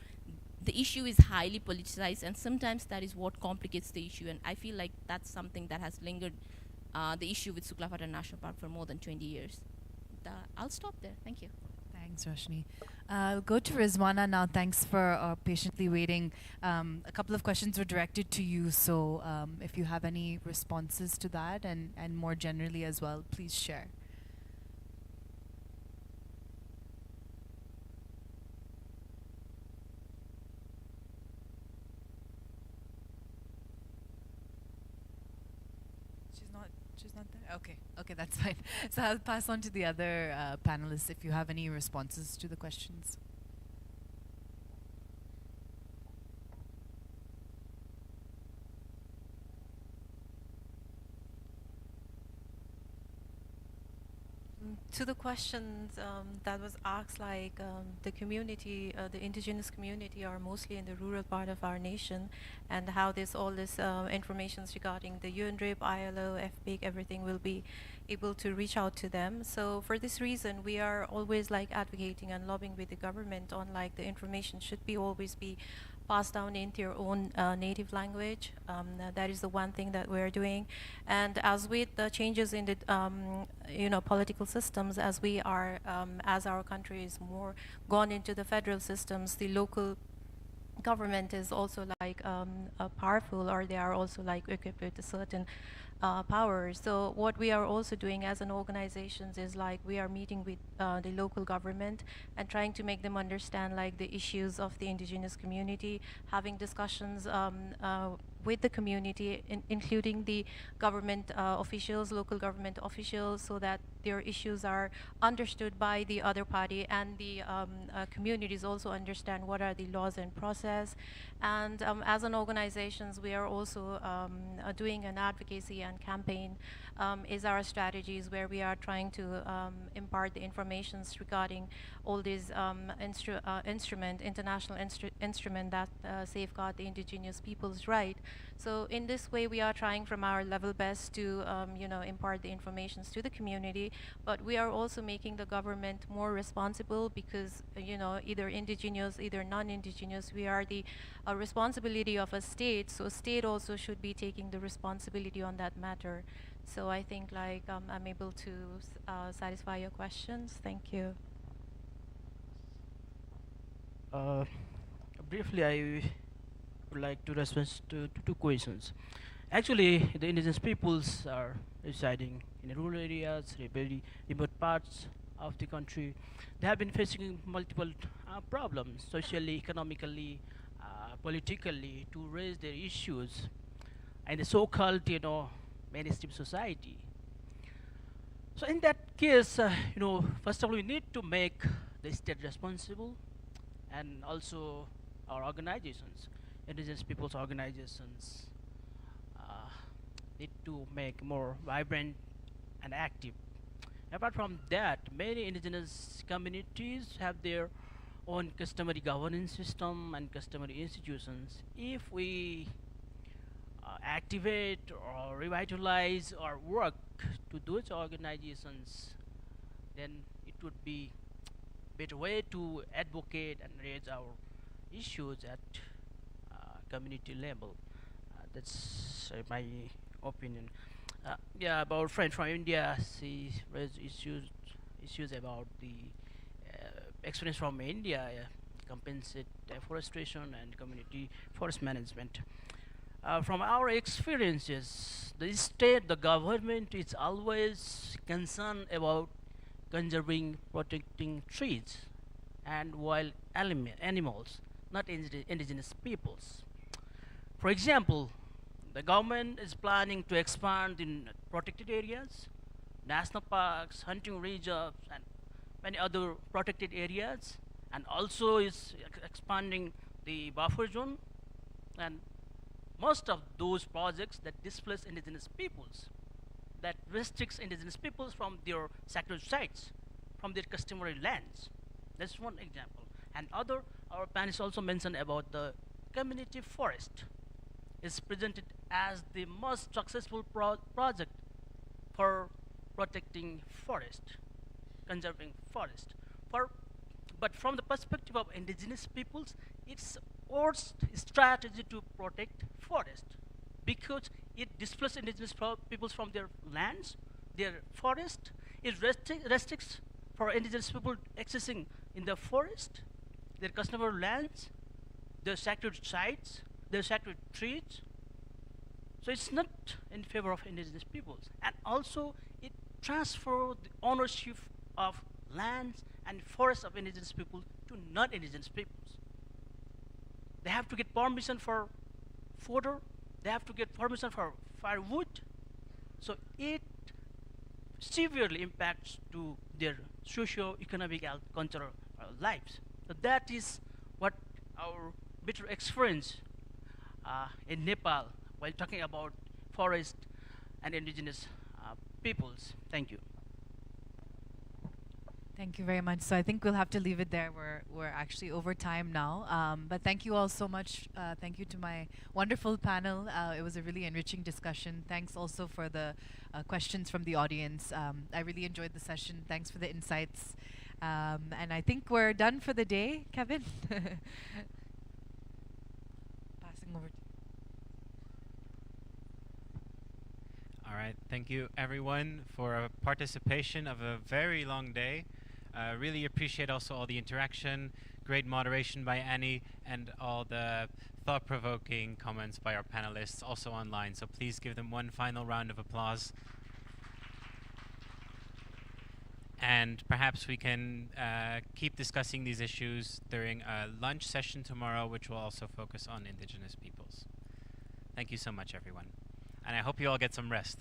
the issue is highly politicized, and sometimes that is what complicates the issue. And I feel like that's something that has lingered the issue with Suklapata National Park for more than 20 years. I'll stop there. Thank you. Thanks, Roshni. I'll go to Rizwana now. Thanks for patiently waiting. A couple of questions were directed to you, so if you have any responses to that and more generally as well, please share. She's not there? Okay, that's fine. So I'll pass on to the other panelists if you have any responses to the questions. To the questions that was asked, like the community, the indigenous community are mostly in the rural part of our nation, and how all this information regarding the UNDRIP, ILO, FPIC, everything will be able to reach out to them. So for this reason, we are always like advocating and lobbying with the government on like the information should be always be passed down into your own native language. That is the one thing that we're doing. And as with the changes in the political systems, as we are, as our country is more gone into the federal systems, the local government is also like powerful, or they are also like equipped with a certain power. So what we are also doing as an organization is like we are meeting with the local government and trying to make them understand like the issues of the indigenous community, having discussions with the community, including the government officials, local government officials, so that their issues are understood by the other party, and the communities also understand what are the laws and process. And as an organization, we are also doing an advocacy and campaign is our strategies, where we are trying to impart the informations regarding all these international instrument that safeguard the indigenous people's right. So in this way, we are trying from our level best to impart the informations to the community, but we are also making the government more responsible, because either indigenous, either non-indigenous, we are the responsibility of a state, so state also should be taking the responsibility on that matter. So I think like I'm able to satisfy your questions. Thank you. Briefly, I would like to respond to two questions. Actually, the indigenous peoples are residing in rural areas, very remote parts of the country. They have been facing multiple problems, socially, economically, politically, to raise their issues in the so-called, mainstream society. So in that case, first of all, we need to make the state responsible, and also our organizations, indigenous peoples organizations, need to make more vibrant and active. Apart from that, many indigenous communities have their own customary governance system and customary institutions. If we activate or revitalize or work to those organizations, then it would be better way to advocate and raise our issues at community level. That's my opinion. Yeah, about friend from India, she raised issues about the experience from India, compensate deforestation and community forest management. From our experiences, the state, the government is always concerned about conserving, protecting trees and wild animals, not indigenous peoples. For example, The government is planning to expand in protected areas, national parks, hunting reserves, and many other protected areas, and also is expanding the buffer zone. And most of those projects that displace indigenous peoples, that restricts indigenous peoples from their sacred sites, from their customary lands. That's one example. And other, our panelists also mentioned about the community forest. Is presented as the most successful project for protecting forest, conserving forest. But from the perspective of indigenous peoples, it's worst strategy to protect forest because it displaces indigenous peoples from their lands, their forest. It restricts for indigenous people accessing in the forest, their customary lands, their sacred sites, their sacred trees. So it's not in favor of indigenous peoples. And also it transfers the ownership of lands and forests of indigenous people to non-indigenous peoples. They have to get permission for fodder, they have to get permission for firewood. So it severely impacts to their socio-economic and cultural lives. So that is what our bitter experience in Nepal while talking about forest and indigenous peoples. Thank you. Thank you very much. So I think we'll have to leave it there. We're actually over time now. But thank you all so much. Thank you to my wonderful panel. It was a really enriching discussion. Thanks also for the questions from the audience. I really enjoyed the session. Thanks for the insights. And I think we're done for the day, Kevin. Passing over to All right, thank you everyone for participation of a very long day. Really appreciate also all the interaction, great moderation by Annie, and all the thought-provoking comments by our panelists also online. So please give them one final round of applause. And perhaps we can keep discussing these issues during a lunch session tomorrow, which will also focus on indigenous peoples. Thank you so much, everyone. And I hope you all get some rest.